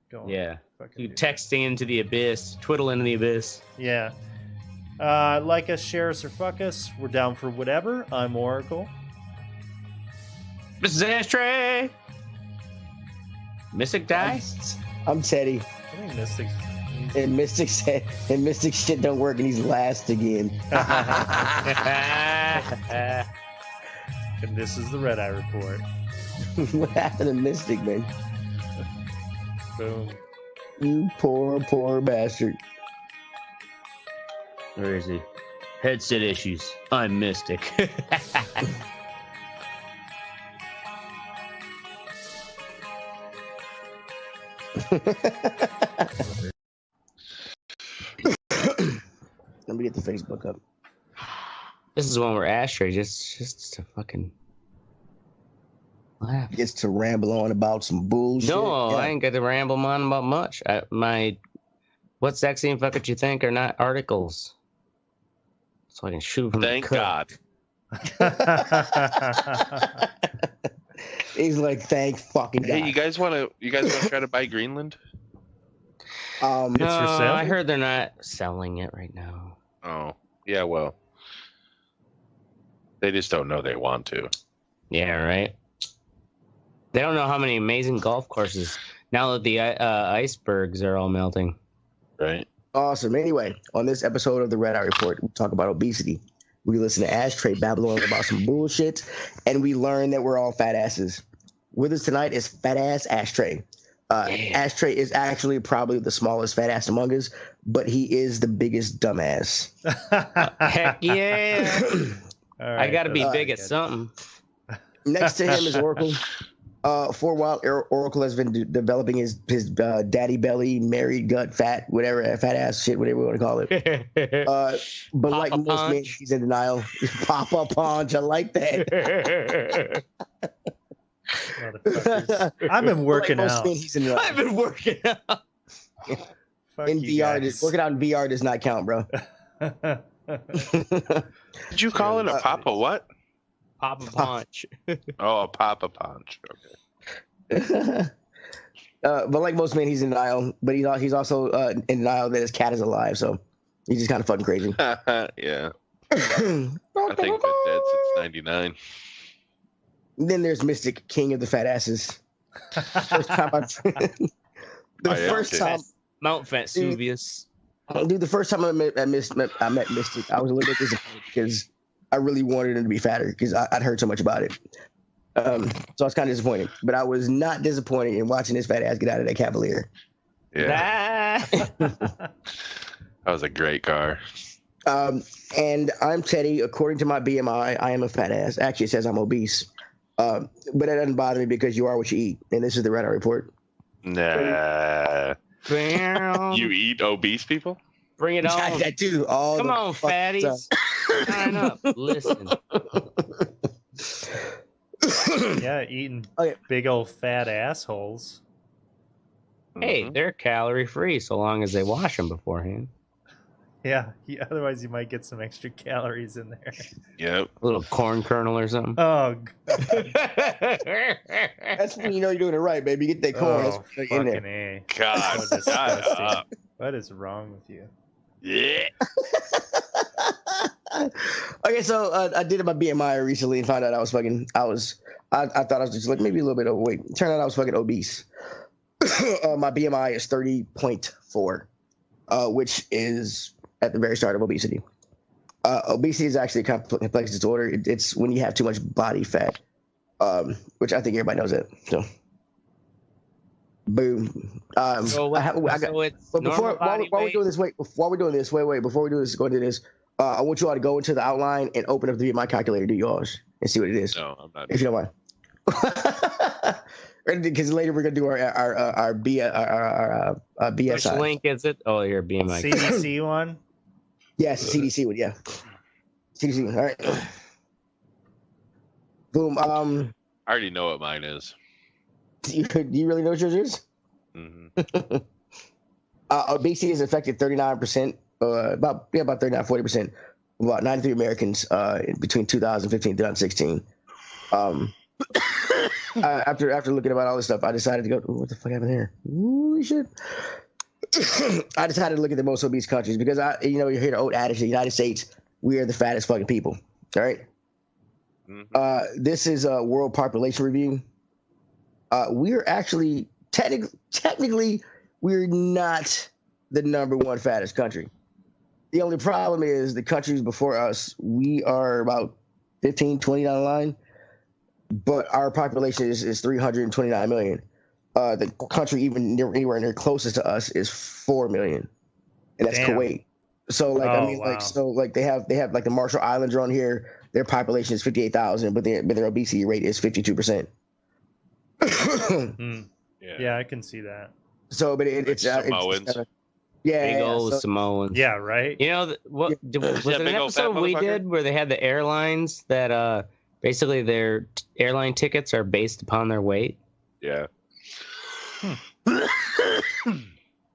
go.
Yeah. You texting into the abyss, twiddle into the abyss.
Yeah. Like us, share us, or fuck us. We're down for whatever. I'm Oracle.
Mrs. Ashtray. Mystic dies.
I'm Teddy.
I think Mystic's.
And Mystic said, and Mystic shit don't work, and he's last again.
And this is the Red Eye Report.
What happened to Mystic, man?
Boom.
You poor bastard.
Where is he? Headset issues. I'm Mystic.
Let me get the Facebook up.
This is one where Ashtray just to fucking laugh.
Gets to ramble on about some bullshit.
No, yeah. I ain't got to ramble on about much. What's sexy and fuck what you think are not articles. So I can shoot from
Thank God.
He's like, thank fucking God.
Hey, you guys want to try to buy Greenland?
No, for sale? I heard they're not selling it right now.
Oh, yeah, well. They just don't know they want to.
Yeah, right? They don't know how many amazing golf courses now that the icebergs are all melting.
Right.
Awesome. Anyway, on this episode of the Red Eye Report, we talk about obesity. We listen to Ashtray babbling about some bullshit, and we learn that we're all fat asses. With us tonight is fat ass Ashtray. Ashtray is actually probably the smallest fat ass among us, but he is the biggest dumbass.
Heck yeah.
Right,
I got to be big at something.
Next to him is Oracle. For a while, Oracle has been developing his daddy belly, married gut, fat, whatever, fat ass shit, whatever you want to call it. But like most men, he's in denial. Papa Punch, I like that.
I've been working out.
I've been working out.
In VR, working out in VR does not count, bro.
Did you call it a Papa what?
Papa Punch.
Oh, a Papa Punch. Okay.
But like most men, he's in denial. But he's also in denial that his cat is alive. So he's just kind of fucking crazy.
Yeah. I think been dead since '99.
Then there's Mystic, king of the fat asses. First time
Mount Vesuvius.
Dude, the first time I met Mystic, I was a little bit disappointed because I really wanted him to be fatter because I'd heard so much about it. So I was kind of disappointed. But I was not disappointed in watching this fat ass get out of that Cavalier.
Yeah. That was a great car.
And I'm Teddy. According to my BMI, I am a fat ass. Actually, it says I'm obese. But it doesn't bother me because you are what you eat. And this is the Red Eye Report.
Nah. You eat obese people?
Bring it on.
I do.
Come on, fatties. Sign up. Listen.
Yeah, eating big old fat assholes.
Hey, they're calorie free so long as they wash them beforehand.
Yeah, otherwise you might get some extra calories in there.
Yep.
A little corn kernel or something.
Oh,
That's when you know you're doing it right, baby. Get that corn. That's in
fucking
there.
A.
God,
So disgusting.
up.
What is wrong with you?
Yeah.
Okay, so I did my BMI recently and found out I thought I was just like maybe a little bit overweight. Turned out I was fucking obese. My BMI is 30.4, which is at the very start of obesity. Obesity is actually a complex disorder. It's when you have too much body fat, which I think everybody knows that. So, boom.
So it's
But
normal body
while we're
weight?
doing this, before we do this, go into this. I want you all to go into the outline and open up the BMI calculator, do yours, and see what it is.
No, I'm not.
If you don't mind. Because later we're gonna do our BSI.
Which link is it? Oh, your BMI.
CDC one?
Yes, CDC would, yeah. CDC, all right. Boom.
I already know what mine is.
Do you really know what yours is?
Mm-hmm.
Obesity has affected 39%, about 39-40%, about 93 Americans between 2015 and 2016. After looking about all this stuff, I decided to go, what the fuck happened here? Holy shit. I decided to look at the most obese countries because you hear the old adage, the United States, we are the fattest fucking people. All right. Mm-hmm. This is a world population review. We're actually technically we're not the number one fattest country. The only problem is the countries before us, we are about 15, 20 down the line, but our population is 329 million. The country anywhere near closest to us is 4 million, and that's
Damn.
Kuwait. So like
wow.
they have like the Marshall Islands are on here. Their population is 58,000, but their obesity rate is 52%.
Yeah, I can see that.
So, but it's
Samoans.
Big old Samoans.
Yeah, right.
You know, was it an
big old fat
episode we
motherfucker?
did where they had the airlines that basically their airline tickets are based upon their weight?
Yeah.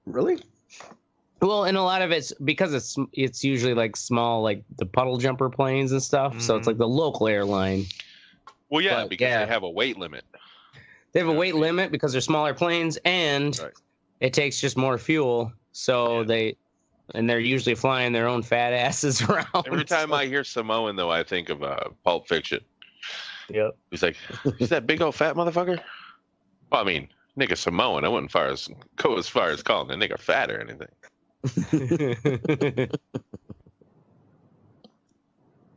Really?
Well, and a lot of it's because it's usually like small, like the puddle jumper planes and stuff. So it's like the local airline.
Well, yeah,
But,
because
yeah.
they have a weight limit.
They have a weight limit because they're smaller planes, and it takes just more fuel. So they're usually flying their own fat asses around.
Every time I hear Samoan, though, I think of Pulp Fiction.
Yep.
He's like, "Is that big old fat motherfucker?" Well, I mean, nigga Samoan. I wouldn't go as far as calling the nigga fat or anything.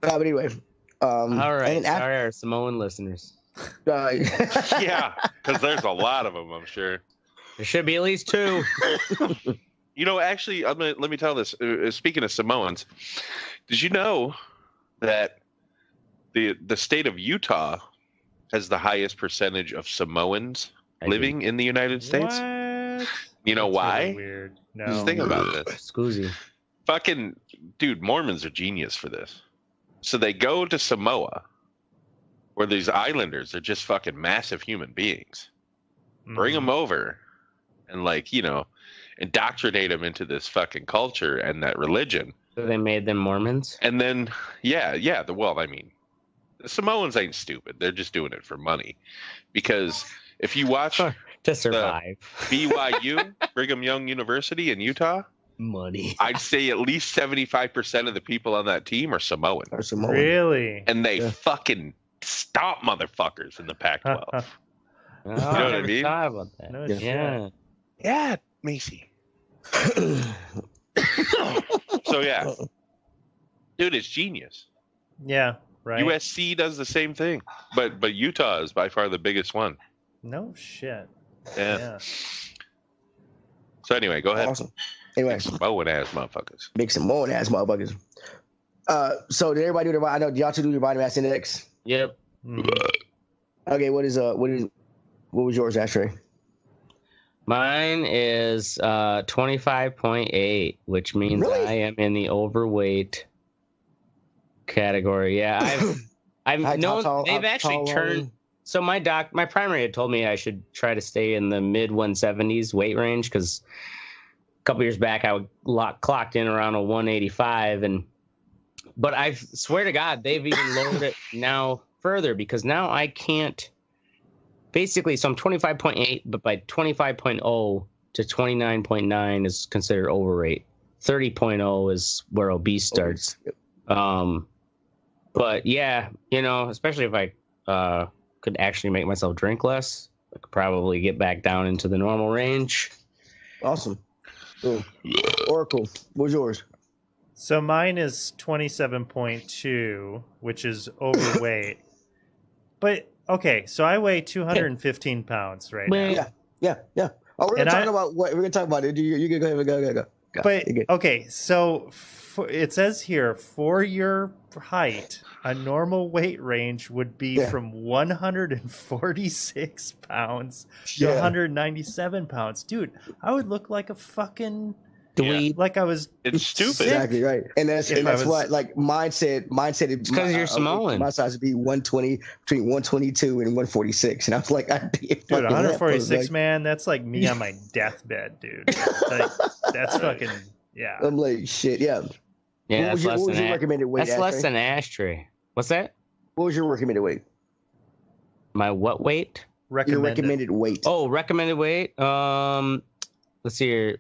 But anyway,
all right.
and
Sorry, our Samoan listeners.
Yeah, because there's a lot of them, I'm sure.
There should be at least 2.
Actually, let me tell this. Speaking of Samoans, did you know that the state of Utah has the highest percentage of Samoans living in the United States?
What?
You know
That's
why?
really weird. No.
Just think about this.
Scoozy.
Fucking dude, Mormons are genius for this. So they go to Samoa, where these islanders are just fucking massive human beings. Bring them over, and indoctrinate them into this fucking culture and that religion.
So they made them Mormons?
And then, the Samoans ain't stupid. They're just doing it for money. Because if you watch
to survive
BYU, Brigham Young University in Utah,
money.
I'd say at least 75% of the people on that team are Samoan.
Really?
And they fucking stomp motherfuckers in the Pac-12.
Oh,
you know what I mean?
Thought about that.
No
Yeah.
Yeah, Macy. So yeah, dude, it's genius.
Yeah, right.
USC does the same thing, but Utah is by far the biggest one.
No shit.
Yeah. So anyway, go ahead.
Awesome. Anyway,
Samoan ass motherfuckers.
big Samoan ass motherfuckers. So did everybody do their? I know y'all two do your body mass index.
Yep.
Okay, what was yours, Ashtray?
Mine is 25.8, which means
Really?
I am in the overweight category. Yeah, I've known they've actually turned. So my my primary had told me I should try to stay in the mid 170s weight range because couple years back, I clocked in around a 185, but I swear to God, they've even lowered it now further because now I can't. Basically, so I'm 25.8, but by 25.0 to 29.9 is considered overweight. 30.0 is where obese starts. But yeah, especially if I could actually make myself drink less, I could probably get back down into the normal range.
Awesome. Cool. Oracle, what's yours?
So mine is 27.2, which is overweight. But okay, so I weigh 215 pounds right now.
Yeah. Oh, we're gonna talk about it. You can go.
But okay, so it says here for your height, a normal weight range would be from 146 pounds to 197 pounds. Dude, I would look like a fucking dweeb. Like I was.
It's stupid.
Exactly right. And that's what like mine said it's
because you're Samoan.
My size would be 120 between 122 and 146, and I was like, I'd be
dude, 146, man. That's like me on my deathbed, dude. Like, that's fucking yeah.
I'm like shit, yeah.
Yeah,
what was your recommended weight?
That's less than ashtray. What's that?
What was your recommended weight?
My what weight?
Your recommended weight.
Oh, recommended weight. Let's see here.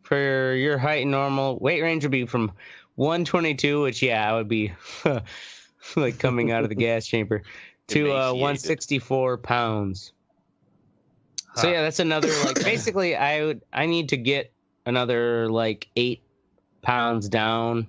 For your height and normal weight range would be from 122, which I would be like coming out of the gas chamber, to 164 pounds. Huh. So yeah, that's another like basically I need to get another like 8 pounds down,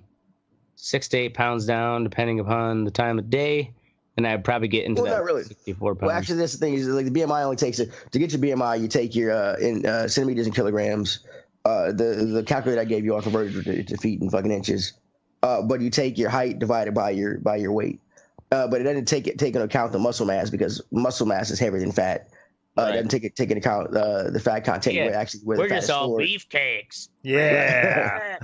6 to 8 pounds down, depending upon the time of day. And I'd probably get into that 64 pounds.
Well, actually, this thing is like the BMI only takes it to get your BMI. You take your in centimeters and kilograms. The calculator I gave you all converted to feet and fucking inches. But you take your height divided by your weight. But it doesn't take into account the muscle mass because muscle mass is heavier than fat. It doesn't take into account the fat content.
Yeah.
Where
we're
the fat
just all beefcakes.
Yeah.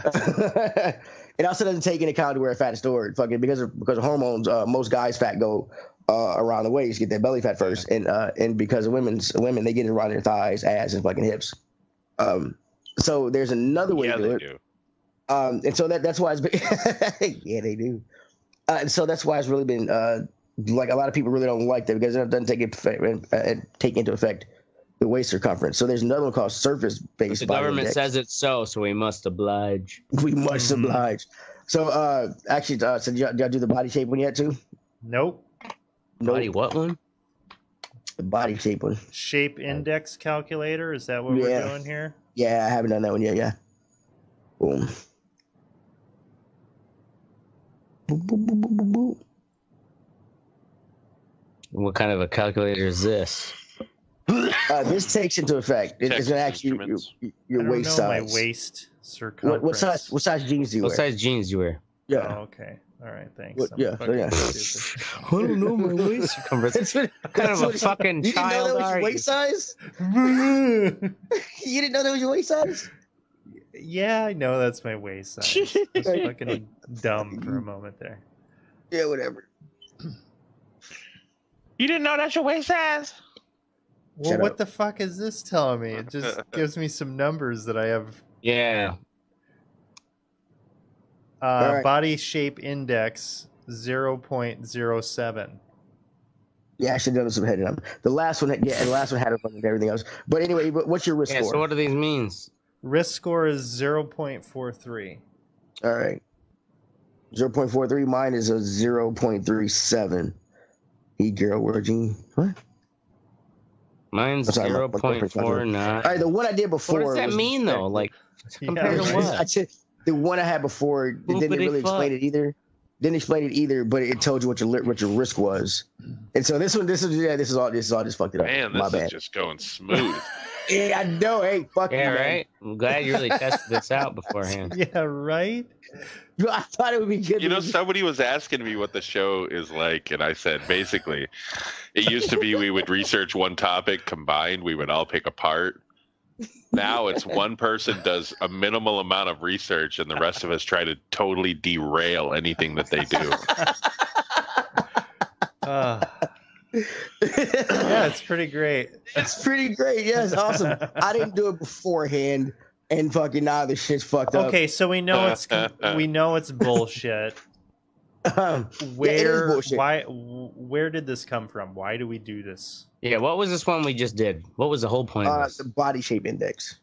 It also doesn't take into account where fat is stored. Fucking because of hormones, most guys' fat go around the waist, get their belly fat first, and because of women they get it around their thighs, ass, and fucking hips. So there's another way to do it.
Do.
And so that's why it's been yeah, they do. And so that's why it's really been like a lot of people really don't like that because it doesn't take into effect the waist circumference. So there's another one called surface-based.
The government says it's so we must oblige.
We must oblige. So actually, so did y'all do the body shape one yet too?
Nope.
Body what one?
The body shape one.
Shape index calculator. Is that what we're doing here?
Yeah, I haven't done that one yet. Yeah. Boom. Boop, boop, boop, boop, boop.
What kind of a calculator is this?
This takes into effect. It's going to actually your waist size.
My waist circumference.
What size jeans do you wear?
What size jeans do you wear?
Yeah.
Oh, okay. All right. Thanks.
I don't know my waist circumference.
What kind of a fucking child are you?
You didn't know that was your waist size? You didn't know that was your waist size?
Yeah, I know that's my waist size. I was fucking dumb for a moment there.
Yeah, whatever.
You didn't know that's your waist size?
Well, what the fuck is this telling me? It just gives me some numbers that I have.
Yeah.
Right.
Body shape index 0.07.
Yeah, I should have done some heading up. The last one, and the last one had everything else. But anyway, what's your risk score?
So what do these means?
Risk score is 0.43.
All right. 0.43. Mine is a 0.37. E-girl, Virgin. What?
Mine's 0.49.
All right, the one I did before.
What does that mean, though? Like, compared to what?
The one I had before didn't really explain it either. Didn't explain it either, but it told you what your risk was. And so this is all just fucked it up.
Man, this is just going smooth.
Yeah, I know. Hey, fuck you, man.
Right. I'm glad you really tested this out beforehand.
Yeah, right.
I thought it would be good.
You know, somebody was asking me what the show is like, and I said basically, it used to be we would research one topic combined. We would all pick a part. Now it's one person does a minimal amount of research, and the rest of us try to totally derail anything that they do.
Yeah, it's pretty great.
It's pretty great. Yeah, it's awesome. I didn't do it beforehand, and fucking now the shit's fucked up.
Okay, so we know it's bullshit. Where did this come from? Why do we do this?
Yeah, what was this one we just did? What was the whole point of this?
The body shape index.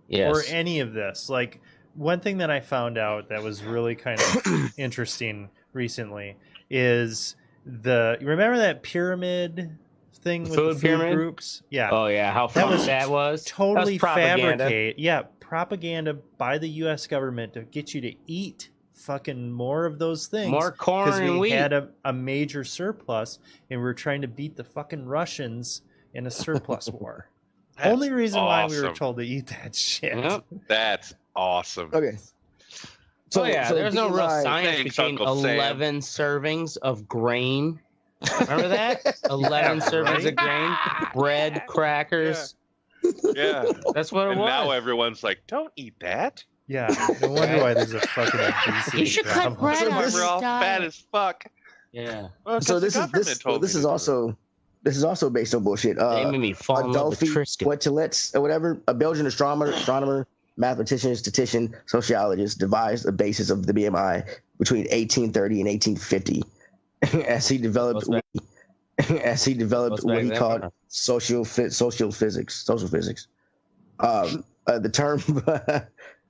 Yes.
Or any of this. Like, one thing that I found out that was really kind of interesting recently is remember that pyramid thing with the food groups? Yeah.
Oh yeah, how fun that was.
Totally
fabricated.
Yeah, propaganda by the US government to get you to eat fucking more of those things.
More corn and wheat.
Because we had a major surplus and we were trying to beat the fucking Russians in a surplus war. Only reason why we were told to eat that shit.
Yep.
That's awesome.
Okay. So
there's no real science between 11 servings of grain. Remember that? 11 servings of grain, bread, crackers.
Yeah.
That's what it was.
And now everyone's like, don't eat that.
Yeah. No wonder why there's a fucking obesity
You should cut bread out of
We're all
diet.
fat as fuck.
Yeah.
Well,
so this is also based on bullshit.
They made me fall in love with Tristan.
Quetelet or whatever, a Belgian astronomer, mathematician, statistician, sociologist, devised the basis of the BMI between 1830 and 1850, as he developed what he called social physics. The term,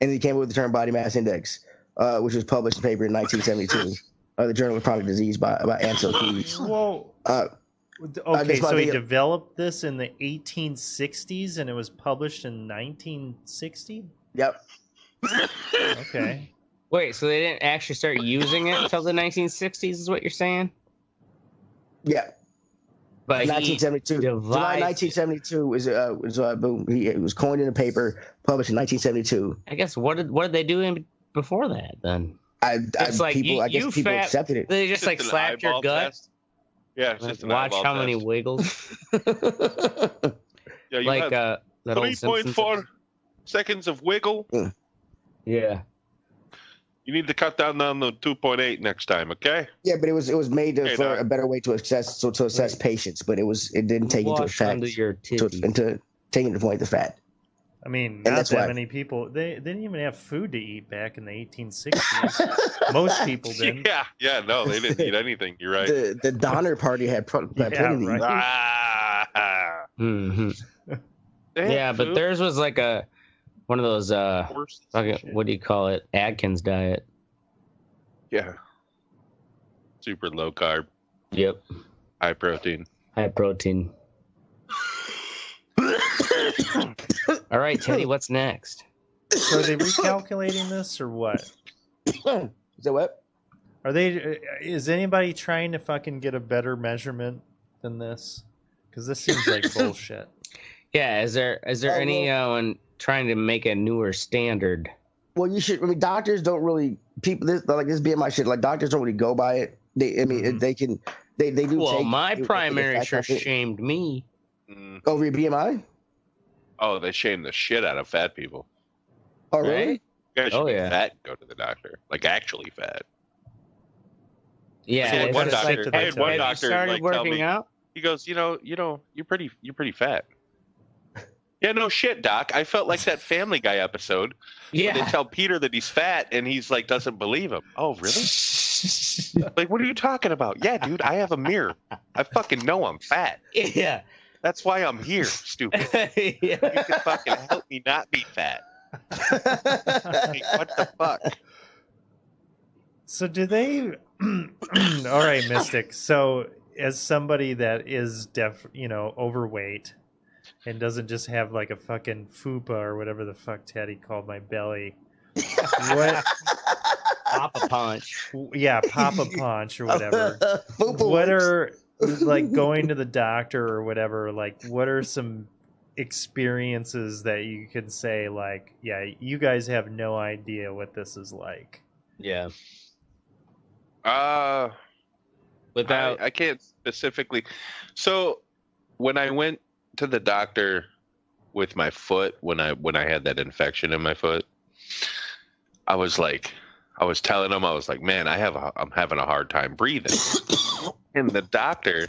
and he came up with the term body mass index, which was published in a paper in 1972. The Journal of Chronic Disease by Ansel Keys.
Whoa. Okay, so he developed this in the 1860s and it was published in 1960?
Yep.
Okay.
Wait, so they didn't actually start using it until the 1960s is what you're saying?
Yeah.
But
1972. July 1972 it was coined in a paper published in 1972.
I guess what did they do before that then?
I guess people accepted it.
They just like slapped your gut.
Test. Yeah, it's just an
watch how
test.
many wiggles.
Yeah, you
like
have
that old
3.4 seconds of wiggle.
Yeah.
You need to cut down the 2.8 next time, okay?
Yeah, but it was made for a better way to assess patients, but it didn't take into effect into taking into point the fat.
I mean, not that many people. They didn't even have food to eat back in the 1860s. Most people didn't.
Yeah, no, they didn't eat anything. You're right.
The Donner Party had plenty to eat.
Mm-hmm. Yeah, but theirs was like one of those what do you call it? Atkins diet.
Yeah. Super low carb.
Yep.
High protein.
All right, Teddy, what's next?
So are they recalculating this or what?
Is that what?
Is anybody trying to fucking get a better measurement than this? Because this seems like bullshit.
Yeah, is there anyone trying to make a newer standard?
Well, you should. I mean, doctors don't really this BMI shit. Like doctors don't really go by it. They can. They do.
Well, my primary sure shamed me
over your BMI.
Oh, they shame the shit out of fat people.
Oh, really?
You guys should be fat and go to the doctor. Like, actually fat.
Yeah.
I had one doctor
started working out?
He goes, you're pretty fat. Yeah, no shit, doc. I felt like that Family Guy episode.
Yeah.
They tell Peter that he's fat, and he's like, doesn't believe him. Oh, really? Like, what are you talking about? Yeah, dude, I have a mirror. I fucking know I'm fat.
Yeah.
That's why I'm here, stupid.
Yeah.
You can fucking help me not be fat. Like, what the fuck?
So do they... All right, Mystic. So as somebody that is overweight and doesn't just have like a fucking fupa or whatever the fuck Teddy called my belly. What?
Papa Punch.
Yeah, Papa Punch or whatever. What are... like going to the doctor or whatever, like what are some experiences that you can say like, yeah, you guys have no idea what this is like?
Yeah.
Without I can't specifically. So when I went to the doctor with my foot, when I had that infection in my foot, I was telling him, I was like, man, I'm having a hard time breathing. And the doctor,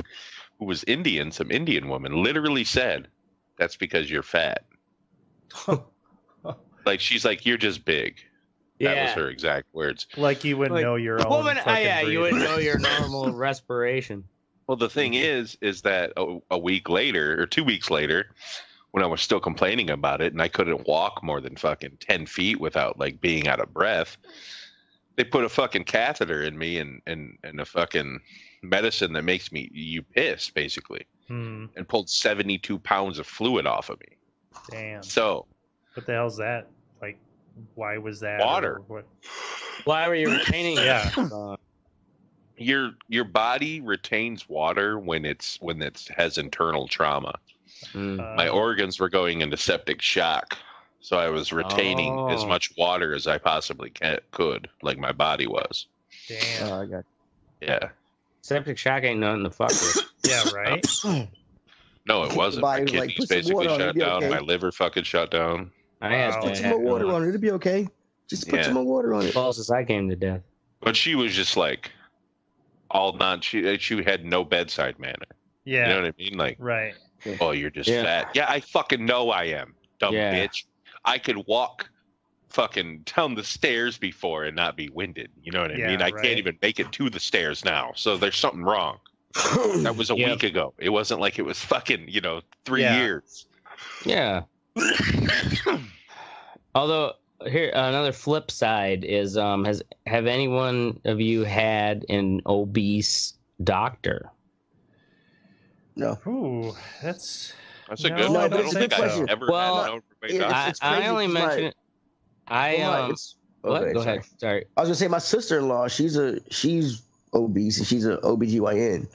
who was Indian, some Indian woman, literally said, that's because you're fat. Like she's like, "You're just big." That was her exact words.
Like you wouldn't know your own.
Woman,
fucking
you wouldn't
breathing.
know your normal respiration.
Well, the thing is that a week later or 2 weeks later, when I was still complaining about it and I couldn't walk more than fucking 10 feet without like being out of breath, they put a fucking catheter in me and a fucking medicine that makes you piss basically, and pulled 72 pounds of fluid off of me.
Damn.
So
what the hell's that? Like, why was that?
Water.
What?
Why were you retaining?
Yeah.
Your body retains water when it has internal trauma. My organs were going into septic shock, so I was retaining as much water as I possibly could, like my body was.
Damn.
I got
Yeah.
Septic shock ain't nothing to fuck with.
Yeah, right.
No, it wasn't. My
body was
kidneys
like, "Put some
basically
water on it,
shut
it'll be
down.
okay."
My liver fucking shut down.
I had
Wow.
Put some more water on it. It'll be okay. Just put some more water on it.
Closest I came to death.
But she was just like she had no bedside manner.
Yeah.
You know what I mean? Like,
right.
oh, you're just fat. Yeah, I fucking know I am, dumb bitch. I could walk fucking down the stairs before and not be winded. You know what I mean? I can't even make it to the stairs now. So there's something wrong. That was a week ago. It wasn't like it was fucking, 3 years.
Yeah. Although here another flip side is have any one of you had an obese doctor?
No.
Ooh, that's
a good one.
No,
I
but
don't
it's a
think
good
I've
question.
ever
Well,
had an overweight doctor.
I only mention it. What? Go ahead. Sorry.
I was gonna say my sister-in-law. She's obese and she's an OBGYN.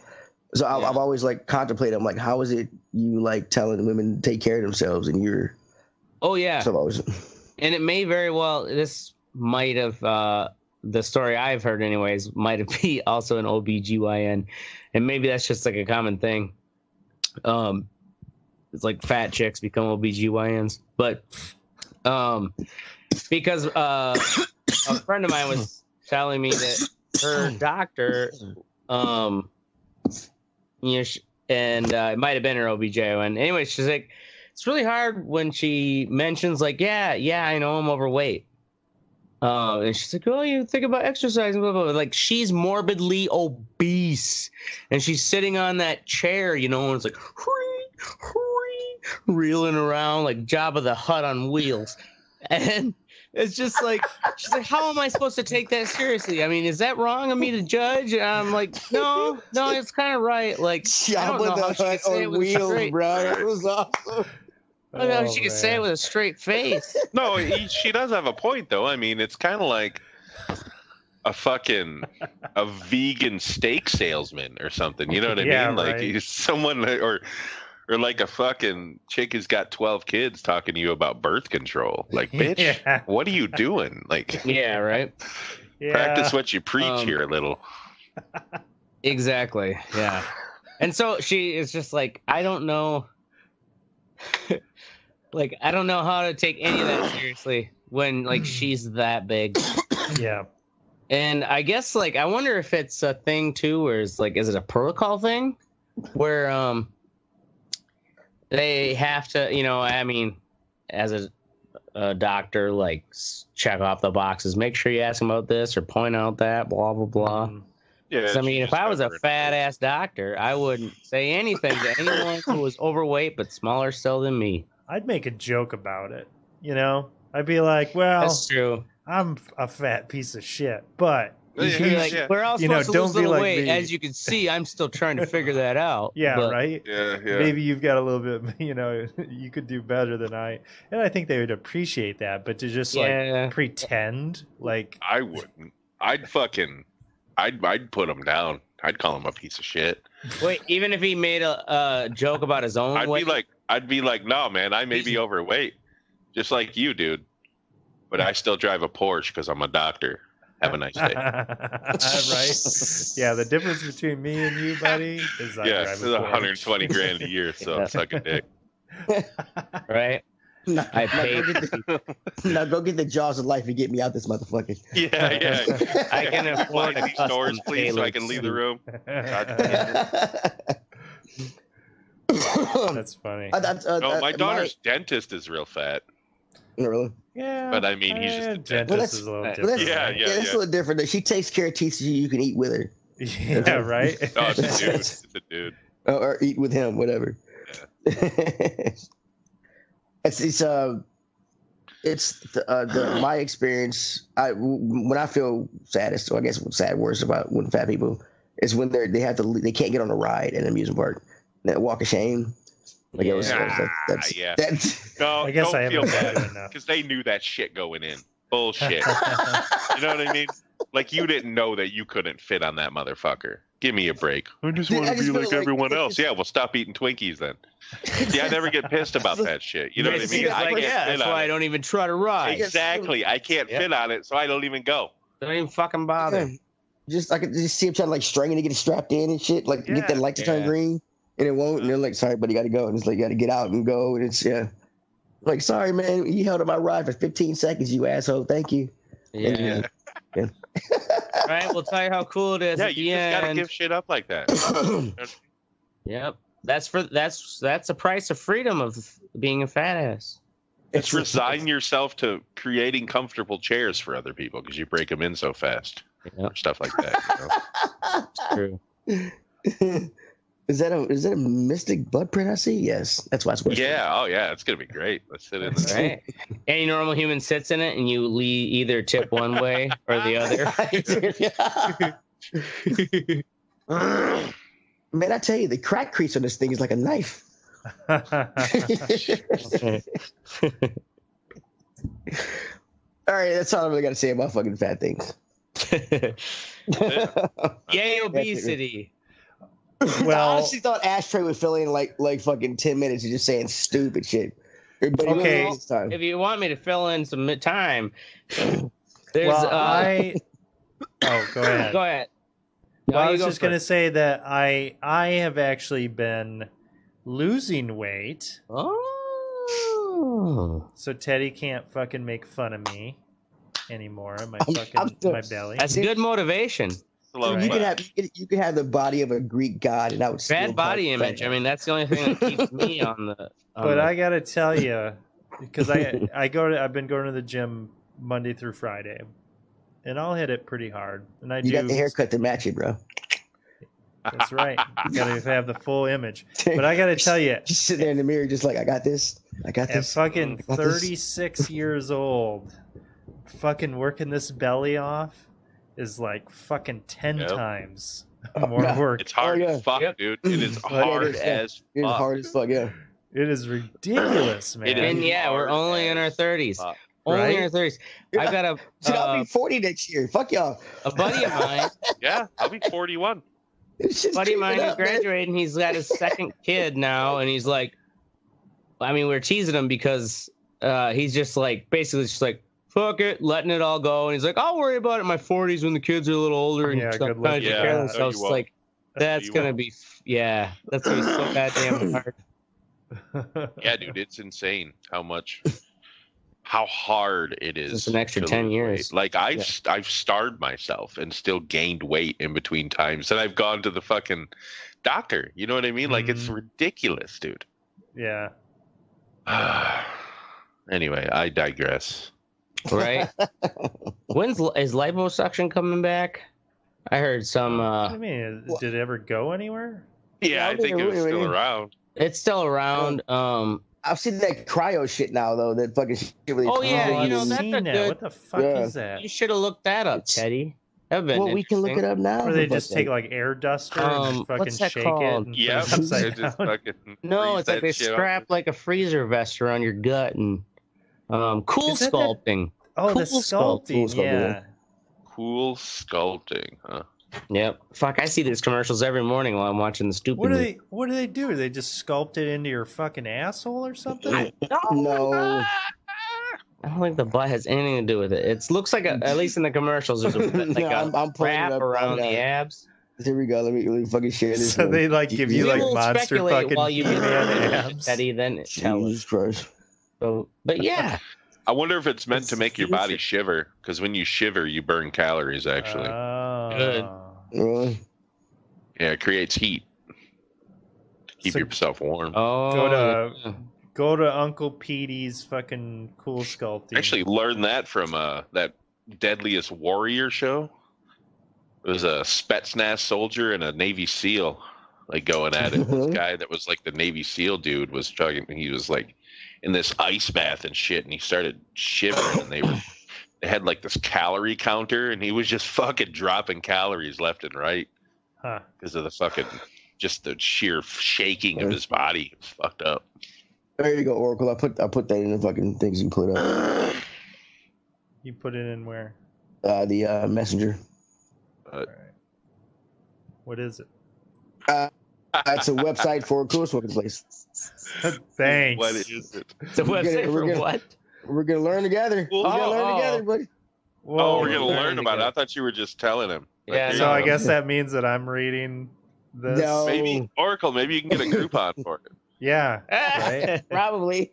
So I've always like contemplated. I'm like, how is it you like telling women to take care of themselves and you're?
Oh yeah.
So I was.
And it may very well. This might have the story I've heard, anyways, might have been also an OBGYN, and maybe that's just like a common thing. It's like fat chicks become OBGYNs, but because a friend of mine was telling me that her doctor, and it might have been her OBGYN. Anyway, she's like, it's really hard when she mentions like, yeah, I know I'm overweight. And she's like, oh, you think about exercising, blah, blah, blah. Like she's morbidly obese, and she's sitting on that chair, and it's like reeling around like Jabba the Hutt on wheels, and it's just like she's like, how am I supposed to take that seriously? I mean, is that wrong of me to judge? And I'm like, no, it's kind of right. Like
Jabba the Hutt on wheels, bro. It was awesome.
I don't know if she could say it with a straight face.
No, she does have a point, though. I mean, it's kind of like a vegan steak salesman or something. You know what I mean? Like he's someone or like a fucking chick who's got 12 kids talking to you about birth control. Like, bitch, what are you doing? Like,
yeah, right.
Practice what you preach here a little.
Exactly. Yeah. And so she is just like, I don't know. Like, I don't know how to take any of that seriously when like she's that big.
Yeah.
And I guess like I wonder if it's a thing too, where it's like, is it a protocol thing where they have to, I mean, as a doctor, like check off the boxes, make sure you ask them about this or point out that, blah blah blah.
Yeah.
I mean, if I was a fat ass doctor, I wouldn't say anything to anyone who was overweight but smaller still than me.
I'd make a joke about it. I'd be like, well,
That's true.
I'm a fat piece of shit, but
we're all supposed to lose a little weight. As you can see, I'm still trying to figure that out.
Yeah,
but,
right?
Yeah.
Maybe you've got a little bit, you could do better than I. And I think they would appreciate that, but to just like pretend like
I wouldn't. I'd put him down. I'd call him a piece of shit.
Wait, even if he made a joke about his own weight?
I'd be like, no, man, I may be overweight, just like you, dude. But I still drive a Porsche because I'm a doctor. Have a nice day.
Right? Yeah, the difference between me and you, buddy, is I drive a Porsche.
120 grand a year, so suck a dick.
Right? I paid.
Now go get the jaws of life and get me out this motherfucker.
Yeah.
I can afford
these doors, please, so I can leave the room.
That's funny.
No, my daughter's dentist is real fat.
Really?
Yeah,
But I mean, he's just a
dentist is a little different.
Yeah,
right?
That's a little different. That she takes care of teeth so you can eat with her.
Yeah, right.
Oh, it's a dude. It's a dude.
Or eat with him, whatever.
Yeah.
My experience. When I feel saddest, or I guess sad words about when fat people is when they can't get on a ride at an amusement park. That walk of shame. Like
No,
I guess
don't
I
feel
haven't
bad
been enough.
because they knew that shit going in. Bullshit. You know what I mean? Like you didn't know that you couldn't fit on that motherfucker. Give me a break. I just want to be like everyone else. Yeah, well, stop eating Twinkies then. See, I never get pissed about that shit. You know what I mean?
That's why I don't even try to ride.
Exactly. I can't fit on it, so I don't even go.
Don't even fucking bother.
I could just see him trying to like strain to get it strapped in and shit. Like get that light to turn green, and it won't. And they're like, "Sorry, buddy, got to go." And it's like, "You got to get out and go." And it's like, "Sorry, man, you held up my ride for 15 seconds, you asshole. Thank you."
Yeah. Right, we'll tell you how cool it is.
Yeah,
at
you
the
just gotta
end.
give shit up like that.
Yep. That's the price of freedom of being a fat ass.
Just resign yourself to creating comfortable chairs for other people because you break them in so fast.
Yep.
Or stuff like that.
It's true.
Is that a mystic butt print I see? Yes, that's why it's worth.
Yeah. Oh yeah, it's gonna be great. Let's sit in there.
Right. Any normal human sits in it, and you either tip one way or the
other. Man, I tell you, the crack crease on this thing is like a knife. All right, that's all I really got to say about fucking fat things.
Yay, obesity.
Well, I honestly thought Ashtray would fill in like fucking 10 minutes of just saying stupid shit. But
okay,
if you want me to fill in some time, there's
go ahead.
Go ahead. No,
I was just gonna say that I have actually been losing weight.
Oh.
So Teddy can't fucking make fun of me anymore. My belly.
That's good motivation.
Right.
You can have the body of a Greek god, and that would
bad body image. I mean, that's the only thing that keeps me on the.
But I gotta tell you, because I've been going to the gym Monday through Friday, and I'll hit it pretty hard. And
you got the haircut to match it, bro.
That's right. You gotta have the full image. But I gotta tell you,
just sit there in the mirror, just like I got this.
At fucking 36 years old, fucking working this belly off is like fucking 10 times more work.
It's hard as fuck, dude. It is hard as fuck.
It's hard as fuck, yeah.
It is ridiculous, man.
And we're only in our 30s. Only in our 30s. I've got a.
I'll be 40 next year. Fuck y'all.
A buddy of mine.
Yeah, I'll be 41.
A buddy of mine who graduated, and he's got his second kid now, and he's like, I mean, we're teasing him because he's just like, basically just like, fuck it, letting it all go. And he's like, I'll worry about it in my 40s when the kids are a little older and stuff. So it's like, that's going to be, that's going to be so goddamn hard.
Yeah, dude, it's insane how hard it is.
It's an extra 10 years.
Like I've starved myself and still gained weight in between times. And I've gone to the fucking doctor. You know what I mean? Like it's ridiculous, dude.
Yeah.
Anyway, I digress.
Right? Is liposuction coming back? I heard some.
I mean, did it ever go anywhere?
Yeah, I think it was still around.
It's still around.
I've seen that cryo shit now, though. That fucking shit.
That's a good.
What the fuck is that?
You should have looked that up, Teddy.
Well, we can look it up now.
Or they just take like air duster and fucking shake it. And
yeah,
no, it's like they strap like a freezer vest around your gut and cool sculpting.
The sculpting, yeah.
Cool sculpting, huh?
Yep. Fuck, I see these commercials every morning while I'm watching the stupid.
What do they do? Do they just sculpt it into your fucking asshole or something?
No.
I don't think the butt has anything to do with it. It looks like at least in the commercials, there's a wrap around the abs.
Here we go. Let me fucking share this.
So they like give you like monster fucking
while you
abs.
Teddy, then
Jesus Christ.
So, but yeah.
I wonder if it's meant to make your body shiver, because when you shiver, you burn calories, actually.
Good.
Really?
Yeah, it creates heat. Keep yourself warm.
Go Go to Uncle Petey's fucking cool sculpting.
Actually, learned that from that Deadliest Warrior show. It was a Spetsnaz soldier and a Navy SEAL, like going at it. This guy that was like the Navy SEAL dude was talking. He was like in this ice bath and shit, and he started shivering. And they had like this calorie counter, and he was just fucking dropping calories left and right because of the fucking just the sheer shaking of his body. It was fucked up.
There you go, Oracle. I put that in the fucking things you put up.
You put it in where?
The messenger.
All right. What is it?
It's a website for a cool smoking place.
Thanks.
What is it?
It's a website for what?
We're gonna learn together. We're gonna learn together, buddy.
Whoa, we're gonna learn about it. I thought you were just telling him.
Yeah.
So I guess that means that I'm reading this.
No.
Maybe Oracle. Maybe you can get a Groupon for it.
Yeah. Right?
Probably.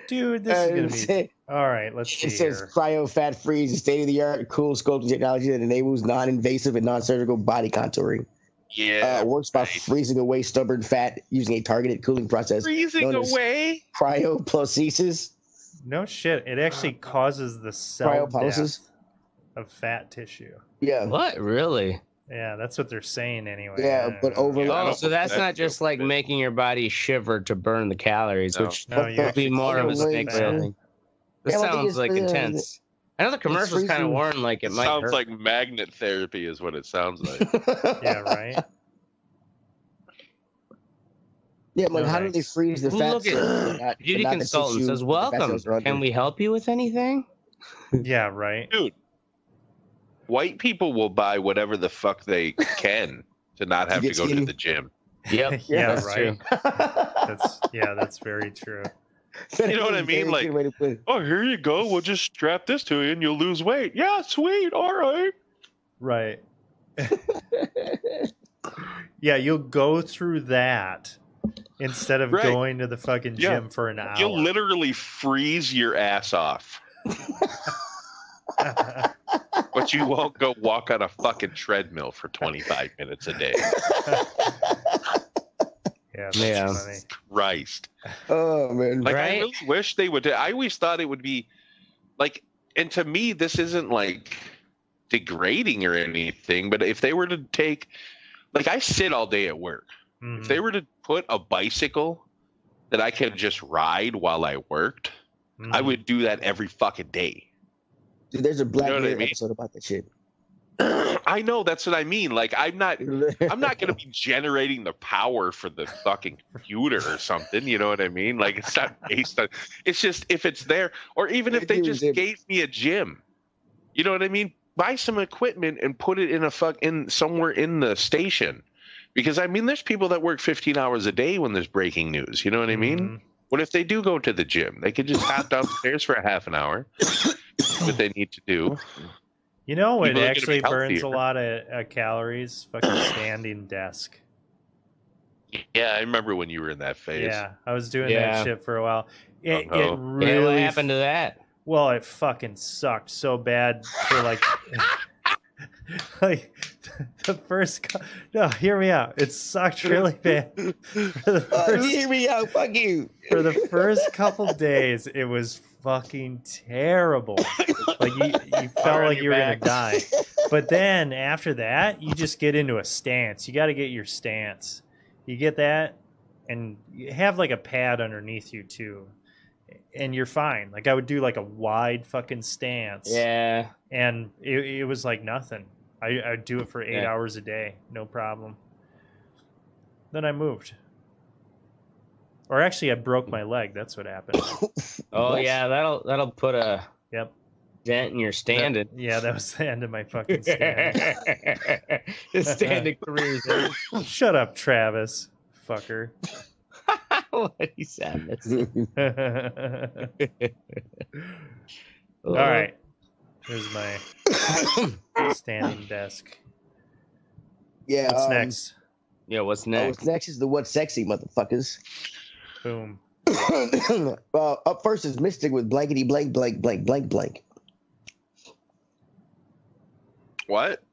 Dude, this is gonna be. All right, let's see.
It says
here.
cryo fat freeze, a state-of-the-art cool sculpting technology that enables non-invasive and non-surgical body contouring.
Yeah.
Works by freezing away stubborn fat using a targeted cooling process.
Freezing away?
Cryoplasmosis.
No shit. It actually causes the cell
Cryopolysis?
death of fat tissue.
Yeah.
What? Really?
Yeah, that's what they're saying anyway.
Yeah, but overload.
Oh, so that's not just like making your body shiver to burn the calories, which would be more of a snake oil thing. This sounds like intense. I know the commercial's kind of warned like it might
sounds
hurt.
like magnet therapy is what it sounds like.
Yeah, right?
Yeah, like how do they freeze the fat?
Look at Beauty Consultant says, welcome. Can we help you with anything?
Yeah, right.
Dude, white people will buy whatever the fuck they can to not have to go to the gym.
Yep.
Yeah,
that's
right.
true.
That's very true.
You know what I mean? Like, oh, here you go. We'll just strap this to you and you'll lose weight. Yeah, sweet. All right.
Right. Yeah, you'll go through that instead of going to the fucking gym for an hour.
You'll literally freeze your ass off. But you won't go walk on a fucking treadmill for 25 minutes a day.
Yeah, that's funny.
Christ.
Oh, man.
Like, I really wish they would. I always thought it would be like, and to me, this isn't like degrading or anything, but if they were to take, like, I sit all day at work. Mm-hmm. If they were to put a bicycle that I could just ride while I worked, I would do that every fucking day.
Dude, there's a Black Mirror episode about that shit.
I know, that's what I mean. Like, I'm not going to be generating the power for the fucking computer or something. You know what I mean? Like, it's not based on. It's just if it's there, or even if they just gave me a gym. You know what I mean? Buy some equipment and put it in somewhere in the station, because I mean, there's people that work 15 hours a day when there's breaking news. You know what I mean? What if they do go to the gym? They could just hop downstairs for a half an hour. What they need to do.
You know, it actually burns a lot of calories. Fucking standing desk.
Yeah, I remember when you were in that phase.
Yeah, I was doing that shit for a while. It really.
Yeah, what happened to that?
Well, it fucking sucked so bad for like. Like the first. No, hear me out. It sucked really bad.
Hear me out. Fuck you.
For the first couple days, it was fucking terrible. Like you felt like you were gonna die. But then after that, you just get into a stance. You got to get your stance. You get that, and you have like a pad underneath you too, and you're fine. Like I would do like a wide fucking stance.
Yeah.
And it was like nothing. I'd do it for 8 hours a day, no problem. Then I moved. Or actually, I broke my leg. That's what happened.
Oh yeah, that'll put a dent in your standing.
Yeah, that was the end of my fucking stand.
The standing career.
Shut up, Travis, fucker.
What he said.
All right, here's my standing desk.
Yeah.
What's next?
Yeah, what's next?
What's next is the what's sexy, motherfuckers.
Boom.
Up first is Mystic with blankety blank blank blank blank blank.
What?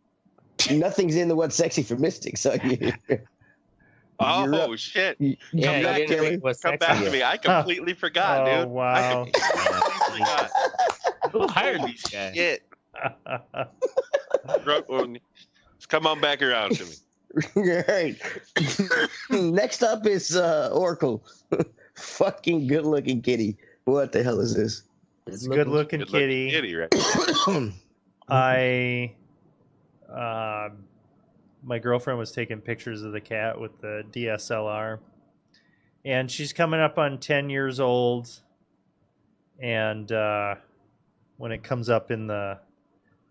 Nothing's in the what's sexy for Mystic, so
Oh shit!
Yeah,
Come back to me. Come back to me. I completely forgot, dude.
Wow.
I completely forgot.
Who hired
Holy
these guys?
shit! Come on back around to me.
Right. Next up is Oracle. Fucking good looking kitty. What the hell is this?
It's a good looking kitty.
Kitty, right?
My girlfriend was taking pictures of the cat with the DSLR, and she's coming up on 10 years old. And when it comes up in the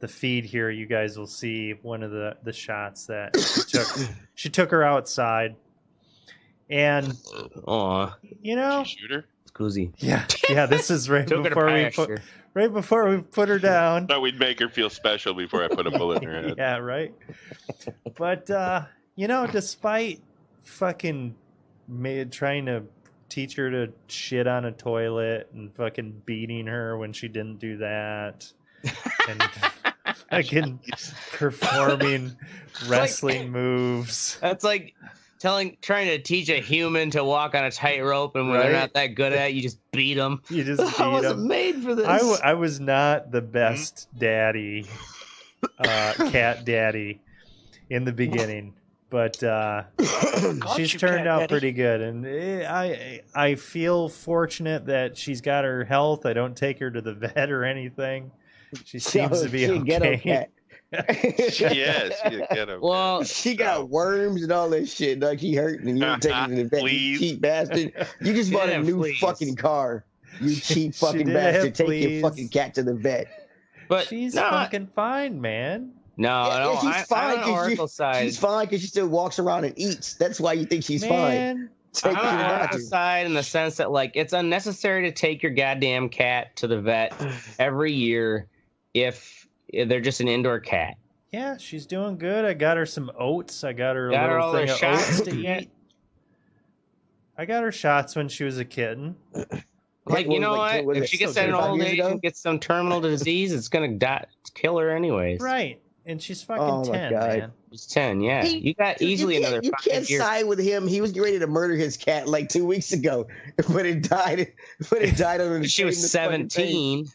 feed here, you guys will see one of the shots that she took her outside, and you know,
shoot her. It's cozy.
Yeah. This is right before we put her down.
Thought we'd make her feel special before I put a bullet in her head.
Yeah, right. But you know, despite fucking trying to teach her to shit on a toilet and fucking beating her when she didn't do that, and fucking performing wrestling moves.
That's like trying to teach a human to walk on a tightrope, and when they're not that good at it, you just beat them.
You just beat
I wasn't made for this.
I was not the best daddy, cat daddy, in the beginning, but she's turned out pretty good, and I feel fortunate that she's got her health. I don't take her to the vet or anything. She seems to be okay.
Well,
she got worms and all that shit. Like he hurt, and you don't take her to the vet. You cheap bastard! You just bought a new fucking car. You cheap fucking bastard! Take your fucking cat to the vet.
But
she's fucking fine, man.
No,
she's fine.
Side.
She's fine because she still walks around and eats. That's why you think she's fine.
I'm on the Oracle side in the sense that like it's unnecessary to take your goddamn cat to the vet every year if they're just an indoor cat.
Yeah, she's doing good. I got her some oats. I got her a
all
little thing of oats to
eat.
I got her shots when she was a kitten.
Like, you know what? If she gets an old age and gets some terminal disease, it's going to kill her anyways.
Right. And she's fucking 10, man.
She's 10, yeah. You got easily another 5 years.
You can't side with him. He was ready to murder his cat like 2 weeks ago. But it died. On
she was 17.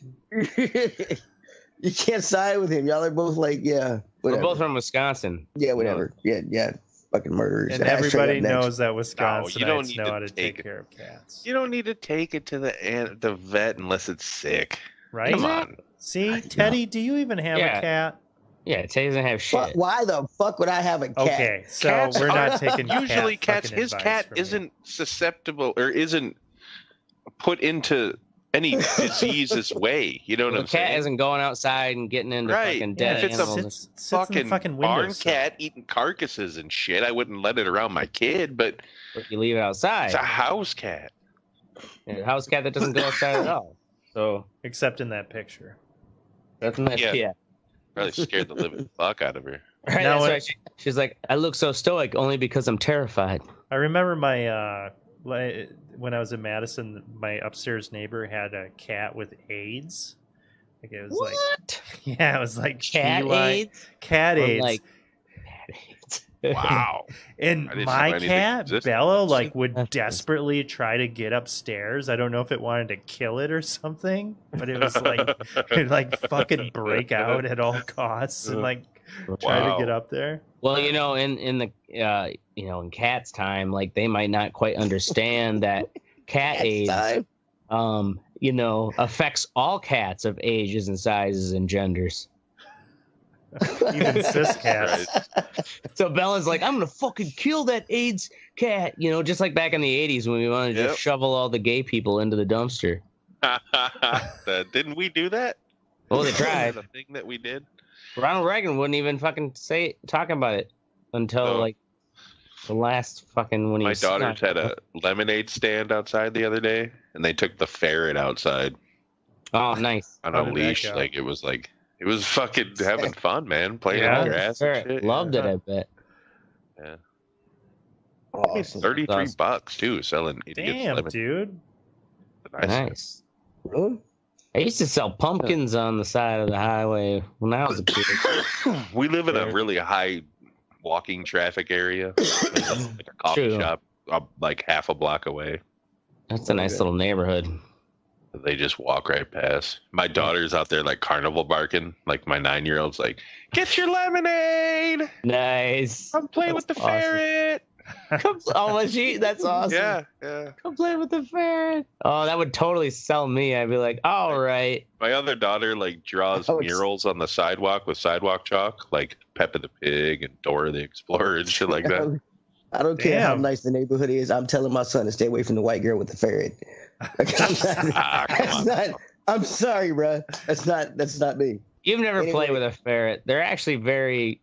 You can't side with him. Y'all are both like, yeah, whatever.
We're both from Wisconsin.
Yeah, whatever. Yeah. Fucking murderers.
And everybody knows that Wisconsinites know how to take care of cats.
You don't need to take it to the vet unless it's sick.
Right?
Come on.
See, Teddy, do you even have a cat?
Yeah, Teddy doesn't have shit.
Why the fuck would I have a cat?
Okay, so cats we're not taking
usually cats. His cat isn't susceptible or isn't put into any disease's way. You know what I'm saying?
The cat isn't going outside and getting into fucking dead animals.
It's
fucking barn cat eating carcasses and shit. I wouldn't let it around my kid, but
you leave it outside.
It's a house cat.
A house cat that doesn't go outside at all. So
except in that picture.
That's in that
Probably scared the living fuck out of her.
Right, that's right. She's like, I look so stoic only because I'm terrified.
I remember my when I was in Madison, my upstairs neighbor had a cat with AIDS. Like it was it was like
cat AIDS.
Cat AIDS.
Like,
wow.
And my cat Bella would desperately try to get upstairs. I don't know if it wanted to kill it or something, but it was it'd fucking break out at all costs and try to get up there.
Well, in the in cats' time, they might not quite understand that cat AIDS affects all cats of ages and sizes and genders.
Even cis cats.
Right. So Bella's like, I'm gonna fucking kill that AIDS cat, just like back in the 80s when we wanted to just shovel all the gay people into the dumpster.
Didn't we do that?
Well, they tried.
The thing that we did.
Ronald Reagan wouldn't even fucking talk about it until the last fucking when he.
My daughters had a lemonade stand outside the other day, and they took the ferret outside.
Oh, nice!
On a leash, it was fucking having fun, man. Playing on the grass and shit.
Loved it, I bet.
Yeah.
Awesome.
$33 too, selling idiots.
Damn, dude.
Nice. Really? I used to sell pumpkins on the side of the highway when I was a kid.
We live in a really high walking traffic area, like a coffee shop, like half a block away.
That's a nice little neighborhood.
They just walk right past. My daughter's out there like carnival barking. Like my 9-year-old's like, "Get your lemonade!
Nice.
Come play with the ferret."
Was she? That's awesome.
Yeah.
Come play with the ferret. Oh, that would totally sell me. I'd be like, all right.
My other daughter like draws murals on the sidewalk with sidewalk chalk, like Peppa the Pig and Dora the Explorer and shit like that.
I don't care how nice the neighborhood is. I'm telling my son to stay away from the white girl with the ferret. I'm sorry, bro. That's not me.
You've never played with a ferret. They're actually very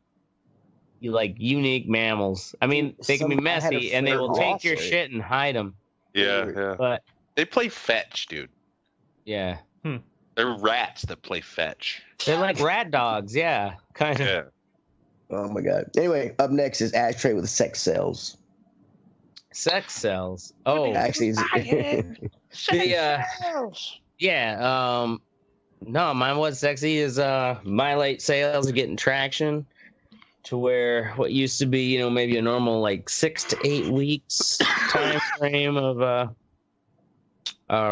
like unique mammals. I mean, they can be messy and they will take your shit and hide them.
Yeah.
But
they play fetch, dude.
Yeah.
They're rats that play fetch.
They're like rat dogs, yeah. Kind of.
Yeah.
Oh my god. Anyway, up next is ashtray with sex cells.
Sex cells. Oh,
actually,
no, mine was sexy. Is my late sales are getting traction to where what used to be, maybe a normal like 6 to 8 weeks time frame of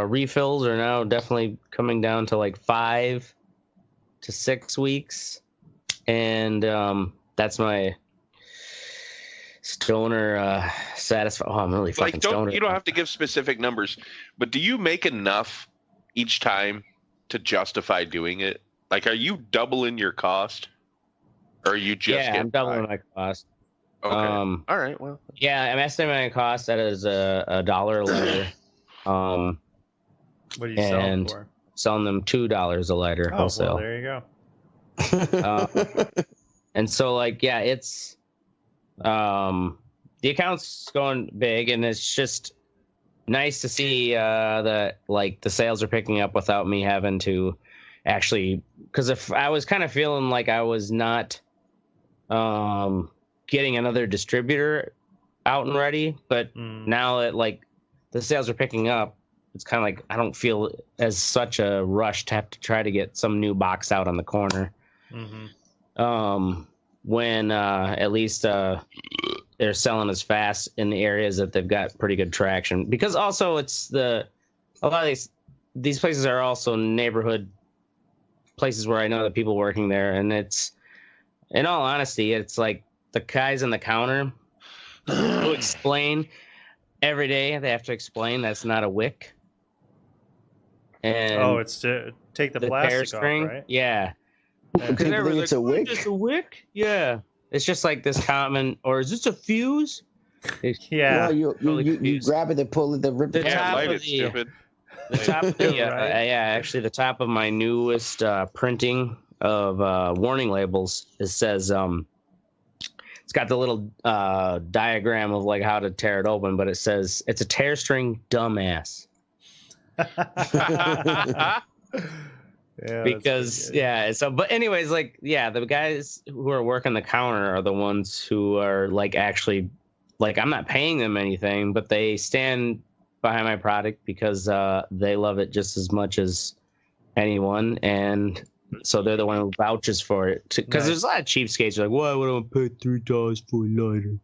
refills are now definitely coming down to like 5 to 6 weeks, and that's my stoner satisfied. Oh, I'm really fucking stoner.
You don't have to give specific numbers, but do you make enough each time to justify doing it? Like, are you doubling your cost, or are you just?
Yeah, I'm doubling my cost.
Okay. All right. Well.
Yeah, I'm estimating my cost. That is $1 a lighter.
What are you selling for?
Selling them $2 a lighter wholesale.
Well, there you go.
And so, like, yeah, it's the account's going big, and it's just nice to see that like the sales are picking up without me having to actually, because if I was kind of feeling like I was not getting another distributor out and ready, but now that like the sales are picking up, it's kind of like I don't feel as such a rush to have to try to get some new box out on the corner. When at least they're selling as fast in the areas that they've got pretty good traction, because also it's a lot of these places are also neighborhood places where I know the people working there, and it's, in all honesty, it's like the guys on the counter who explain every day. They have to explain that's not a wick. And
it's to take the plastic off, right?
Yeah.
Because it's a wick.
It's a wick. Yeah. It's just like this common, or is this a fuse?
Yeah.
Well, you grab it and pull it, rip it.
Light it, stupid.
The top of the,
Right.
actually the top of my newest printing of warning labels, it says it's got the little diagram of like how to tear it open, but it says it's a tear string, dumbass. But anyways, like, the guys who are working the counter are the ones who are like actually, like, I'm not paying them anything, but they stand behind my product because they love it just as much as anyone, and so they're the one who vouches for it. Because there's a lot of cheapskates like, why would I pay $3 for a lighter?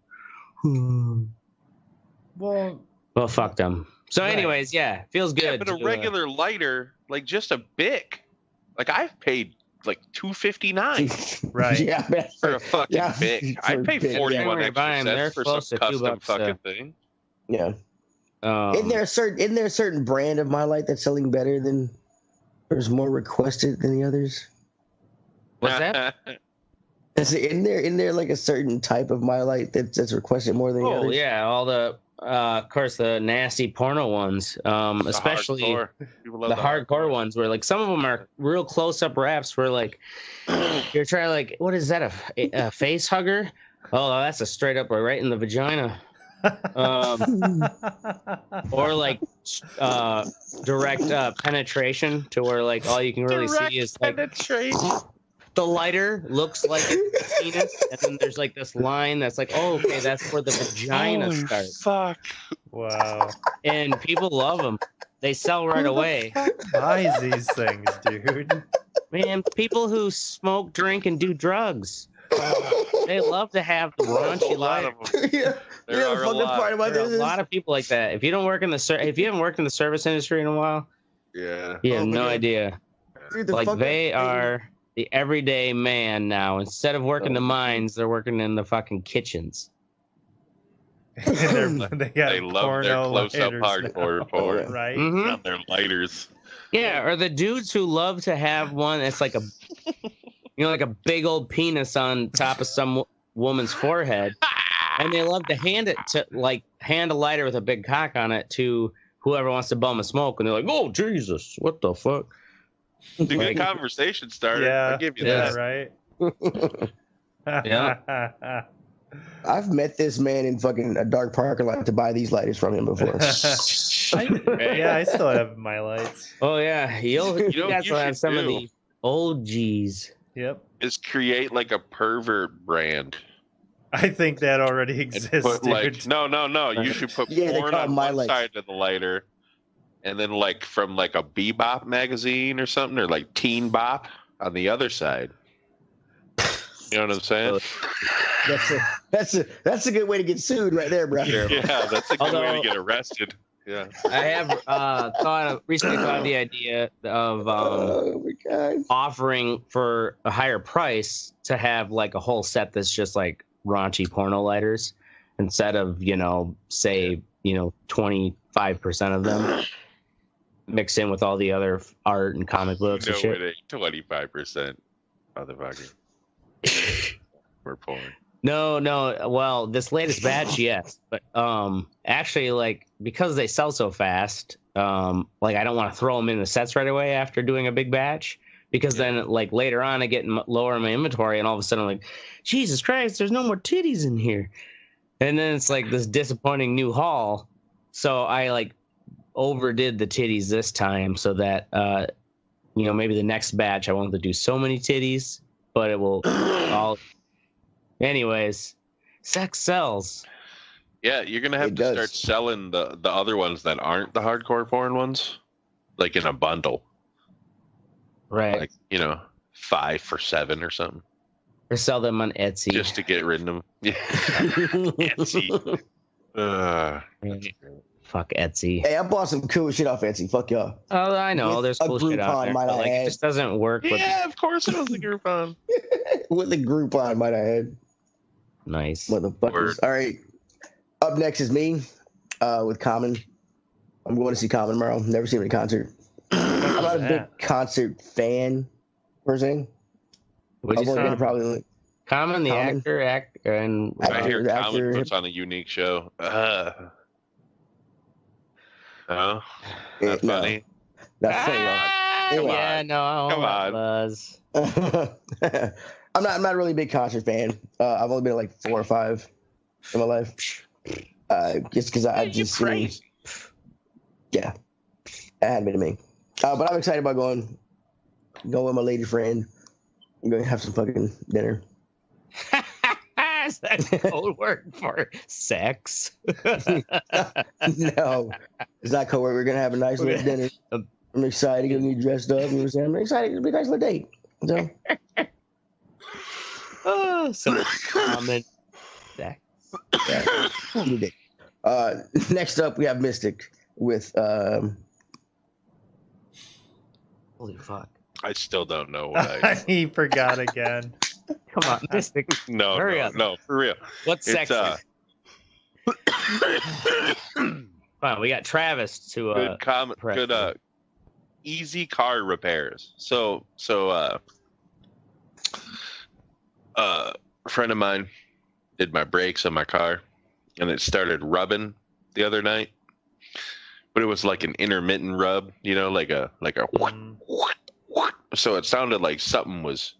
Well, fuck them. So, anyways, feels good.
Yeah, but a regular lighter, like just a Bic, like I've paid like $2.59,
right?
Yeah,
for a fucking Bic. I pay 41 extra cents for some custom fucking thing.
Yeah. Isn't there a certain brand of My Light that's selling better than, or is more requested than the others?
What's that?
Isn't there like a certain type of My Light that's requested more than the others?
Oh yeah, all the of course the nasty porno ones, especially the hardcore ones, where like some of them are real close-up wraps where like you're trying, like, what is that, a face hugger? Oh, that's a straight up right in the vagina. Or like direct penetration, to where like all you can really see is like the lighter looks like a penis, and then there's like this line that's like, oh, okay, that's where the vagina starts.
Fuck.
Wow.
And people love them. They sell right away.
Buys these things, dude.
Man, people who smoke, drink, and do drugs. They love to have the raunchy
lot
life.
of them.
Yeah.
There
Yeah,
are
the
a
fucking
lot.
part about
There are
this
a
is
lot of people like that. If you don't work in the if you haven't worked in the service industry in a while,
Yeah.
you have
Oh my
no
God.
idea.
Dude, the
Like
fucking
they
thing-
are the everyday man now. Instead of working the mines, they're working in the fucking kitchens.
They
They love their close-up hardcore porn.
right?
Mhm.
On their lighters.
Yeah, or the dudes who love to have one that's like a, like a big old penis on top of some woman's forehead, and they love to hand a lighter with a big cock on it to whoever wants to bum a smoke, and they're like, "Oh Jesus, what the fuck?"
It's a good
Like-
conversation starter.
Yeah,
I'll give you
yeah,
that.
right.
Yeah.
I've met this man in fucking a dark parking lot to buy these lighters from him before.
I still have my lights.
Oh yeah, you
know what
guys
you
will have
should
some of
do?
the old G's.
Yep.
Is create like a pervert brand.
I think that already
And
exists,
put like
dude.
no. You should put
Yeah, they
porn
call
on
my
one
lights.
side of the lighter, and then like from like a Bebop magazine or something, or like Teen Bop on the other side. You know what I'm saying?
That's a good way to get sued right there, bro.
Yeah, that's a good way to
Although-
get arrested. Yeah.
I have recently thought of the idea of
Oh my God.
offering for a higher price to have like a whole set that's just like raunchy porno lighters instead of, say, 25% of them mixed in with all the other art and comic books and
No,
shit.
it ain't 25%, motherfucker. We're porn.
No. Well, this latest batch, yes, but actually, like because they sell so fast, like I don't want to throw them in the sets right away after doing a big batch because then like later on I get lower in my inventory and all of a sudden I'm like, Jesus Christ, there's no more titties in here, and then it's like this disappointing new haul. So I like overdid the titties this time so that maybe the next batch I won't have to do so many titties, but it will all. Anyways, sex sells.
Yeah, you're gonna have
It
to
does.
start selling the other ones that aren't the hardcore porn ones, like in a bundle,
Right.
like 5 for $7 or something,
Or sell them on Etsy.
just to get rid of them. Yeah, Etsy.
Fuck Etsy.
Hey, I bought some cool shit off Etsy. Fuck y'all.
Oh, I know.
With
There's
a
cool shit out
Groupon,
there.
might
But,
I
like,
add.
it just doesn't work with
Yeah, of course it was a Groupon.
With the Groupon, might I add.
nice.
Motherfuckers.
Word.
All right. Up next is me with Common. I'm going to see Common tomorrow. Never seen him in concert. I'm not a big concert fan, per se.
What'd
I'm
you
only
say?
gonna probably
Common, the
Common.
actor, and
I hear
Actor,
Common puts on a unique show. No, not
no,
funny.
not funny.
Come
yeah,
on.
no,
Come on.
Buzz.
I'm not really a big concert fan. I've only been to like 4 or 5 in my life. Just because I
You
just
crazy.
yeah, it hadn't been to me. But I'm excited about going with my lady friend. I'm gonna have some fucking dinner.
Is that a code word for sex?
No, it's not co-work. We're gonna have a nice little dinner. I'm excited. Gonna get dressed up. You know what I'm saying? I'm excited. It'll be a nice little date. So
So common sex.
yeah, good date. Next up we have Mystic with
Holy fuck.
I still don't know what I.
He forgot again.
Come on, Mystic.
No,
Hurry
no,
up.
no, for real.
What's sex?
It's
Come on, we got Travis to
good comment.
press
Good
it.
easy car repairs. So a friend of mine did my brakes on my car, and it started rubbing the other night. But it was like an intermittent rub, like a
Mm.
so it sounded like something was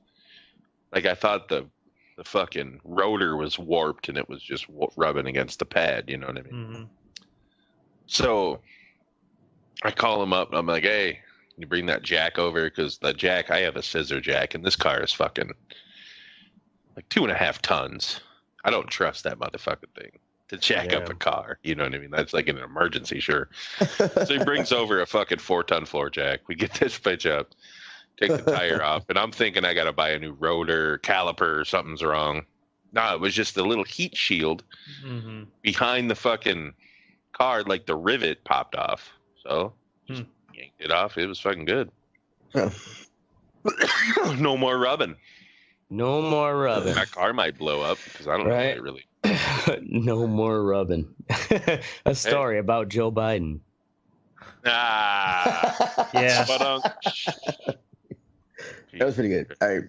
like I thought the fucking rotor was warped and it was just rubbing against the pad, you know what I mean?
Mhm.
So I call him up and I'm like, hey, you bring that jack over, because the jack, I have a scissor jack and this car is fucking like 2.5 tons. I don't trust that motherfucking thing to jack up
Yeah.
a car. You know what I mean? That's like in an emergency, sure. So he brings over a fucking 4-ton floor jack. We get this bitch up take the tire off, and I'm thinking I got to buy a new rotor, caliper, something's wrong. No, it was just the little heat shield behind the fucking car, like the rivet popped off. So just yanked it off. It was fucking good.
Yeah.
No more rubbing.
No more rubbing.
My car might blow up because I don't know if I really.
No more rubbing. A story about Joe Biden.
Ah.
Yeah.
That was pretty good. All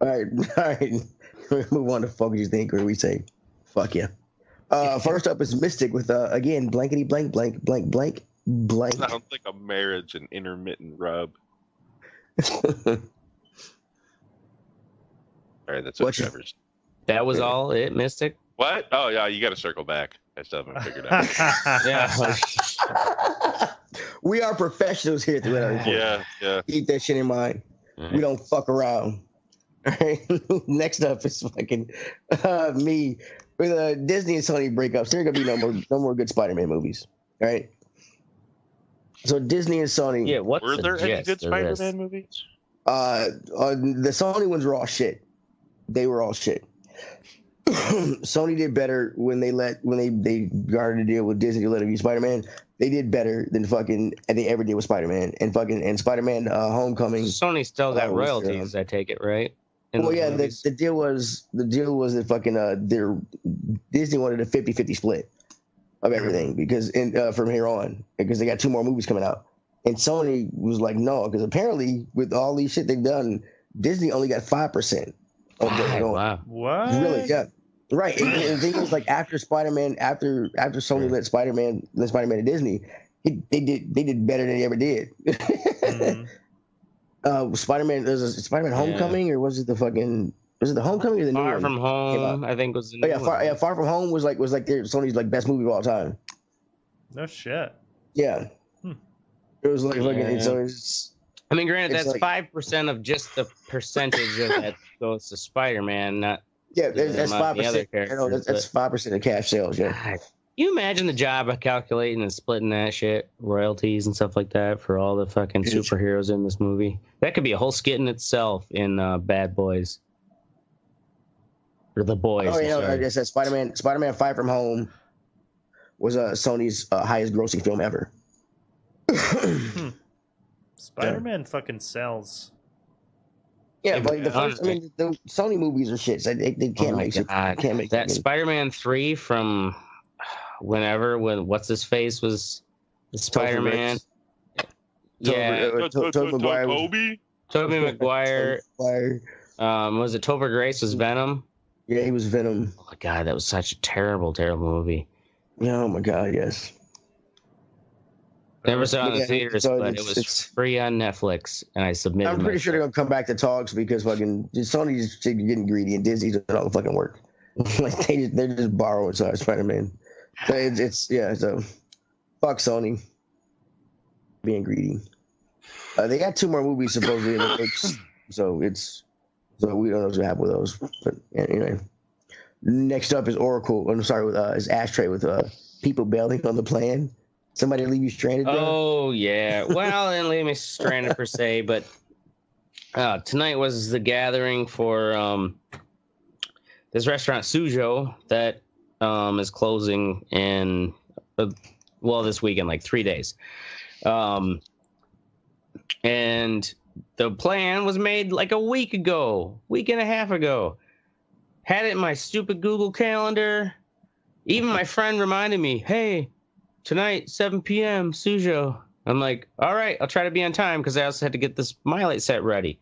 right. Move on to fuck you think, or we say, fuck yeah. First up is Mystic with again blankety blank blank blank blank blank.
Sounds like a marriage and intermittent rub. All right, that's what Trevor's.
That was all it, Mystic?
What? Oh yeah, you got to circle back. I still haven't figured out.
Yeah.
We are professionals here at the Red Report.
Yeah.
Keep that shit in mind. We don't fuck around. All right. Next up is fucking me with Disney and Sony breakups. There are gonna be no more good Spider-Man movies. All right. So Disney and Sony.
Yeah. Were
there any good Spider-Man movies?
The Sony ones were all shit. They were all shit. Sony did better when they garnered a deal with Disney to let them use Spider-Man. They did better than they ever did with Spider-Man and Spider-Man Homecoming.
Sony still got royalties, I take it, right?
Well, yeah, the deal was that their Disney wanted a 50-50 split of everything because from here on, because they got 2 more movies coming out. And Sony was like, no, because apparently with all these shit they've done, Disney only got 5%.
Wow.
What?
Really? Yeah. Right. And the thing is, like, after Spider-Man, after Sony let Spider-Man to Disney, they did better than they ever did. Spider-Man, Spider-Man Homecoming, or was it the Homecoming or the
Far
new
From Home? I think was the new one.
Far From Home was Sony's like best movie of all time.
No shit.
Yeah. It was like fucking. So it's.
I mean, granted, that's 5% of just the percentage of that goes to Spider-Man, not.
Yeah, that's 5%. That's 5% of cash sales. Yeah.
God. You imagine the job of calculating and splitting that shit, royalties and stuff like that for all the fucking superheroes in this movie? That could be a whole skit in itself in Bad Boys. Or The Boys.
Oh, yeah, I guess that Spider-Man Far From Home was Sony's highest grossing film ever.
Spider-Man fucking sells.
Yeah, but the Sony movies are shit. So they can't make it. Can't make
that. Spider-Man 3 from when what's his face was the Spider-Man. Yeah,
Tobey
Maguire. Was it Topher Grace was Venom?
Yeah, he was Venom.
Oh my god, that was such a terrible movie.
Oh my god, yes.
Never saw it in the theaters, but it was free on Netflix, and I submitted.
I'm pretty sure they're gonna come back to talks because fucking Sony's getting greedy and Disney doesn't all fucking work. Like they're just borrowing Spider-Man. So So fuck Sony being greedy. They got 2 more movies supposedly in the mix, so we don't know what's gonna happen with those. But anyway, next up is is Ashtray with people bailing on the plan. Somebody leave you stranded?
Oh, yeah. Well, they didn't leave me stranded per se, but tonight was the gathering for this restaurant, Sujo, that is closing in, this weekend, like 3 days. And the plan was made like a week and a half ago. Had it in my stupid Google Calendar. Even my friend reminded me, hey, tonight, 7 p.m., Sujo. I'm like, all right, I'll try to be on time because I also had to get this Mylite set ready.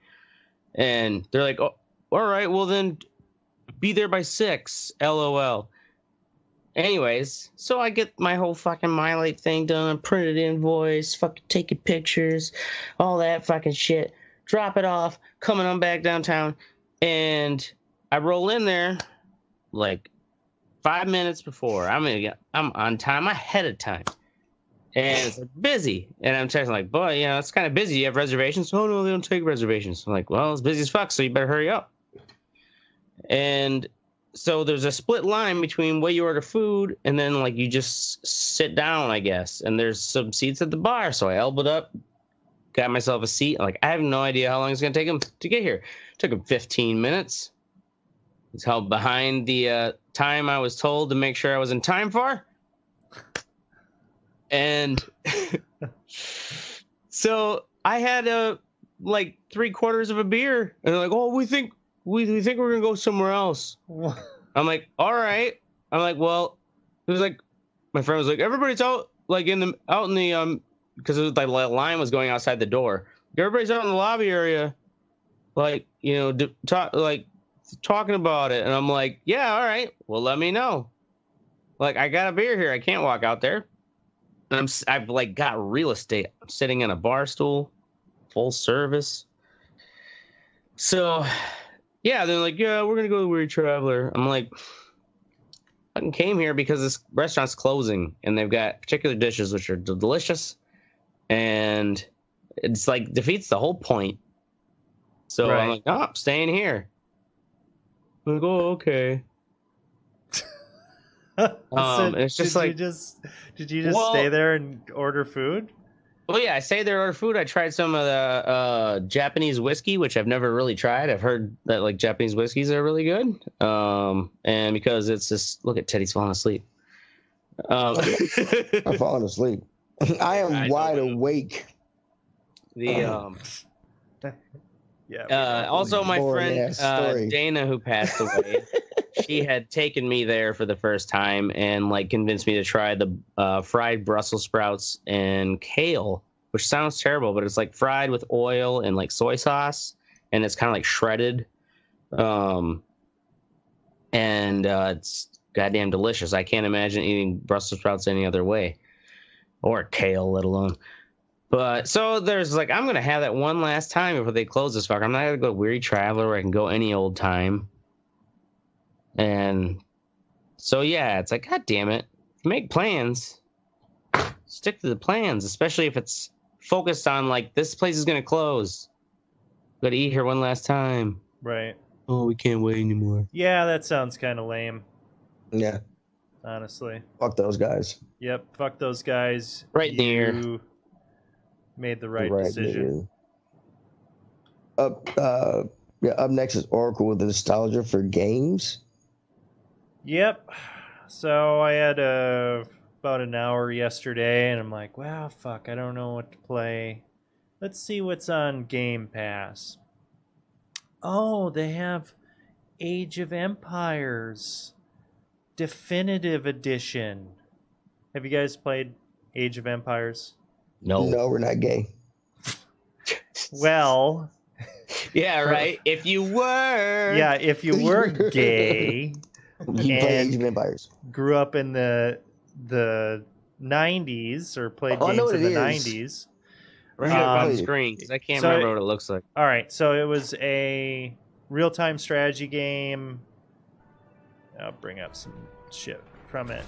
And they're like, oh, all right, well then be there by 6, LOL. Anyways, so I get my whole fucking Mylite thing done, printed invoice, fucking taking pictures, all that fucking shit. Drop it off, coming on back downtown, and I roll in there like 5 minutes before. I'm on time, ahead of time. And it's like, busy. And I'm texting like, boy, it's kind of busy. You have reservations? Oh, no, they don't take reservations. I'm like, well, it's busy as fuck, so you better hurry up. And so there's a split line between where you order food and then, like, you just sit down, I guess. And there's some seats at the bar. So I elbowed up, got myself a seat. Like, I have no idea how long it's gonna take him to get here. It took him 15 minutes. He's held behind the time I was told to make sure I was in time for. And so I had like 3/4 of a beer, and they're like, "Oh, we think we're gonna go somewhere else." I'm like, "All right." I'm like, "Well," it was like, my friend was like, "Everybody's out like in the because the line was going outside the door. Everybody's out in the lobby area, like, you know, talking about it." And I'm like, "Yeah, all right. Well, let me know. Like, I got a beer here. I can't walk out there. And I've like got real estate. I'm sitting in a bar stool, full service." So, yeah, they're like, "Yeah, we're gonna go to Weird Traveler." I'm like, I came here because this restaurant's closing, and they've got particular dishes which are delicious, and it's like defeats the whole point. So right. I'm like, "Oh, I'm staying here." I'm like, "Oh, okay."
So
it's just like,
did you just stay there and order food?
Well, yeah, I stayed there, ordered food. I tried some of the Japanese whiskey, which I've never really tried. I've heard that like Japanese whiskeys are really good. And because it's just, look at Teddy's falling asleep.
I'm falling asleep. I am wide awake.
The also my friend Dana, who passed away. She had taken me there for the first time and like convinced me to try the fried Brussels sprouts and kale, which sounds terrible, but it's like fried with oil and like soy sauce, and it's kind of like shredded. And it's goddamn delicious. I can't imagine eating Brussels sprouts any other way, or kale, let alone. But so there's like, I'm gonna have that one last time before they close this fucker. I'm not gonna go Weary Traveler where I can go any old time. And so, yeah, it's like, God damn it. Make plans. Stick to the plans, especially if it's focused on, like, this place is going to close. Got to eat here one last time.
Right.
Oh, we can't wait anymore.
Yeah, that sounds kind of lame.
Yeah.
Honestly.
Fuck those guys.
Yep, fuck those guys.
Right there.
You made the right decision.
Up next is Oracle with the nostalgia for games.
Yep. So I had about an hour yesterday, and I'm like, wow, fuck, I don't know what to play. Let's see what's on Game Pass. Oh, they have Age of Empires Definitive Edition. Have you guys played Age of Empires?
No, we're not gay.
Well,
yeah, right. If you were,
if you were gay.
You play Age of Empires.
Grew up in the 90s or played games in the 90s.
Right on the screen, because I can't remember what it looks like.
All right, so it was a real-time strategy game. I'll bring up some shit from it.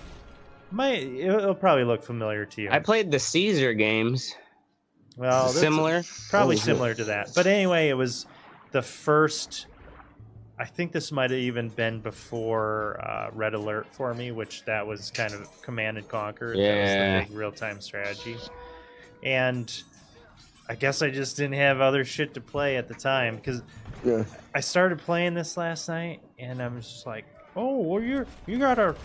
It'll probably look familiar to you.
I played the Caesar games.
Well,
similar?
Probably similar to that. But anyway, it was the first... I think this might have even been before Red Alert for me, which that was kind of Command and Conquer.
Yeah.
That was the big real-time strategy. And I guess I just didn't have other shit to play at the time, because I started playing this last night, and I was just like, oh, well, you gotta,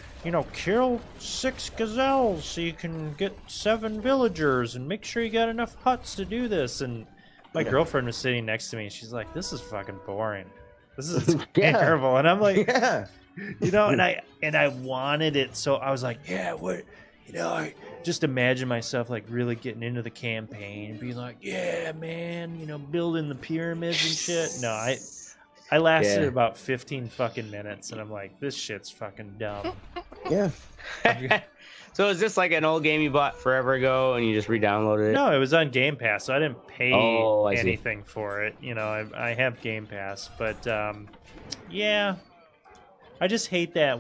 kill 6 gazelles so you can get 7 villagers, and make sure you got enough huts to do this. And my girlfriend was sitting next to me, and she's like, this is fucking boring. This is terrible. And I'm like, and I wanted it. So I was like, I just imagine myself like really getting into the campaign and being like, yeah, man, building the pyramids and shit. No, I lasted about 15 fucking minutes, and I'm like, this shit's fucking dumb.
Yeah.
So is this like an old game you bought forever ago and you just re-downloaded it?
No, it was on Game Pass, so I didn't pay anything for it. I have Game Pass, but I just hate that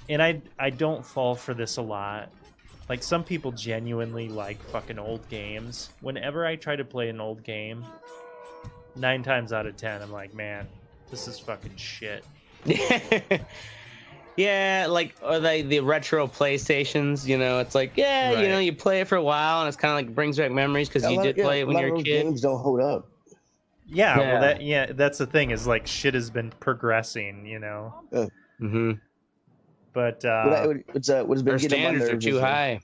and I don't fall for this a lot. Like, some people genuinely like fucking old games. Whenever I try to play an old game, 9 times out of 10, I'm like, man, this is fucking shit.
Yeah, like or the retro PlayStations, you know, it's like, yeah,
Right.
you know, you play it for a while and it's kind of like brings back memories because you did play it when you were a kid.
Games don't hold up.
Yeah, well, that's the thing is like shit has been progressing, you know.
Mm-hmm.
But
what's been
our
getting my
standards are
nerves
too
is,
high.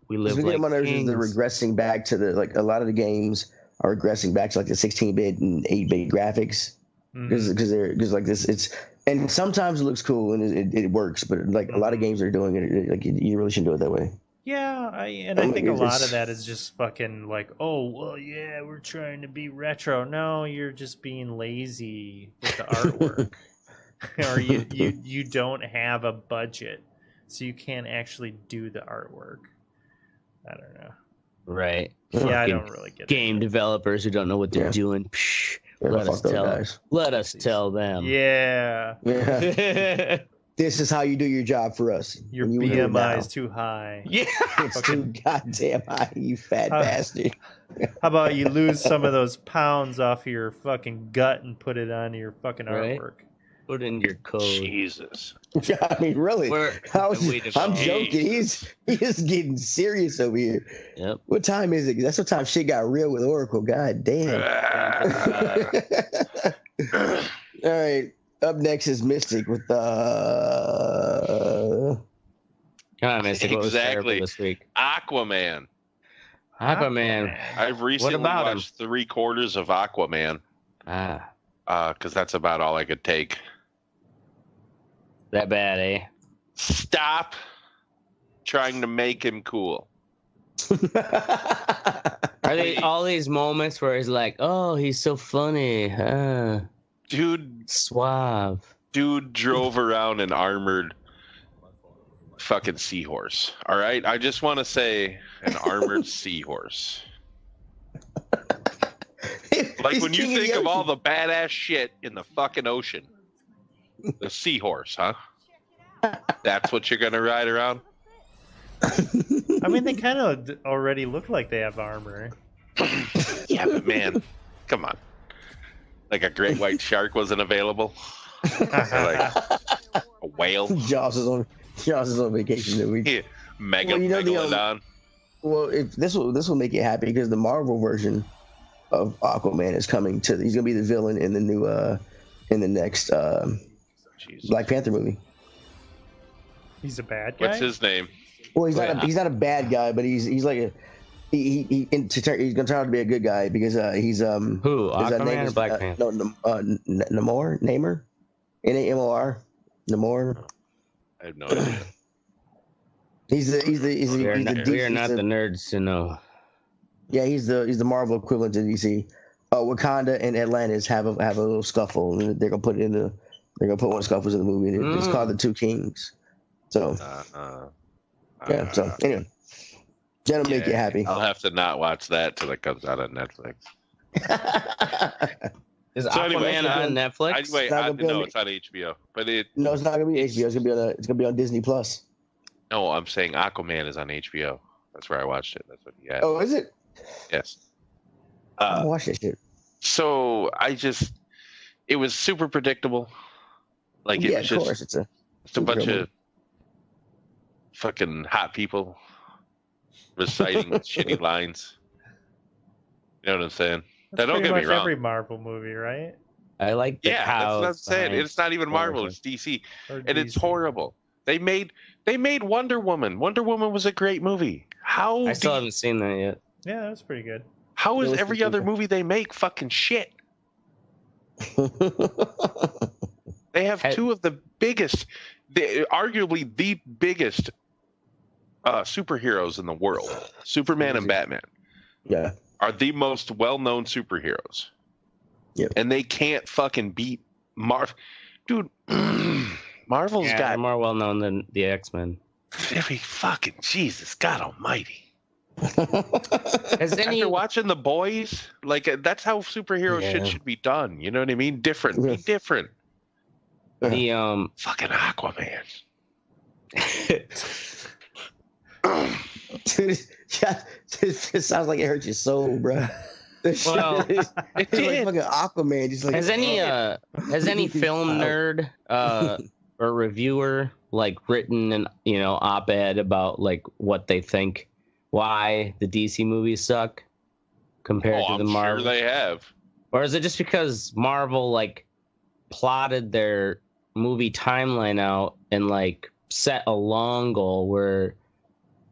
We live
what's been
like
getting my nerves is
kings.
the regressing back to the like a lot of the games are regressing back to like the 16-bit and 8-bit graphics because like this and sometimes it looks cool and it works, but like a lot of games are doing it like you really shouldn't do it that way.
yeah, I think a lot of that is just fucking like, oh well, yeah, we're trying to be retro. No, you're just being lazy with the artwork, or you don't have a budget, so you can't actually do the artwork. I don't know.
Right.
Yeah, I don't really get
game developers who don't know what they're doing. Psh, let us tell them.
Yeah.
This is how you do your job for us.
Your BMI is too high.
Yeah.
It's too goddamn high, you fat bastard.
How about you lose some of those pounds off of your fucking gut and put it on your fucking artwork?
Put in your code.
Jesus.
I mean, really? I'm joking. He's getting serious over here.
Yep.
What time is it? That's what time shit got real with Oracle. God damn. All right. Up next is Mystic with
Come on, Mystic. What was terrible this week?
Aquaman. I've recently watched 3/4 of Aquaman. Because that's about all I could take.
That bad, eh?
Stop trying to make him cool.
Are they all these moments where he's like, oh, he's so funny.
Dude.
Suave.
Dude drove around an armored fucking seahorse. All right? I just want to say an armored seahorse. Like when you think of all the badass shit in the fucking ocean, the seahorse, huh? That's what you're gonna ride around?
I mean, they kind of already look like they have armor.
Yeah, but man, come on. Like a great white shark wasn't available. Like a whale.
Jaws is on vacation that week.
Yeah, megalodon.
Well, if this will make you happy because the Marvel version of Aquaman is coming to. He's gonna be the villain in the new in the next Black Panther movie.
He's a bad guy.
What's his name?
Well, he's not a bad guy, but he's like a he's gonna turn out to be a good guy because he's
who Aquaman or Black Panther?
Namor, Namor, Namor.
I have no idea.
We are
not the nerds to know.
Yeah, he's the Marvel equivalent to DC. Wakanda and Atlantis have a little scuffle, and they're gonna put one of the scuffles in the movie. And it's called the Two Kings. So So anyway, that'll make you happy.
I'll have to not watch that till it comes out on Netflix.
Is Aquaman on Netflix?
No, it's on HBO. But
no, it's not gonna be HBO. It's gonna be on Disney Plus.
No, I'm saying Aquaman is on HBO. That's where I watched it. That's what you had.
Oh, is it?
Yes.
I watched that shit.
So it was super predictable. Like it was just,
of course, it's a
bunch of fucking hot people reciting shitty lines. You know what I'm saying?
That's
don't get me wrong.
Every Marvel movie, right?
I like the
that's what I'm saying. It's not even Marvel. It's DC, and it's horrible. They made Wonder Woman. Wonder Woman was a great movie.
I still haven't seen that yet.
Yeah, that was pretty good.
How is every other movie they make fucking shit? They have two of the biggest, arguably the biggest superheroes in the world. Superman and Batman.
Yeah.
Are the most well-known superheroes.
Yep.
And they can't fucking beat Dude, Marvel's got
more well-known than the X-Men.
Every fucking Jesus, God almighty.
Has
After watching The Boys, like that's how superhero shit should be done. You know what I mean? Different. Be different.
The
fucking Aquaman.
Dude, it sounds like it hurt your soul, bro.
Well,
it's like fucking Aquaman. Just like
has any film nerd or or reviewer like written an op-ed about like what they think, why the DC movies suck compared to the Marvel?
I'm sure they have.
Or is it just because Marvel like plotted their movie timeline out and like set a long goal where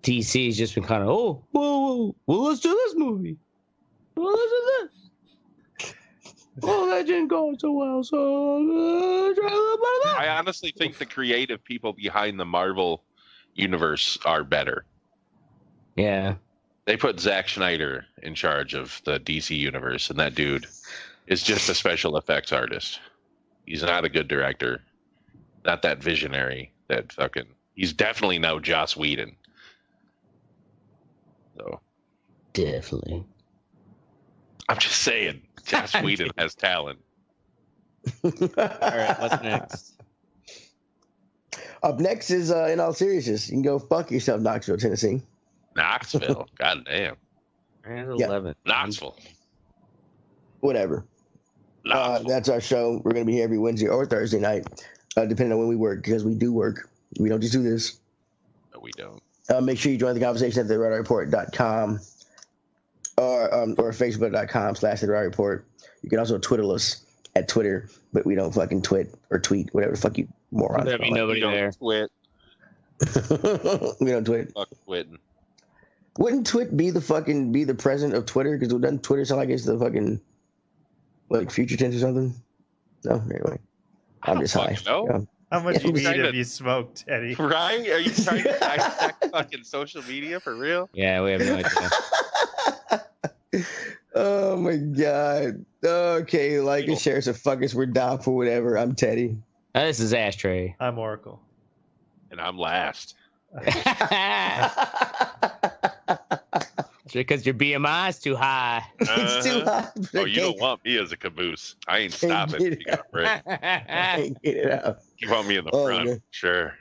DC's just been kind of, well, let's do this movie. Well, let's do this. Oh, that didn't go so well, so try a little bit of that.
I honestly think the creative people behind the Marvel universe are better.
Yeah.
They put Zack Snyder in charge of the DC universe, and that dude is just a special effects artist. He's not a good director. Not that visionary. He's definitely no Joss Whedon. So.
Definitely.
I'm just saying. Joss Whedon has talent.
All right, what's next?
Up next is, in all seriousness, you can go fuck yourself, Knoxville, Tennessee.
Knoxville. God damn.
And 11.
Knoxville.
Whatever. That's our show. We're going to be here every Wednesday or Thursday night, depending on when we work, because we do work. We don't just do this.
No, we don't.
Make sure you join the conversation at theredeyereport.com. Or facebook.com/theredeyereport. You can also Twitter us at Twitter, but we don't fucking tweet, whatever the fuck you morons.
There'll be nobody there.
Twit.
We don't tweet.
Fuck twitting.
Wouldn't Twit be the president of Twitter? Because doesn't Twitter sound like it's the fucking like future tense or something? No, anyway. I'm just high.
No.
How much weed have you smoked, Teddy?
Right? Are you trying to dissect fucking social media for real?
Yeah, we have no idea.
Oh my god. Okay, like and share some fuckers. We're down for whatever. I'm Teddy.
This is Ashtray.
I'm Oracle.
And I'm last.
Because your BMI is too high.
It's too high.
Oh, you don't want me as a caboose. I ain't stopping. You got a break.
Can't get it out.
You want me in the front?
Man.
Sure.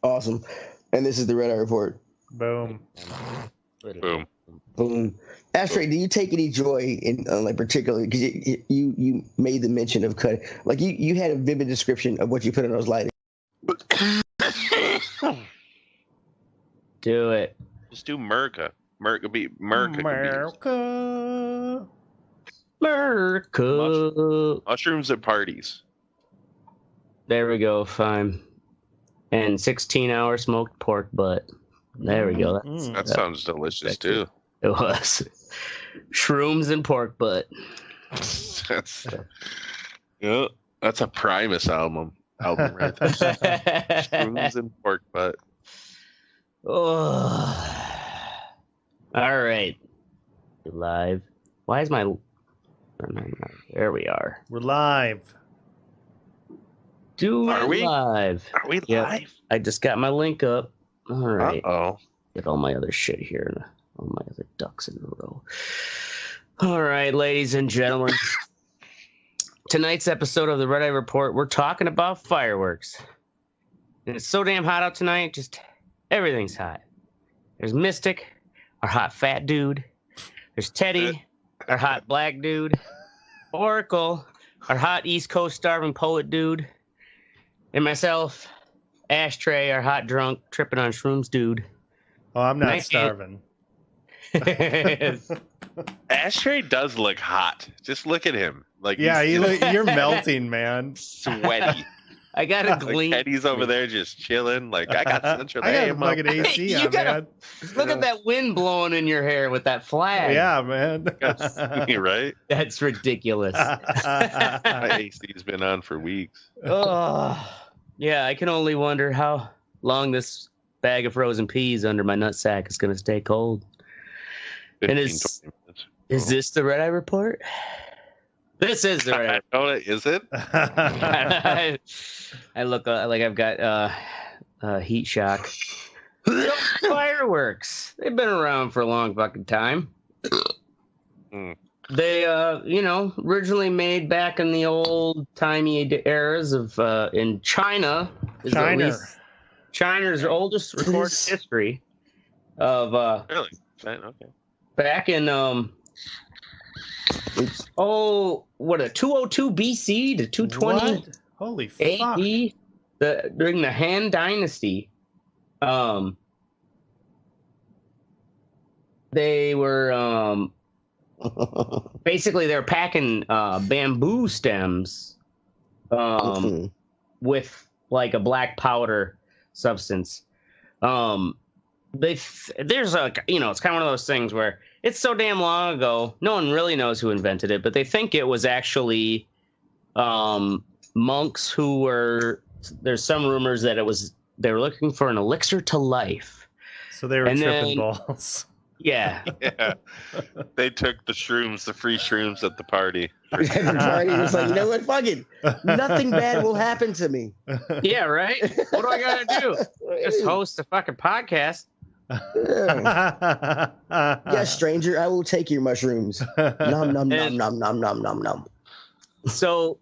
Awesome. And this is the Red Eye Report.
Boom.
Boom.
Boom. Ashtray, do you take any joy in like particularly because you made the mention of cutting, like you had a vivid description of what you put in those lighters.
Do it.
Just do Merca. Merca. Mushrooms at parties.
There we go. Fine. And 16-hour smoked pork butt. There we go.
That sounds delicious too.
It was. Shrooms and pork butt.
That's a Primus album right there. Shrooms and pork butt.
Oh. All right. You're live. Why is my... There we are.
We're live.
Are we
live?
Are we live?
I just got my link up. All right.
Uh-oh.
Get all my other shit here and all my other ducks in a row. All right, ladies and gentlemen. Tonight's episode of the Red Eye Report, we're talking about fireworks. And it's so damn hot out tonight, just everything's hot. There's Mystic, our hot fat dude. There's Teddy, our hot black dude. Oracle, our hot East Coast starving poet dude. And myself, Ashtray, our hot drunk tripping on shrooms dude.
Oh, I'm not starving.
Ashtray does look hot. Just look at him. Like
you're melting, man.
Sweaty.
I got a gleam.
Teddy's over there just chilling. Like I got central.
I got a fucking AC on, man.
Look at that wind blowing in your hair with that flag.
Yeah, man.
Right?
That's ridiculous.
My AC's been on for weeks.
Oh, yeah. I can only wonder how long this bag of frozen peas under my nutsack is going to stay cold.
15,
and is this the Red Eye Report? This is the Red Eye.
Is it?
I look like I've got heat shock. Fireworks. They've been around for a long fucking time. They, originally made back in the old-timey eras of in China. China's oldest recorded history of
really? Okay.
Back in
Oops.
Oh, what a 202 BC to 220
What? Holy fuck.
AD, during the Han Dynasty. They were basically they're packing bamboo stems with like a black powder substance. There's a, it's kind of one of those things where it's so damn long ago, no one really knows who invented it, but they think it was actually monks who were. There's some rumors that they were looking for an elixir to life.
So they were tripping balls.
Yeah.
Yeah. They took the shrooms, the free shrooms at the party.
It's like, you know what? Fuck it. Nothing bad will happen to me.
Yeah, right? What do I got to do? Just host a fucking podcast.
Yes, stranger, I will take your mushrooms. Nom, nom, nom, nom, nom, nom, nom, nom.
So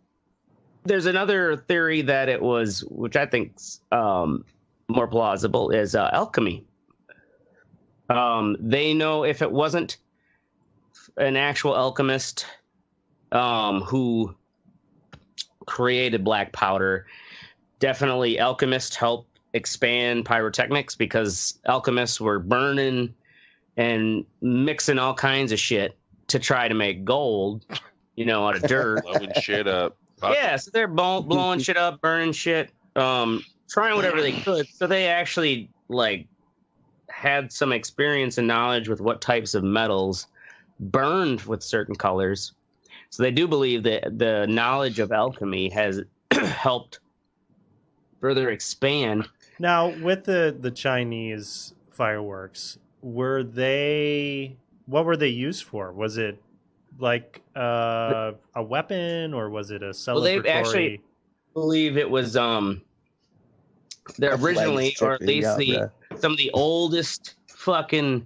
there's another theory that it was, which I think's more plausible, is alchemy. They know if it wasn't an actual alchemist who created black powder, definitely alchemists helped expand pyrotechnics, because alchemists were burning and mixing all kinds of shit to try to make gold, out of dirt.
Blowing shit up.
Yeah, so they're blowing shit up, burning shit, trying whatever they could. So they actually had some experience and knowledge with what types of metals burned with certain colors. So they do believe that the knowledge of alchemy has helped further expand.
Now, with the Chinese fireworks, what were they used for? Was it like a weapon, or was it a celebratory? Well, they actually
believe it was they're originally, or at least some of the oldest fucking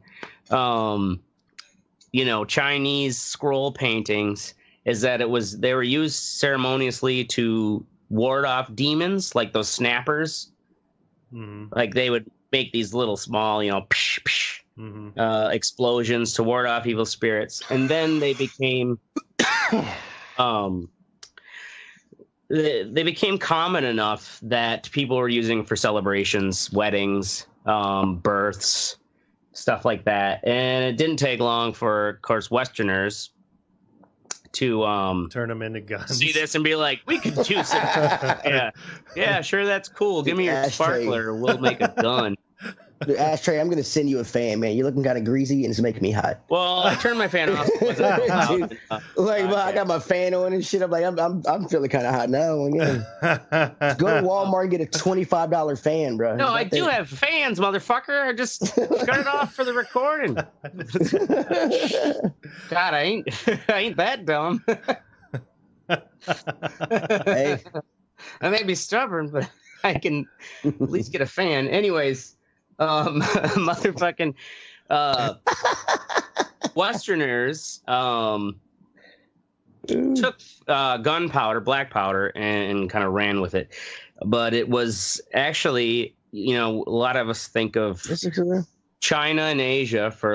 Chinese scroll paintings, is that they were used ceremoniously to ward off demons, like those snappers. Mm-hmm. Like they would make these little small, psh, psh, mm-hmm. Explosions to ward off evil spirits, and then they became they became common enough that people were using for celebrations, weddings, births, stuff like that. And it didn't take long for, of course, Westerners to
turn them into guns.
See this and be like, we could use it. Yeah, sure, that's cool. Give me your sparkler, we'll make a gun.
The ashtray, I'm gonna send you a fan, man. You're looking kind of greasy and it's making me hot.
Well, I turned my fan off.
I got my fan on and shit. I'm like, I'm feeling kind of hot now. Yeah. Go to Walmart and get a $25 fan, bro.
No, I do have fans, motherfucker. I just cut it off for the recording. God, I ain't that dumb.
Hey,
I may be stubborn, but I can at least get a fan. Anyways. Motherfucking Westerners took gunpowder, black powder, and kind of ran with it. But it was actually, a lot of us think of China and Asia for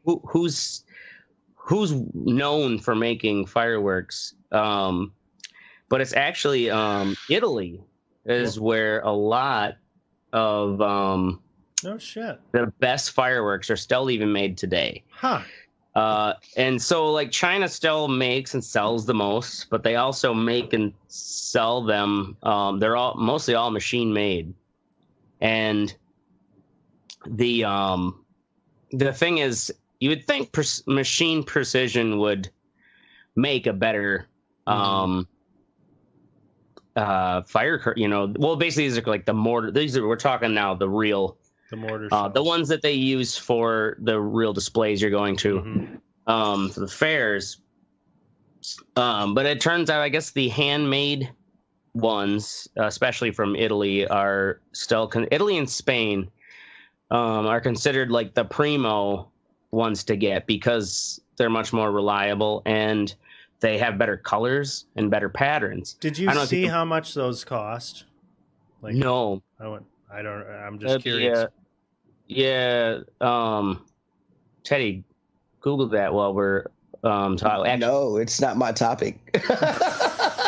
who's known for making fireworks. But it's actually Italy is where a lot of
no shit,
the best fireworks are still even made today. And so China still makes and sells the most, but they also make and sell them. They're mostly all machine made. And the thing is, you would think machine precision would make a better fire, well, basically these are like the mortar. We're talking now the real,
the mortar,
the ones that they use for the real displays you're going to, for the fairs. But it turns out, I guess the handmade ones, especially from Italy, are still Italy and Spain are considered like the primo ones to get, because they're much more reliable and they have better colors and better patterns.
Did you see how much those cost?
No.
I'm just curious.
Yeah. Teddy, Google that while we're
No, it's not my topic.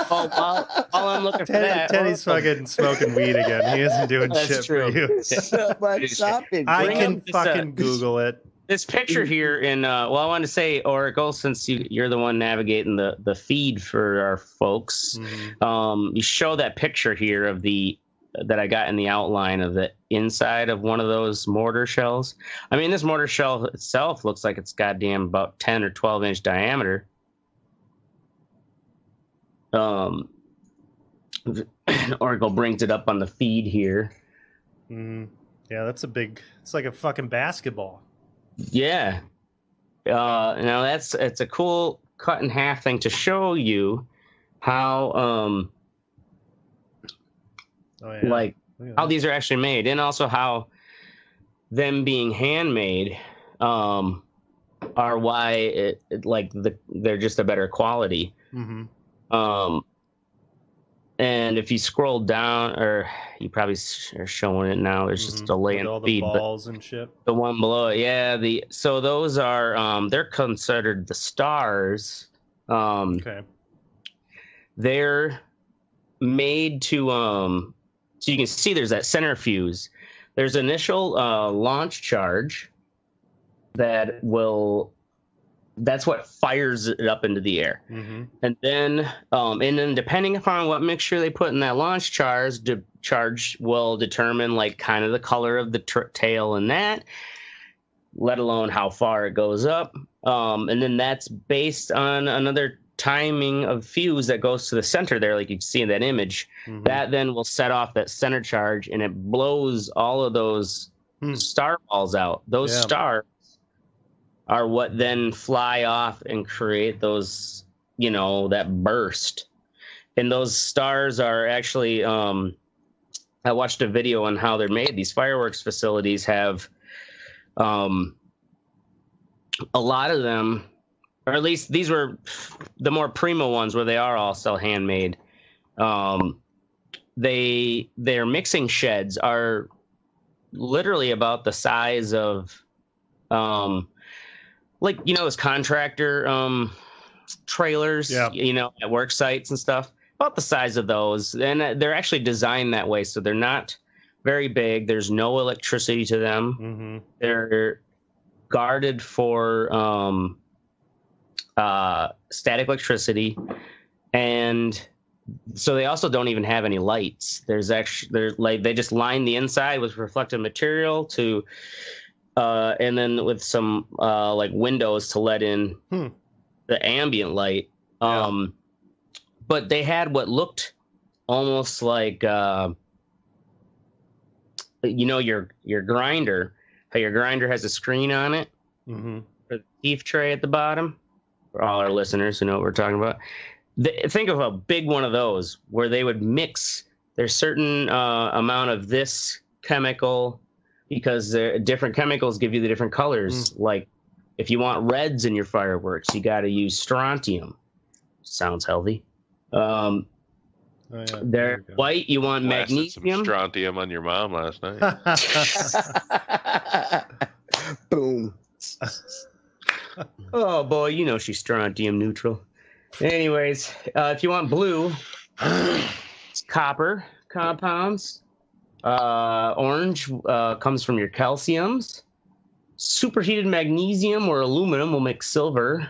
While I'm looking for that,
Teddy's fucking smoking weed again. He isn't doing
That's
shit
true.
for you.
It's not my topic.
I
bro.
can fucking Google it.
This picture here in I wanted to say, Oracle, since you're the one navigating the feed for our folks, you show that picture here of that I got in the outline of the inside of one of those mortar shells. I mean, this mortar shell itself looks like it's goddamn about 10 or 12 inch diameter. Oracle brings it up on the feed here.
Yeah, that's it's like a fucking basketball.
Yeah. Now it's a cool cut in half thing to show you how how these are actually made, and also how them being handmade are why they're just a better quality. And if you scroll down, or you probably are showing it now, there's just a delay in
all the
feed,
balls and shit.
The one below it, yeah. So those are they're considered the stars.
Okay.
They're made to so you can see there's that center fuse. There's initial launch charge that's what fires it up into the air. And then depending upon what mixture they put in that launch charge will determine like kind of the color of the tail and that, let alone how far it goes up. And then that's based on another timing of fuse that goes to the center there, like you can see in that image. That then will set off that center charge, and it blows all of those star balls out. Those stars are what then fly off and create those, that burst. And those stars are actually, I watched a video on how they're made. These fireworks facilities have a lot of them, or at least these were the more primo ones where they are all still handmade. Their mixing sheds are literally about the size of, those contractor trailers, at work sites and stuff, about the size of those. And they're actually designed that way, so they're not very big. There's no electricity to them. They're guarded for static electricity, and so they also don't even have any lights. They just line the inside with reflective material to and then with some windows to let in the ambient light. But they had what looked almost like your grinder, how your grinder has a screen on it for the beef tray at the bottom. For all our listeners who know what we're talking about, think of a big one of those where they would mix their certain amount of this chemical, because different chemicals give you the different colors. Like if you want reds in your fireworks, you got to use strontium. Sounds healthy. They're white. You want magnesium.
Some strontium on your mom last night.
Boom.
Oh boy, she's strontium neutral. Anyways, if you want blue, it's copper compounds. Orange comes from your calciums. Superheated magnesium or aluminum will make silver.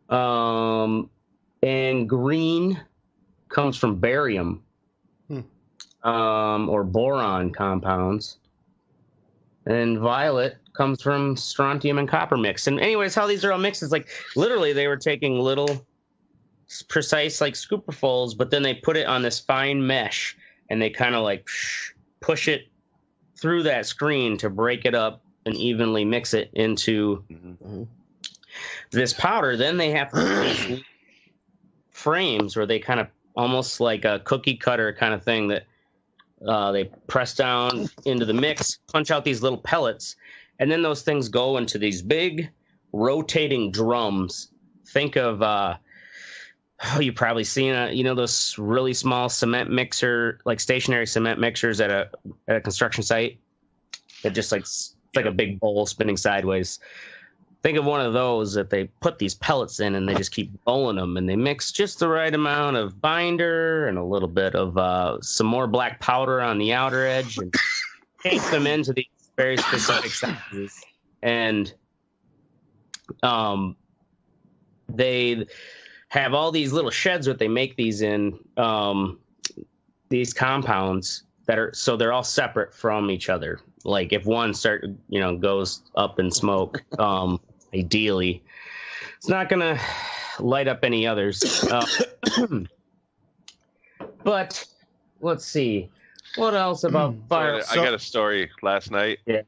And green comes from barium or boron compounds. And violet comes from strontium and copper mix. And anyways, how these are all mixed is like literally they were taking little precise scooperfuls, but then they put it on this fine mesh and they kind of push it through that screen to break it up and evenly mix it into this powder. Then they have these frames where they kind of almost like a cookie cutter kind of thing that they press down into the mix, punch out these little pellets, and then those things go into these big rotating drums. Think of you've probably seen those really small cement mixer, like stationary cement mixers at a construction site that just it's like a big bowl spinning sideways. think of one of those that they put these pellets in and they just keep rolling them, and they mix just the right amount of binder and a little bit of some more black powder on the outer edge and shape them into these very specific sizes. And they have all these little sheds that they make these in, these compounds that are, so they're all separate from each other. Like if one goes up in smoke, ideally, it's not gonna light up any others. But let's see, what else about fire?
I got a story last night.
Yeah.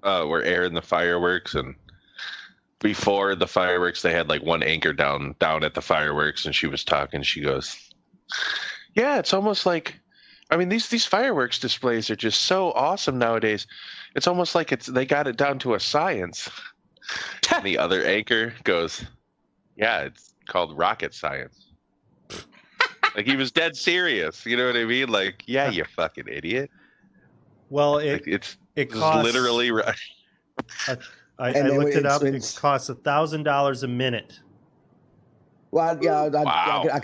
We're airing the fireworks, and before the fireworks, they had like one anchor down at the fireworks, and she was talking. She goes, "Yeah, it's almost like, I mean, these fireworks displays are just so awesome nowadays. It's almost like they got it down to a science." And the other anchor goes, "Yeah, it's called rocket science." Like he was dead serious. You know what I mean? Like, yeah, you fucking idiot.
Well,
it
costs,
literally right.
I looked it up. It costs $1,000 a minute.
Well, yeah, I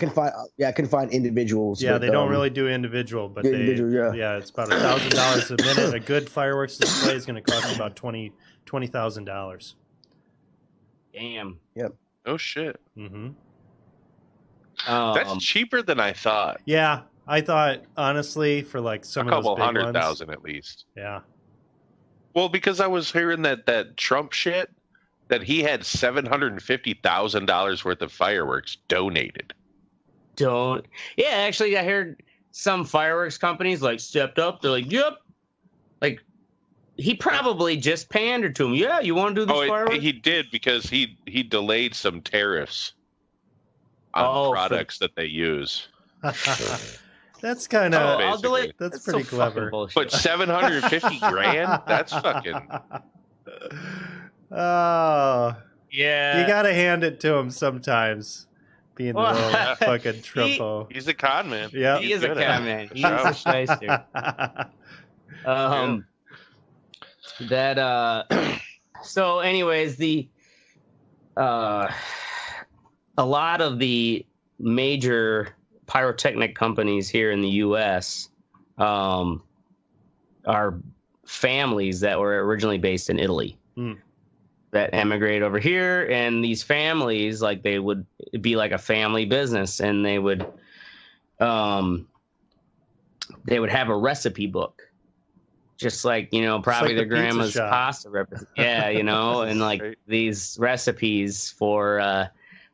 can find individuals.
Yeah, they don't really do individual, but it's about $1,000 a minute. A good fireworks display is going to cost about $20,000.
Damn.
Yep.
Oh shit.
Mm-hmm.
That's cheaper than I thought.
Yeah, I thought honestly for like some
a couple
of those big
100,000
ones,
at least.
Yeah.
Well, because I was hearing that Trump shit, that he had $750,000 worth of fireworks donated.
Yeah, actually, I heard some fireworks companies like stepped up. They're like, "Yep," like he probably just pandered to him. Yeah, you want to do these fireworks?
He did, because he delayed some tariffs on products that they use.
That's kind of that's pretty
so
clever.
But 750 grand? That's fucking.
Oh
yeah,
you gotta hand it to him sometimes. Being a little fucking Trumpo.
He's a con man.
Yeah,
he is a con man. He's a shyster. So anyways, a lot of the major pyrotechnic companies here in the U.S. Are families that were originally based in Italy that emigrated over here, and these families, like, they would be like a family business, and they would have a recipe book, just like, probably
like
their grandma's pasta recipe. Yeah, and like these recipes for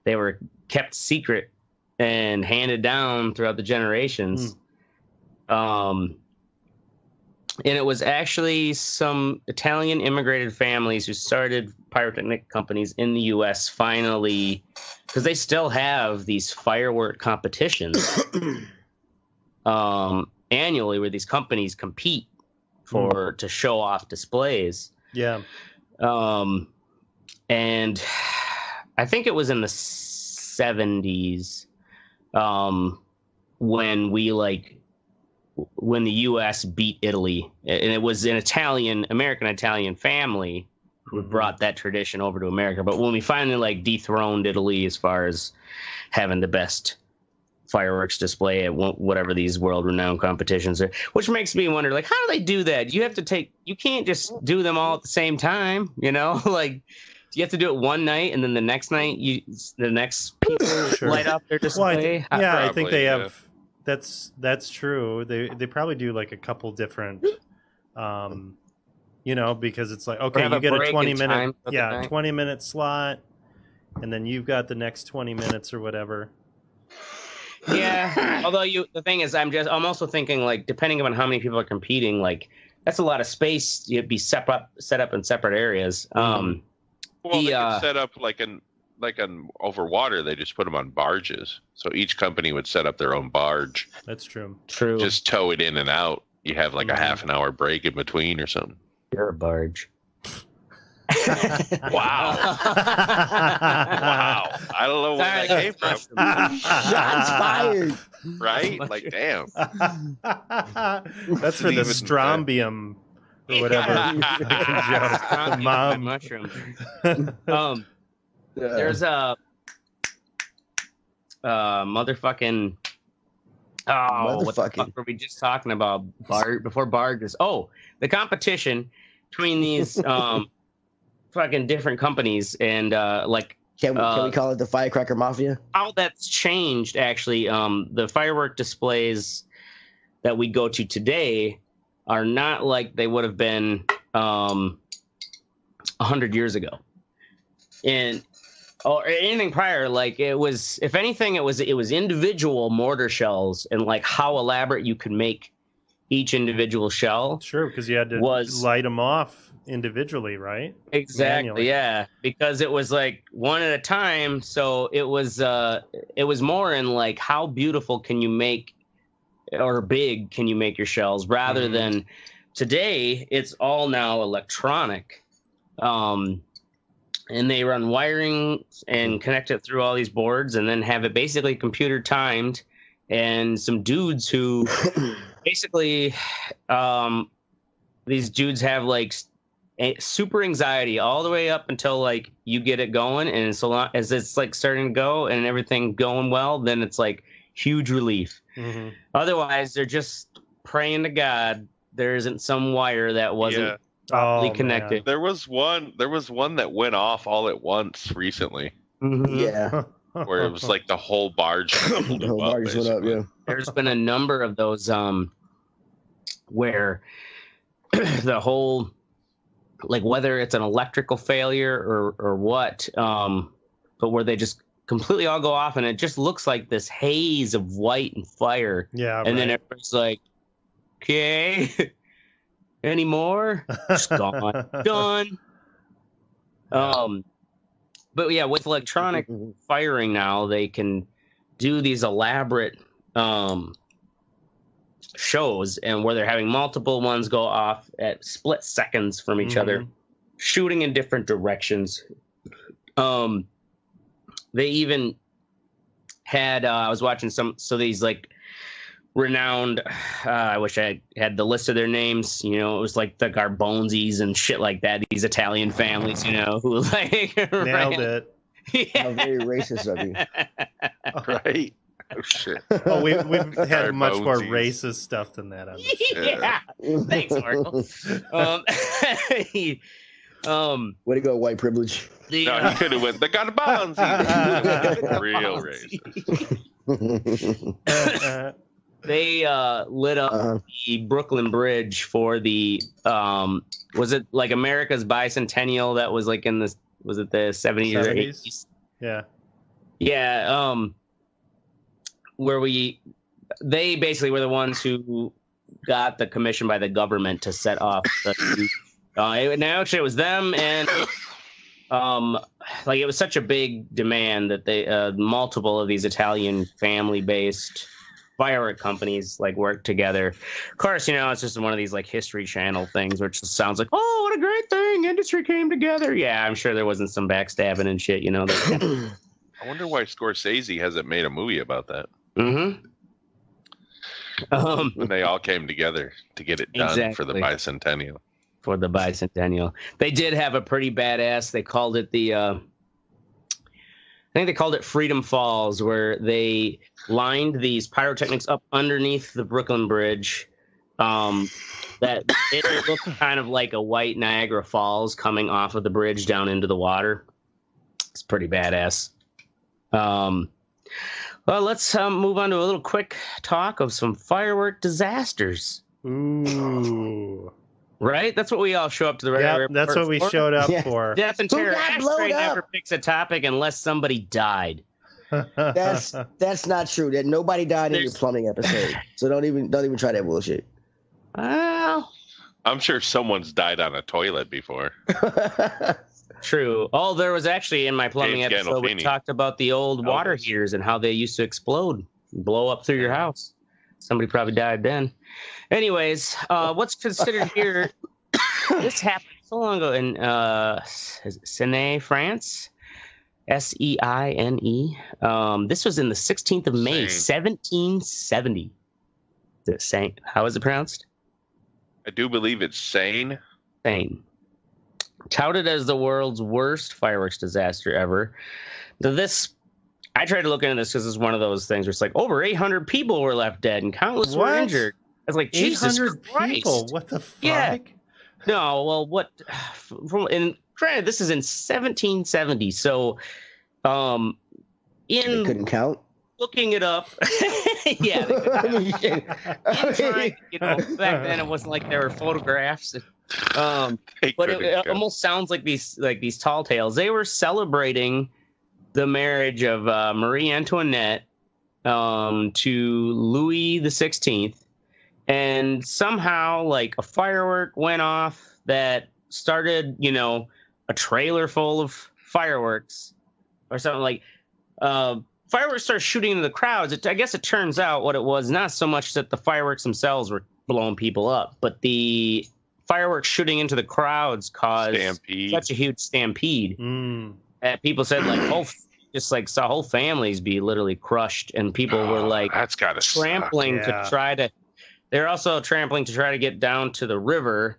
they were kept secret and handed down throughout the generations. And it was actually some Italian immigrated families who started pyrotechnic companies in the U.S. finally, because they still have these firework competitions annually where these companies compete to show off displays.
Yeah.
And I think it was in the 70s when the U.S. beat Italy, and it was an American-Italian family who brought that tradition over to America. But when we finally dethroned Italy as far as having the best fireworks display at whatever these world-renowned competitions are, which makes me wonder, how do they do that? You can't just do them all at the same time, like. You have to do it one night, and then the next night, the next people light up their display.
Well, I think they have. That's true. They probably do a couple different, because it's like, okay, you get a 20-minute, 20-minute slot, and then you've got the next 20 minutes or whatever.
Yeah. Although the thing is, I'm also thinking, depending on how many people are competing, that's a lot of space. You'd be set up in separate areas.
Well, they could set up like over water. They just put them on barges. So each company would set up their own barge.
That's true.
True.
Just tow it in and out. You have a half an hour break in between or something.
You're a barge.
Wow. Wow. I don't know where that came from.
Shots fired.
Right? Damn.
That's for the strontium or whatever. The mom
mushrooms. There's a motherfucking. Oh, what the fuck were we just talking about? Before Bargers. Oh, the competition between these fucking different companies and like.
Can we call it the Firecracker Mafia?
How that's changed, actually. The firework displays that we go to today are not like they would have been 100 years ago, or anything prior. Like it was, if anything, it was individual mortar shells and like how elaborate you could make each individual shell.
Sure, because you had to light them off individually, right?
Exactly.
Manually.
Yeah, because it was like one at a time. So it was more in like how beautiful can you make or big can you make your shells rather than today. It's all now electronic, and they run wiring and connect it through all these boards and then have it basically computer timed, and some dudes who basically these dudes have like super anxiety all the way up until like you get it going, and so long as it's like starting to go and everything going well, then it's like huge relief. Otherwise they're just praying to God there isn't some wire that wasn't properly connected.
Man. There was one that went off all at once recently.
Yeah.
Where it was like the whole barge blew up,
went up, yeah.
There's been a number of those where the whole, like whether it's an electrical failure or what, but where they just completely all go off and it just looks like this haze of white and fire.
Yeah.
And then everybody's like, okay, any more? Just gone. Done. But yeah, with electronic firing now, they can do these elaborate shows, and where they're having multiple ones go off at split seconds from each other, shooting in different directions. They even had I was watching these like renowned I wish I had the list of their names, you know, it was like the Garbonzis and shit like that, these Italian families, you know, who like
nailed it.
Yeah. How very racist of you.
Right. Oh shit.
Oh, we've had much more racist stuff than that on this show.
Yeah. Thanks, Marco.
Way to go, white privilege.
No, he could have went the Garbonzi. Real racist.
They lit up the Brooklyn Bridge for the was it like America's bicentennial that was like in the, was it the 70s or 80s?
Yeah.
Yeah, where they basically were the ones who got the commission by the government to set off the actually it was them, and like it was such a big demand that they multiple of these Italian family-based firework companies like worked together. Of course, you know, it's just one of these like History Channel things, which sounds like, oh, what a great thing, industry came together. Yeah, I'm sure there wasn't some backstabbing and shit, you know.
I wonder why Scorsese hasn't made a movie about that. When they all came together to get it done for the bicentennial.
For the bicentennial, they did have a pretty badass. They called it I think they called it Freedom Falls, where they lined these pyrotechnics up underneath the Brooklyn Bridge. That it looked kind of like a white Niagara Falls coming off of the bridge down into the water. It's pretty badass. Well, let's move on to a little quick talk of some firework disasters.
Ooh.
Right? That's what we all show up to the regular.
Yeah, that's what we showed up for.
Death and Terror Ashtray never picks a topic unless somebody died.
That's not true. That nobody died in your plumbing episode. So don't even try that bullshit.
Well,
I'm sure someone's died on a toilet before.
True. Oh, there was actually in my plumbing episode we talked about the old water heaters and how they used to explode and blow up through your house. Somebody probably died then. Anyways, what's considered here, this happened so long ago in Seine, France. Seine. This was in the 16th of May, 1770. How is it pronounced?
I do believe it's sane.
Sane. Touted as the world's worst fireworks disaster ever. I tried to look into this because it's one of those things where it's like over 800 people were left dead and countless were injured. It's like 800
people. What the fuck?
Yeah. No, well, what? And granted, this is in 1770, so
they couldn't count.
Looking it up, yeah. Back then it wasn't like there were photographs. But it almost sounds like these tall tales. They were celebrating the marriage of Marie Antoinette to Louis XVI, and somehow like a firework went off that started, a trailer full of fireworks or something like. Fireworks started shooting into the crowds. I guess it turns out what it was, not so much that the fireworks themselves were blowing people up, but the fireworks shooting into the crowds caused such a huge stampede. That people said saw whole families be literally crushed, and people were like
that's gotta
trampling to try to. They're also trampling to try to get down to the river,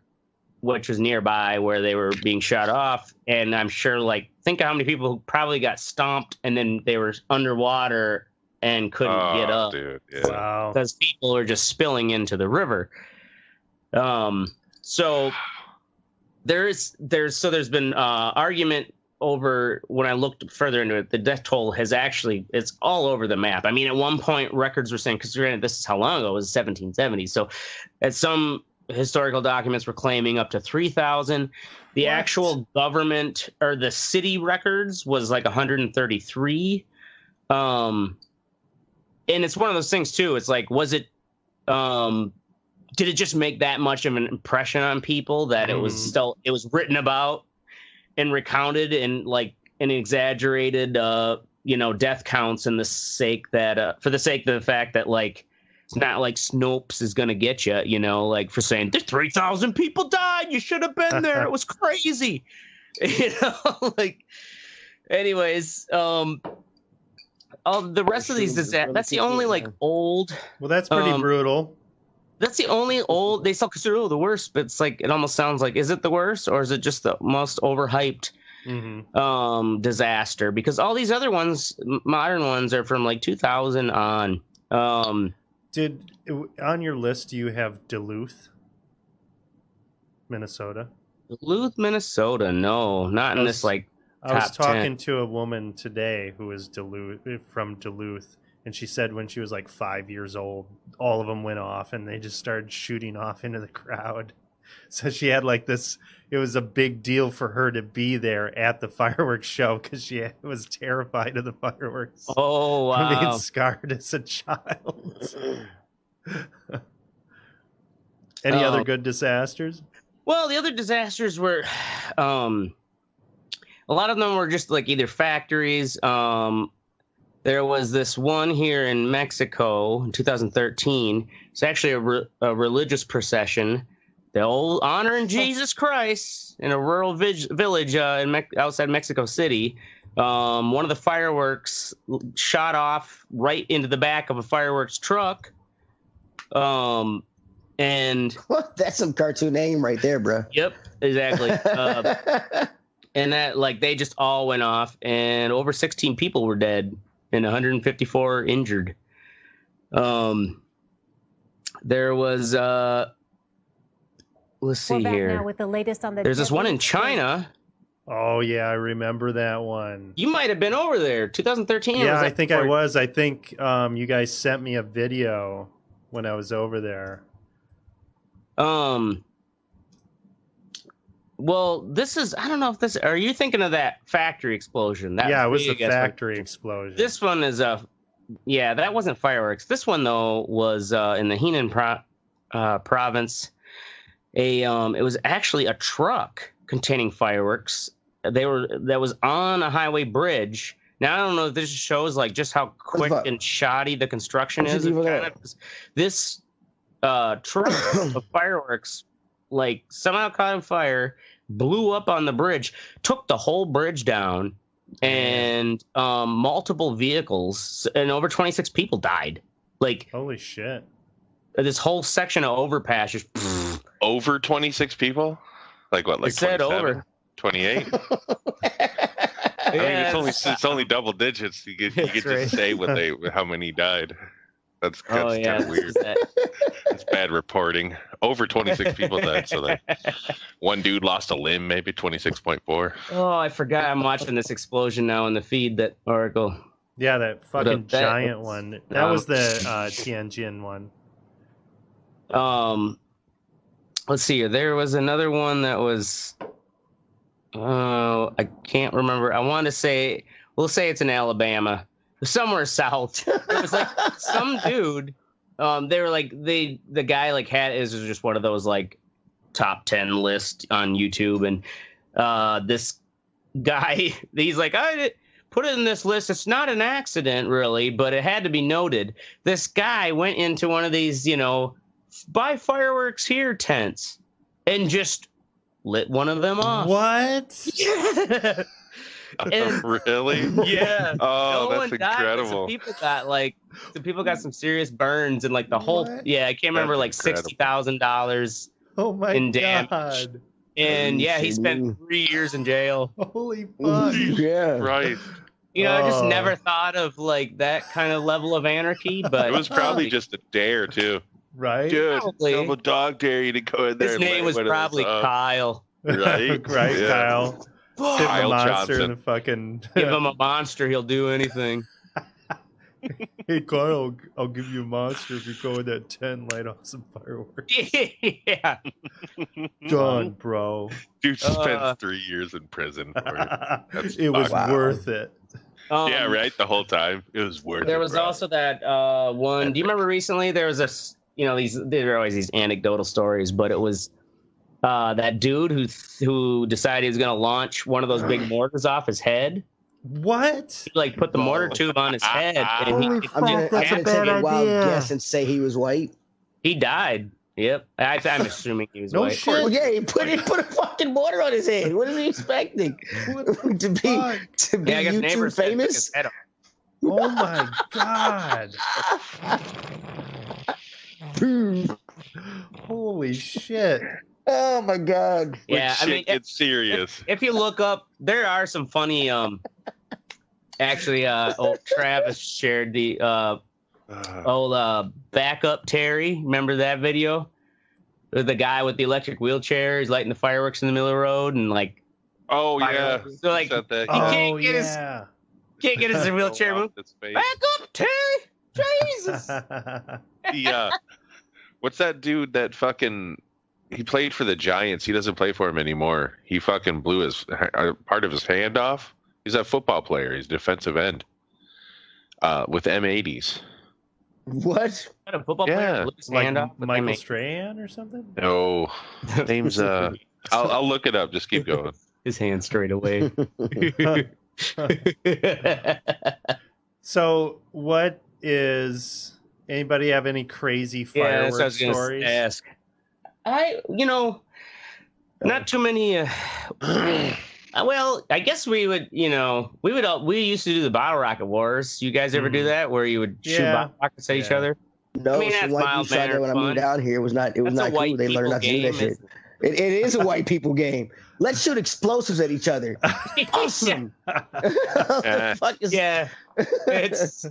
which was nearby where they were being shot off. And I'm sure, think of how many people who probably got stomped and then they were underwater and couldn't get up.
Dude, yeah.
Wow.
Because people were just spilling into the river. So there's been argument over, when I looked further into it, the death toll it's all over the map. I mean, at one point records were saying, because granted, this is how long ago, it was 1770. So at some historical documents were claiming up to 3,000. The actual government or the city records was like 133. And it's one of those things too. It's like, was it, did it just make that much of an impression on people that it was written about and recounted in an exaggerated, death counts in the sake that, for the sake of the fact that it's not like Snopes is going to get you, for saying there's 3,000 people died. You should have been there. It was crazy. Anyways, the rest of these, that's the only old.
Well, that's pretty brutal.
That's the only old, they still consider the worst, but it's it almost sounds like, is it the worst or is it just the most overhyped disaster? Because all these other ones, modern ones, are from 2000 on.
On your list, do you have Duluth, Minnesota?
Duluth, Minnesota? No, not in this
I was
top
talking
10.
to a woman today who is from Duluth, and she said when she was 5 years old, all of them went off, and they just started shooting off into the crowd. So she had this. It was a big deal for her to be there at the fireworks show because she was terrified of the fireworks.
Oh, wow.
Being scarred as a child. Any other good disasters?
Well, the other disasters were, a lot of them were just either factories. There was this one here in Mexico in 2013. It's actually a religious procession. The old honoring Jesus Christ in a rural village outside Mexico City. One of the fireworks shot off right into the back of a fireworks truck. And
that's some cartoon name right there, bro.
Yep, exactly. And that they just all went off, and over 16 people were dead and 154 injured. There was let's see here.
Now with the latest on the
There's this one in China.
Oh yeah, I remember that one.
You might have been over there, 2013.
Yeah, I think I was. I think you guys sent me a video when I was over there.
Well, this is, I don't know if this, are you thinking of that factory explosion?
Yeah, it was the factory explosion.
This one is yeah, that wasn't fireworks. This one though was in the Henan province. It was actually a truck containing fireworks. That was on a highway bridge. Now I don't know if this shows just how quick and shoddy the construction is. This truck of fireworks somehow caught on fire, blew up on the bridge, took the whole bridge down, and multiple vehicles and over 26 people died.
Holy shit!
This whole section of overpass just
over 26 people? Like what? Like
It said
27?
over.
28? I mean, it's only double digits. You could just say how many died. That's kind of weird. It's bad reporting. Over 26 people died. So like one dude lost a limb, maybe 26.4.
Oh, I forgot. I'm watching this explosion now in the feed. That Oracle.
Yeah, that fucking giant one. That was the Tianjin one.
Let's see here. There was another one that was. I can't remember. I want to say. We'll say it's in Alabama, somewhere south. It was like some dude. They were like the guy like had is just one of those like top 10 list on YouTube, and this guy he's like I put it in this list. It's not an accident really, but it had to be noted. This guy went into one of these buy fireworks here tents and just lit one of them off.
What?
Yeah. And,
really?
Yeah.
Oh, that's incredible.
Some people got some serious burns and like the whole. Yeah, I can't remember like $60,000.
Oh my
in damage.
God.
And yeah, he spent 3 years in jail.
Holy fuck.
Yeah.
Right.
I just never thought of like that kind of level of anarchy, but
it was probably just a dare too.
Right?
Dude, double dog dare you to go in there.
His name was probably Kyle.
Right?
Right,
Yeah.
Kyle.
Kyle
monster
Johnson.
in the fucking...
Give him a monster, he'll do anything.
Hey, Kyle, I'll give you a monster if you go in that tent and light off some fireworks.
Yeah.
Done, bro.
Dude spent 3 years in prison for it.
It was worth it.
Yeah, right? The whole time. It was worth it.
There was
bro.
also that one. Do you remember recently there was there are always these anecdotal stories, but it was that dude who decided he was going to launch one of those big mortars off his head.
What?
He, like put the mortar tube on his head, and
I'm gonna take a wild guess and say he was white.
he died. Yep, I'm assuming he was
No
white.
shit.
Well, yeah, he put a fucking mortar on his head. What is he expecting? to be
Yeah, I guess
YouTube
neighbors said took
famous?
his head off.
Oh my God. Holy shit.
Oh my God.
Yeah, I mean,
it's serious.
if you look up, there are some funny. Actually, Travis shared the backup Terry. Remember that video? The guy with the electric wheelchair. He's lighting the fireworks in the middle of the road, and like.
Oh yeah.
So like, he can't get his wheelchair moved. Back up, Terry. Jesus.
What's that dude that fucking? He played for the Giants. He doesn't play for him anymore. He fucking blew his part of his hand off. He's a football player. He's a defensive end. With M80s.
What?
A football player blew his hand off with
Michael
M80.
Strahan or something?
No, name's I'll look it up. Just keep going.
His hand straight away.
So, what is... Anybody have any crazy fireworks stories?
Ask. Not too many. Well, I guess we would, we used to do the bottle rocket wars. You guys ever do that, where you would shoot bottle rockets at each other?
No, some white people shot there when I moved down here. It was not cool. They learned not to do that shit. It is a white people game. Let's shoot explosives at each other. Awesome.
Yeah. It's.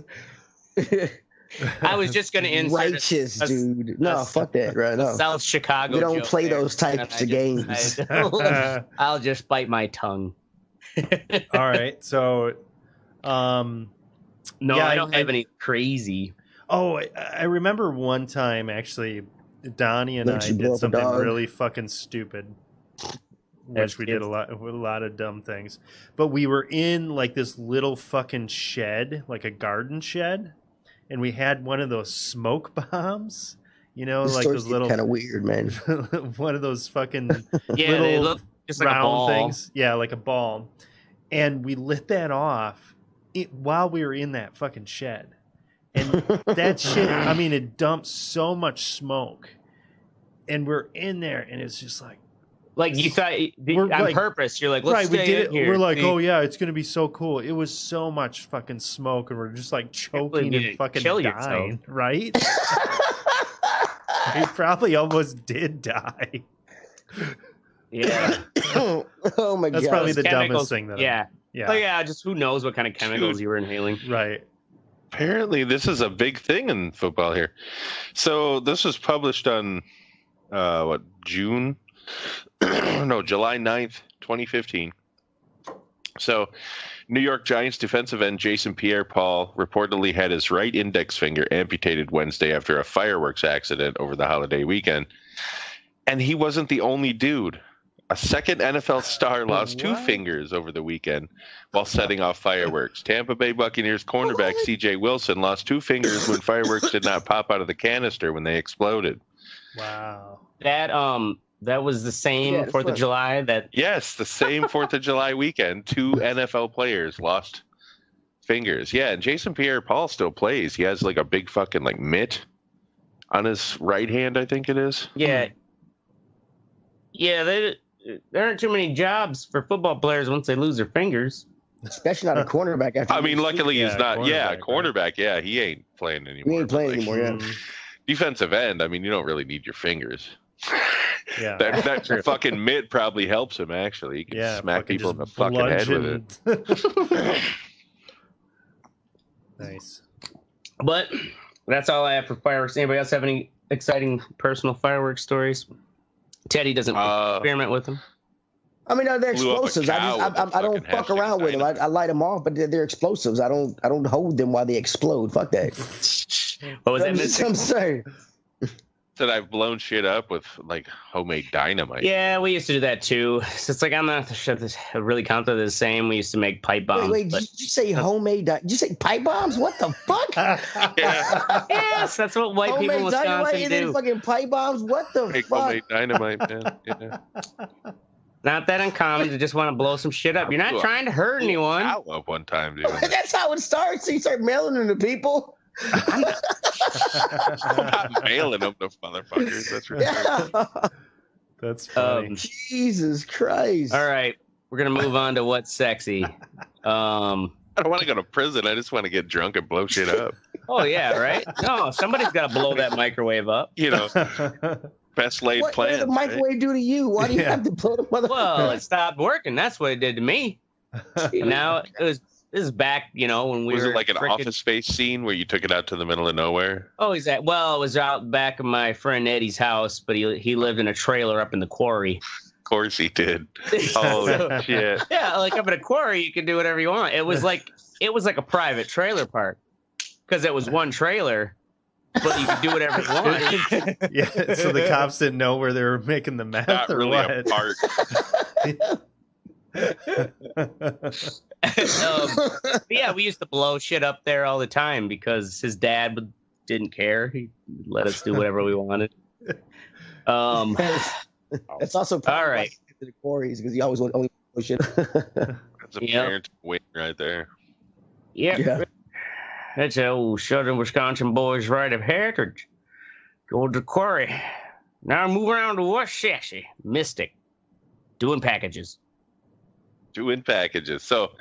I was just going to insert
righteous, dude. No, fuck that, right? No.
South Chicago.
We don't play those types of games.
I'll just bite my tongue.
All right, so,
no, yeah, I don't have any crazy.
Oh, I remember one time actually, Donnie and I did something really fucking stupid. Which we did a lot of dumb things, but we were in like this little fucking shed, like a garden shed. And we had one of those smoke bombs, like those little
kind of weird, man.
one of those fucking
they look just like
round
a ball.
things, yeah, like a ball. And we lit that off while we were in that fucking shed, and that shit. I mean, it dumped so much smoke, and we're in there, and it's just like
you thought on purpose. You're like, let's
we did it.
Here.
We're like, oh yeah, it's gonna be so cool. It was so much fucking smoke, and we're just like choking and fucking dying, right? He probably almost did die.
Yeah.
Oh my god.
That's probably the
Chemicals,
dumbest thing that.
Yeah.
Yeah.
Oh yeah. Just who knows what kind of chemicals you were inhaling?
Right.
Apparently, this is a big thing in football here. So this was published on June? No, July 9th, 2015. So New York Giants defensive end Jason Pierre-Paul reportedly had his right index finger amputated Wednesday after a fireworks accident over the holiday weekend. And he wasn't the only dude. A second NFL star lost two fingers over the weekend while setting off fireworks. Tampa Bay Buccaneers cornerback C.J. Wilson lost two fingers when fireworks did not pop out of the canister when they exploded.
Wow.
That was the same 4th of July.
Yes, the same 4th of July weekend. Two NFL players lost fingers. Yeah, and Jason Pierre-Paul still plays. He has like a big fucking like mitt on his right hand, I think it is.
Yeah. Yeah, there aren't too many jobs for football players once they lose their fingers.
Especially not a cornerback. After
I mean, luckily he's not. Cornerback.
Right?
Yeah, he ain't playing anymore.
He ain't playing anymore. Yeah.
Defensive end. I mean, you don't really need your fingers.
Yeah.
that fucking mitt probably helps him. Actually, he can smack people in the fucking head with it.
Nice.
But that's all I have for fireworks. Anybody else have any exciting personal fireworks stories? Teddy doesn't experiment with them.
I mean, they're explosives. I don't fuck around with them. I light them off, but they're explosives. I don't hold them while they explode. Fuck that.
What was that?
I'm sorry.
That I've blown shit up with like homemade dynamite.
Yeah, we used to do that too. So it's like I'm not sure this really counts as the same. We used to make pipe bombs.
Wait, did you say homemade? Did you say pipe bombs? What the fuck?
Yeah.
Yes, that's what white people in Wisconsin do.
Fucking pipe bombs? What the fuck?
Homemade dynamite, man. Yeah.
Not that uncommon to just want to blow some shit up. You're not trying to hurt anyone.
I love one time doing that.
That's how it starts. So you start mailing them to people.
I'm not mailing them to motherfuckers. That's ridiculous.
Yeah.
That's funny.
Jesus Christ.
All right, we're gonna move on to what's sexy.
I don't want to go to prison. I just want to get drunk and blow shit up.
Oh yeah, right. No, somebody's got to blow that microwave up.
You know, best laid
What
plans.
did the microwave do to you? Why do you have to blow the motherfucker?
Well, it stopped working. That's what it did to me. Now this is back, when we
was
were
it like an Office Space scene where you took it out to the middle of nowhere?
Oh, it was out back of my friend Eddie's house, but he lived in a trailer up in the quarry.
Of course he did. Oh shit!
Yeah, like up in a quarry, you can do whatever you want. It was like a private trailer park because it was one trailer, but you could do whatever you want.
Yeah, so the cops didn't know where they were making the meth
Not
or
really
what?
a park.
Yeah, we used to blow shit up there all the time because his dad didn't care. He let us do whatever we wanted.
That's also
all right.
To the quarries because you always want only blow shit.
That's a parent win right there.
Yep.
Yeah.
That's an old Southern Wisconsin boy's rite of heritage. Go to the quarry. Now move around to what's sexy. Mystic. Doing packages.
So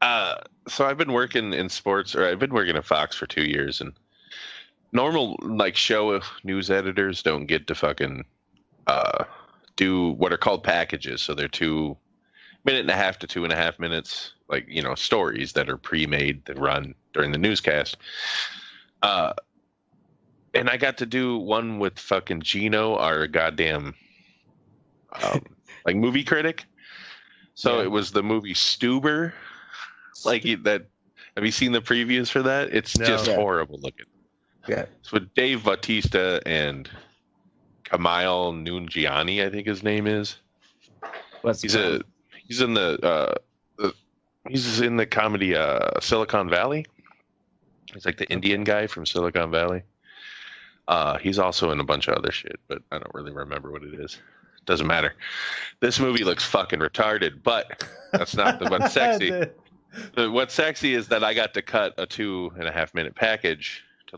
I've been working in sports, or I've been working at Fox for 2 years, and normal like show news editors don't get to fucking do what are called packages. So they're 2.5 minutes to 2.5 minutes, like, stories that are pre-made that run during the newscast. And I got to do one with fucking Gino, our goddamn like movie critic. So It was the movie Stuber. Like that. Have you seen the previews for that? It's just horrible looking.
Yeah.
It's with Dave Bautista and Kamal Nungiani, I think his name is. He's in the comedy Silicon Valley. He's like the Indian guy from Silicon Valley. He's also in a bunch of other shit, but I don't really remember what it is. Doesn't matter. This movie looks fucking retarded, but that's not what's sexy. What's sexy is that I got to cut a 2.5 minute package to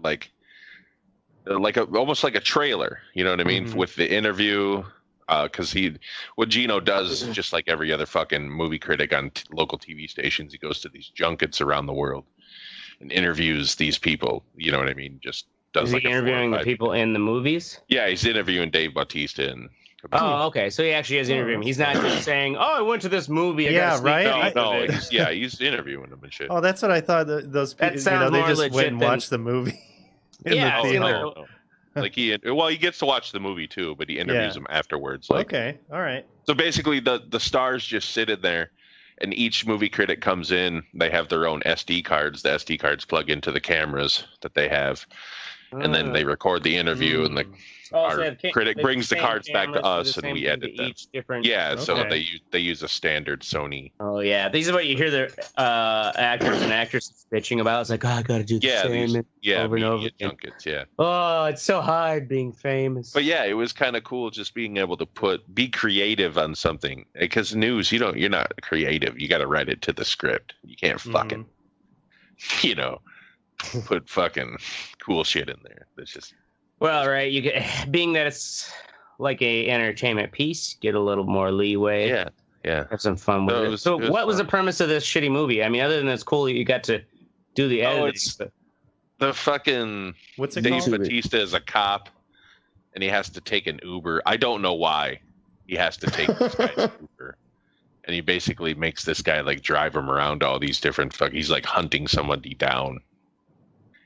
almost like a trailer. You know what I mean? Mm-hmm. With the interview, because what Gino does, just like every other fucking movie critic on local TV stations, he goes to these junkets around the world and interviews these people. You know what I mean? Just does
Is
like
he interviewing the people in the movies?
Yeah, he's interviewing Dave Bautista and.
Oh, okay. So he actually is interviewing. He's not just saying, "Oh, I went to this movie."
Right.
He's interviewing them and shit.
Oh, that's what I thought. Those people, they just went and watched the movie.
Yeah,
like he gets to watch the movie too, but he interviews them afterwards. Like,
okay, all right.
So basically, the stars just sit in there, and each movie critic comes in. They have their own SD cards. The SD cards plug into the cameras that they have, and then they record the interview, and our critic brings the cards back to us, and we edit them. So they use a standard Sony.
Oh yeah, these are what you hear the actors and actresses bitching about. It's like, oh, I gotta do the same over and over.
Junkets,
Oh, it's so hard being famous.
But yeah, it was kind of cool just being able to be creative on something, because news, you're not creative. You got to write it to the script. You can't fucking, put fucking cool shit in there. That's just.
Well, right. You get, being that it's like a entertainment piece, get a little more leeway.
Yeah.
Have some fun with it. So, what was the premise of this shitty movie? I mean, other than it's cool that you got to do the editing.
The fucking Dave Bautista is a cop, and he has to take an Uber. I don't know why he has to take this guy's Uber, and he basically makes this guy like drive him around all these different he's like hunting somebody down.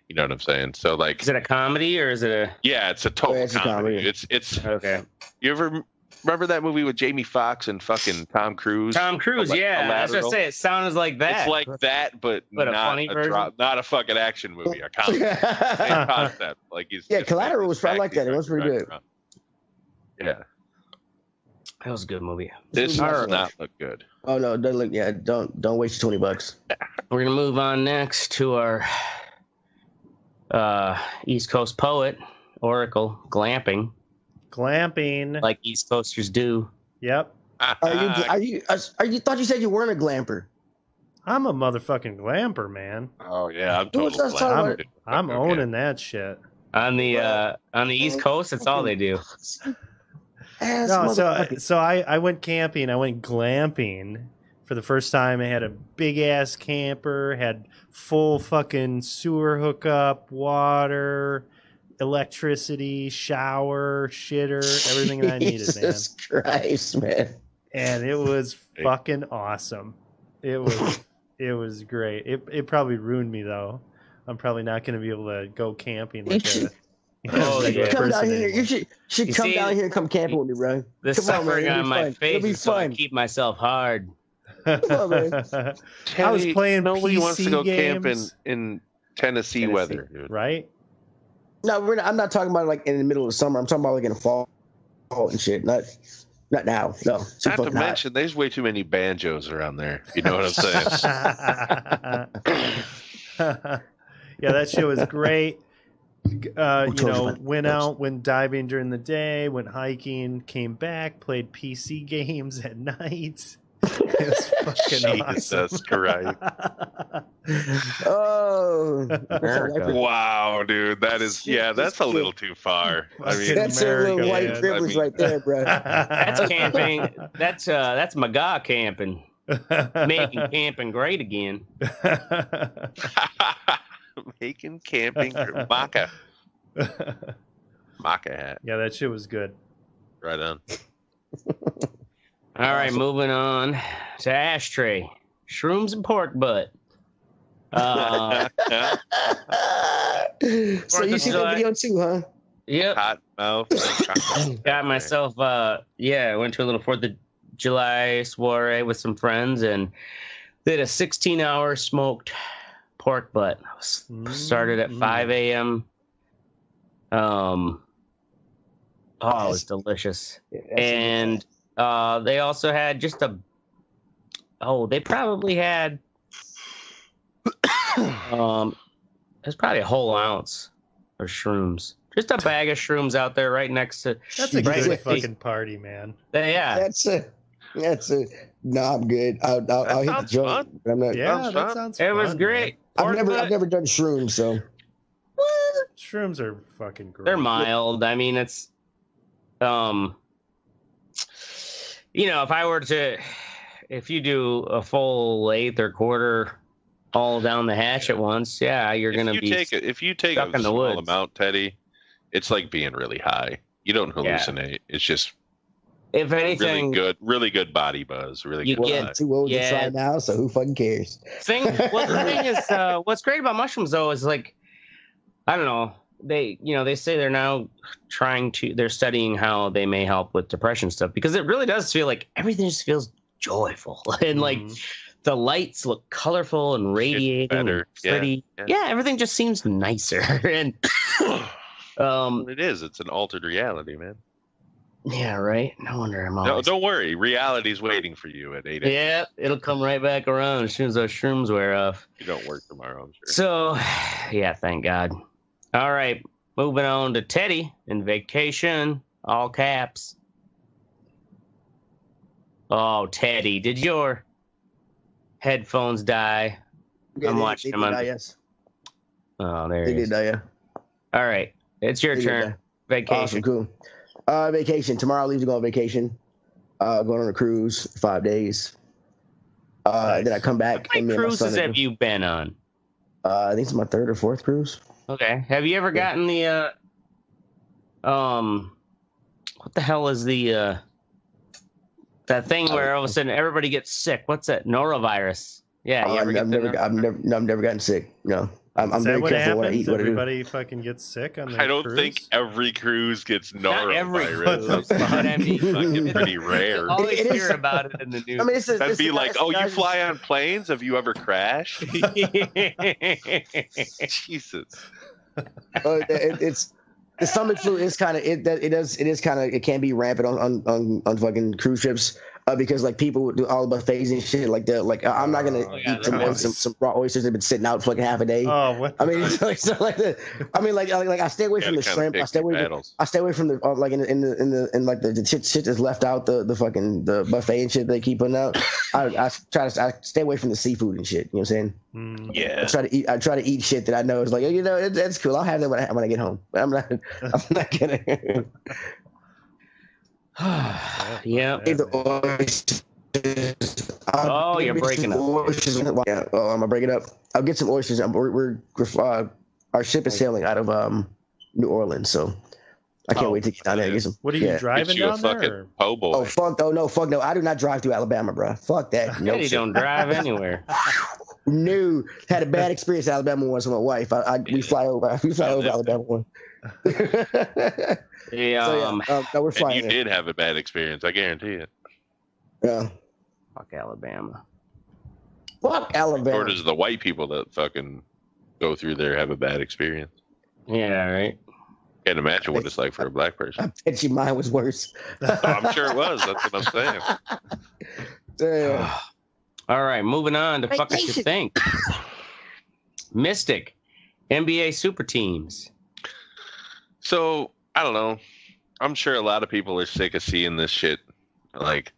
You know what I'm saying? So like,
is it a comedy or is it a?
Yeah, it's a total comedy. It's
okay.
You ever remember that movie with Jamie Foxx and fucking Tom Cruise?
That's what I say. It sounds like that.
It's like that, but not a funny version. Not a fucking action movie. A comedy. Same concept. Like
Collateral was probably like that. It was pretty good.
Yeah,
that was a good movie.
This does not look good.
Oh no, it doesn't look. Yeah, don't waste your $20.
We're gonna move on next to our East Coast poet, Oracle, glamping, like East Coasters do.
Yep.
Are you thought you said you weren't a glamper?
I'm a motherfucking glamper, man.
Oh yeah, I'm totally.
I'm owning that shit.
On the East Coast, that's all they do.
No, so I went camping. I went glamping for the first time. I had a big ass camper, had full fucking sewer hookup, water, electricity, shower, shitter, everything that I needed, man.
Jesus Christ, man.
And it was fucking awesome. It was great. It probably ruined me though. I'm probably not going to be able to go camping like that.
Come down here. You should come down here and come camping with me, bro.
The suffering on my face is so I keep myself hard.
Come on, man.
I was playing
nobody
PC
wants to go
games.
camping in Tennessee weather, dude.
Right?
No, I'm not talking about like in the middle of the summer. I'm talking about like in the fall and shit. Not now. No.
Not to mention, there's way too many banjos around there. You know what I'm saying?
Yeah, that shit was great. Went diving during the day, went hiking, came back, played PC games at night. It was fucking awesome.
Jesus Christ.
Oh.
Wow, dude. That's a little too far. I mean,
that's a little white privilege right there, bro.
That's camping. That's McGaw camping. Making camping great again.
Making camping maca hat.
Yeah, that shit was good.
Right on.
All right, moving on to ashtray, shrooms and pork butt.
So you see the video too, huh?
Yep.
Hot mouth.
Got myself. I went to a little 4th of July soiree with some friends and did a 16-hour smoked pork butt. Started at 5 a.m. It was delicious. And they also had they probably had it's probably a whole ounce of shrooms. Just a bag of shrooms out there right next to.
That's a good fucking party, man.
Yeah.
That's a. No, I'm good. I'll hit the joint. I'm not.
Yeah, that sounds fun.
It was great.
I've never done shrooms, so.
What? Shrooms are fucking great.
They're mild. I mean, it's, if you do a full eighth or quarter all down the hatch at once, yeah, you're going to be
if you take a small amount, Teddy, it's like being really high. You don't hallucinate. It's just
if anything
really good body buzz. Really
you
good.
Get too old to try now, so who fucking cares?
The thing is, what's great about mushrooms though is like, I don't know. They say they're now they're studying how they may help with depression stuff, because it really does feel like everything just feels joyful and like the lights look colorful and radiating and pretty. Yeah, everything just seems nicer. And
it is. It's an altered reality, man.
Yeah, right. No wonder I'm always...
No, don't worry. Reality's waiting for you at 8 a.m.
Yeah, it'll come right back around as soon as those shrooms wear off.
You don't work tomorrow, I'm sure.
So, yeah, thank God. All right, moving on to Teddy in vacation, all caps. Oh, Teddy, did your headphones die? I'm watching them on...
Yes.
Oh, there he is.
They did die, yeah.
All right, it's your turn. Vacation.
Awesome, cool. Vacation. Tomorrow I leave to go on vacation. Going on a cruise, 5 days.
Nice.
Then I come back.
How many cruises have you been on?
I think it's my 3rd or 4th cruise.
Okay. Have you ever gotten the what the hell is the that thing where all of a sudden everybody gets sick? What's that? Norovirus. Yeah.
I've never gotten sick. No. I'm very careful what I eat.
Everybody fucking gets sick on their
I don't
cruise?
think every cruise gets norovirus.
Not every cruise.
Fucking pretty rare.
Always hear about it in the news.
I mean,
that'd be like, oh, you fly on planes? Have you ever crashed? Jesus.
It's the stomach flu is kind of it can be rampant on fucking cruise ships. Because like people do all buffets and shit like that. Like I'm not gonna eat some raw oysters that have been sitting out for like half a day.
Oh, what?
I mean, I stay away from the shrimp. I stay away from the like in like the shit that's left out the buffet and shit they keep putting out. I stay away from the seafood and shit. You know what I'm saying?
Yeah.
I try to eat shit that I know is like, you know, that's cool. I'll have that when I get home. But I'm not gonna.
Yeah. Oh, you're breaking up.
Yeah. Oh, I'm gonna break it up. I'll get some oysters. Our ship is sailing out of New Orleans, so I can't wait to get down there and get some.
What are you driving down there?
Oh boy.
Oh fuck no! I do not drive through Alabama, bro. Fuck that.
No, you don't drive anywhere.
No, had a bad experience in Alabama once with my wife. We fly over Alabama one.
No,
we're flying.
And you did have a bad experience, I guarantee it.
Yeah.
Fuck Alabama.
Fuck Alabama.
Or does the white people that fucking go through there have a bad experience?
Yeah, right.
Can't imagine what it's like for a black person.
I bet you mine was worse.
I'm sure it was. That's what I'm saying.
All right, moving on to Fuck Us You Think. Mystic, NBA super teams.
So, I don't know. I'm sure a lot of people are sick of seeing this shit. Like,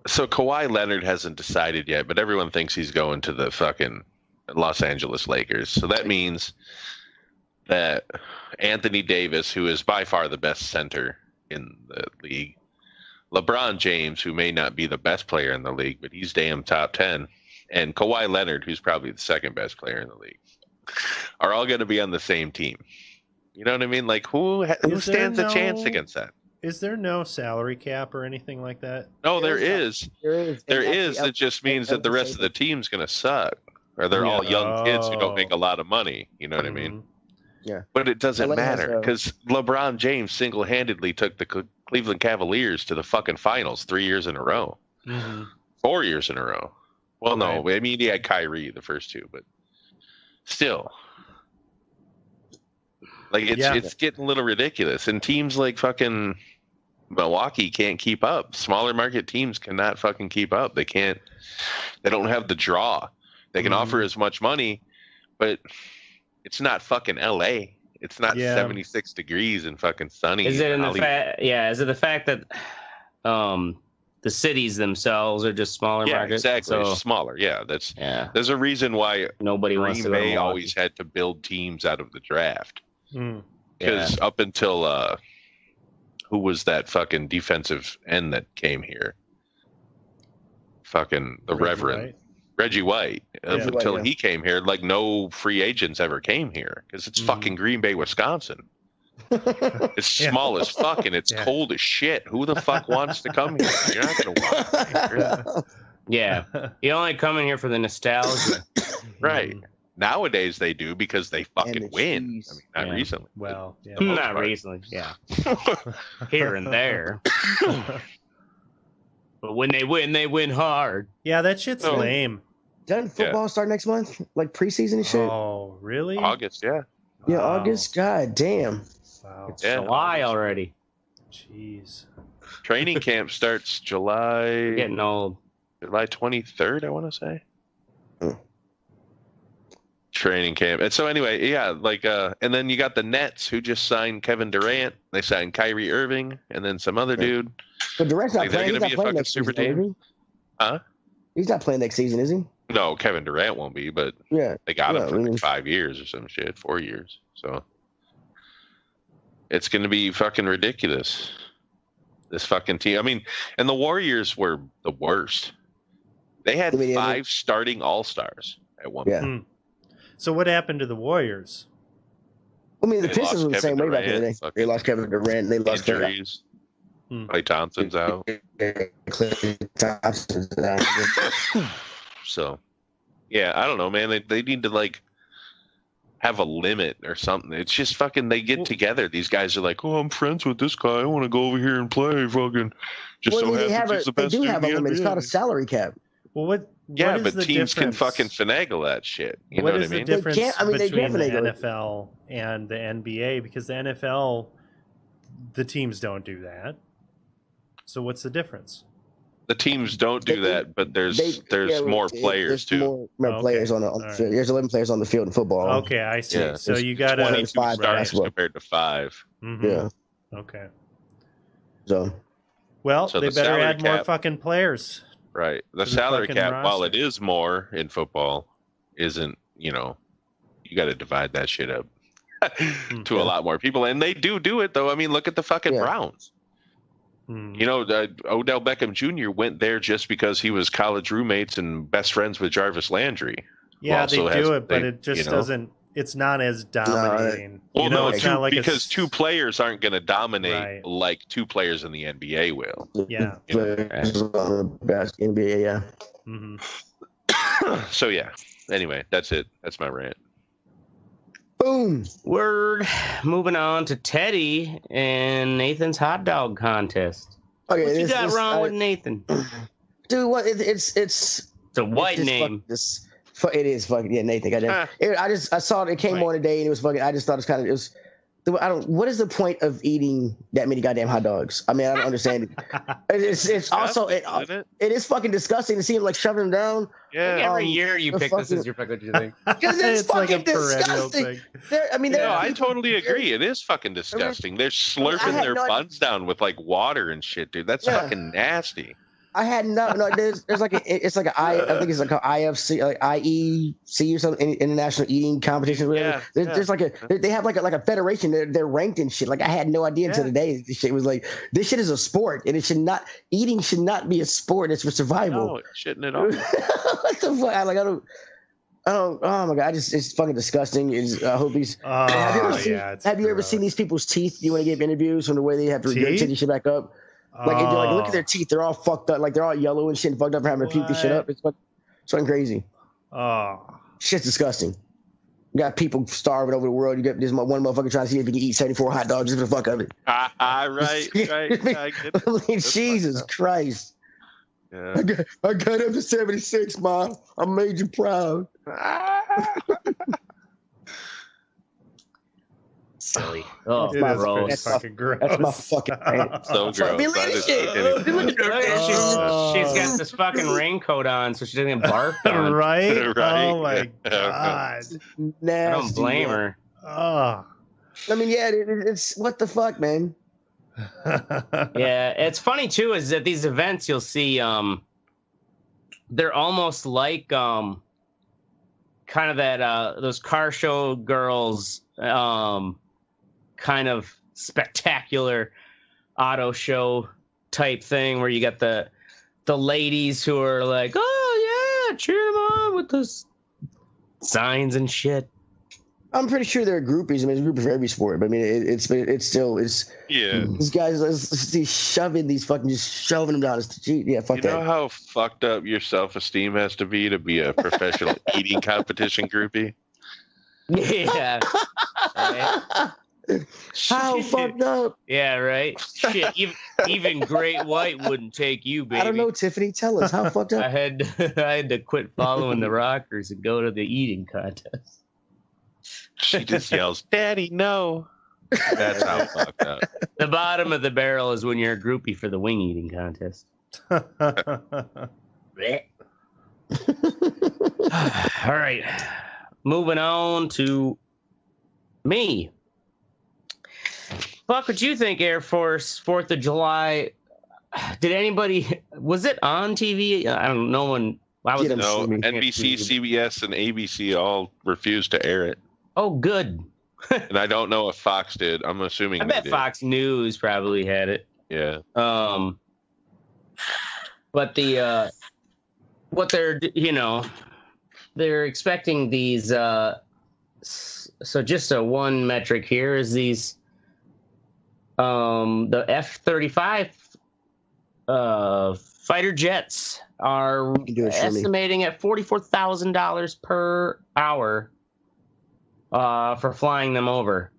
so Kawhi Leonard hasn't decided yet, but everyone thinks he's going to the fucking Los Angeles Lakers. So that means that Anthony Davis, who is by far the best center in the league, LeBron James, who may not be the best player in the league, but he's damn top 10, and Kawhi Leonard, who's probably the second best player in the league, are all going to be on the same team. You know what I mean? Like, who stands a chance against that?
Is there no salary cap or anything like that?
No, there is. There is. It just means that the rest of the team's going to suck. Or they're all young kids who don't make a lot of money. You know what I mean?
Yeah.
But it doesn't matter because LeBron James single-handedly took the Cleveland Cavaliers to the fucking finals 3 years in a row. 4 years in a row. Well, no. I mean, he had Kyrie the first two, but still. Like, it's getting a little ridiculous. And teams like fucking Milwaukee can't keep up. Smaller market teams cannot fucking keep up. They don't have the draw. They can offer as much money, but it's not fucking LA. It's not 76 degrees and fucking sunny.
Is it is it the fact that the cities themselves are just smaller markets?
Exactly. So, smaller. Yeah, there's a reason why
nobody wants to.
Green Bay always had to build teams out of the draft. Because up until who was that fucking defensive end that came here? Fucking the Reverend. Reggie White until
yeah.
he came here. Like no free agents ever came here because it's fucking Green Bay, Wisconsin. It's small as fuck and it's cold as shit. Who the fuck wants to come here? You're not gonna want to come here.
Yeah, you only come in here for the nostalgia.
Right. Nowadays they do because they fucking win.
cheese.
I mean, not recently.
Well, yeah.
Not recently, yeah. Here and there. But when they win hard.
Yeah, that shit's lame.
Doesn't football start next month? Like preseason and shit?
Oh, really?
August, yeah.
Yeah,
Wow.
August? God damn.
Wow.
It's July already.
Jeez.
Training camp starts July
Getting old.
July 23rd, I want to say. Training camp. And so anyway, yeah, like and then you got the Nets who just signed Kevin Durant. They signed Kyrie Irving and then some other dude.
But Durant's not
Like, they're
playing. He's
gonna
not
be a
playing
fucking
next
super
season, is
team.
he?
Huh?
He's not playing next season, is he?
No, Kevin Durant won't be, but
Yeah.
they got him
Yeah,
for
I mean-
like 5 years or some shit, 4 years. So it's going to be fucking ridiculous. This fucking team. I mean, and the Warriors were the worst. They had
I mean,
5 starting all-stars at one
Yeah.
point.
So what happened to the Warriors?
I mean, the
They
Pistons were the
lost
same way
Kevin
back in the day.
Durant,
They lost Kevin Durant. They lost
Injuries. Klay Thompson's out.
Klay Thompson's out.
So, yeah, I don't know, man. They need to, like, have a limit or something. It's just fucking, they get together. These guys are like, oh, I'm friends with this guy. I want to go over here and play. Fucking, just
Well,
so
they
happens he's the
they
best
do
dude
have a
in the
limit. It's
NBA.
called a salary cap.
Well, what
Yeah,
is
but
the
teams can
difference?
fucking finagle that shit. You
What
know what I
is the
mean?
difference
can't- I mean, they
between the
can't finagle it.
NFL and the NBA? Because the NFL, the teams don't do that. So what's the difference?
The teams don't do
They-
that, but there's
yeah,
more
there's
players too.
More
Okay.
players on the
All right.
field. There's 11 players on the field in football.
Okay, I see.
Yeah.
So
There's
you got
20
to.
five
starters
basketball.
compared to 5.
Yeah.
Okay.
So
Well,
So
they
the
better
salary
add more
cap-
fucking players.
Right. The
the
salary
fucking
cap, while it
roster.
is more in football, isn't, you got to divide that shit up to a lot more people. And they do it, though. I mean, look at the fucking
Yeah.
Browns.
Hmm.
Odell Beckham Jr. went there just because he was college roommates and best friends with Jarvis Landry. who
Yeah, they
also
do
has-
it, but
they-
it just
you know?
doesn't. It's not as dominating.
Well, no,
it's not like
because 2 players aren't going to dominate
Right.
like 2 players in the NBA will.
Yeah.
players on the best NBA. Yeah.
Hmm.
So yeah. Anyway, that's it. That's my rant.
Boom.
Word. Moving on to Teddy and Nathan's hot dog contest.
Okay.
What you got wrong with Nathan?
Dude? What? It's
It's a white name.
It is fucking Nathan. Goddamn. I saw it. It came on today, and it was fucking. I just thought it was. What is the point of eating that many goddamn hot dogs? I mean, I don't understand it. It's also it is fucking disgusting to see him like shoving them down.
Yeah.
Every year you
the
pick this
fucking-
as your pick. What you think?
Because it's
like a
fucking
perennial
disgusting.
thing.
No, I totally agree. It is fucking disgusting. They're slurping
had
their
no idea-
buns down with like water and shit, dude. That's
Yeah.
fucking nasty.
I had no. There's like it's like I think it's like an IFC, like IEC or something, International Eating Competition.
Yeah,
There's like they have like a federation. They're ranked and shit. Like I had no idea until today. This shit was like this shit is a sport, and eating should not be a sport. It's for survival.
No, shitting it off.
What the fuck? I don't. Oh my god! It's fucking disgusting. I hope he's.
Oh,
have you ever seen these people's teeth? You want to give interviews from the way they have to regurgitate this shit back up? Like, look at their teeth. They're all fucked up. Like, they're all yellow and shit and fucked up for having to puke this shit up. It's fucking crazy.
Oh.
Shit's disgusting. You got people starving over the world. You got this one motherfucker trying to see if he can eat 74 hot dogs just for the fuck of it.
Right. I get
I mean, Jesus Christ.
Yeah.
I got up to 76, Mom. I made you proud.
Silly. Oh,
It is
gross.
fucking gross.
That's my fucking
So gross.
I mean, look at this shit.
Look at her. She's got this fucking raincoat on, so she doesn't get barfed on.
Right?
Right.
Oh my god.
Nasty,
I don't blame
man.
her.
Oh.
I mean, yeah, it's what the fuck, man.
Yeah, it's funny too. Is at these events you'll see, they're almost like kind of that those car show girls, kind of spectacular auto show type thing where you got the ladies who are like, oh yeah, cheering them on with those signs and shit.
I'm pretty sure there are groupies. I mean, there's groupies for every sport, but I mean, it's still.
Yeah.
These guys, he's shoving these fucking, just shoving them down his cheek. Yeah, fuck
You
that.
know how fucked up your self-esteem has to be a professional eating competition groupie?
Yeah. Right?
How fucked up?
Yeah, right. Shit, even Great White wouldn't take you, baby.
I don't know, Tiffany. Tell us how fucked up.
I had to quit following the Rockers and go to the eating contest.
She just yells, "Daddy, no!" That's how fucked up.
The bottom of the barrel is when you're a groupie for the wing eating contest. All right, moving on to me. Fuck, what you think, Air Force 4th of July? Did anybody? Was it on TV? I don't know.
NBC, CBS, and ABC all refused to air it.
Oh, good.
And I don't know if Fox did. I'm assuming.
I bet Fox News probably had it.
Yeah.
But what they're expecting these. So just one metric here is these. The F-35 fighter jets are estimating at $44,000 per hour for flying them over.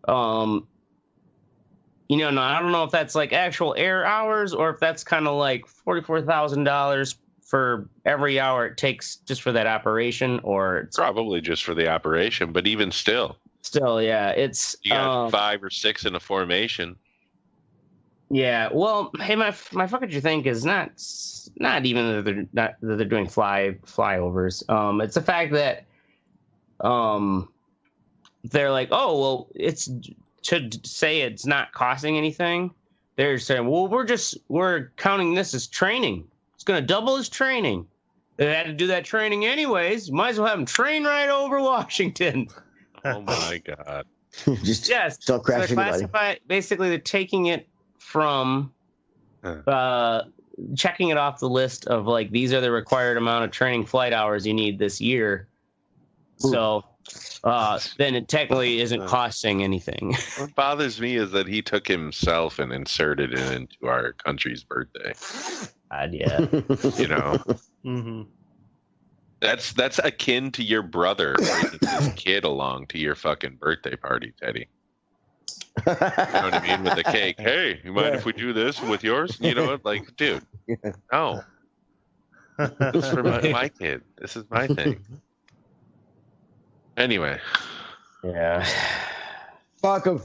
I don't know if that's like actual air hours or if that's kind of like $44,000 for every hour it takes just for that operation, or it's
probably just for the operation. But even still,
yeah, it's
you got 5 or 6 in a formation.
Yeah, well, hey, my fuck what you think is not even that they're doing flyovers. It's the fact that they're like, oh well, it's to say it's not costing anything. They're saying, well, we're counting this as training. It's going to double as training. They had to do that training anyways. Might as well have them train right over Washington.
Oh my god!
Just don't crash anybody.
Basically, they're taking it from checking it off the list of like these are the required amount of training flight hours you need this year. So then it technically isn't costing anything.
What bothers me is that he took himself and inserted it into our country's birthday.
Yeah.
Mm-hmm.
That's akin to your brother bringing his kid along to your fucking birthday party, Teddy. You know what I mean? With the cake. Hey, you mind if we do this with yours? You know, like, dude, no. This is for my kid. This is my thing. Anyway.
Yeah.
Fuck them.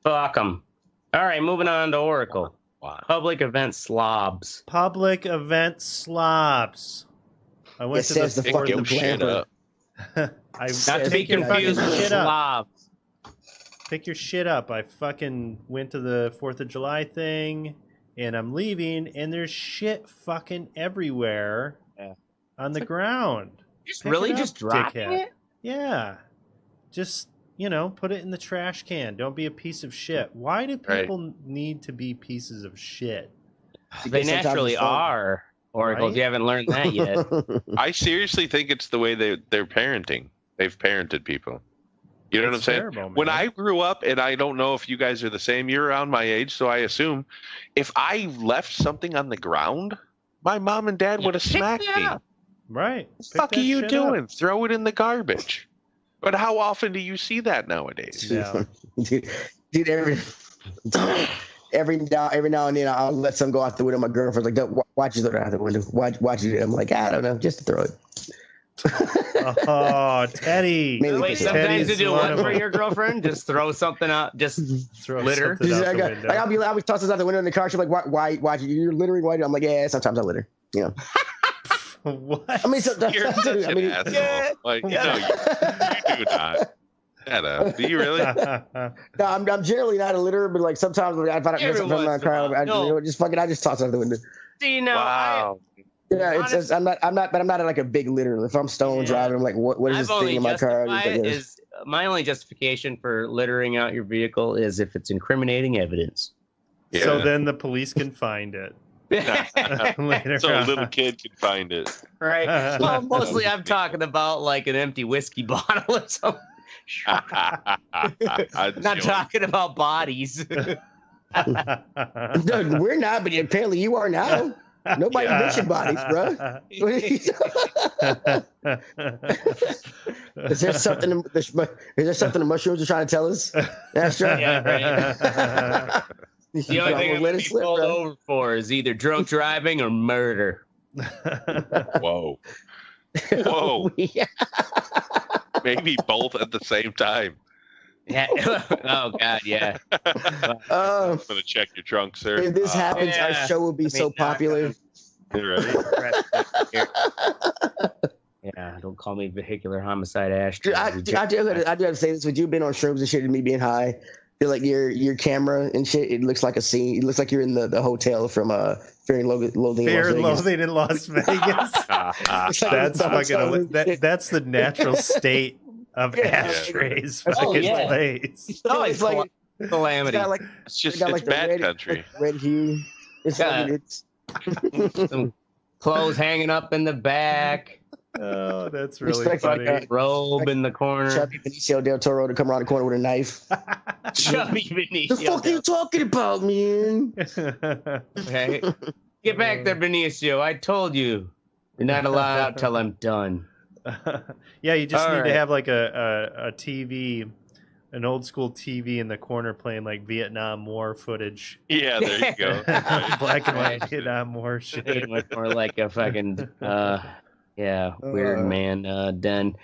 All right, moving on to Oracle.
Wow.
Public event slobs.
Public event slobs. I went to the
pick your shit up.
Not to be confused with slobs.
Pick your shit up. I fucking went to the 4th of July thing, and I'm leaving, and there's shit fucking everywhere on the ground.
Just dropping it?
Yeah. Just, put it in the trash can. Don't be a piece of shit. Why do people need to be pieces of shit?
They naturally are. Oracle, if you haven't learned that yet.
I seriously think it's the way they're parenting. They've parented people. You know what I'm saying?
Terrible,
when I grew up, and I don't know if you guys are the same, you're around my age, so I assume if I left something on the ground, my mom and dad would have smacked me.
Right.
What the fuck are you doing? Throw it in the garbage. But how often do you see that nowadays?
Yeah.
Dude, every now and then I'll let some go out the window. My girlfriend's like, watch you throw it out the window. Watch you. I'm like, I don't know, just throw it.
Oh, Teddy.
Wait, sometimes you do what for your girlfriend? Just throw something out, just throw litter.
Out the window.
I'll be tossing out the window in the car. She's like, why you're littering? Why? I'm like, yeah, sometimes I litter.
What?
I mean,
You're such an asshole.
Yeah.
Like, you do not. Shut up. Do you really?
No, I'm generally not a litterer, but like sometimes I find out something from my car. I just toss it out the window.
See, wow.
Yeah, I'm not like a big litter. If I'm stone driving, I'm like, what is this thing in my car?
My only justification for littering out your vehicle is if it's incriminating evidence.
Yeah. So then the police can find it. Later
So a little
on.
kid can find it.
Right. Well, mostly I'm talking about like an empty whiskey bottle or something. Not talking about bodies.
No, we're not, but apparently you are now. Nobody mentioned bodies, bro. Is there something? Is there something the mushrooms are trying to tell us? That's right.
Yeah, right. The only thing I'm going to be pulled over for is either drunk driving or murder.
Whoa. Whoa.
Yeah.
Maybe both at the same time.
Yeah. Oh, God, yeah.
I'm going to check your trunk, sir.
If this happens, our show will be so popular.
You're right.
Yeah, don't call me vehicular homicide ashtray.
Dude, I do have to say this. With you being on shrooms and shit and me being high, I feel like your camera and shit, it looks like a scene. It looks like you're in the hotel from Fear and Loathing
in Las Vegas. That's fucking. That's the natural state of ashtrays. Fucking place.
Oh, it's like calamity.
It's just it's bad country.
Red hue. It's
some clothes hanging up in the back.
Oh, that's really
funny.
Like a robe in the corner.
Chubby Benicio del Toro to come around the corner with a knife.
Chubby Benicio.
The fuck are you talking about, man?
Okay. Get back there, Benicio. I told you. You're not allowed out till I'm done.
Yeah, you just need to have like a TV, an old school TV in the corner playing like Vietnam War footage.
Yeah, there you go.
Black and white Vietnam War shit.
Or like a fucking weird man den.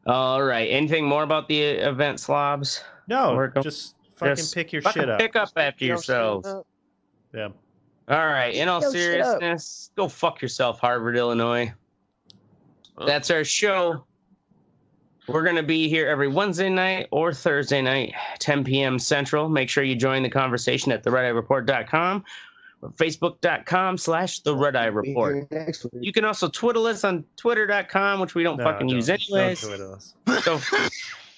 All right. Anything more about the event, slobs?
No, just fucking pick your shit up.
Pick up after yourselves.
Yeah.
All right. In all seriousness, go fuck yourself, Harvard, Illinois. That's our show. We're going to be here every Wednesday night or Thursday night, 10 p.m. Central. Make sure you join the conversation at theredeyereport.com or facebook.com/The Red Eye Report. You can also twiddle us on twitter.com, which we don't use anyways. So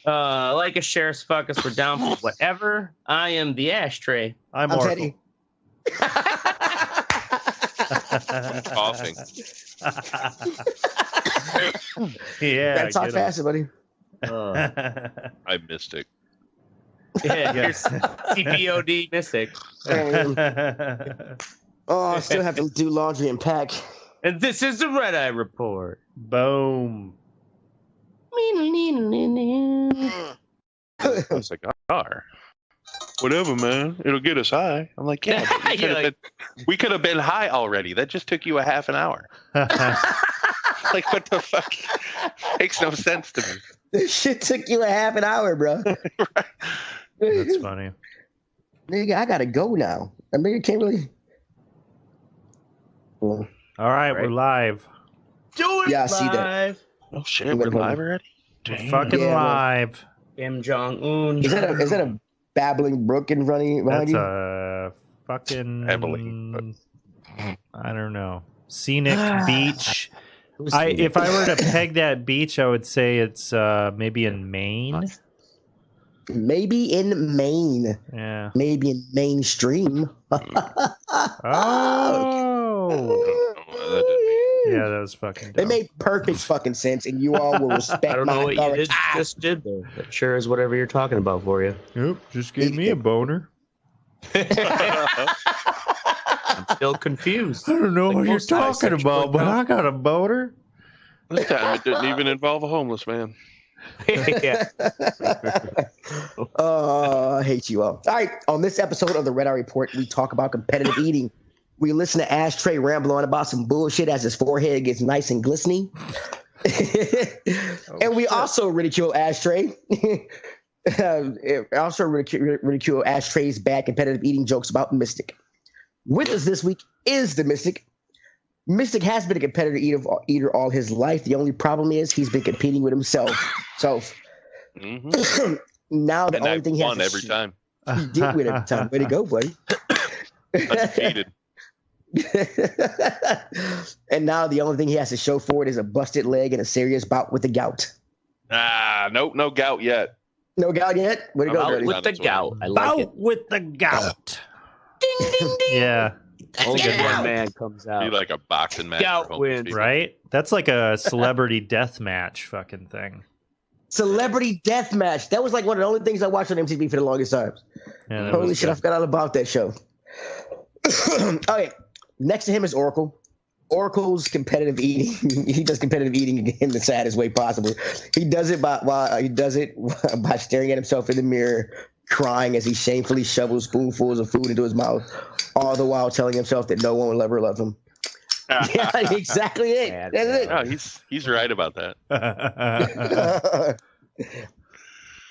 like us, share us, fuck us. We're down for whatever. I am the Ashtray.
I'm Teddy.
I'm coughing.
Yeah,
that's talk faster, buddy.
I Mystic.
Yeah, here's CPOD Mystic.
I still have to do laundry and pack.
And this is the Red Eye Report.
Boom.
It's like, whatever, man. It'll get us high. I'm like, yeah. We could have been high already. That just took you a half an hour. Like, what the fuck? Makes no sense to me.
This shit took you a half an hour, bro.
Right.
That's funny.
Nigga, I gotta go now. I mean, you can't really.
All right, we're live.
Do it
I see that.
Oh shit, we're live already.
We're fucking live.
Kim Jong-un.
Is that a babbling brook in front of you?
That's a fucking
babbling.
I don't know. Scenic beach. If I were to peg that beach, I would say it's maybe in Maine.
Maybe in Maine.
Yeah.
Maybe in mainstream.
Yeah, that was fucking dumb.
It made perfect fucking sense, and you all will respect
I don't know
my
what you just did though. That sure is whatever you're talking about for you.
Nope, just gave me a boner.
I'm still confused.
I don't know what you're talking about, but I got a boner.
This time it didn't even involve a homeless man.
Yeah.
I hate you all. All right, on this episode of the Red Eye Report, we talk about competitive eating. We listen to Ashtray ramble on about some bullshit as his forehead gets nice and glistening. And we also ridicule Ashtray. Also ridicule Ashtray's bad competitive eating jokes about Mystic. With us this week is the Mystic. Mystic has been a competitive eater all his life. The only problem is he's been competing with himself. So now the only thing he has
every time.
He did win every time. Way to go, buddy.
Undefeated.
And now the only thing he has to show for it is a busted leg and a serious bout with the gout.
Nope, no gout yet.
No gout yet? Way to go, buddy.
With the gout. I like it.
With the gout. Ding, ding, ding. Yeah.
Only one man comes out.
Be like a boxing match.
Scout wins.
Right? That's like a celebrity death match fucking thing.
Celebrity death match. That was like one of the only things I watched on MTV for the longest time.
Yeah,
Holy shit, I forgot all about that show. Okay, next to him is Oracle. Oracle's competitive eating. He does competitive eating in the saddest way possible. He does it by staring at himself in the mirror, crying as he shamefully shovels spoonfuls of food into his mouth, all the while telling himself that no one will ever love him. Yeah, exactly it. That's it.
Oh, he's right about that.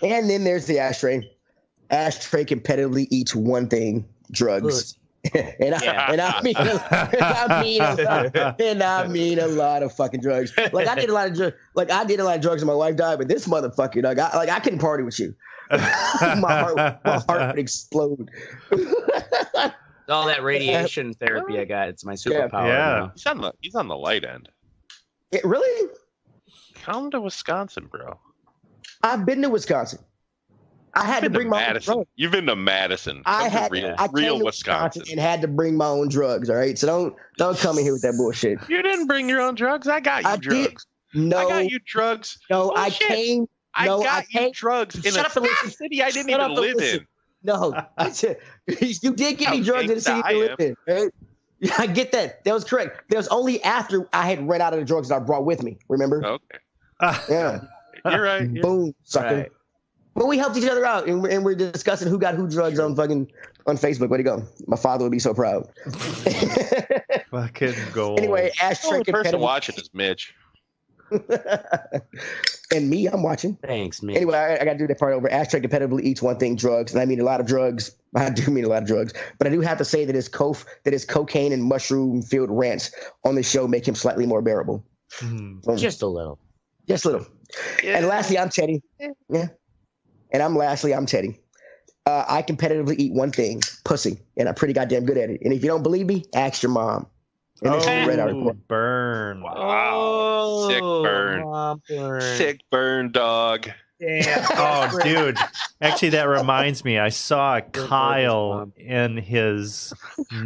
And then there's the Ashtray. Ashtray competitively eats one thing: drugs. and I mean a lot of fucking drugs. Like I did a lot of drugs. Like I did a lot of drugs, and my wife died. But this motherfucker, like I couldn't party with you. my heart would explode.
All that radiation therapy I got. It's my superpower.
Yeah.
He's on the light end.
Really?
Come to Wisconsin, bro.
I've been to Wisconsin. I had to bring my own drugs.
You've been to Madison.
I
real Wisconsin
and had to bring my own drugs. All right, so don't come in here with that bullshit.
You didn't bring your own drugs. I got you drugs.
No,
I got you drugs.
No,
I came. I got you drugs in a city I didn't even live in.
No, you did give me drugs in the city you lived in. Right? I get that. That was correct. That was only after I had run out of the drugs that I brought with me. Remember?
Okay.
Yeah.
You're right.
Boom, sucker. Right. But we helped each other out, and we're discussing who got who drugs on Facebook. Where'd he go? My father would be so proud.
Fucking gold.
Anyway, Ashtray
the only person watching is Mitch.
And me, I'm watching.
Thanks, Mitch.
Anyway, I got to do that part over. Ashtray competitively eats one thing: drugs, and I mean a lot of drugs. I do mean a lot of drugs, but I do have to say that his cocaine and mushroom-filled rants on the show make him slightly more bearable.
Just a little.
Just a little. Yeah. And lastly, I'm Teddy. Yeah. And I'm Teddy. I competitively eat one thing: pussy, and I'm pretty goddamn good at it. And if you don't believe me, ask your mom. And
burn!
Wow, sick burn, sick burn, dog.
Damn. Oh, dude. Actually, that reminds me. I saw Kyle in his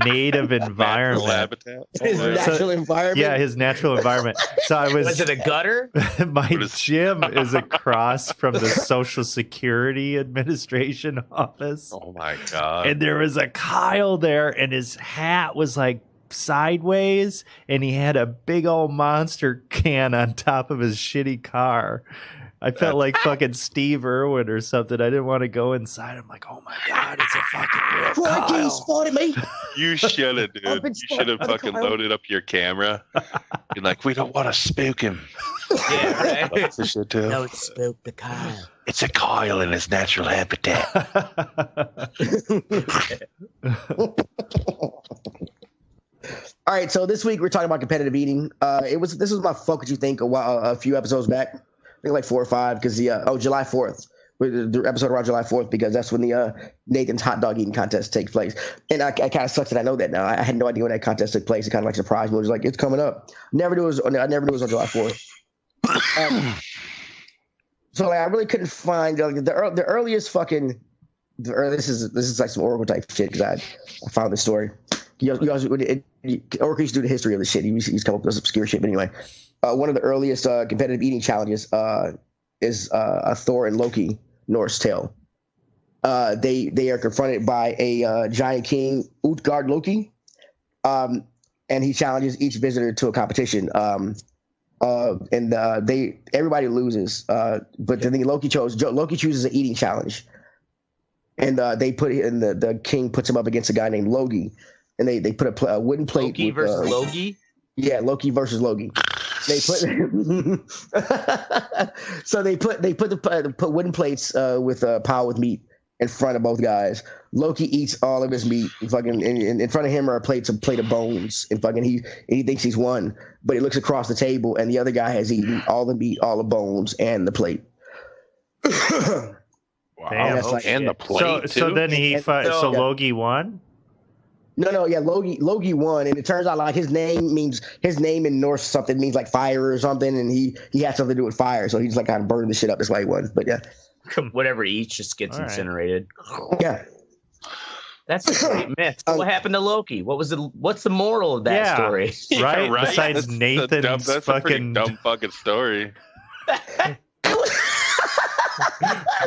native environment.
His natural environment?
Yeah, his natural environment. So
Was it a gutter?
My gym is across from the Social Security Administration office.
Oh, my God.
And there was a Kyle there, and his hat was like sideways, and he had a big old Monster can on top of his shitty car. I felt like fucking Steve Irwin or something. I didn't want to go inside. I'm like, oh my God, it's a fucking real Kyle.
You spotted me.
You should have, dude. You should have fucking loaded up your camera. You're like, we don't want to spook him.
Yeah, right.
Don't spook the Kyle.
It's a Kyle in his natural habitat.
All right, so this week we're talking about competitive eating. This was my focus, you think, a few episodes back. I think like 4 or 5, because July 4th, the episode around July 4th, because that's when the Nathan's hot dog eating contest takes place. And I kind of sucks that I know that now. I had no idea when that contest took place. It kind of like surprised me. It was like, it's coming up. I never knew it was on July 4th. So like, I really couldn't find the earliest fucking. This is like some Oracle type shit, because I found this story. Oracle used to do the history of the shit. He used to come up with this obscure shit. But anyway, one of the earliest competitive eating challenges is a Thor and Loki Norse tale. They are confronted by a giant king, Utgard Loki, and he challenges each visitor to a competition. And everybody loses, but then Loki chooses an eating challenge, and the king puts him up against a guy named Logi. And they put a wooden plate.
Loki versus Loki?
Yeah, Loki versus Loki. They put so they put wooden plates with piled with meat in front of both guys. Loki eats all of his meat. Fucking in front of him are a plate of bones. And fucking he thinks he's won, but he looks across the table and the other guy has eaten all the meat, all the bones, and the plate.
Wow!
Damn.
And the plate too.
So then Loki won.
No, yeah, Loki won, and it turns out like his name in Norse something means like fire or something, and he had something to do with fire, so he's like kind of burning the shit up. That's why he won. But yeah,
whatever he eats just gets incinerated.
Yeah.
That's a great myth. What happened to Loki? What's the moral of that story?
Right?
Right?
Besides Nathan's
that's
fucking
a pretty dumb fucking story.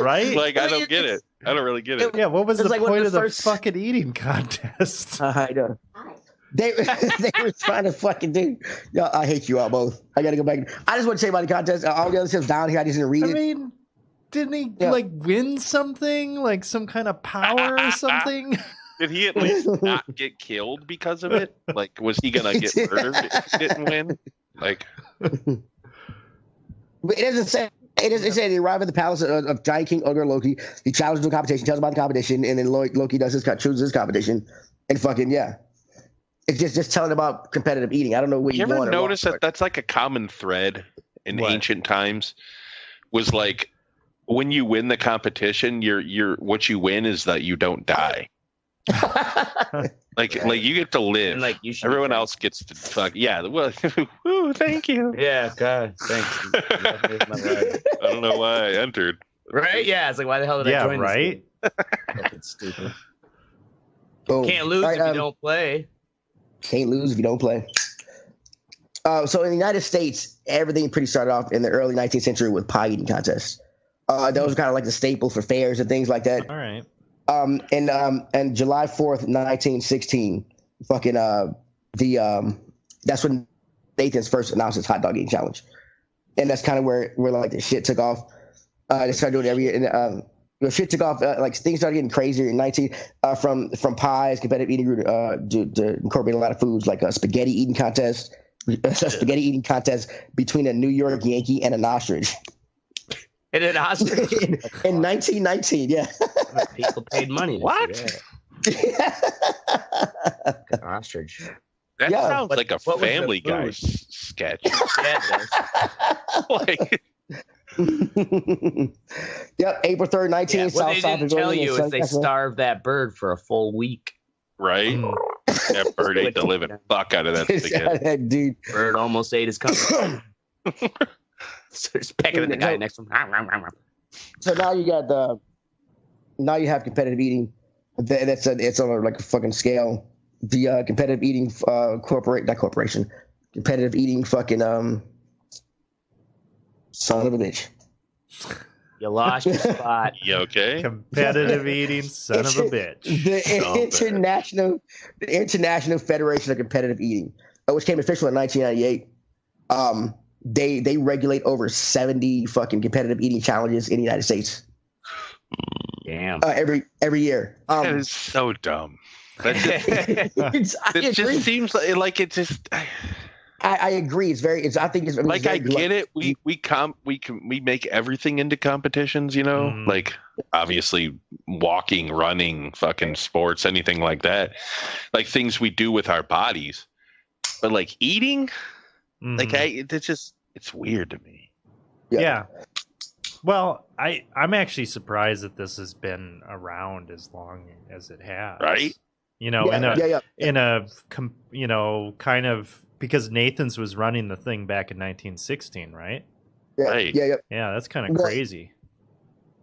Right?
Like, I don't get it. I don't really get it.
Yeah, what was the
like
point of the fucking eating contest?
I know. They were trying to fucking do. Yo, I hate you all both. I gotta go back. I just want to say about the contest. All the other stuff's down here. I just didn't read it.
I mean, didn't he like win something? Like some kind of power or something?
Did he at least not get killed because of it? Like, was he gonna get murdered if he didn't win? Like,
but it doesn't say. It doesn't say they arrive at the palace of Giant King Ogre Loki. He challenges to a competition, tells about the competition, and then Loki chooses his competition, and fucking it's just telling about competitive eating. I don't know what you
ever notice that that's like a common thread in ancient times. Was like when you win the competition, you're what you win is that you don't die. like you get to live.
And
Everyone else gets to fuck. Yeah. Well, woo, thank you.
Yeah, God, thanks.
I don't know why I entered.
Right? Yeah, it's like, why the hell did I join
right?
this game? Fucking stupid.
Boom.
Can't lose if you don't play.
Can't lose if you don't play. So in the United States, everything pretty started off in the early 19th century with pie eating contests. Those were kind of like the staple for fairs and things like that.
All right.
And July 4th, 1916, fucking that's when Nathan's first announced his hot dog eating challenge, and that's kind of where like the shit took off. They started doing it every year, and the shit took off. Like things started getting crazier in from pies, competitive eating grew to incorporate a lot of foods like a spaghetti eating contest between a New York Yankee and an ostrich.
And an ostrich
in 1919, yeah.
People paid money.
What?
An ostrich.
That sounds like a Family Guy sketch.
Yeah, it does.
Like,
yep, April 3rd, 19.
What they didn't tell you is they starved that bird for a full week.
Right? That bird ate the living fuck out of that spaghetti.
Dude.
Bird almost ate his cousin. So just pecking at the guy next to him.
So now you have competitive eating. It's on like a fucking scale. The competitive eating competitive eating fucking son of a bitch.
You lost your spot.
You okay?
Competitive eating son of a bitch.
The International Federation of Competitive Eating, which came official in 1998. They regulate over 70 fucking competitive eating challenges in the United States.
Damn.
Every year.
That is so dumb. It just seems like it just.
I agree. I think it's
like I get it. We make everything into competitions. You know, like obviously walking, running, fucking sports, anything like that. Like things we do with our bodies, but like eating. Like it's weird to me.
Yeah. Well, I'm actually surprised that this has been around as long as it has.
Right.
You know, kind of because Nathan's was running the thing back in 1916, right?
Yeah.
Right.
Yeah, that's kind of crazy.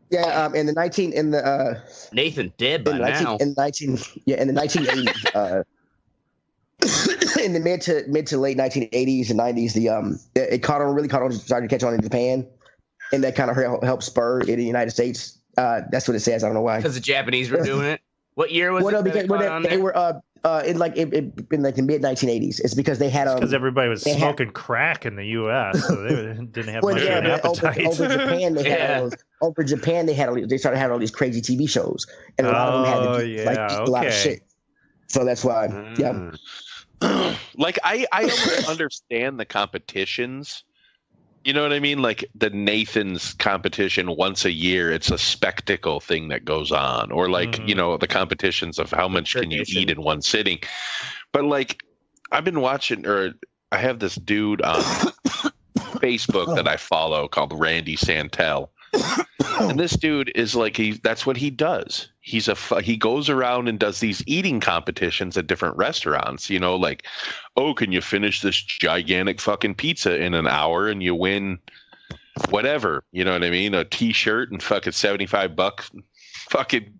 Yeah. In the
Nathan did by now.
In the 1980s. In the mid to late 1980s and 90s, it started to catch on in Japan, and that kind of helped spur it in the United States. That's what it says. I don't know why.
Because the Japanese were doing it. What year was it?
Because they were in the mid 1980s. It's because they had
because everybody was smoking crack in the U.S., so they didn't have much of an appetite.
Over Japan, they started having all these crazy TV shows, and a lot of them had to eat a lot of shit. So that's why, yeah.
Like I don't understand the competitions. You know what I mean? Like the Nathan's competition once a year, it's a spectacle thing that goes on. Or like, the competitions of how much can you eat in one sitting. But like I've been watching, or I have this dude on Facebook that I follow called Randy Santel. And this dude is like, that's what he does. He goes around and does these eating competitions at different restaurants, like, oh, can you finish this gigantic fucking pizza in an hour and you win whatever, you know what I mean? A t-shirt and fucking $75, fucking,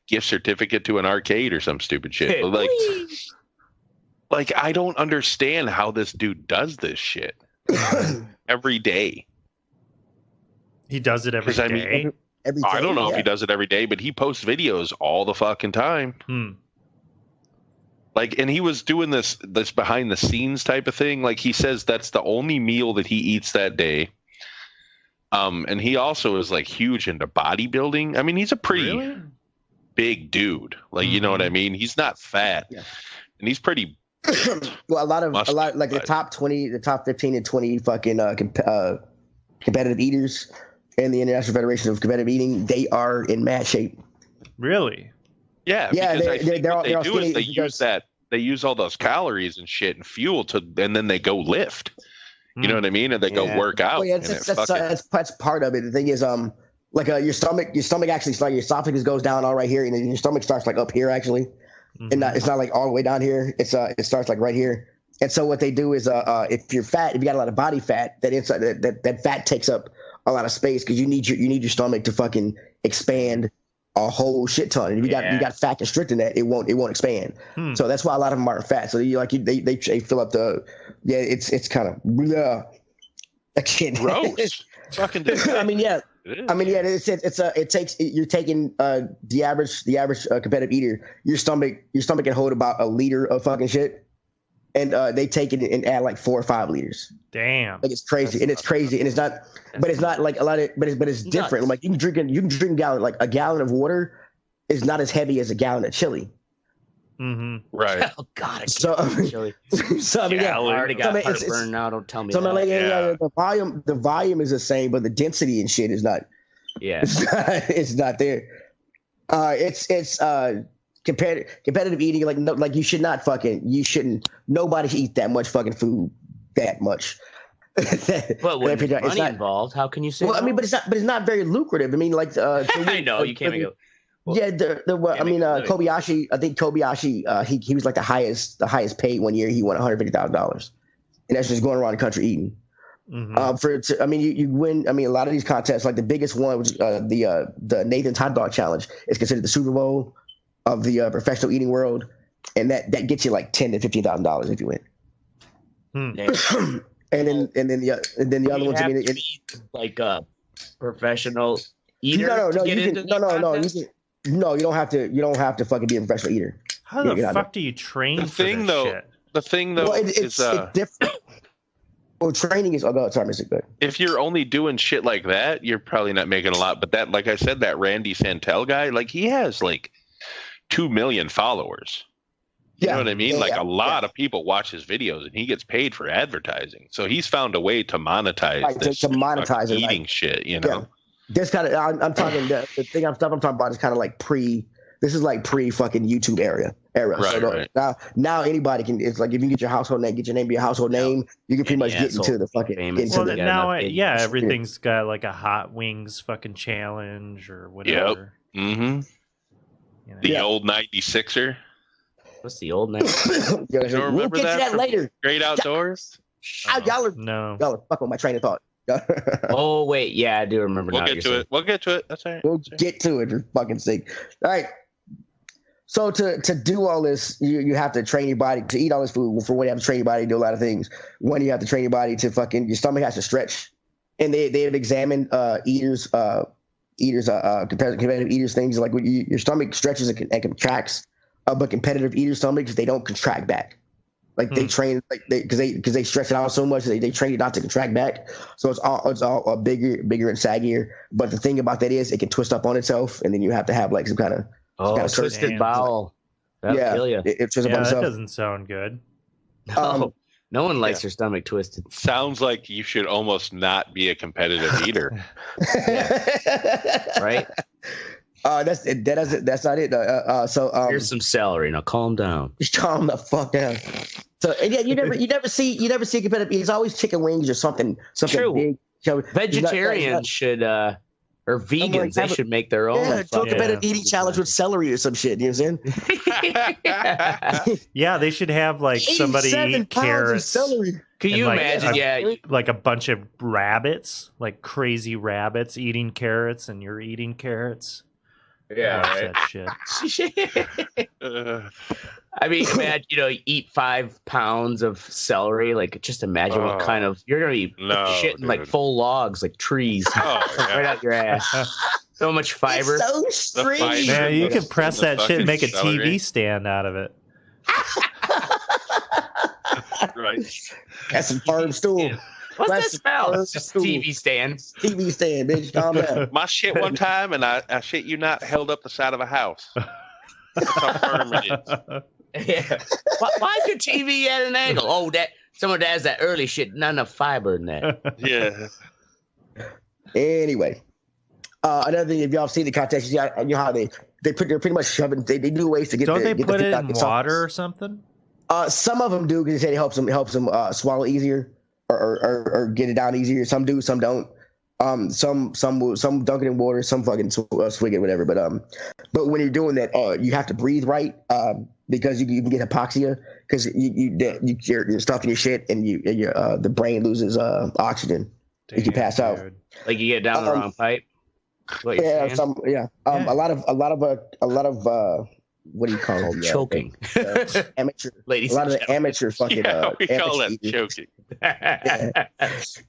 gift certificate to an arcade or some stupid shit. But like I don't understand how this dude does this shit every day.
He does it every day.
Every day.
I don't know if he does it every day, but he posts videos all the fucking time. Like, and he was doing this behind the scenes type of thing. Like, he says that's the only meal that he eats that day. And he also is like huge into bodybuilding. I mean, he's a pretty big dude. Like, you know what I mean? He's not fat, and he's pretty.
Well, a lot like the top 20, the top 15 and 20 fucking competitive eaters in the International Federation of Competitive Eating, they are in mad shape.
Really?
Yeah, because I think what they do is they use all those calories and shit and fuel and then they go lift. You know what I mean? And they go work out.
Well, that's part of it. The thing is, like your stomach actually starts, your esophagus goes down all right here, and then your stomach starts like up here actually, and it's not like all the way down here. It starts like right here. And so what they do is, if you're fat, if you got a lot of body fat, that fat takes up a lot of space because you need your stomach to fucking expand a whole shit ton. And if you got fat constricting that, it won't expand. So that's why a lot of them aren't fat. So they fill up the it's kind of
gross. Fucking
I mean, you're taking the average competitive eater. Your stomach can hold about a liter of fucking shit. And they take it and add like 4 or 5 liters.
Damn,
like it's crazy, and it's not. But it's not like a lot of. But it's different. Nuts. Like you can drink a gallon. Like a gallon of water is not as heavy as a gallon of chili.
Right.
Oh God, I can't
chili. So I mean,
I already got heartburn now. Don't tell me.
So the volume is the same, but the density and shit is not.
Yeah,
it's not there. It's competitive eating, like you shouldn't. Nobody should eat that much fucking food that much.
But when there's money involved, how can you say?
Well, no? I mean, but it's not very lucrative. I mean, like
I know you can't go.
Well, yeah, Kobayashi. I think Kobayashi. He was like the highest paid one year. He won $150,000, and that's just going around the country eating. You win. I mean, a lot of these contests, like the biggest one was the Nathan's Hot Dog Challenge. It's considered the Super Bowl of the professional eating world, and that gets you like $10,000 to $15,000 if you win. and then the other ones. I mean,
like a professional eater.
No, you don't have to. You don't have to fucking be a professional eater.
How the fuck do you train?
The thing though,
it's different. Well, training is. Oh, no, sorry, Mr. Good.
If you're only doing shit like that, you're probably not making a lot. But that, like I said, that Randy Santel guy, like he has like 2 million followers. You know what I mean? A lot of people watch his videos, and he gets paid for advertising. So he's found a way to monetize this
to monetize it,
eating shit. You know,
this kind of. I'm talking the thing I'm talking about is kind of like This is like pre fucking YouTube era.
Right,
so now anybody can. It's like if you get your household name, get your name, be a household name, you can pretty much get into the fucking.
Everything's got like a Hot Wings fucking challenge or whatever.
Yep. Mm-hmm. The old 96er.
What's the old 96er?
We'll get to that later.
Great Outdoors.
Y'all are fucking my train of thought.
Oh wait, yeah, I do remember.
We'll get to it. That's all right.
We'll get to it for fucking sake. All right. So to do all this, you have to train your body to eat all this food. For one, you have to train your body to do a lot of things. One, you have to train your body to your stomach has to stretch. And they have examined competitive eaters things like your stomach stretches and contracts, but competitive eater stomachs, they don't contract back. Like they train because they stretch it out so much they train it not to contract back. So it's all bigger and saggier. But the thing about that is it can twist up on itself, and then you have to have like some kind of
twisted bowel. That'll kill you.
It twists up on itself.
That doesn't sound good.
No one likes their stomach twisted.
Sounds like you should almost not be a competitive eater.
Right?
That's not it.
Here's some celery. Now calm down.
Just calm the fuck down. So and yeah, you never see competitive. It's always chicken wings or something
True.
big. So
vegetarians should or vegans they should make their own.
Yeah, do a competitive eating challenge with celery or some shit. You know what I'm saying?
Yeah, they should have like somebody eat carrots.
Celery.
Can you imagine?
Like a bunch of rabbits, like crazy rabbits eating carrots, and you're eating carrots.
Yeah,
Watch
right.
that shit.
I mean, imagine, you eat 5 pounds of celery. Like, just imagine what kind of you're gonna be shitting like full logs, like trees, right out your ass. So much fiber.
It's so stringy.
Man, you could press that shit and make a TV stand out of it.
Right.
That's some firm stool.
What's that smell? It's just TV stand.
TV stand, bitch. Calm down.
My shit one time, and I shit you not, held up the side of a house. That's how firm it is.
Yeah. Why is your TV at an angle? Oh, someone that has that early shit, not enough fiber in that.
Yeah.
Anyway, another thing, if y'all see the contest, you know how they're pretty much shoving. They do ways to get.
Don't they put it in water or something?
Some of them do because they say it helps them swallow easier or get it down easier. Some do, some don't. Some dunk it in water, some fucking swig it, whatever. But when you're doing that, you have to breathe right, because you can get hypoxia because you're stuffing your shit and the brain loses oxygen. Damn, you can pass out.
Like you get down the wrong pipe.
Yeah, a lot of what do you call them?
Choking.
Amateur.
Ladies,
a lot of the amateur fucking.
We call that choking.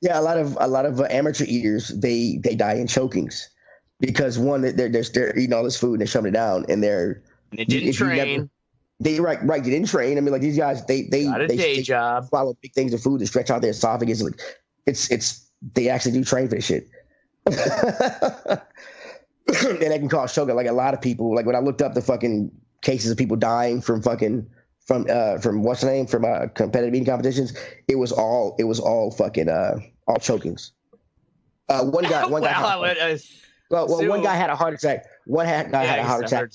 Yeah, a lot of amateur eaters they die in chokings because one they're eating all this food and they're shoving it down and
they didn't train.
They didn't train. I mean, like these guys they
got a day job,
swallow big things of food to stretch out their esophagus. Like it's they actually do train for this shit. And that can cause choking. Like a lot of people, like when I looked up the fucking cases of people dying from what's the name, from competitive eating competitions, it was all fucking all chokings. One guy one guy had a heart attack. One guy had a heart attack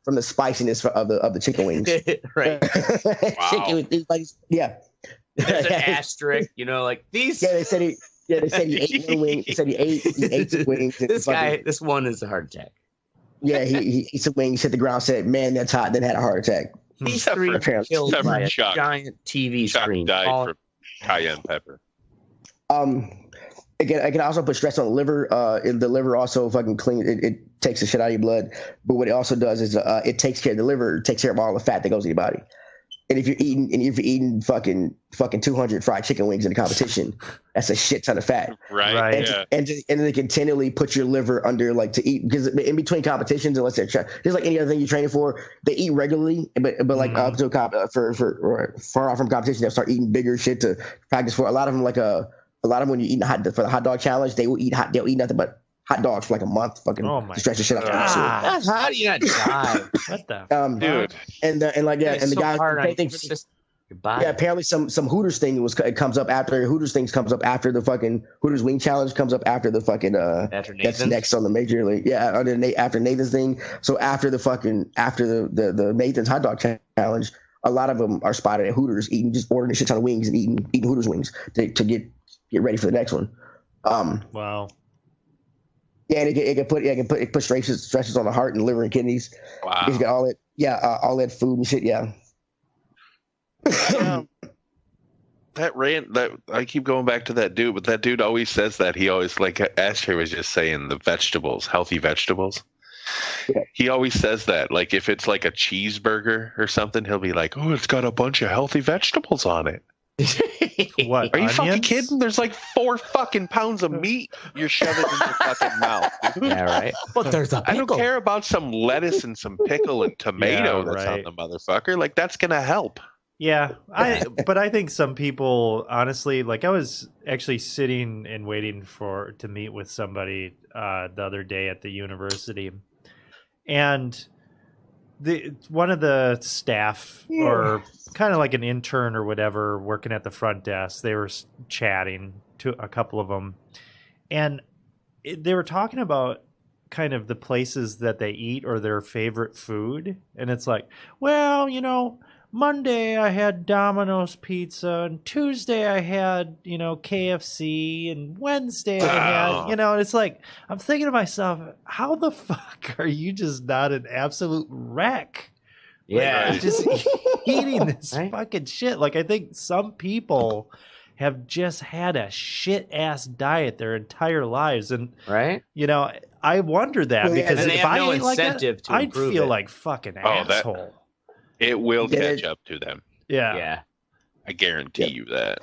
from the spiciness of the chicken wings.
Right.
Wow. Chicken, yeah.
There's an asterisk, like these.
Yeah, they said he ate one wing. He said he ate some wings.
This one is a heart attack.
Yeah, he ate some wings, hit the ground, said, "Man, that's hot." Then had a heart attack.
These three killed by a giant TV screen.
Died from cayenne pepper.
It can also put stress on the liver. The liver also fucking clean. It takes the shit out of your blood. But what it also does is it takes care of the liver. It takes care of all the fat that goes in your body. And if you're eating fucking 200 fried chicken wings in a competition, that's a shit ton of fat.
Right.
And they continually put your liver under to eat, because in between competitions, unless they're just like any other thing you're training for, they eat regularly, but like up to for far off from competition, they'll start eating bigger shit to practice for. A lot of them when you eat for the hot dog challenge, they'll eat nothing but hot dogs for like a month, fucking to stretch the shit out.
How do you not die? What the
dude?
And the guy thing for this. Yeah, apparently some Hooters thing comes up after the fucking Hooters wing challenge comes up after the fucking that's next on the major league. Yeah, after Nathan's thing. So after the Nathan's hot dog challenge, a lot of them are spotted at Hooters ordering a shit ton of wings and eating Hooters wings to get ready for the next one.
Wow.
Yeah, and it can put stresses on the heart and liver and kidneys.
Wow.
Because you got all that food and shit. Yeah.
That I keep going back to that dude, but that dude always says that. He always, like Asher was just saying, the vegetables, healthy vegetables. Yeah. He always says that. Like if it's like a cheeseburger or something, he'll be like, "Oh, it's got a bunch of healthy vegetables on it."
What?
Are you
onions?
fucking kidding? There's like 4 fucking pounds of meat you're shoving in your fucking mouth, dude.
Yeah, right. But there's a pickle.
I don't care about some lettuce and some pickle and tomato that's on the motherfucker. Like that's gonna help.
Yeah, but I think some people, honestly, like I was actually sitting and waiting to meet with somebody the other day at the university, and one of the staff, or kind of like an intern or whatever, working at the front desk, they were chatting to a couple of them, and they were talking about kind of the places that they eat or their favorite food, and it's like, well, Monday I had Domino's pizza, and Tuesday I had, KFC, and Wednesday I had, it's like, I'm thinking to myself, how the fuck are you just not an absolute wreck?
Yeah.
Like, just eating this fucking shit. Like, I think some people have just had a shit ass diet their entire lives, and
right?
You know, I wonder that because if I ate like that, I'd feel like fucking asshole.
It will catch up to them.
Yeah.
I guarantee you that.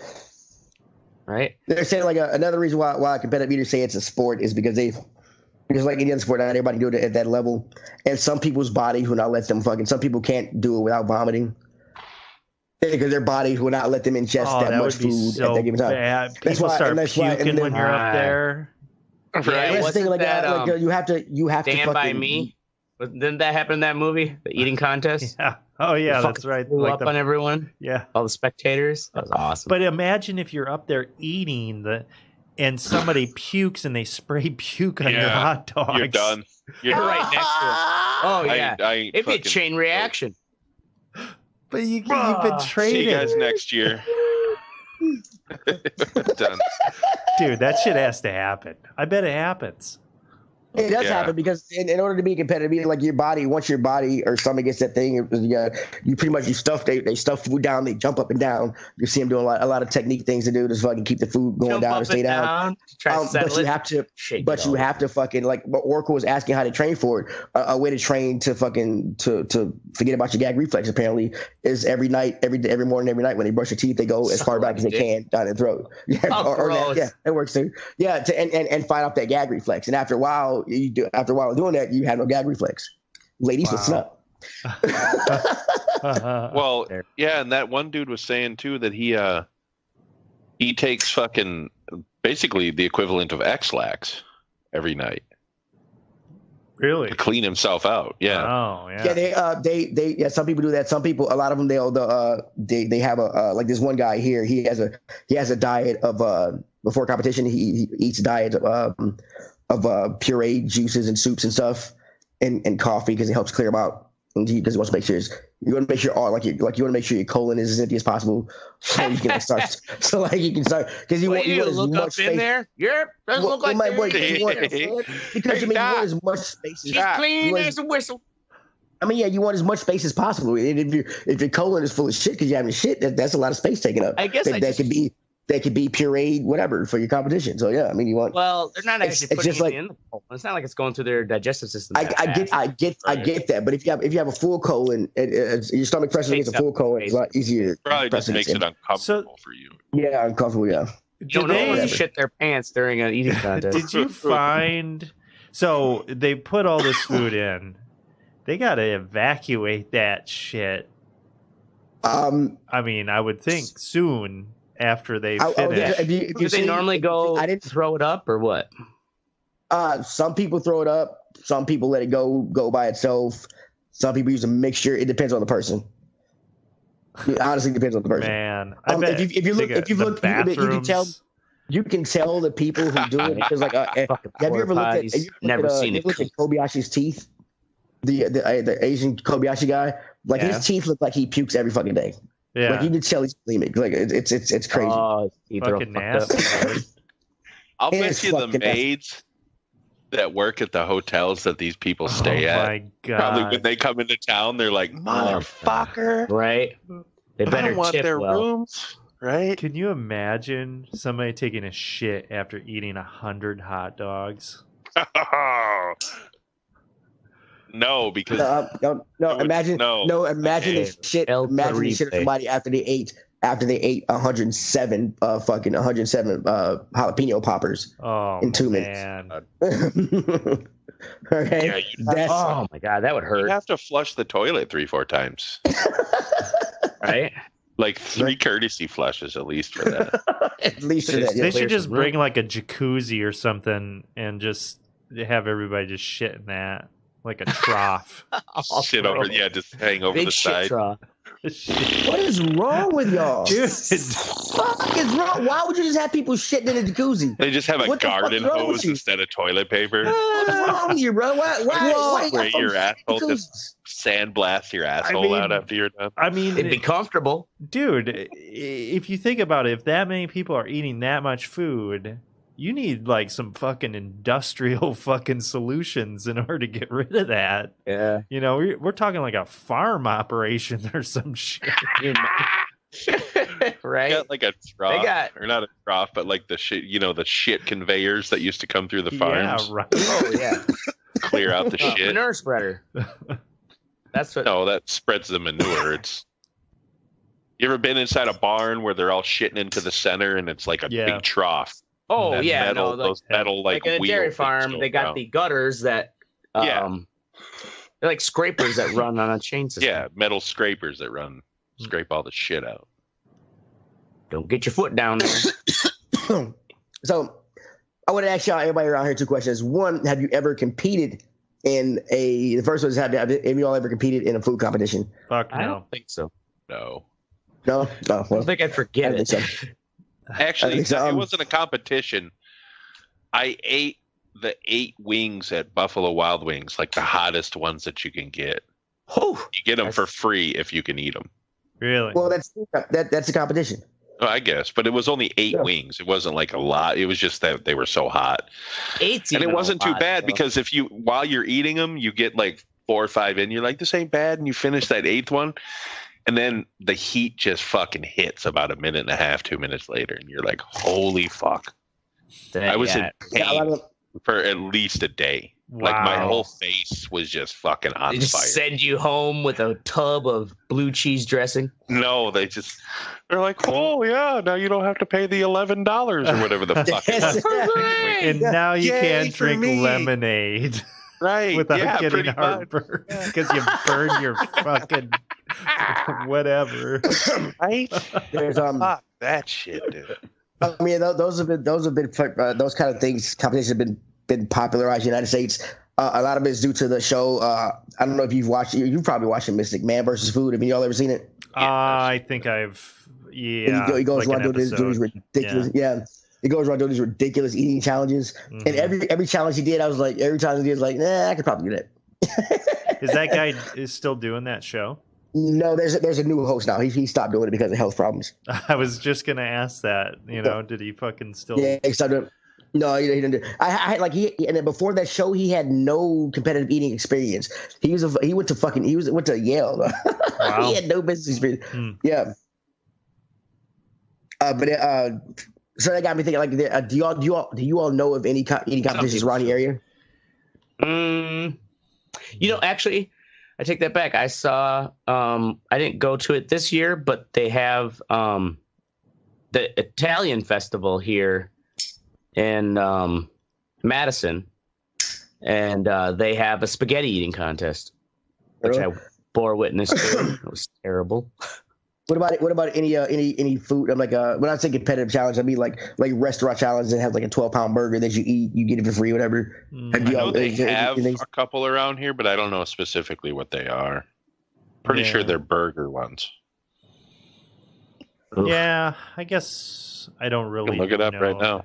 Right?
They're saying like another reason why competitive eaters say it's a sport is because like any other sport, not everybody do it at that level, and some people's body will not let them some people can't do it without vomiting. Because their bodies will not let them ingest that much food at that given time.
Bad. People start puking when you're up there.
Right?
Yeah,
wasn't
like
that
you have to
Stand By Me? Didn't that happen in that movie? The eating contest?
Yeah. Oh yeah, that's right.
Blew up on everyone.
Yeah.
All the spectators. That was awesome.
But imagine if you're up there eating and somebody pukes and they spray puke on your hot dogs.
You're done.
You're right next to it. Oh yeah. It'd be a chain reaction.
But you've been traded.
See you guys next year. Done.
Dude, that shit has to happen. I bet it happens.
It does happen because in order to be competitive, like your body, once your body or stomach gets that thing, you pretty much they stuff food down, they jump up and down. You see them doing a lot of technique things to do to fucking keep the food going down or stay down. But you have to fucking like. But Oracle was asking how to train for it. A way to train to fucking to forget about your gag reflex apparently is every night, every morning, every night when they brush their teeth, they go as far back as they can down their throat. Yeah, it works too. Yeah, and fight off that gag reflex. And after a while of doing that, you have no gag reflex. Ladies, listen up.
Well, yeah, and that one dude was saying too that he takes fucking basically the equivalent of X-Lax every night.
Really?
To clean himself out. Yeah.
Oh, yeah.
Yeah, some people do that. Some people, a lot of them, they have a like this one guy here. He has a diet of before competition. He eats a diet of pureed juices and soups and stuff, and coffee because it helps clear them out. And because he wants to make sure you want to make sure you want to make sure your colon is as empty as possible, so you can start. So like you can start because you want as
look
much
up
space.
In there. Yep, doesn't look like
because you want as much space.
She's clean as a whistle.
I mean, yeah, you want as much space as possible. And if your colon is full of shit because you're having shit, that's a lot of space taken up.
I guess
that could be pureed, whatever, for your competition. So yeah, I mean, you want.
Well, they're not actually putting it in the colon. It's not like it's going through their digestive system.
I get that, but if you have a full colon, your stomach pressure against a full colon, it's a lot easier.
Probably just makes it uncomfortable for you.
Yeah, uncomfortable. Yeah.
You don't know to shit their pants during an eating contest.
Did you find? So they put all this food in. They got to evacuate that shit. I mean, I would think soon. After they finish,
do they normally go? I didn't throw it up or what?
Some people throw it up. Some people let it go by itself. Some people use a mixture. It depends on the person. It honestly depends on the person.
Man, I bet
if you look, you can tell the people who do it because like have you ever looked at?
Never seen it.
Look at Kobayashi's teeth. The Asian Kobayashi guy, like his teeth look like he pukes every fucking day.
Yeah,
like you can tell he's bulimic. Like it's crazy.
Oh,
fucking nasty.
I'll bet you the maids that work at the hotels that these people stay at.
My God.
Probably when they come into town, they're like, "Motherfucker!"
Right? They better
I don't want
tip
their
well.
rooms. Right?
Can you imagine somebody taking a shit after eating 100 hot dogs?
No, because
imagine this shit. Imagine this shit of somebody after they ate 107 jalapeno poppers in 2 minutes. Okay.
Yeah,
oh my God, that would hurt.
You have to flush the toilet 3-4 times.
Right?
Like 3 courtesy flushes at least for that.
At least for that.
They should just bring like a jacuzzi or something and just have everybody just shit in that. Like a trough.
Shit over, just hang over the side.
What is wrong with y'all?
Dude.
Fuck is wrong? Why would you just have people shitting in a jacuzzi?
They just have a garden hose instead of toilet paper.
What's wrong with you, bro? Why
spray your asshole? Just sandblast your asshole out after you're done.
I mean,
it'd be comfortable.
Dude, if you think about it, if that many people are eating that much food, you need like some fucking industrial fucking solutions in order to get rid of that.
Yeah.
You know, we're talking like a farm operation or some shit.
Right?
They got like a trough,
They got-
or not a trough, but like the shit, the shit conveyors that used to come through the farms.
Yeah, right.
Oh yeah.
Clear out the shit.
Manure spreader. That's what.
No, that spreads the manure. You ever been inside a barn where they're all shitting into the center and it's like a big trough?
Oh
That
yeah,
metal,
no,
those metal
like in a
wheel
dairy
things
farm,
go
they got
around.
the gutters that they're like scrapers that run on a chain system.
Yeah, metal scrapers that scrape all the shit out.
Don't get your foot down there.
So I want to ask y'all, everybody around here, 2 questions. One, have you ever competed in the first one is have you all ever competed in a food competition?
Fuck
I
no.
don't think so.
No.
No? Oh,
I
well,
don't think I'd forget
I
it.
think so.
Actually,
so,
it wasn't a competition. I ate the 8 wings at Buffalo Wild Wings, like the hottest ones that you can get.
Oh,
You get them for free if you can eat them.
Really?
Well, that's a competition.
Well, I guess, but it was only 8 wings. It wasn't like a lot. It was just that they were so hot,
8's
and it
even
wasn't
a
too
lot,
bad
though.
because while you're eating them, you get like 4 or 5 in. You're like, this ain't bad, and you finish that 8th one, and then the heat just fucking hits about 1.5 minutes, 2 minutes later, and you're like, holy fuck! I was in pain for at least a day. Like my
Wow.
whole face was just fucking on
They just
fire.
send you home with a tub of blue cheese dressing.
No, they're like, oh yeah, now you don't have to pay the $11 or whatever the fuck it was.
And now you
Yay
can't
for
drink
me.
lemonade
Right?
without
yeah,
getting
pretty much.
heartburn because you burned your fucking whatever.
Right?
There's
Fuck that shit, dude.
I mean, those kind of things. Competitions have been popularized in the United States. A lot of it is due to the show. I don't know if you've watched. You've probably watched Mystic Man versus Food. Have y'all ever seen it?
I think I've
He goes
like
around
an
doing these
episode.
ridiculous. Yeah. He goes around doing these ridiculous eating challenges, and every challenge he did, I was like, every time he did, like, nah, I could probably do that.
Is that guy is still doing that show?
No, there's a new host now. He stopped doing it because of health problems.
I was just gonna ask that. Did he fucking still?
Yeah, he stopped doing it. No, he didn't do it. I like and then before that show, he had no competitive eating experience. He went to Yale.
Wow.
He had no business experience. Yeah. So that got me thinking. Like, do you all know of any eating competitions around the area?
Actually, I take that back. I saw. I didn't go to it this year, but they have the Italian festival here in Madison, and they have a spaghetti eating contest, which I bore witness to. It was terrible.
What about any food? I'm like when I say competitive challenge, I mean like restaurant challenge that has like a 12-pound burger that you eat, you get it for free, whatever.
I know they have a couple around here, but I don't know specifically what they are. Pretty sure they're burger ones.
Yeah, I guess I don't really
You can look it up
know
right now.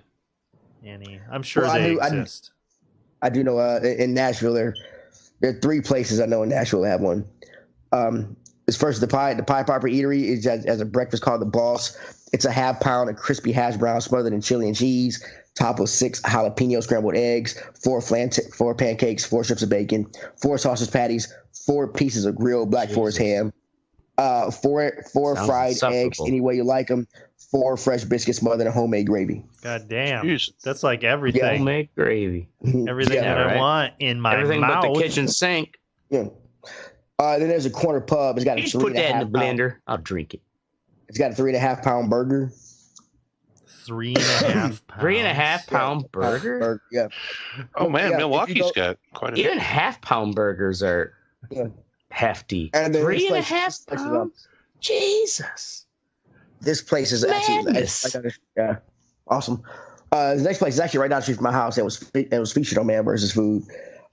Any. I'm sure they exist.
I do know in Nashville there are 3 places I know in Nashville that have one. It's first the Pie Popper Eatery is as a breakfast called the Boss. It's a ½ pound of crispy hash browns smothered in chili and cheese, topped with 6 jalapeno scrambled eggs, 4 pancakes, 4 strips of bacon, 4 sausage patties, 4 pieces of grilled Black Forest ham, 4 fried eggs any way you like them, 4 fresh biscuits smothered in homemade gravy.
God damn,
Jeez.
that's like everything.
Yeah.
Homemade gravy.
Everything that I want in my
Everything
mouth.
but the kitchen sink.
Yeah. Then there's a corner pub. It's got
You
a
just put that in the
3.5 pound.
blender. I'll drink it.
It's got a 3.5 pound burger.
3.5 pounds.
3.5 pound burger.
Yeah.
Oh man,
Yeah,
Milwaukee's got quite a
Even ½ burgers are hefty.
And then
3.5
this
pounds. Jesus.
This place is actually awesome. The next place is actually right down the street from my house. It was featured on Man vs. Food.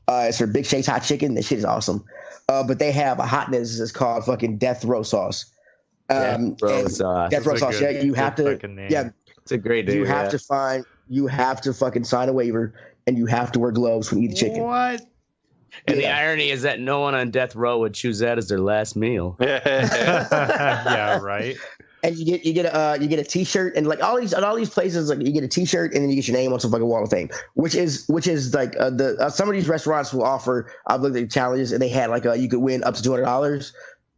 It's for Big Shake's Hot Chicken. This shit is awesome. But they have a hotness that's called fucking Death Row Sauce.
Death Row Sauce.
Death Row
That's a
Sauce.
good-
Yeah, you have to.
fucking name.
Yeah,
It's a great name.
you have to fucking sign a waiver, and you have to wear gloves when you eat the chicken.
What?
And the irony is that no one on death row would choose that as their last meal.
Yeah, right.
And you get a T-shirt, and like all these places, like you get a T-shirt, and then you get your name on some fucking wall of fame, which is like some of these restaurants will offer. I've looked at challenges, and they had like you could win up to $200.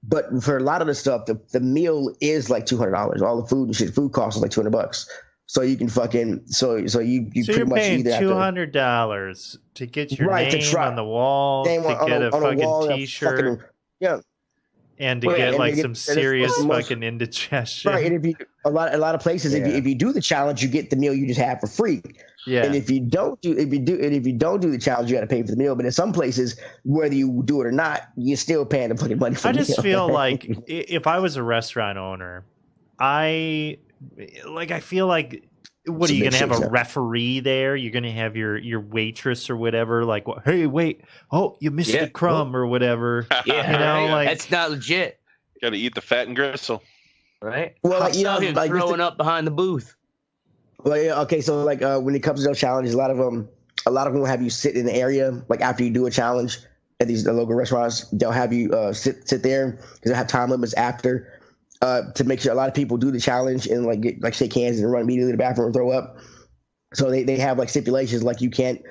But for a lot of the stuff, the meal is like $200. All the food and shit, food costs like $200. So you can fucking so you pretty much
paying
either
$200 to get your
right,
name on the wall, to get a fucking T-shirt, and to get like some serious fucking indigestion.
Right, and if you a lot of places, if you do the challenge, you get the meal you just have for free.
Yeah.
And if you don't do the challenge, you got to pay for the meal. But in some places, whether you do it or not, you're still paying the fucking money for the meal.
I just feel like if I was a restaurant owner, I feel like, what are you going to have a referee there? You're going to have your waitress or whatever, like, hey, wait, oh, you missed a crumb or whatever.
Yeah,
you know, like
that's not legit.
Got to eat the fat and gristle,
right?
Well,
like, you know, like throwing up behind the booth.
Well, yeah, okay, so like when it comes to those challenges, a lot of them will have you sit in the area, like after you do a challenge at the local restaurants, they'll have you sit there because they'll have time limits after to make sure. A lot of people do the challenge and like shake hands and run immediately to the bathroom and throw up. So they have like stipulations, like you can't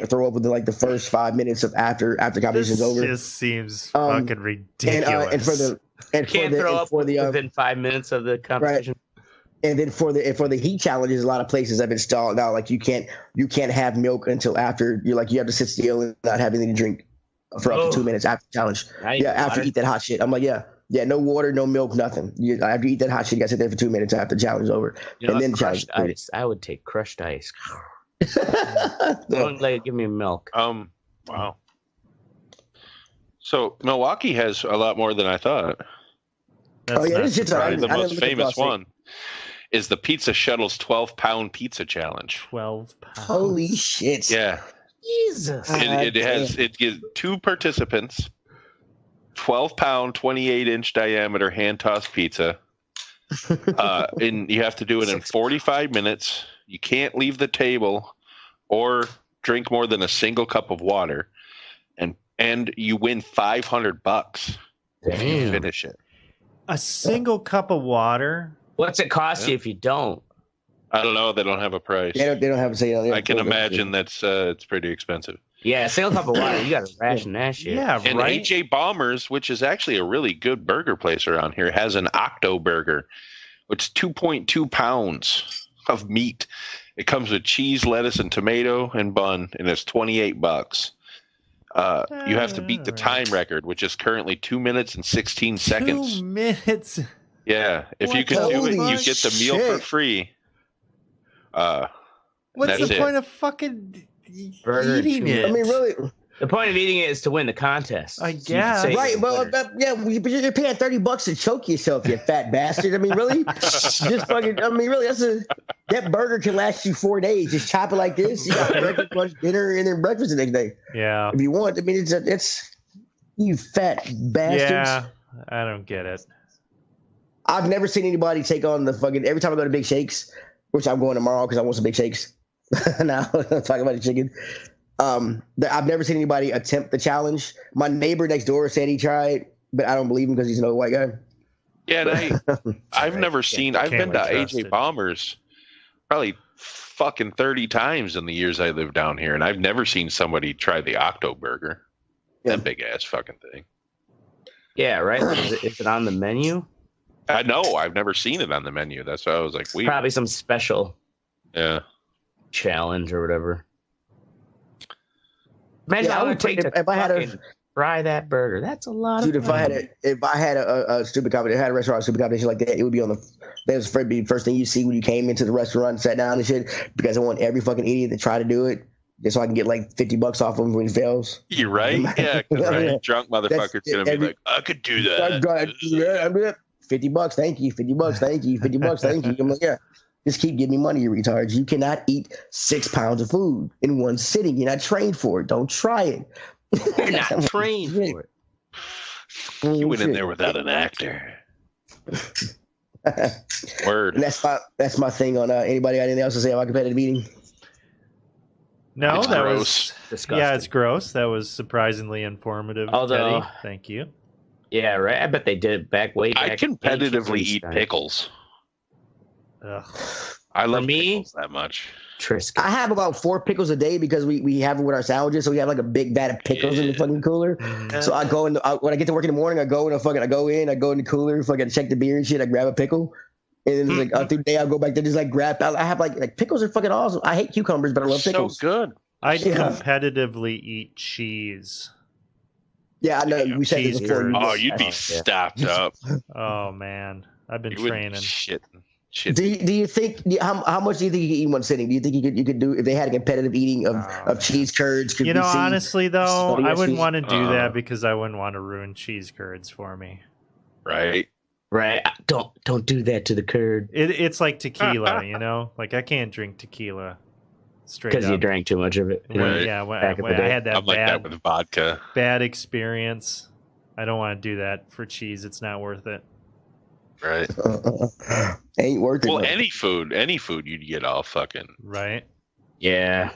throw up within like the first 5 minutes of after competition's over.
This just seems fucking ridiculous.
And
can't throw up within 5 minutes of the competition.
Right. And then for the heat challenges, a lot of places have installed now, like you can't have milk until after you have to sit still and not have anything to drink for up to 2 minutes after the challenge. After you eat that hot shit. I'm like, no water, no milk, nothing. After you eat that hot shit, you gotta sit there for 2 minutes after the challenge is over.
And then crushed ice. I would take crushed ice. Don't give me milk.
Wow. So Milwaukee has a lot more than I thought.
This is
probably the most famous one. Is the Pizza Shuttle's 12-pound pizza challenge.
12 pounds.
Holy shit.
Yeah.
Jesus.
It gives 2 participants, 12-pound, 28-inch diameter hand-tossed pizza. And you have to do it in 45 minutes. You can't leave the table or drink more than a single cup of water. And you win $500 if you finish it.
A single cup of water?
What's it cost you if you don't?
I don't know. They don't have a price.
They don't have a say.
I can imagine that's it's pretty expensive.
Yeah, a single cup of water. You got to ration that shit.
Yeah,
and
right.
AJ Bombers, which is actually a really good burger place around here, has an Octo Burger, which is 2.2 pounds of meat. It comes with cheese, lettuce, and tomato and bun, and it's $28. You have to beat the time record, which is currently 2 minutes and 16 seconds.
2 minutes.
Yeah, if you can do it, you get the meal for free.
What's the point of fucking eating it?
I mean, really,
the point of eating it is to win the contest.
I guess.
Right, well, but you're paying $30 to choke yourself, you fat bastard. I mean, really, that burger can last you 4 days. Just chop it like this. You got breakfast, lunch, dinner, and then breakfast the next day.
Yeah.
If you want, I mean, it's you fat bastards.
Yeah, I don't get it.
I've never seen anybody take on the fucking. Every time I go to Big Shakes, which I'm going tomorrow because I want some Big Shakes. Now talking about the chicken. I've never seen anybody attempt the challenge. My neighbor next door said he tried, but I don't believe him because he's an old white guy.
Yeah, and I've never seen. I've been to AJ Bombers probably fucking 30 times in the years I lived down here, and I've never seen somebody try the Octo Burger. That big ass fucking thing.
Yeah, right. Is it on the menu?
I know. I've never seen it on the menu. That's why I was like, weird.
Probably some special
challenge
or whatever. Imagine
I would take if I had a
fry that burger. That's a lot of fun.
If I had a stupid competition, had a restaurant stupid competition like that, it would be on the. That was the first thing you see when you came into the restaurant and sat down and shit. Because I want every fucking idiot to try to do it, just so I can get like $50 off him when he fails.
You're right. Yeah, right. Drunk motherfucker's gonna be like, I could do that.
I'm $50. Thank you. $50. Thank you. $50. Thank you. I'm like, yeah. Just keep giving me money, you retards. You cannot eat 6 pounds of food in one sitting. You're not trained for it. Don't try it.
You're not trained for it.
You went in there without an actor. Word.
And that's my thing on anybody got anything else to say about competitive eating?
No,
it's
that
gross.
Was
disgusting.
Yeah, it's gross. That was surprisingly informative.
Although,
Teddy. Thank you.
Yeah, right. I bet they did it way back.
I competitively eat pickles.
Ugh.
I love
me,
pickles that much.
Triscuit.
I have about 4 pickles a day because we have it with our sandwiches, so we have like a big vat of pickles in the fucking cooler.
Mhm.
So I go in when I get to work in the morning, I go in the cooler, fucking check the beer and shit. I grab a pickle, and then it's like through the day I go back there just like grab. I have like pickles are fucking awesome. I hate cucumbers, but I love pickles.
So good.
I'd competitively eat cheese.
Yeah, I know. We said this before.
Oh, you'd be stopped up.
Oh man, I've been
You would be
training.
shit.
Do you think how much do you think you could eat in one sitting? Do you think you could do if they had a competitive eating of cheese curds?
You know, honestly though, I wouldn't want to do that because I wouldn't want to ruin cheese curds for me.
Right.
Don't do that to the curd.
It's like tequila, you know. Like I can't drink tequila straight up
because you drank too much of it.
When I had that
I'm like that with vodka.
Bad experience. I don't want to do that for cheese. It's not worth it.
Right.
Ain't worth it.
Well, any food you'd get all fucking
right.
Yeah.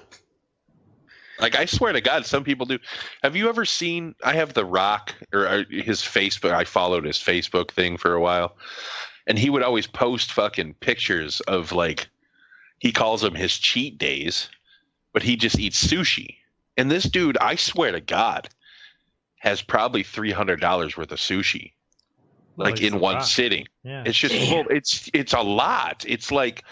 Like I swear to God, some people do. Have you ever seen? I have The Rock or his Facebook. I followed his Facebook thing for a while, and he would always post fucking pictures of like he calls them his cheat days, but he just eats sushi. And this dude, I swear to God, has probably $300 worth of sushi. Like in one sitting.
Yeah.
It's just it's a lot. It's like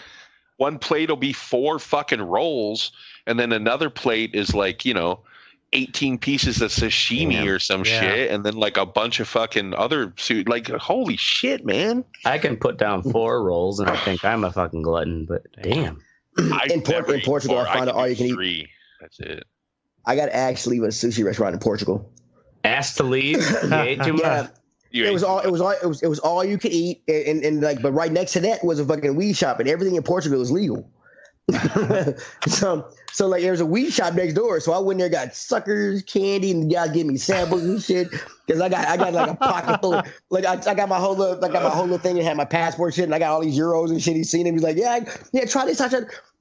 one plate will be 4 fucking rolls, and then another plate is like, 18 pieces of sashimi or some shit, and then like a bunch of fucking other like holy shit, man.
I can put down 4 rolls and I think I'm a fucking glutton, but damn.
In Portugal, I found out all you can
3.
eat.
That's it.
I got asked to leave a sushi restaurant in Portugal.
Asked to leave? You ate too much?
It was all you could eat, and like, but right next to that was a fucking weed shop, and everything in Portugal is legal. so like there was a weed shop next door, so I went there, got suckers, candy, and the guy gave me samples and shit. Because I got like a pocket full of, like I got my whole little thing and had my passport shit, and I got all these euros and shit. He's seen him. He's like, yeah, try this. So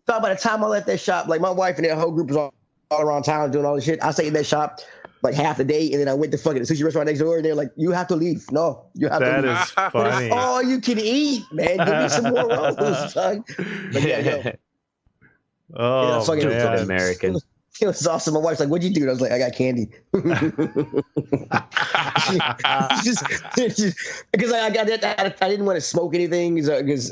by the time I left that shop, like my wife and that whole group was all around town doing all this shit. I stayed in that shop like half the day, and then I went to fucking the sushi restaurant next door, and they're like, "You have to leave. No, you have to leave."
That is funny.
It's all you can eat, man. Give me some more rolls, son. But yeah,
oh, man.
American.
It was awesome. My wife's like, "What'd you do?" And I was like, "I got candy." Because I didn't want to smoke anything, I just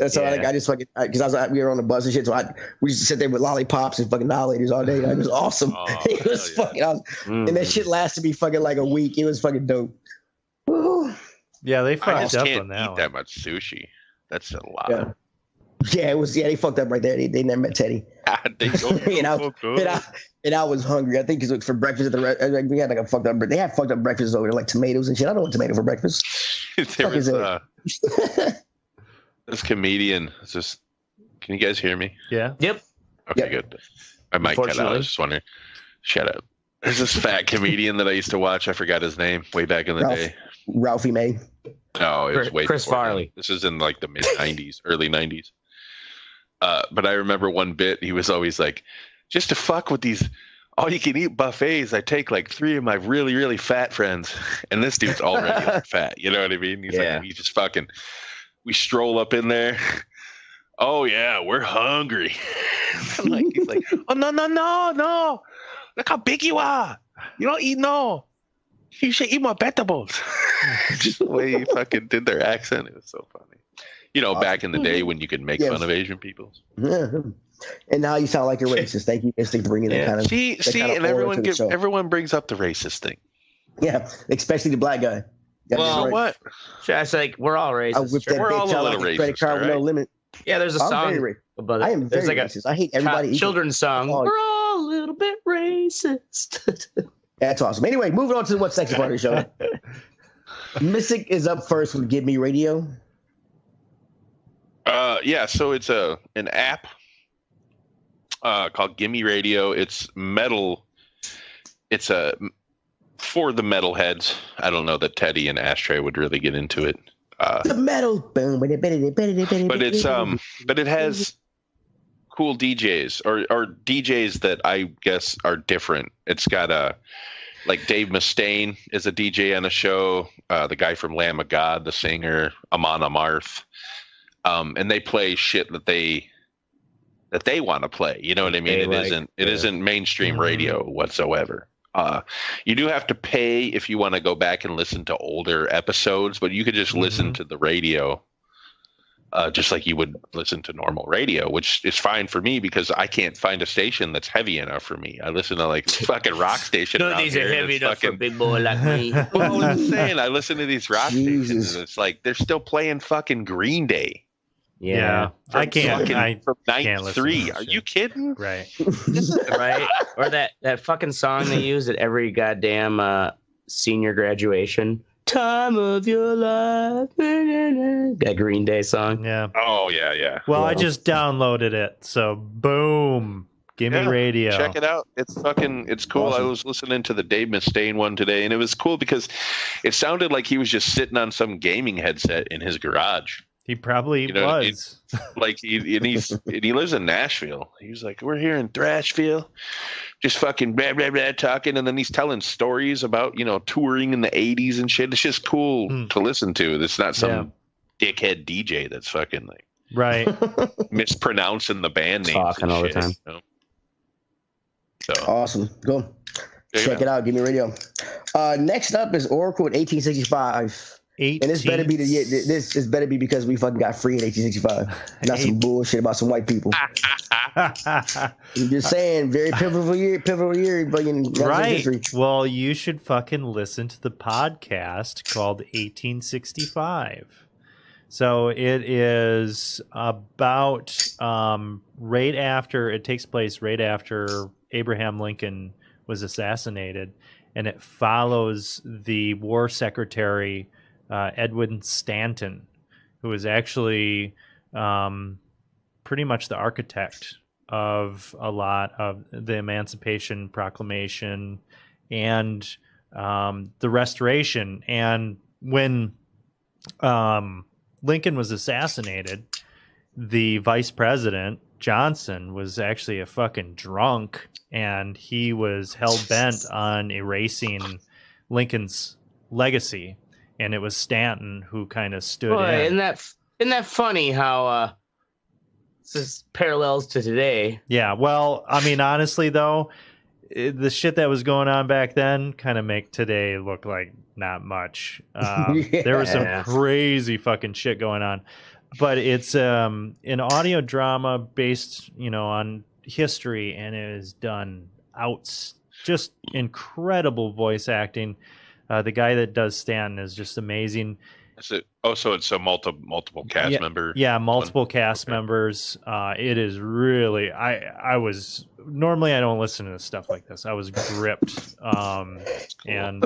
fucking because we were on the bus and shit. So we used to sit there with lollipops and fucking annihilators all day. It was awesome. It was fucking awesome. And that shit lasted me fucking like a week. It was fucking dope. Woo.
Yeah, they fucked up
can't
on that
eat
one.
that much sushi. That's a lot.
Yeah, it was. Yeah, they fucked up right there. They never met Teddy. And I was hungry. I think because for breakfast at the we had like a fucked up. They had fucked up breakfast over there, like tomatoes and shit. I don't want tomato for breakfast.
There was this comedian. Just, can you guys hear me?
Yeah.
Yep.
Okay, good. I might cut out. I was just wondering. Shut up. There's this fat comedian that I used to watch. I forgot his name way back in the day.
Ralphie May.
No, it was way
Chris Farley.
Him. This is in like the mid 90s, early 90s. But I remember one bit, he was always like, just to fuck with these all-you-can-eat buffets, I take like 3 of my really, really fat friends. And this dude's already like fat. You know what I mean? He's like, he just fucking, we stroll up in there. Oh, yeah, we're hungry. He's like, oh, no. Look how big you are. You don't eat, no. You should eat more vegetables. Just the way he fucking did their accent. It was so funny. Back in the day when you could make fun of Asian people.
Yeah. And now you sound like a racist. Thank you, Mystic, for bringing that kind of.
See, and everyone brings up the racist thing.
Yeah, especially the black guy.
Well, what?
It's like we're all racist.
We're all a little racist. Credit card with
no limit.
Yeah, there's a song.
I am very racist. I hate everybody.
Children's song. We're all a little bit racist.
That's awesome. Anyway, moving on to what's sexy part of the show. Mystic is up first with Give Me Radio.
So it's an app called Gimme Radio. It's metal. It's for the metalheads. I don't know that Teddy and Ashtray would really get into it.
The metal,
but it has cool DJs or DJs that I guess are different. It's got like Dave Mustaine is a DJ on the show. The guy from Lamb of God, the singer, Amon Amarth. And they play shit that they that they want to play. You know what I mean? It isn't mainstream radio whatsoever. You do have to pay if you want to go back and listen to older episodes, but you could just listen to the radio. Just like you would listen to normal radio, which is fine for me because I can't find a station that's heavy enough for me. I listen to like fucking rock station.
No, these are heavy enough for a big boy like me.
Well, I'm saying I listen to these rock stations and it's like they're still playing fucking Green Day.
Yeah. I can't.
From 93. Are you kidding?
Right.
Right. Or that fucking song they use at every goddamn senior graduation. Time of your life. That Green Day song.
Yeah.
Oh, yeah.
Well, I just downloaded it. So, boom. Give me radio.
Check it out. It's cool. Awesome. I was listening to the Dave Mustaine one today, and it was cool because it sounded like he was just sitting on some gaming headset in his garage.
He probably was.
He lives in Nashville. He was like, we're here in Thrashville. Just fucking blah, blah, blah, talking, and then he's telling stories about, touring in the 80s and shit. It's just cool to listen to. It's not some dickhead DJ that's fucking like
right
mispronouncing the band names
talking all the time.
So awesome. Go. Check it out. Give me radio. Next up is Oracle at 1865. And this better be this better be because we fucking got free in 1865. Not some bullshit about some white people. I'm just saying, very pivotal year, but
right.
History.
Well, you should fucking listen to the podcast called 1865. So it is about it takes place right after Abraham Lincoln was assassinated, and it follows the war secretary Edwin Stanton, who was actually pretty much the architect of a lot of the Emancipation Proclamation and the Restoration. And when Lincoln was assassinated, the vice president, Johnson, was actually a fucking drunk, and he was hell-bent on erasing Lincoln's legacy. And it was Stanton who kind of stood in.
Isn't that funny how this is parallels to today?
Yeah, well, I mean, honestly, though, the shit that was going on back then kind of make today look like not much. There was some crazy fucking shit going on. But it's an audio drama based, on history, and it is done just incredible voice acting. The guy that does Stanton is just amazing.
So it's a multiple cast member.
Yeah, multiple cast members. It is really. I was normally I don't listen to stuff like this. I was gripped. And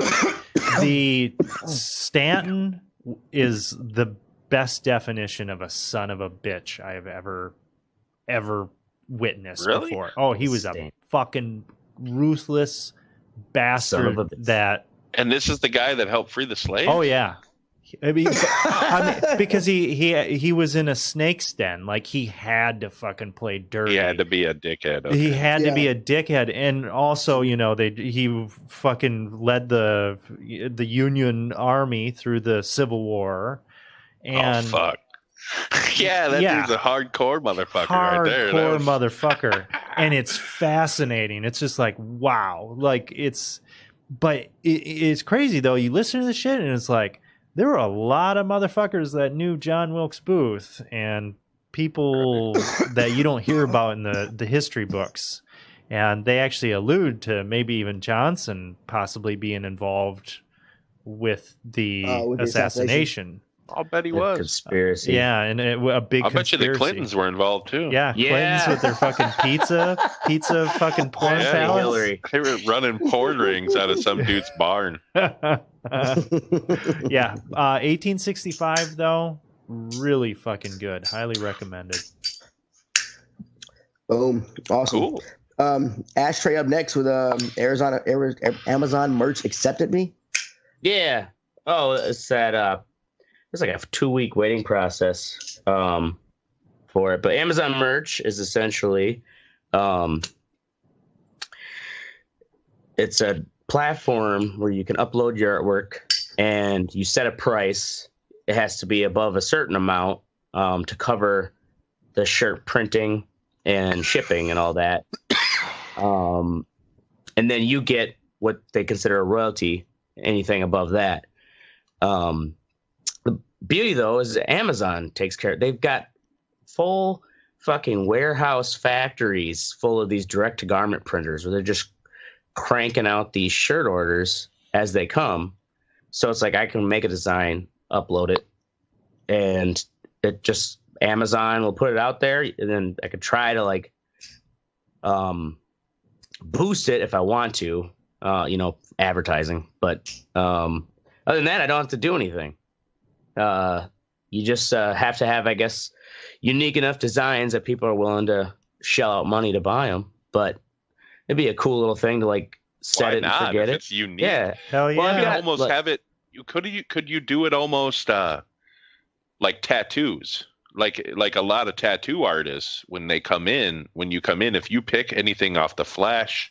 the Stanton is the best definition of a son of a bitch I have ever witnessed before. Oh, he was a fucking ruthless bastard that.
And this is the guy that helped free the slaves?
Oh, yeah. I mean, because he was in a snake's den. Like, he had to fucking play dirty.
He had to be a dickhead. Okay.
He had to be a dickhead. And also, he fucking led the Union Army through the Civil War. And,
oh, fuck. Yeah, dude's a hardcore motherfucker right there.
Hardcore motherfucker. And it's fascinating. It's just like, wow. Like, it's... But it's crazy, though. You listen to the shit, and it's like, there were a lot of motherfuckers that knew John Wilkes Booth and people that you don't hear about in the history books. And they actually allude to maybe even Johnson possibly being involved with the assassination.
I'll bet he was.
Conspiracy.
Yeah, and a big
I'll bet you the Clintons were involved, too.
Yeah, Clintons with their fucking pizza fucking porn palace.
They were running porn rings out of some dude's barn.
Yeah. 1865, though, really fucking good. Highly recommended.
Boom. Awesome.
Cool.
Ashtray up next with Amazon merch accepted me.
Yeah. Oh, it's that... It's like a 2-week waiting process for it. But Amazon merch is essentially it's a platform where you can upload your artwork and you set a price. It has to be above a certain amount to cover the shirt printing and shipping and all that. And then you get what they consider a royalty, anything above that. The beauty, though, is Amazon takes care. They've got full fucking warehouse factories full of these direct-to-garment printers where they're just cranking out these shirt orders as they come. So it's like I can make a design, upload it, and it just Amazon will put it out there, and then I could try to like boost it if I want to, advertising. But other than that, I don't have to do anything. You just have to have, I guess, unique enough designs that people are willing to shell out money to buy them. But it'd be a cool little thing to like set it and forget it.
It's unique.
Yeah, hell yeah.
Well, you almost have it. Could you do it almost like tattoos? Like a lot of tattoo artists, when you come in, if you pick anything off their flash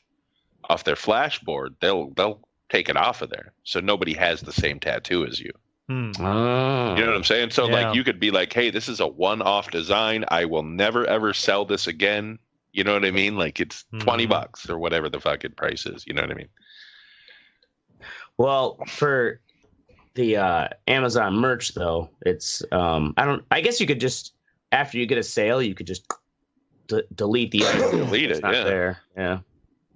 board, they'll take it off of there, so nobody has the same tattoo as you. You know what I'm saying? So like you could be like, hey, this is a one-off design. I will never ever sell this again. You know what I mean? Like it's $20 or whatever the fucking price is. You know what I mean?
Well, for the Amazon merch though, it's I guess you could just, after you get a sale, you could just delete the item.
Delete it. Yeah.
There. Yeah.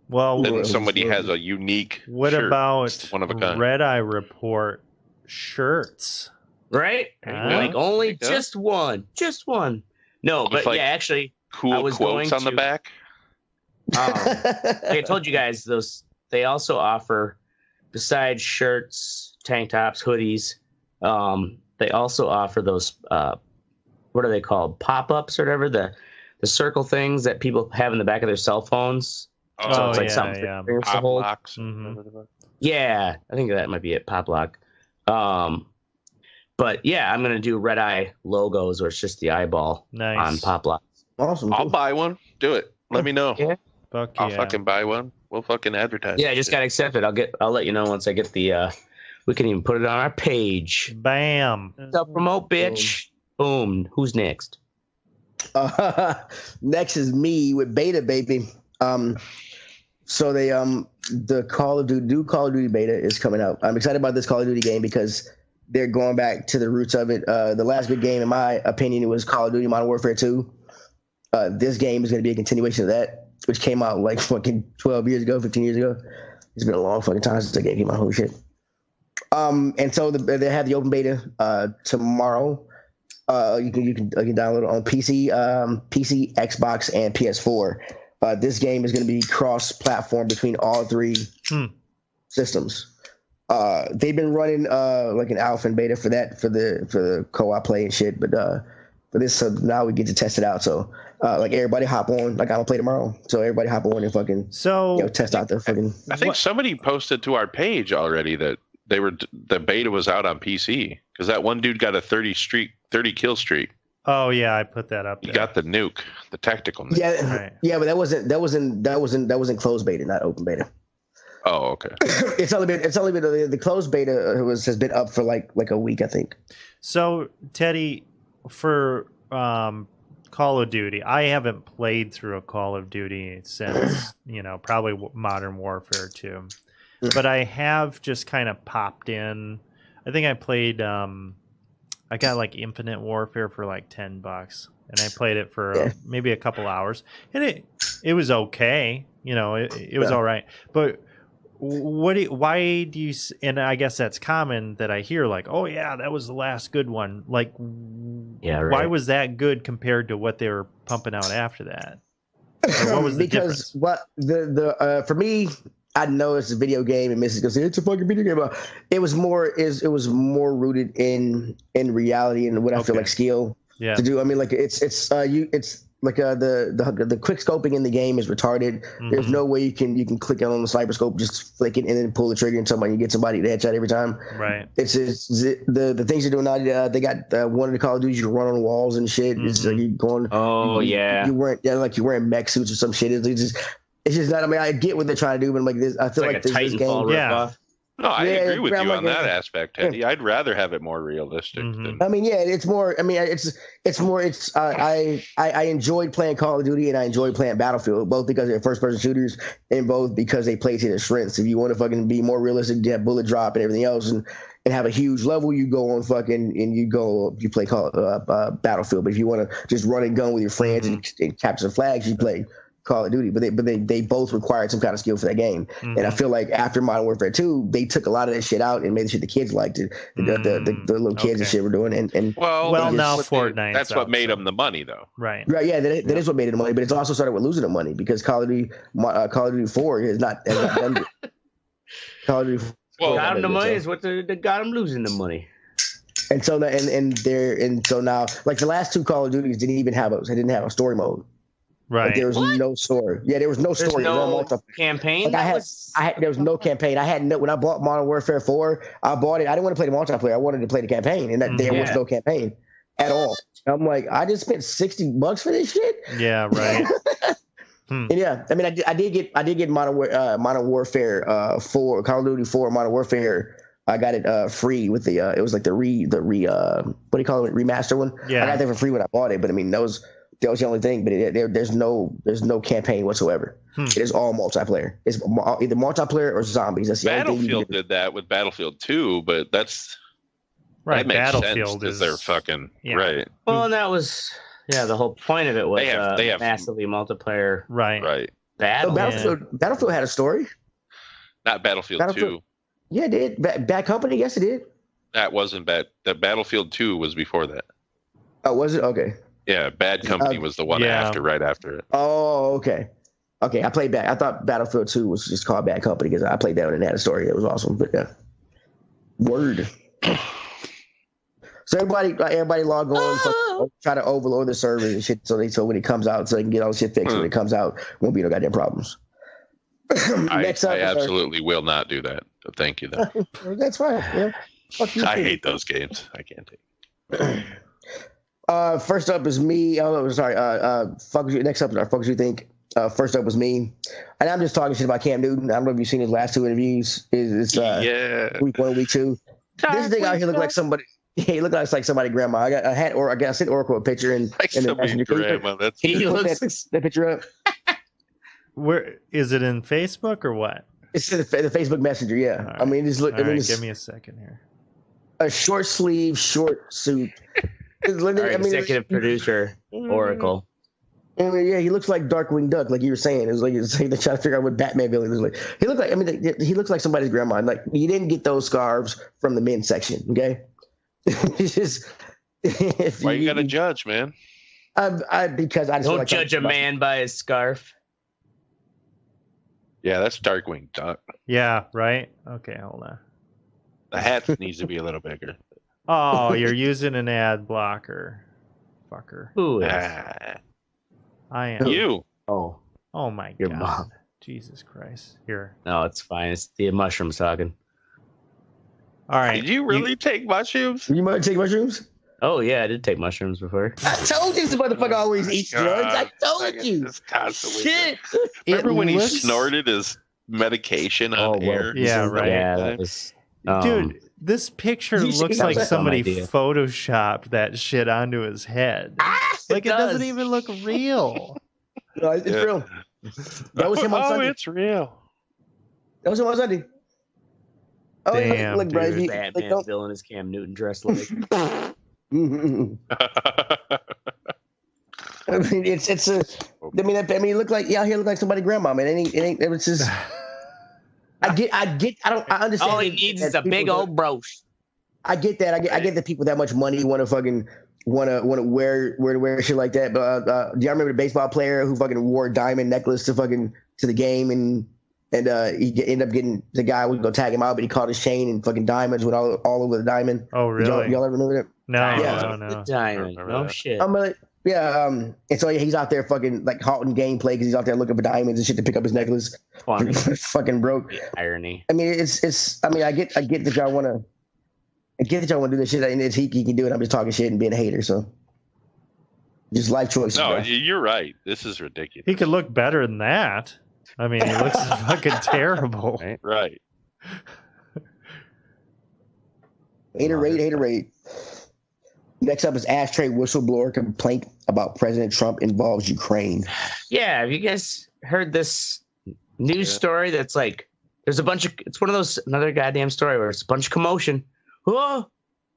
Well,
then somebody has a unique.
What
shirt.
about
one of a kind.
Red Eye Report shirts?
Right? Like only just one. No, but
like
actually,
cool
I was
quotes on the back.
Like I told you guys, they also offer, besides shirts, tank tops, hoodies, they also offer those what are they called? Pop-ups or whatever, the circle things that people have in the back of their cell phones. So it's like something for your fingers to hold. Yeah, I think that might be it, pop lock. But yeah, I'm gonna do Red Eye logos where it's just the eyeball on pop lock.
Awesome.
I'll buy one. Do it. Let me know.
Yeah.
I'll fucking buy one. We'll fucking advertise.
Yeah, I just got accepted. I'll let you know once I get the we can even put it on our page.
Bam.
Self promote, bitch. Boom. Who's next?
Next is me with Beta, baby. So they the Call of Duty beta is coming out. I'm excited about this Call of Duty game because they're going back to the roots of it. The last big game, in my opinion, it was Call of Duty Modern Warfare 2. This game is going to be a continuation of that, which came out like fucking 12 years ago, 15 years ago. It's been a long fucking time since that game came out. Holy shit. And so they have the open beta tomorrow. You can download it on PC, Xbox, and PS4. This game is going to be cross-platform between all three systems. They've been running like an alpha and beta for the co-op play and shit, but for this, so now we get to test it out. So like everybody hop on, like I don't play tomorrow, so everybody hop on and fucking test out the fucking.
I think somebody posted to our page already that the beta was out on PC because that one dude got a 30 kill streak.
Oh yeah, I put that up there.
You got the nuke, the tactical nuke.
Yeah,
right.
Yeah, but that wasn't closed beta, not open beta.
Oh, okay.
It's only been the closed beta has been up for like a week, I think.
So Teddy, for Call of Duty, I haven't played through a Call of Duty since probably Modern Warfare 2, but I have just kind of popped in. I think I played. I got like Infinite Warfare for like $10, and I played it for maybe a couple hours, and it was okay. It was all right. But why do you? And I guess that's common that I hear like, oh yeah, that was the last good one. Like, why was that good compared to what they were pumping out after that? Or what was the difference?
For me, I know it's a video game, and Mrs. goes, "It's a fucking video game." But it was more rooted in reality and what I feel like skill to do. I mean, like it's like the quick scoping in the game is retarded. Mm-hmm. There's no way you can click on the sniper scope, just flick it and then pull the trigger and you get somebody to headshot every time.
Right.
It's just the things you're doing now. They got one of the Call of Duty you can run on walls and shit. Mm-hmm. It's like you going.
Oh yeah.
You're wearing mech suits or some shit. It's just not. I mean, I get what they're trying to do, but like this, I feel like this game.
Ripoff.
No, I agree with you on that aspect, Teddy. I'd rather have it more realistic. Than...
I mean, yeah, it's more. I mean, it's more. It's I enjoyed playing Call of Duty and I enjoyed playing Battlefield, both because they're first-person shooters and both because they play to their strengths. If you want to fucking be more realistic, you have bullet drop and everything else, and have a huge level, you go on fucking and you play Battlefield. But if you want to just run and gun with your friends and capture the flags, you play Call of Duty, but they both required some kind of skill for that game. And I feel like after Modern Warfare 2, they took a lot of that shit out and made the shit the kids liked. The little kids and shit were doing. And
well now Fortnite.
That's what made them the money, though.
Right.
Yeah, that is what made it the money. But it's also started with losing the money because Call of Duty 4 has not done it. Call of Duty 4
got them the money is what they got them losing the money.
And so now like the last 2 Call of Duties didn't have a story mode.
Right.
Like there was no story. Yeah, there was no story.
No campaign.
Like there was no campaign. when I bought Modern Warfare 4, I bought it. I didn't want to play the multiplayer. I wanted to play the campaign, and there was no campaign at all. And I'm like, I just spent $60 for this shit.
Yeah, right.
And yeah, I mean, I did get Modern Warfare 4, Call of Duty 4, Modern Warfare. I got it free with the it was like the what do you call it, remaster one.
Yeah,
I got that for free when I bought it, but I mean that was the only thing. But there's no campaign whatsoever. It is all multiplayer. It's either multiplayer or zombies. That's the
Battlefield did that with Battlefield 2, but that's
right.
That makes
Battlefield
sense
is
they're fucking right.
Well, and that was the whole point of it was they have massively multiplayer.
Right.
Battlefield had a story.
Not Battlefield 2.
Yeah, it did. Bad Company. Yes, it did.
That wasn't bad. The Battlefield 2 was before that.
Oh, was it? Okay.
Yeah, Bad Company was the one right after it.
Oh, okay. Okay, I played I thought Battlefield 2 was just called Bad Company because I played that one and had a story. It was awesome. But yeah. Word. So everybody log on, try to overload the servers and shit so when it comes out, so they can get all the shit fixed when it comes out, won't be no goddamn problems.
I absolutely will not do that. So thank you, though.
That's fine. Yeah. Fuck you,
I hate those games. I can't take
it. First up is me. Oh, sorry. Fuck you. Next up is our fuck you think. First up was me, and I'm just talking shit about Cam Newton. I don't know if you've seen his last 2 interviews. It's week 1, week 2. This thing out here look like somebody. Yeah, he looked like somebody's grandma. I sent Oracle a picture in the messenger.
Grandma.
He looks that picture up.
Where is it, in Facebook or what?
It's in the Facebook Messenger. Yeah,
right.
I mean, just look.
Give me a second here.
A short sleeve, short suit.
Executive producer Oracle.
I mean, yeah, he looks like Darkwing Duck, like you were saying. It's like they're trying to figure out what Batman villain looks like. He looked like. I mean, he looks like somebody's grandma. Like you didn't get those scarves from the men's section. Okay. It's just.
Why you gotta judge, man?
Because I just
don't judge a man by his scarf.
Yeah, that's Darkwing Duck.
Yeah, right? Okay, hold on.
The hat needs to be a little bigger.
Oh, you're using an ad blocker. Fucker.
Who is?
I am.
You.
Oh
my
your
God.
Mom.
Jesus Christ. Here.
No, it's fine. It's the mushrooms talking.
All right.
Did you really take mushrooms?
You might take mushrooms?
Oh, yeah, I did take mushrooms before.
I told you this motherfucker always eats drugs. I told you.
Shit. Remember when he snorted his medication on air?
Yeah, right.
Yeah, that was...
Dude, this picture looks like somebody photoshopped that shit onto his head. Like, it doesn't even look real.
No, it's real. That was him on Sunday.
Oh, it's real.
That was him on Sunday. Oh,
damn,
look,
dude.
Batman villain is Cam Newton dressed like.
I mean, it's a. I mean, it look like he look like somebody's grandma, man. It was just. I understand.
All he needs is a big old brooch.
I get that. I get that people that much money want to wear shit like that. But do y'all remember the baseball player who fucking wore a diamond necklace to the game and he ended up getting the guy was gonna tag him out, but he caught his chain and fucking diamonds went all over the diamond.
Oh, really?
Y'all ever remember that?
No.
Diamond. No shit.
And so he's out there fucking like halting gameplay because he's out there looking for diamonds and shit to pick up his necklace. Fucking broke.
Irony.
I mean, it's. I mean, I get that y'all want to. I get that y'all want to do this shit, and he can do it. I'm just talking shit and being a hater, so just life choices.
No,
bro.
You're right. This is ridiculous.
He could look better than that. I mean, he looks fucking terrible.
Right.
Haterade. Next up is ashtray whistleblower complaint about President Trump involves Ukraine.
Yeah, have you guys heard this news story that's like, there's a bunch of, it's one of those, another goddamn story where it's a bunch of commotion. Oh.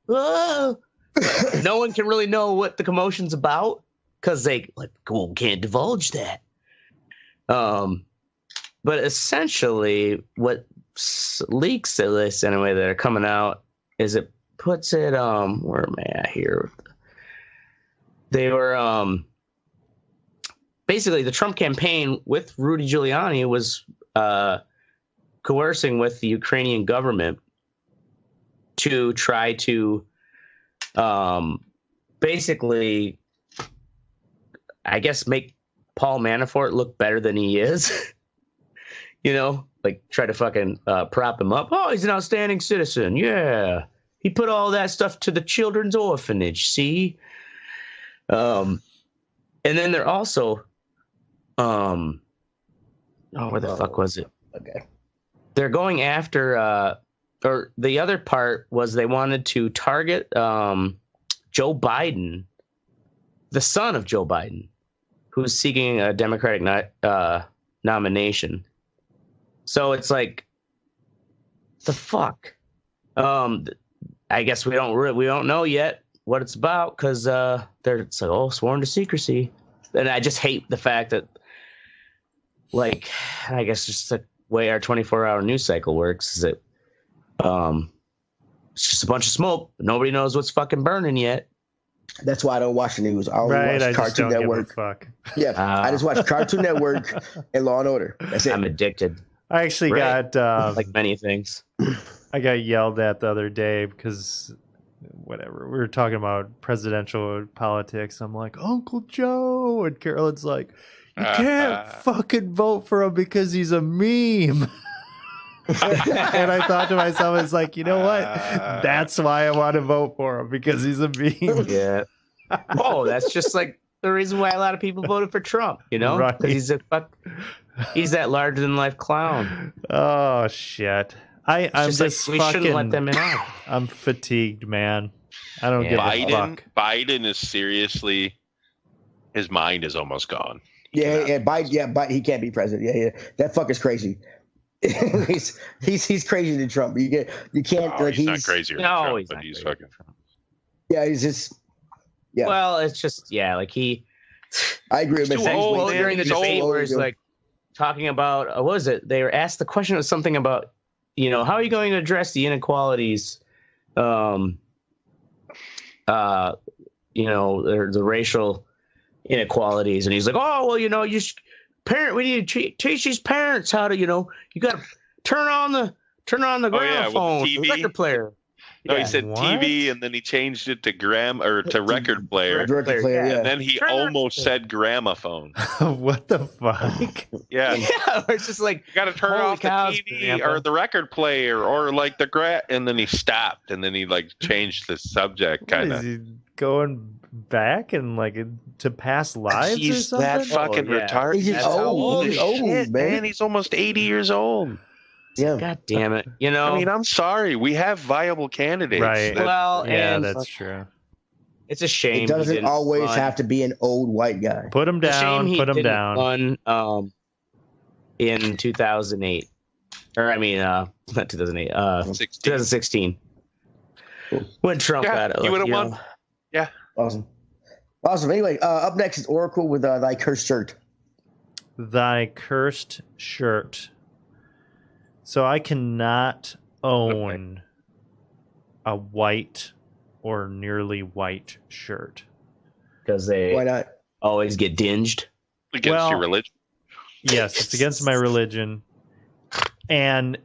No one can really know what the commotion's about because they like, well, can't divulge that. But essentially what leaks of this anyway that are coming out is it puts it, where am I at here? They were, basically the Trump campaign with Rudy Giuliani was, coercing with the Ukrainian government to try to, basically, I guess, make Paul Manafort look better than he is. You know, like try to fucking prop him up. Oh, he's an outstanding citizen. Yeah. He put all that stuff to the children's orphanage. See? And then they're also, where the fuck was it?
Okay.
They're going after, or the other part was they wanted to target Joe Biden, the son of Joe Biden, who's seeking a Democratic nomination. So it's like, the fuck. I guess we don't know yet what it's about because it's like, oh, sworn to secrecy. And I just hate the fact that, like, I guess just the way our 24-hour news cycle works is that it's just a bunch of smoke. Nobody knows what's fucking burning yet.
That's why I don't watch the news. I only watch Cartoon Network. Yeah, I just watch Cartoon Network and Law and Order. That's it.
I'm addicted.
I actually got
like many things.
I got yelled at the other day because whatever, we were talking about presidential politics. I'm like, Uncle Joe, and Carolyn's like, you can't fucking vote for him because he's a meme. And I thought to myself, it's like, you know what? That's why I want to vote for him, because he's a meme.
Yeah. Oh, that's just like the reason why a lot of people voted for Trump, you know?
Right.
Because he's that larger than life clown.
Oh shit. I'm just
like, we shouldn't let them in on.
I'm fatigued, man. I don't give a fuck.
Biden is seriously, his mind is almost gone.
Biden, he can't be president. Yeah. That fucker's crazy. he's crazier than Trump. You can't.
Oh, like, he's not crazier than Trump, but he's fucking.
Yeah, he's just. Yeah.
Well, it's just like he.
I agree with
him. During the debate where he's like talking about what was it? They were asked the question was something about, how are you going to address the inequalities, the racial inequalities, and he's like, oh well, we need to teach these parents how to, you got to turn on the gramophone,
the
record player.
No, he said what? TV, and then he changed it to record player.
Record player, yeah.
And then he almost said gramophone.
What the fuck?
Yeah.
Yeah, it's just like,
you got to turn off the TV or the record player or like and then he stopped, and then he like changed the subject kind of.
Is he going back and like to past lives or something?
That fucking retarded.
He's old. He's old, man.
He's almost 80 years old.
Yeah.
God damn it.
I mean, I'm sorry. We have viable candidates.
Right.
And
that's true.
It's a shame.
It doesn't always have to be an old white guy.
Put him down. Put him down.
Run, in 2008. Or, I mean, not 2008. 2016.
Cool.
When Trump got it.
He would have won. Yeah.
Awesome. Anyway, up next is Oracle with Thy Cursed Shirt.
Thy Cursed Shirt. So I cannot own a white or nearly white shirt.
Because they
Why not?
always get dinged.
Against your religion?
Yes, it's against my religion. And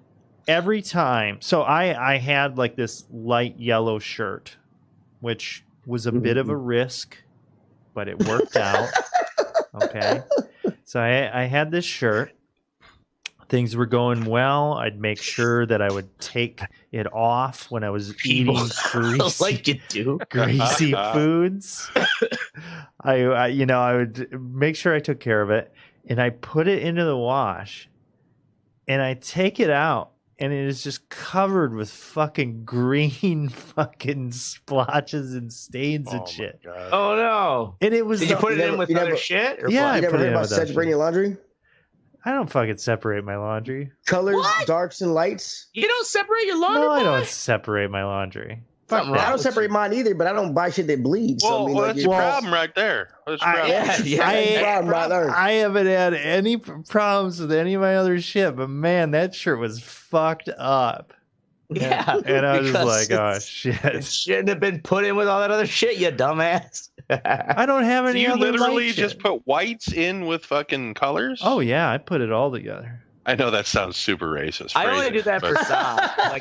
every time, so I had like this light yellow shirt, which was a bit of a risk, but it worked out. Okay. So I had this shirt. Things were going well. I'd make sure that I would take it off when I was eating greasy,
like you do.
greasy foods. I would make sure I took care of it, and I put it into the wash, and I take it out, and it is just covered with fucking green fucking splotches and stains and shit.
Oh no!
And it was.
Did you put it in with other shit? Or
Yeah,
what?
I
You never
put
heard
it in
about
with other
separating
shit.
your laundry?
I don't fucking separate my laundry.
Colors,
What?
darks, and lights.
You don't separate your laundry?
No, I
boy?
don't separate my laundry. Fuck
Something
that.
I
wrong
don't separate mine either, but I don't buy shit that bleeds. So,
Well,
I mean,
well
like,
that's your
Well,
problem right there. That's your problem.
I haven't had any problems with any of my other shit, but man, that shirt was fucked up.
Yeah.
And I was just
because
like, oh
it
shit.
shouldn't have been put in with all that other shit, you dumbass.
I don't have
So
any
you
other
literally
light
just
shit.
put whites in with fucking colors?
Oh yeah, I put it all together.
I know that sounds super racist.
I only
phrasing,
do that for
but-
Saab.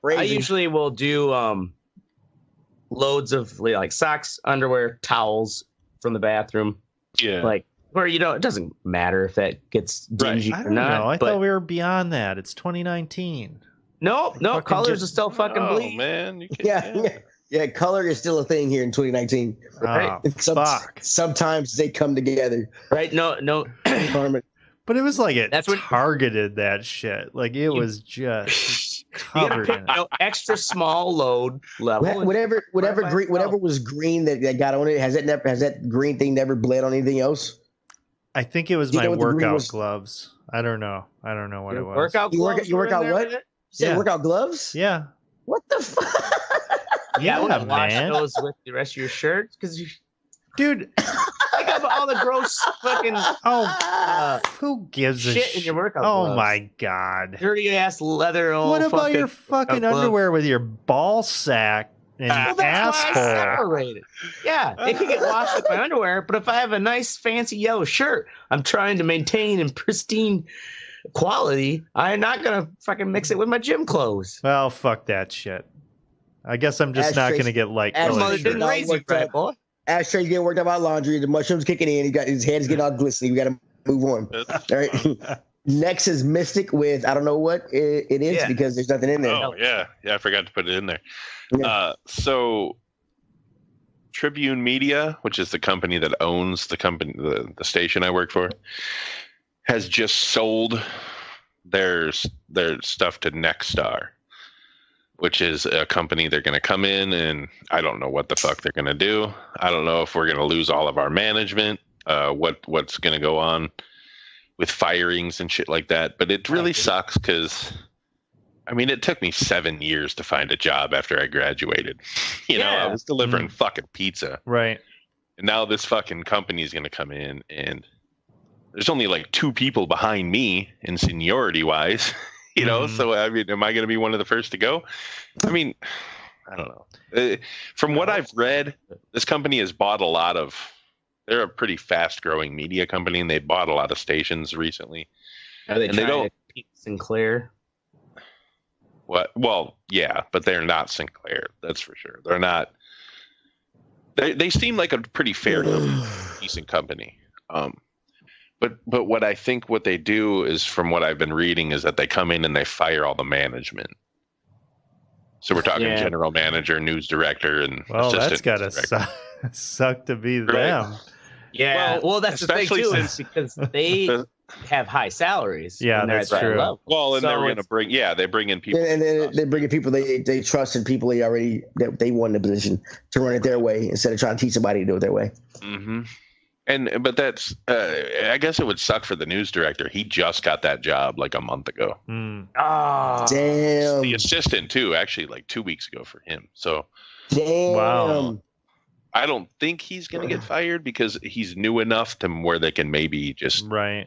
Like, I usually will do loads of like socks, underwear, towels from the bathroom.
Yeah.
Like where it doesn't matter if that gets dingy
I
or
don't
not.
know. I
but
thought we were beyond that. It's 2019.
no,
fucking
colors
just-
are still fucking
oh,
bleed.
man. You
Yeah, color is still a thing here in 2019.
Oh,
Some-
fuck.
Sometimes they come together.
Right? No.
Carmen.
But it was like it
That's when-
targeted that shit. Like it was just
You gotta
covered
pick
in it.
extra small load level.
Whatever
by
green,
itself.
whatever was green that got on it, has that green thing never bled on anything else?
I think it was
You
my
know what the green
workout
was?
gloves. I don't know. I don't know what it was.
Workout
You work-
gloves
you work
were in
out
there
what?
with it?
You said
Yeah.
workout gloves?
Yeah.
What the fuck?
Yeah, I
Yeah,
wouldn't wash
man.
those with the rest of your shirt because you
Dude,
think of all the gross fucking
oh, who gives a
shit in your workout
Oh
gloves.
my god.
dirty ass leather. Old
What about
fucking,
your fucking
glove.
underwear with your ball sack and
Well, that's why I
asshole?
separated. Yeah, it could get washed with my underwear, but if I have a nice fancy yellow shirt, I'm trying to maintain in pristine quality. I'm not gonna fucking mix it with my gym clothes.
Well, fuck that shit. I guess I'm just not
Ashtrays-
going to get light
ashtrays
Your
colored
mother
shirts.
didn't
shirts.
raise you right, boy.
Ashtray's getting worked out about laundry. The mushrooms kicking in. His head is getting all glistening. We got to move on.
That's-
All right. Next is Mystic with I don't know what it is
Yeah.
because there's nothing in there.
Oh, yeah. Yeah, I forgot to put it in there.
Yeah.
So Tribune Media, which is the company that owns the station I work for, has just sold their stuff to Nexstar, which is a company they're going to come in and I don't know what the fuck they're going to do. I don't know if we're going to lose all of our management, what's going to go on with firings and shit like that. But it really sucks because, I mean, it took me 7 years to find a job after I graduated. You know, I was delivering fucking pizza.
Right.
And now this fucking company is going to come in and there's only like 2 people behind me in seniority wise, you know? So, I mean, am I going to be one of the first to go? I mean, I don't know. From what I've read, this company has bought a lot of, they're a pretty fast growing media company and they bought a lot of stations recently.
Are they
And they
trying
don't-
to keep Sinclair?
What? Well, yeah, but they're not Sinclair. That's for sure. They're not. They seem like a pretty fair, decent company. But what I think what they do is, from what I've been reading, is that they come in and they fire all the management. So we're talking general manager, news director, and
Well, that's
assistant
got
news
to
director.
suck to be
Right.
them.
Yeah, well, that's the thing
especially
too,
since-
is because they have high salaries.
Yeah,
when they're
that's
at that
true.
level.
Well, and
So
they're going to
it's-
they bring in people.
And then they bring in people they trust and people that they want in the position to run it their way instead of trying to teach somebody to do it their way.
Mm-hmm. But that's I guess it would suck for the news director. He just got that job like a month ago.
Ah,
Damn.
The assistant too, actually, like 2 weeks ago for him. So
Damn.
Wow.
I don't think he's going to get fired because he's new enough to where they can maybe just
Right.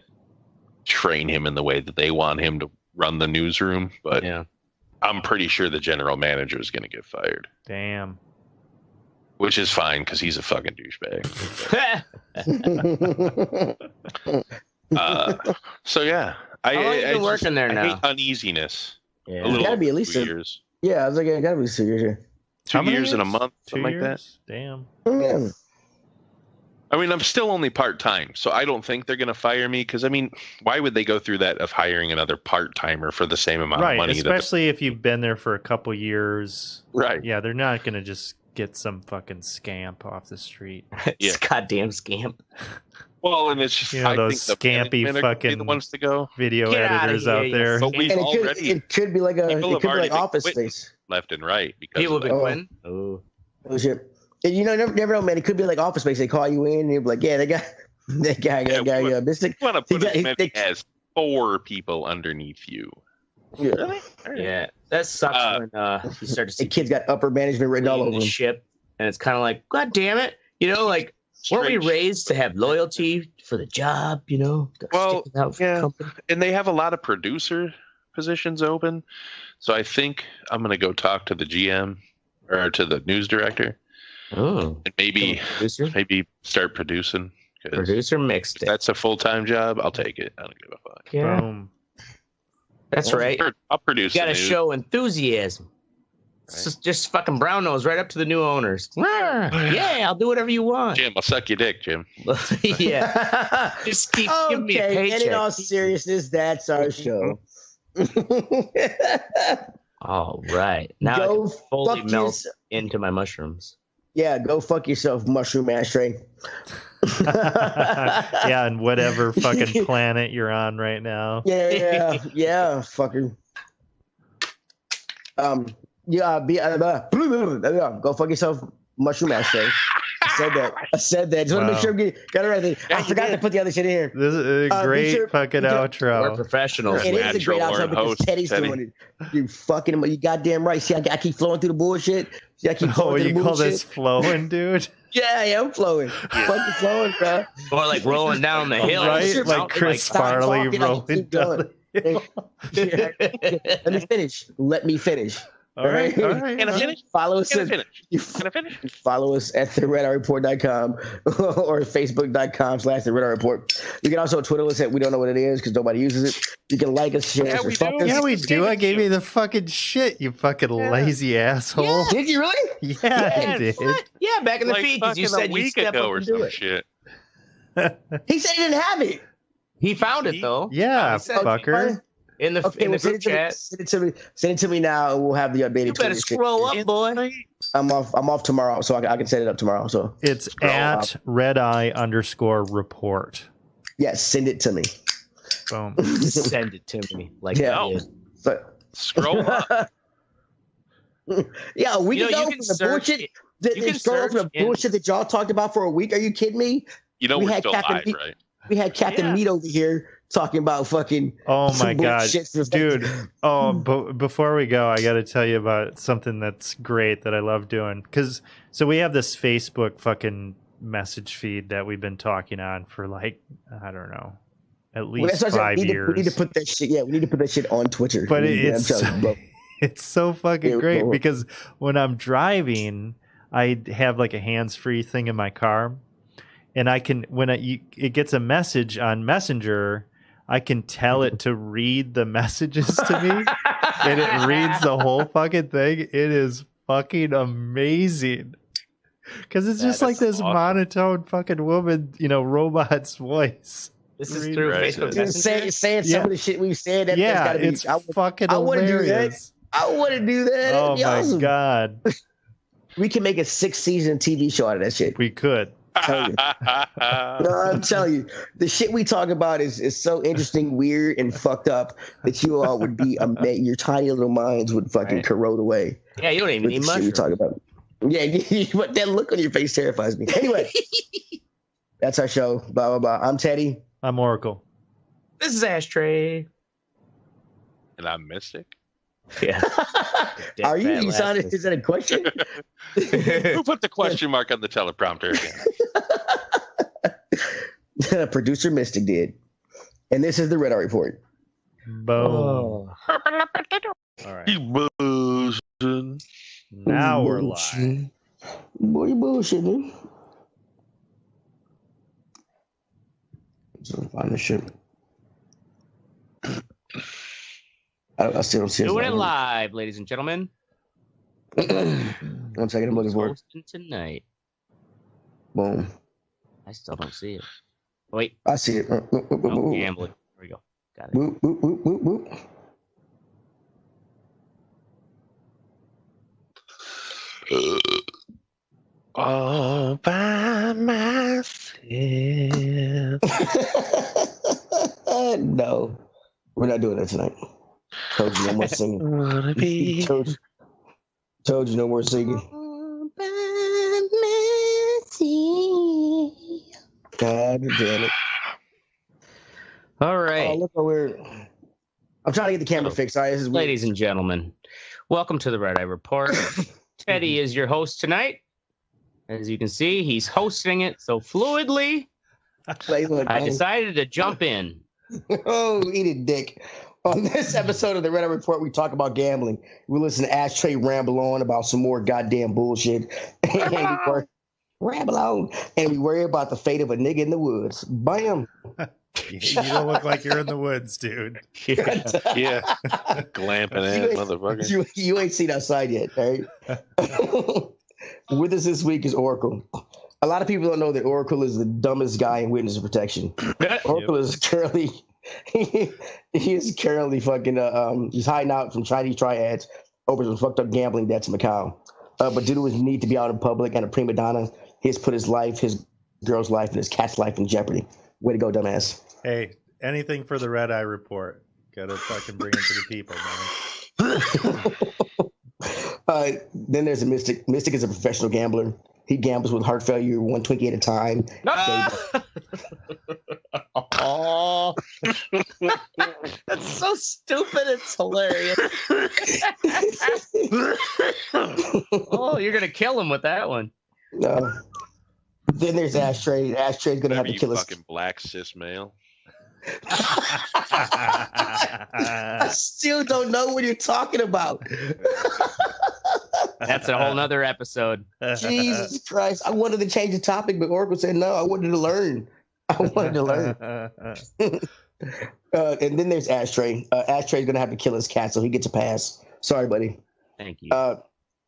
train him in the way that they want him to run the newsroom. But
yeah.
I'm pretty sure the general manager is going to get fired,
Damn.
which is fine because he's a fucking douchebag. So yeah,
How long you been working there
I
now?
hate uneasiness.
Yeah.
A little
Gotta be at
over
least
2
a-
years.
Yeah, I was like, I gotta be serious here.
Two
How many
years and a month,
2
something
years?
like that.
Damn.
Yeah.
I mean, I'm still only part-time, so I don't think they're going to fire me because, I mean, why would they go through that of hiring another part-timer for the same amount of
Right.
money?
Especially if you've been there for a couple years.
Right.
Yeah, they're not going to just get some fucking scamp off the street.
Yeah.
Goddamn scamp.
Well, and it's just
those scampy fucking
the ones to go.
video editors out there.
But
it could be like Office Space
left and right because
people have been quitting. Oh
shit! And never know, man. It could be like Office Space. They call you in, and you're like, yeah, that guy, Mystic.
You want to put as many as 4 people underneath you.
Yeah.
Really?
Yeah, that sucks when you start to see
the kid's got upper management written all over
the ship, and it's kind of like, God damn it, like weren't we raised to have loyalty for the job?
Well, yeah, and they have a lot of producer positions open, so I think I'm gonna go talk to the GM or to the news director.
Oh,
and maybe start producing.
Producer mixed it.
That's a full-time job. I'll take it. I don't give a fuck.
Yeah. Boom. That's right.
I'll produce.
You got to show enthusiasm. Right. Just fucking brown nose right up to the new owners. Yeah, I'll do whatever you want.
Jim, I'll suck your dick, Jim.
Yeah. Just keep giving me a paycheck.
And in all seriousness, that's our show.
All right. Now go I can fully melt into my mushrooms.
Yeah, go fuck yourself, mushroom ashtray.
Yeah, and whatever fucking planet you're on right now.
Yeah, fucking. Go fuck yourself, mushroom ashtray. I said that. Just want to make sure we got it right. I forgot to put the other shit in here.
This is a great fucking outro.
We're professionals.
It is a great outro because Teddy's doing it. You goddamn right. See, I keep flowing through the bullshit. See, I keep flowing through the bullshit.
Call this flowing, dude?
Yeah, I'm flowing. Fucking flowing, bro.
Or like rolling down the hill.
Right? Like Chris Farley rolling down the hill.
Let me finish.
All right.
Can I finish?
Follow us.
Can I finish?
Follow us at theredarreport.com or facebook.com/theRedEye Report. You can also Twitter us at we don't know what it is because nobody uses it. You can like us, share us, or fuck us.
Yeah, we do. I gave you the fucking shit, you fucking lazy asshole.
Yeah. Did you really?
Yeah, I did.
What? Yeah, back in the feed because you said
you step up and do it. Shit.
He said he didn't have it.
He found it though.
Yeah, fucker.
In the group chat.
Send it to me now, and we'll have the updated.
You better scroll up, boy.
I'm off tomorrow, so I can set it up tomorrow. So
it's at redeye_report.
Yes, send it to me.
Boom.
Send it to me.
But
scroll up.
Yeah, we can go from the bullshit. You can scroll from the bullshit that y'all talked about for a week. Are you kidding me?
We're still live, right?
We had Captain Meat over here talking about fucking.
Oh my god, dude! But before we go, I got to tell you about something that's great that I love doing. So we have this Facebook fucking message feed that we've been talking on for like I don't know, at least 5 years.
We need to put that shit. Yeah, we need to put that shit on Twitter.
But it's so fucking great because when I'm driving, I have like a hands-free thing in my car. And I can, when it gets a message on Messenger, I can tell it to read the messages to me, and it reads the whole fucking thing. It is fucking amazing, because it's just like this monotone fucking woman, robot's voice.
This is through Facebook Messenger.
Saying some of the shit we've said.
That's gotta be, it's fucking hilarious.
I want to do that.
Oh my awesome. God!
We can make a 6-season TV show out of that shit.
We could.
No, I'm telling you, the shit we talk about is so interesting, weird, and fucked up that you all would be amazed. Your tiny little minds would fucking corrode away.
Yeah, you don't even need much.
We talk about. Yeah, that look on your face terrifies me. Anyway, that's our show. Blah blah blah. I'm Teddy.
I'm Oracle.
This is Ashtray.
And I'm Mystic.
Yeah.
Are you? You sounded. Is that a question?
Who put the question mark on the teleprompter
again? Producer Mystic did. And this is the Red Eye Report.
Boom. Oh. All right. Now we're live.
Boy, you bullshitting. So find the shit. I still don't see it.
Doing it live, ladies and gentlemen.
1 second, I'm looking for it.
Tonight.
Boom.
I still don't see it. Wait.
I see it.
Gambling. There we go. Got it.
Whoop, whoop, whoop, whoop, whoop.
All by myself.
No, we're not doing that tonight. Told you no more singing. Told you no more singing. God damn it.
All right.
Oh, look how weird. I'm trying to get the camera fixed. Sorry, this is weird.
Ladies and gentlemen, welcome to the Red Eye Report. Teddy is your host tonight. As you can see, he's hosting it so fluidly. I decided to jump in.
Oh, eat it, dick. On this episode of the Red Eye Report, we talk about gambling. We listen to Ashtray ramble on about some more goddamn bullshit. Ramble on. And we worry about the fate of a nigga in the woods. Bam.
You don't look like you're in the woods, dude.
Yeah. Glamping ass motherfucker.
You ain't seen outside yet, right? With us this week is Oracle. A lot of people don't know that Oracle is the dumbest guy in witness protection. Oracle is currently he is currently fucking he's hiding out from Chinese triads over some fucked up gambling debts in Macau. But due to his need to be out in public and a prima donna, he has put his life, his girl's life, and his cat's life in jeopardy. Way to go, dumbass.
Hey, anything for the Red Eye Report. Gotta fucking bring it to the people, man.
Then there's a Mystic. Mystic is a professional gambler. He gambles with heart failure, one Twinkie at a time.
Oh, that's so stupid. It's hilarious. Oh, you're gonna kill him with that one.
No. Then there's Ashtray. Ashtray's gonna have to kill us.
Fucking black cis male.
I still don't know what you're talking about.
That's a whole nother episode.
Jesus Christ. I wanted to change the topic, but Oracle said no, I wanted to learn. And then there's Ashtray. Ashtray's gonna have to kill his cat, so he gets a pass. Sorry, buddy.
Thank you.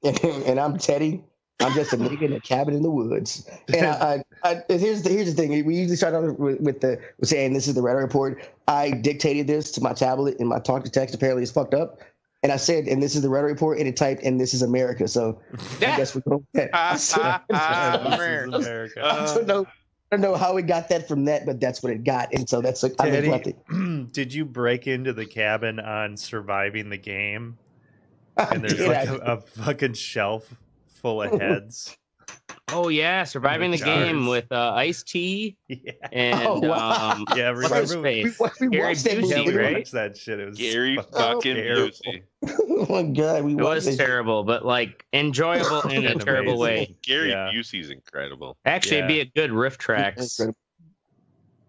And I'm Teddy. I'm just a nigga in a cabin in the woods. And here's the thing. We usually start out with saying this is the Red Eye Report. I dictated this to my tablet, and my talk to text apparently is fucked up. And I said, and this is the Red Eye Report, and it typed, and this is America. So I guess we're going with that. I don't know how we got that from that, but that's what it got. And so that's like,
Teddy, did you break into the cabin on Surviving the Game? And there's like a fucking shelf full of heads.
Oh yeah, Surviving the Game with Ice-T and
yeah, remember
we watched that movie,
right?
Watched that shit. It was
Gary fucking Busey.
Oh my god,
it was terrible, but like enjoyable in a terrible way.
Gary Busey's incredible.
Actually, it'd be a good riff tracks.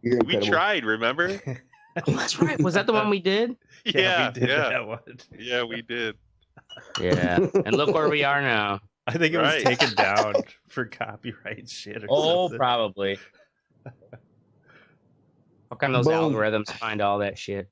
We tried, remember?
That's right. Was that the one we did?
Yeah,
we did that one.
Yeah, we did.
Yeah, and look where we are now.
I think it was taken down for copyright shit or something.
Probably. How come those algorithms find all that shit?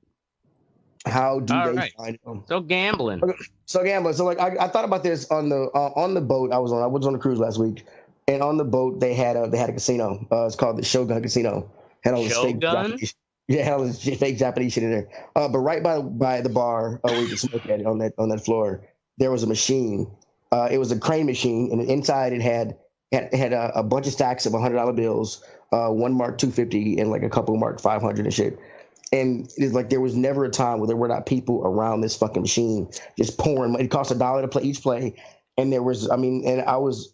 How do they find them?
So gambling.
So like I thought about this on the boat I was on. I was on a cruise last week, and on the boat they had a casino. It's called the Shogun Casino. Had all this fake Japanese, had all this fake Japanese shit in there. But right by the bar where you can smoke at it on that floor, there was a machine. It was a crane machine, and inside it had a bunch of stacks of $100 bills, one marked 250 and like a couple marked 500 and shit. And it's like there was never a time where there were not people around this fucking machine just pouring. It cost $1 to play each play, and there was, and that was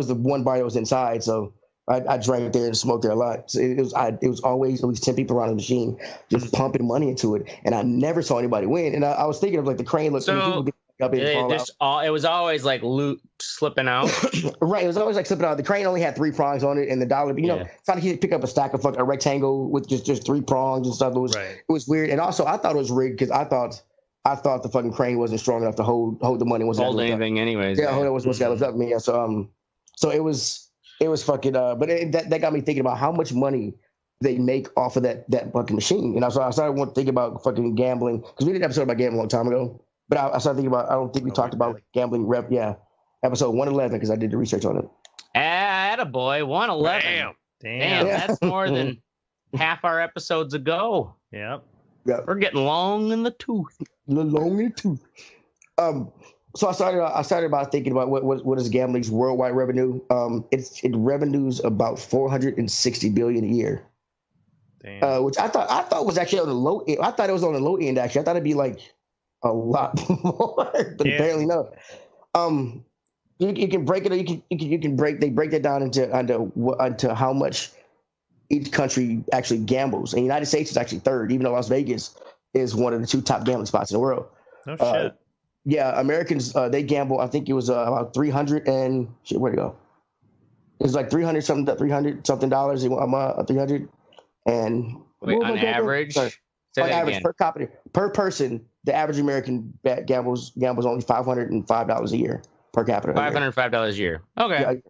the one bar that was inside. So I drank there and smoked there a lot. So it was always at least 10 people around the machine just pumping money into it, and I never saw anybody win. And I was thinking of like the crane look.
So it was always like loot slipping out.
Right. It was always like slipping out. The crane only had 3 prongs on it, and the dollar, it's not like you pick up a stack of a rectangle with just 3 prongs and stuff. It was weird. And also I thought it was rigged because I thought the fucking crane wasn't strong enough to hold the money.
Hold anything anyways.
Yeah, hold it was supposed to lift up me. Yeah, so it was fucking but that got me thinking about how much money they make off of that fucking machine. And I started thinking about fucking gambling, because we did an episode about gambling a long time ago. But I started thinking about, I don't think we talked about like gambling episode 111, because I did the research on it.
Attaboy, 111. Damn, that's more than half our episodes ago.
Yep.
We're getting long in the tooth.
So I started about thinking about what is gambling's worldwide revenue. It revenues about $460 billion a year. which I thought was actually on the low end. I thought it was on the low end. Actually, I thought it'd be like a lot more, but apparently no. You can break it. You can break. They break that down into how much each country actually gambles. And the United States is actually third, even though Las Vegas is one of the 2 top gambling spots in the world.
No shit.
Yeah, Americans they gamble. I think it was about 300 and shit. Where'd it go? It was like 300 something dollars. 300 and
on average.
On average per capita per person, the average American gambles only $505 a year per capita.
$505 a year. Okay,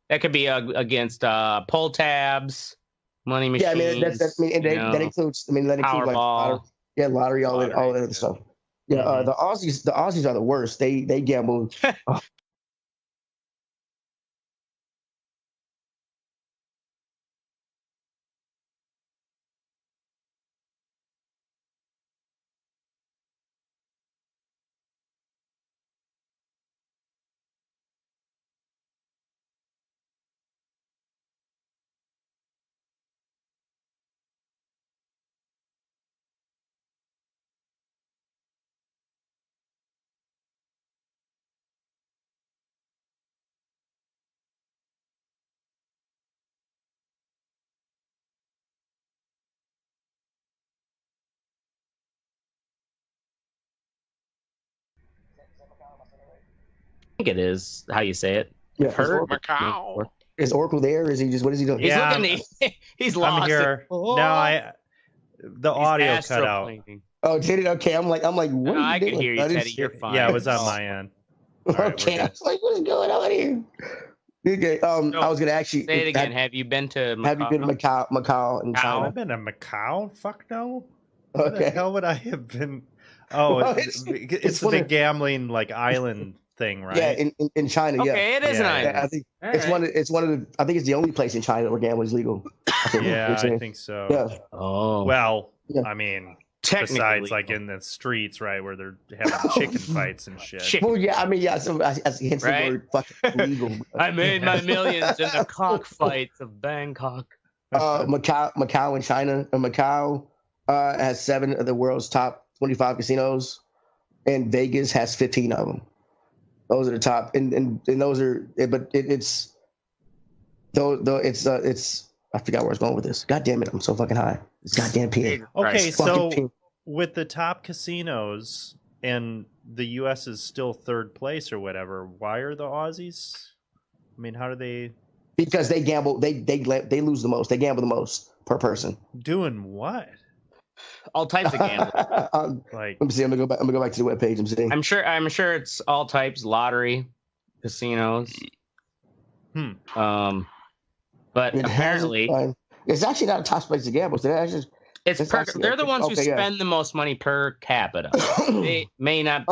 that could be against pull tabs, money machines.
Yeah, I mean that includes. Powerball. Like lottery, all that other stuff. Yeah, the Aussies are the worst. They gamble.
I think it is how you say it.
Yeah,
Macau.
Is Oracle there? Is he just? What is he doing?
Yeah,
he's lost.
I'm here. No, the audio cut out.
Oh, did it? Okay, I'm like, what?
No, I can hear you, Teddy. You're fine.
Yeah, it was on my end.
Right, okay, I was like, what is going on here? Okay, I was gonna actually
say it again. Have you been to Macau?
Have you been to Macau and China?
I've been to Macau. Fuck no.
Okay.
Where the hell would I have been? Oh,
Well,
it's the big gambling like island thing, right?
Yeah, in China.
Okay,
yeah,
it is an island.
Yeah, I think it's one of the. I think it's the only place in China where gambling is legal.
I think so.
Yeah.
Oh.
Well,
Yeah.
I mean,
Technically
besides like in the streets, right, where they're having chicken fights and shit.
Well, yeah, I mean, yeah. So hence the word fucking legal.
I made my millions in the cockfights of Bangkok.
Macau and China. Macau has 7 of the world's top 25 casinos, and Vegas has 15 of them. Those are the top, and those are. But it's I forgot where I was going with this. God damn it, I'm so fucking high. It's goddamn pin.
Okay, so with the top casinos and the U.S. is still third place or whatever, why are the Aussies? I mean, how do they?
Because they gamble. They lose the most. They gamble the most per person.
Doing what?
All types of gambling.
Like,
let me see. I'm gonna go back to the webpage. I'm seeing.
I'm sure it's all types: lottery, casinos. But apparently,
it's actually not a top place to gamble. So
they're the ones who spend the most money per capita. It may not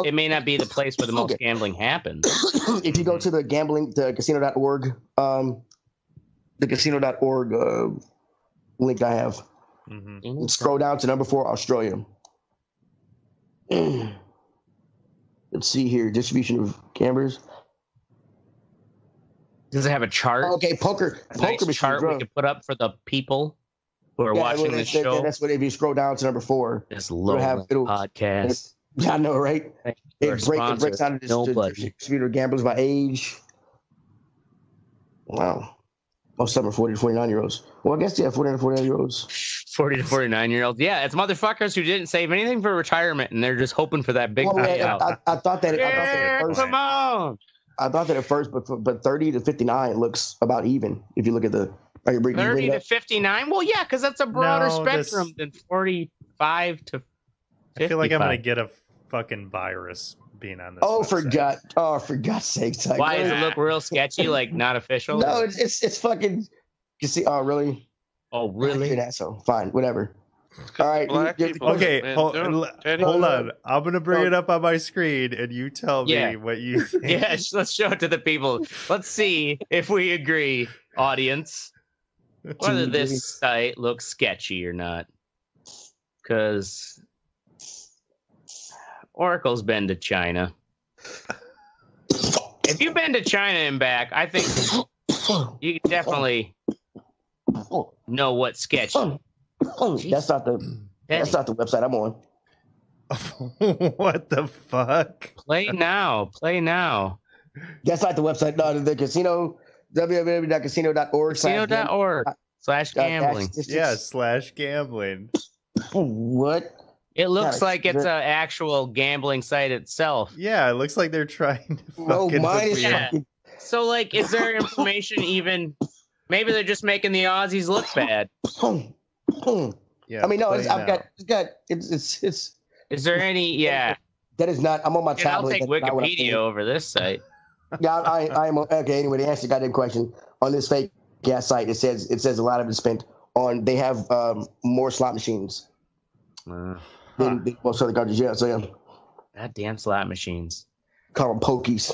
be the place where the most gambling happens.
If you go to the casino.org, the casino.org link I have, and scroll down to number 4, Australia. Let's see here, distribution of gamblers.
Does it have a chart?
Okay, poker
chart we can put up for the people who are watching this show.
That's what if you scroll down to number 4.
This low podcast.
I know, right? It breaks down to distributor gamblers by age. Wow. Most of them are 40 to 49-year-olds. Well, I guess 40 to 49-year-olds.
40 to 49-year-olds. Yeah, it's motherfuckers who didn't save anything for retirement, and they're just hoping for that big payout.
I thought that at first.
Come on.
I thought that at first, but 30 to 59 looks about even if you look at the.
30 to 59? Well, yeah, because that's a broader spectrum than 45 to 55.
I feel like I'm going to get a fucking virus being on this.
For God's sake.
Why does it look real sketchy, like not official?
No, it's fucking. You see, oh, really?
Oh, really?
You're an asshole. Fine, whatever. All right.
Okay, hold on. I'm going to bring it up on my screen, and you tell me what you think.
Yes, let's show it to the people. Let's see if we agree, audience, whether this site looks sketchy or not. Because Oracle's been to China. If you've been to China and back, I think you can definitely know what's sketchy.
That's not the website I'm on.
What the fuck?
Play now.
That's not the website. No, the casino, www.casino.org.
Casino.org/gambling.
Yeah, /gambling.
What?
It looks like it's an actual gambling site itself.
Yeah, it looks like they're trying to fucking
mine is fucking...
So, like, is there information even... Maybe they're just making the Aussies look bad.
Yeah, I mean, no, it's
Is there any... Yeah.
That is not... I'm on my tablet.
I'll take Wikipedia over this site.
Yeah, I am... Okay, anyway, to answer the goddamn question, on this fake gas site, it says a lot of it spent on... They have more slot machines than most other countries. Yeah, so yeah.
Goddamn slot machines.
Call them pokies.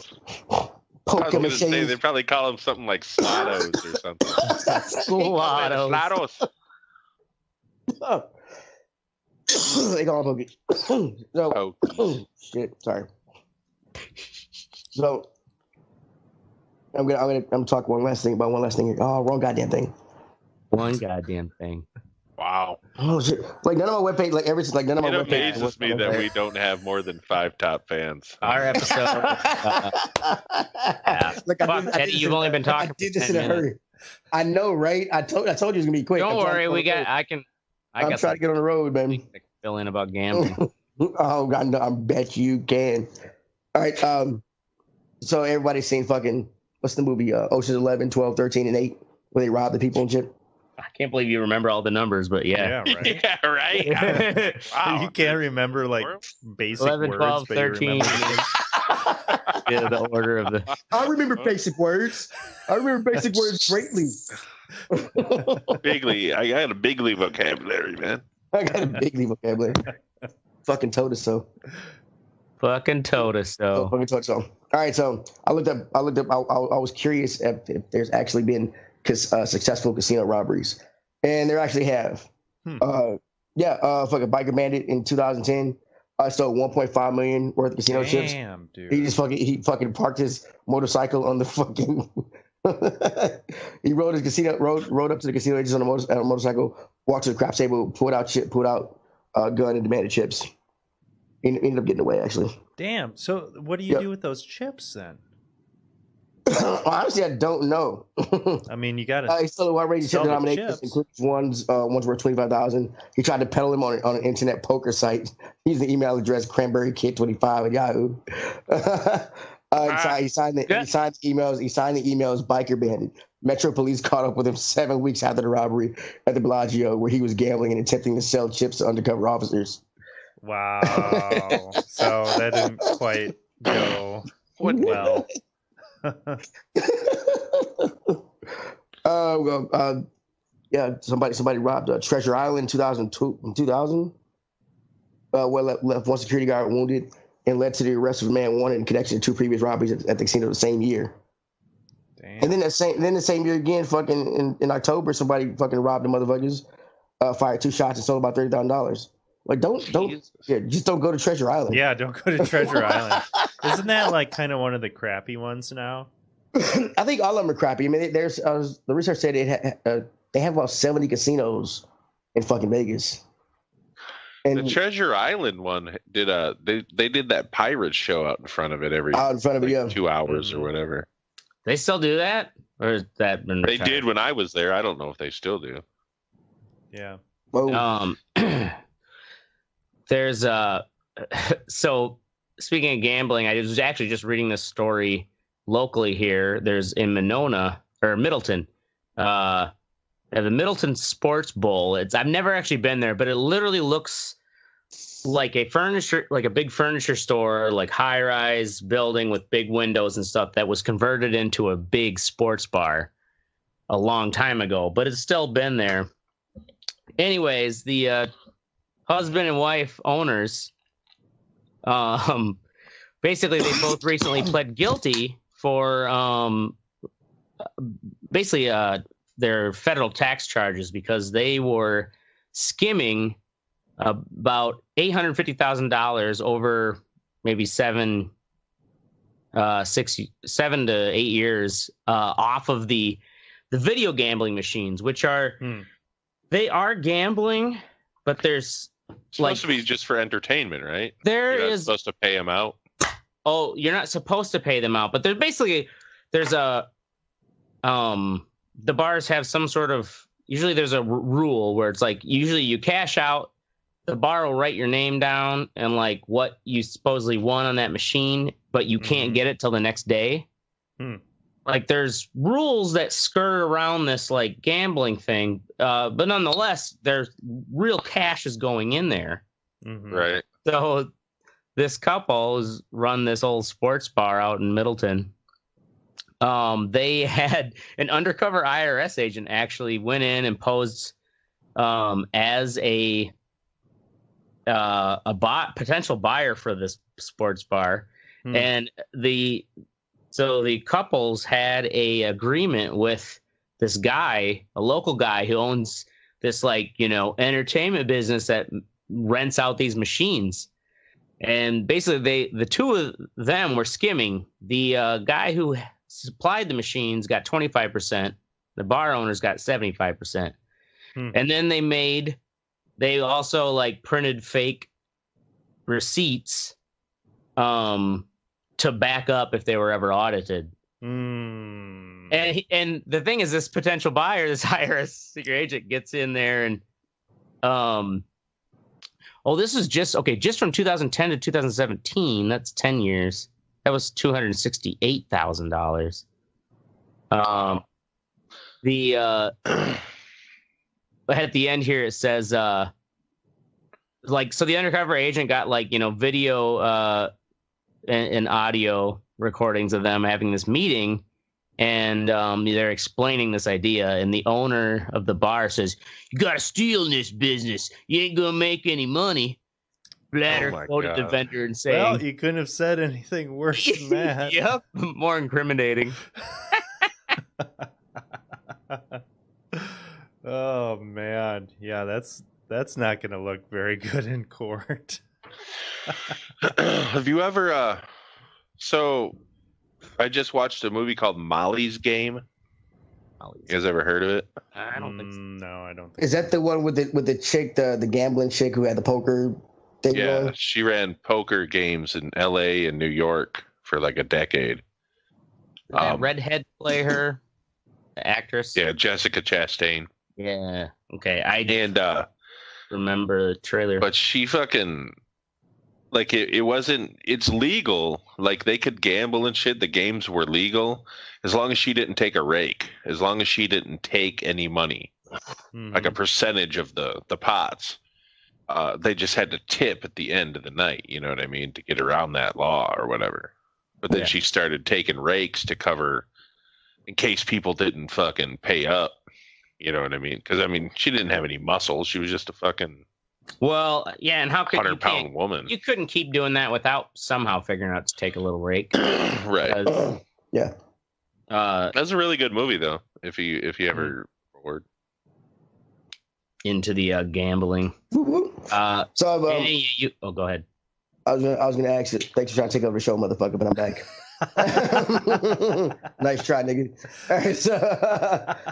Poker machines. They probably call them something like slottos or something.
Slottos.
They call them pokies. So, shit. Sorry. So, I'm talking one last thing. Oh, wrong goddamn thing.
One goddamn thing.
Wow.
Oh shit! Like none of my webpage, like everything, like none of my webpage.
It amazes me that we don't have more than 5 top fans.
Our episode.
Look,
Eddie, you've only been talking.
I did this in a hurry. I know, right? I told you it was gonna be quick.
Don't worry, I'm
trying to get on the road, man.
Fill in about gambling.
Oh God, no, I bet you can. All right. So everybody's seen fucking what's the movie? Ocean's 11, 12, 13, and 8, where they rob the people and shit.
I can't believe you remember all the numbers, but yeah.
Yeah, right.
Yeah, right.
Wow. You can't remember like basic
11, 12,
words,
13. Yeah, the order of the.
I remember basic words. Greatly.
Bigly. I got a bigly vocabulary, man.
I got a bigly vocabulary. Fucking told us so.
Fucking told us so.
Fucking told us so. All right, so I looked up. I was curious if there's actually been successful casino robberies, and there actually have. Fucking biker bandit in 2010 stole 1.5 million worth of casino chips.
Damn, dude.
He fucking parked his motorcycle on the fucking. He rode up to the casino agents on a motorcycle, walked to the crap table, pulled out a gun and demanded chips. He ended up getting away, actually.
Damn. So what do you do with those chips then?
Honestly, I don't know.
I mean, you got to.
He stole a wide range of chip denominations, including ones worth $25,000. He tried to peddle them on an internet poker site using the email address cranberrykid25 at Yahoo. He signed the emails biker bandit. Metro Police caught up with him 7 weeks after the robbery at the Bellagio, where he was gambling and attempting to sell chips to undercover officers.
Wow. So that didn't quite go well. Somebody robbed Treasure Island in 2000. Left one security guard wounded and led to the arrest of a man wanted in connection to 2 previous robberies at the casino the same year. Damn.
And then the same year again, fucking in October, somebody fucking robbed the motherfuckers, fired 2 shots and sold about $30,000. Like just don't go to Treasure Island.
Yeah, don't go to Treasure Island. Isn't that like kind of one of the crappy ones now?
I think all of them are crappy. I mean, there's the research said they have about 70 casinos in fucking Vegas. And
the Treasure Island one did they did that pirate show out in front of it
out in front of it,
2 hours or whatever.
They still do that, or is that been
retired? They did when I was there. I don't know if they still do.
Yeah.
Whoa.
There's so speaking of gambling, I was actually just reading this story locally here. There's in Middleton, the Middleton Sports Bowl. I've never actually been there, but it literally looks like a big furniture store, like high-rise building with big windows and stuff that was converted into a big sports bar a long time ago, but it's still been there. Anyways, the husband and wife owners, basically they both recently pled guilty for their federal tax charges because they were skimming about $850,000 over maybe 7 to 8 years off of the video gambling machines, which are They are gambling, but there's
it's supposed to be just for entertainment, right?
You're not
supposed to pay them out.
Oh, you're not supposed to pay them out, but there's a the bars have some sort of, usually there's a rule where it's like, usually you cash out, the bar will write your name down and like what you supposedly won on that machine, but you can't get it till the next day. Like there's rules that skirt around this like gambling thing, but nonetheless, there's real cash is going in there.
Right.
So this couple has run this old sports bar out in Middleton. They had an undercover IRS agent actually went in and posed as a potential buyer for this sports bar, and the couples had a agreement with this guy, a local guy who owns this like entertainment business that rents out these machines. And basically, the two of them were skimming. The guy who supplied the machines got 25%. The bar owners got 75%. And then they also like printed fake receipts to back up if they were ever audited. And the thing is, this potential buyer, this IRS secret agent, gets in there and this is just from 2010 to 2017. That's 10 years. That was $268,000. At the end here it says so the undercover agent got video and audio recordings of them having this meeting, and they're explaining this idea, and the owner of the bar says, "You gotta steal in this business. You ain't gonna make any money." Blatter quoted the vendor and saying,
"Well, you couldn't have said anything worse than that."
Yep, more incriminating.
Oh man, yeah, that's not gonna look very good in court.
Have you ever? So, I just watched a movie called Molly's Game. You guys ever heard of it?
I don't think so.
No, I don't think
Is that the one with the chick, the gambling chick who had the poker thing going?
She ran poker games in LA and New York for like a decade.
Did that redhead play her? The actress?
Yeah, Jessica Chastain.
Yeah. Okay. I remember the trailer.
But she fucking like it's legal. Like they could gamble and shit. The games were legal as long as she didn't take a rake, as long as she didn't take any money, like a percentage of the pots. They just had to tip at the end of the night, you know what I mean, to get around that law or whatever. But then she started taking rakes to cover in case people didn't fucking pay up. You know what I mean? Because, I mean, she didn't have any muscles. She was just a fucking
and how could
100-pound woman.
You couldn't keep doing that without somehow figuring out to take a little rake.
Right.
Yeah.
That's
a really good movie, though, if you ever forward.
Into the gambling.
Go ahead. I was gonna ask you. Thanks for trying to take over the show, motherfucker, but I'm back. Nice try, nigga. All right,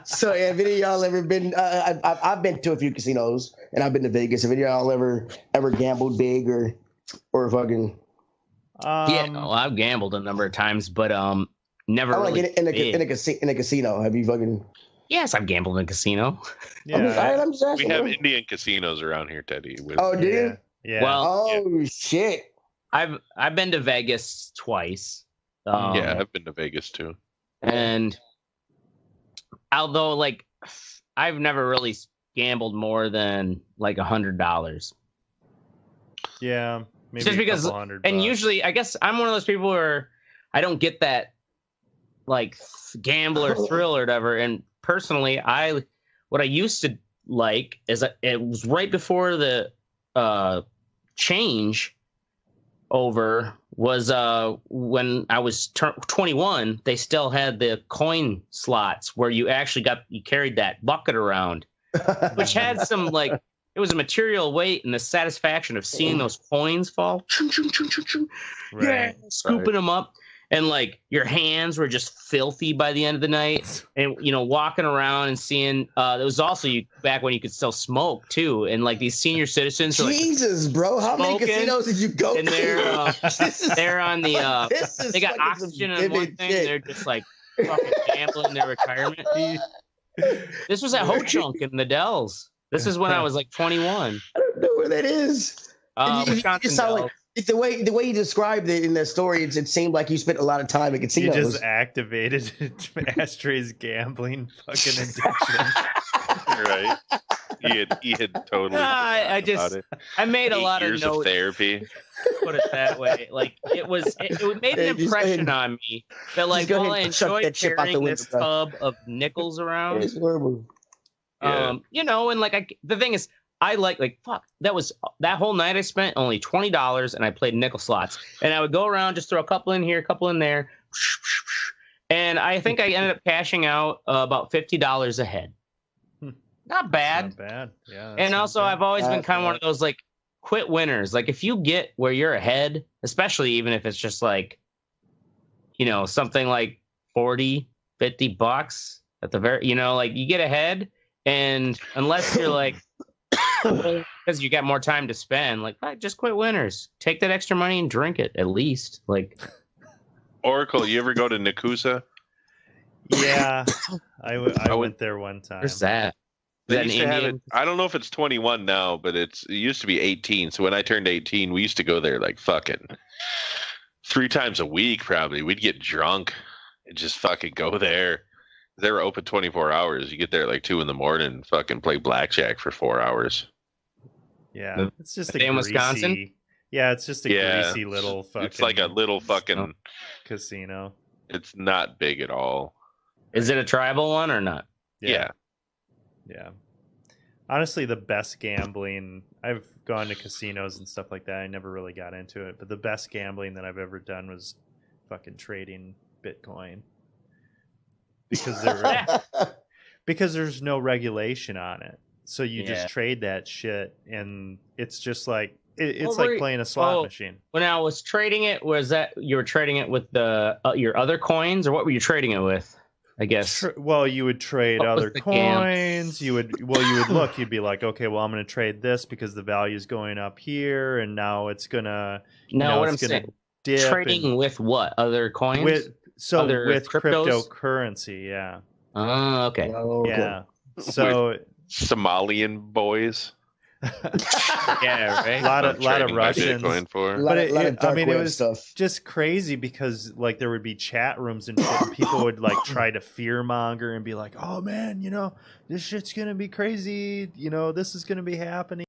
so have any of y'all ever been? I've been to a few casinos, and I've been to Vegas. Have any of y'all ever gambled big or fucking?
I've gambled a number of times, but never.
I really in a casino. Have you fucking?
Yes, I've gambled in a casino.
Yeah,
I'm just asking.
We have Indian casinos around here, Teddy.
Do you?
Yeah.
Well,
shit.
I've been to Vegas twice.
I've been to Vegas too.
And although like I've never really gambled more than like $100.
Yeah, maybe
just because. And usually, I guess I'm one of those people where I don't get that like gambler thrill or whatever. And personally, what I used to like is it was right before the change over was when I was 21. They still had the coin slots where you actually carried that bucket around, which had some like it was a material weight and the satisfaction of seeing those coins fall, right. Scooping them up. and like your hands were just filthy by the end of the night, and walking around and seeing there was also back when you could still smoke too, and like these senior citizens
Jesus, bro, how many casinos did you go
and
to?
they're on the they got oxygen on one thing, they're just like fucking gambling their retirement. This was at Ho Chunk in the Dells. This is when I was like 21.
I don't know where that is.
Wisconsin Dells.
The way you described it in the story, it seemed like you spent a lot of time at casinos.
You just activated Ashtray's gambling fucking addiction.
Right. He had totally.
I made a lot of notes.
Of therapy.
Put it that way. Like it made an impression on me that like while I enjoyed carrying this tub of nickels around.
It's horrible.
And like the thing is, I like fuck. That whole night I spent only $20, and I played nickel slots. And I would go around, just throw a couple in here, a couple in there, and I think I ended up cashing out about $50 a head. Not bad.
Not bad. Yeah.
And also, I've always been kind of one of those like quit winners. Like if you get where you're ahead, especially even if it's just like, something like $40-$50 at the very, like you get ahead, and unless you're like, because you got more time to spend, like just quit winners. Take that extra money and drink it at least. Like
Oracle, you ever go to Nakusa?
Yeah, I went there one time.
Where's that?
They used to have it, I don't know if it's 21 now, but it used to be 18. So when I turned 18, we used to go there like fucking 3 times a week probably. We'd get drunk and just fucking go there. They were open 24 hours. You get there at like 2 in the morning and fucking play blackjack for 4 hours.
Yeah, it's just a
in
greasy,
Wisconsin.
Yeah, it's just a greasy little fucking.
It's like a little fucking
casino.
It's not big at all.
Is it a tribal one or not?
Yeah.
Yeah. Honestly, the best gambling, I've gone to casinos and stuff like that. I never really got into it, but the best gambling that I've ever done was fucking trading Bitcoin. Because there's no regulation on it. So you just trade that shit, and it's just like it's like playing a slot machine.
When I was trading it, was that you were trading it with the your other coins, or what were you trading it with? I guess.
You would trade other coins. You would look. You'd be like, okay, well, I'm going to trade this because the value is going up here, and now it's gonna.
No, what I'm saying, trading with what other coins?
With
cryptos?
Cryptocurrency, yeah.
Oh, okay.
Yeah. So
Somalian boys.
Yeah, right. A lot of Russians. But it was stuff. Just crazy because like there would be chat rooms and shit, and people would like try to fear monger and be like, "Oh man, this shit's gonna be crazy. This is gonna be happening."